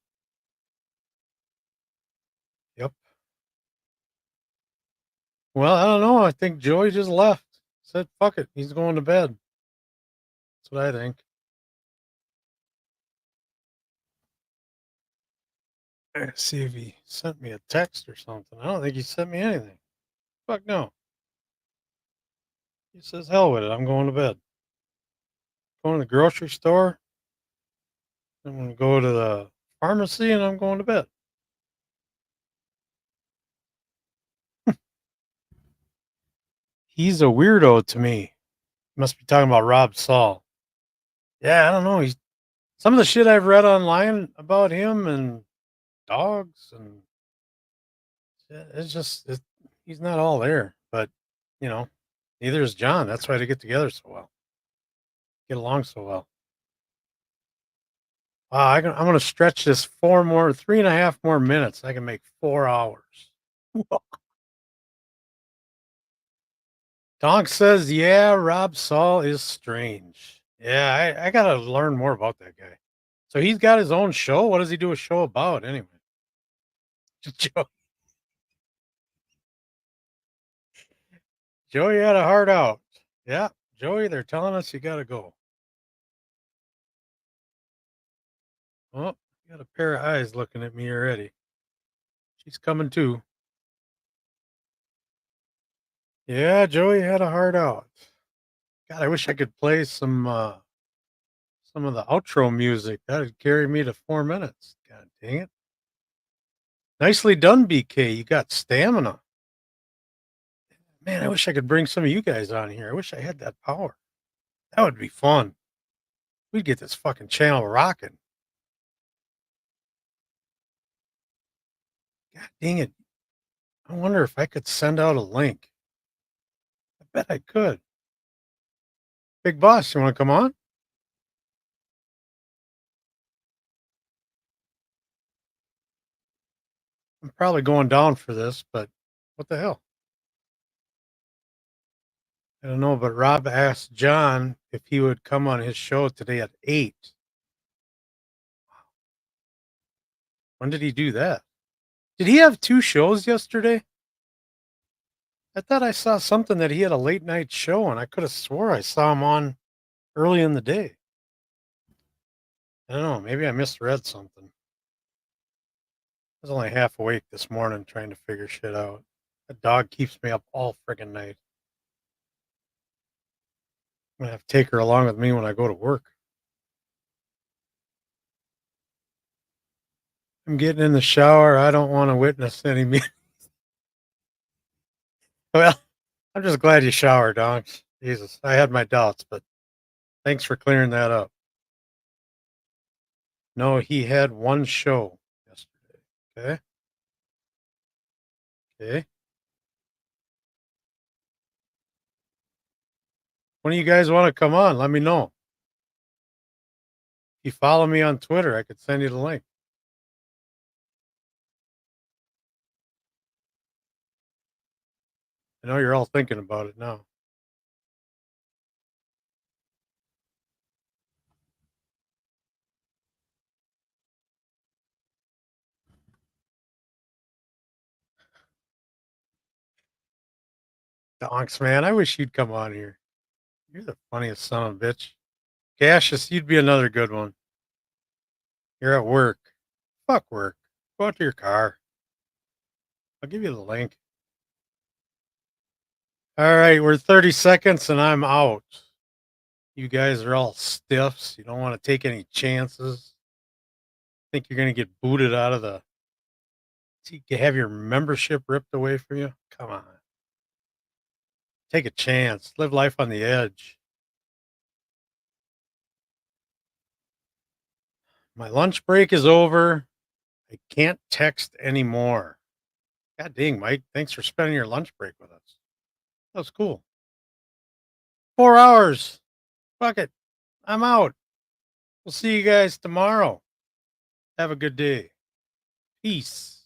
Yep. Well, I don't know. I think Joey just left. Said, fuck it. He's going to bed. That's what I think. Let's see if he sent me a text or something. I don't think he sent me anything. Fuck no. He says, hell with it. I'm going to bed. Going to the grocery store. I'm going to go to the pharmacy and I'm going to bed. He's a weirdo to me. Must be talking about Rob Saul. Yeah, I don't know. He's some of the shit I've read online about him and dogs and it's just he's not all there. But neither is John. That's why they get together so well, get along so well. I'm going to stretch this 3.5 more minutes. I can make 4 hours. Donk says, yeah, Rob Saul is strange. Yeah, I got to learn more about that guy. So he's got his own show. What does he do a show about anyway? Joey had a heart out. Yeah, Joey, they're telling us you got to go. Oh, you got a pair of eyes looking at me already. She's coming too. Yeah, Joey had a heart out. God, I wish I could play some of the outro music. That'd carry me to 4 minutes. God dang it. Nicely done, BK. You got stamina. Man, I wish I could bring some of you guys on here. I wish I had that power. That would be fun. We'd get this fucking channel rocking. God dang it. I wonder if I could send out a link. I bet I could. Big Boss, you want to come on? I'm probably going down for this, but what the hell? I don't know, but Rob asked John if he would come on his show today at 8. When did he do that? Did he have 2 shows yesterday? I thought I saw something that he had a late night show, and I could have swore I saw him on early in the day. I don't know. Maybe I misread something. I was only half awake this morning trying to figure shit out. The dog keeps me up all friggin' night. I'm going to have to take her along with me when I go to work. I'm getting in the shower. I don't want to witness any meetings. Well, I'm just glad you showered, Donks. Jesus, I had my doubts, but thanks for clearing that up. No, he had 1 show yesterday. Okay. Okay. When do you guys want to come on? Let me know. If you follow me on Twitter, I could send you the link. I know you're all thinking about it now. Donks, man. I wish you'd come on here. You're the funniest son of a bitch. Cassius, you'd be another good one. You're at work. Fuck work. Go out to your car. I'll give you the link. All right, we're 30 seconds and I'm out. You guys are all stiffs. You don't want to take any chances. Think you're going to get booted out of the... You have your membership ripped away from you? Come on. Take a chance. Live life on the edge. My lunch break is over. I can't text anymore. God dang, Mike. Thanks for spending your lunch break with us. That was cool. 4 hours. Fuck it. I'm out. We'll see you guys tomorrow. Have a good day. Peace.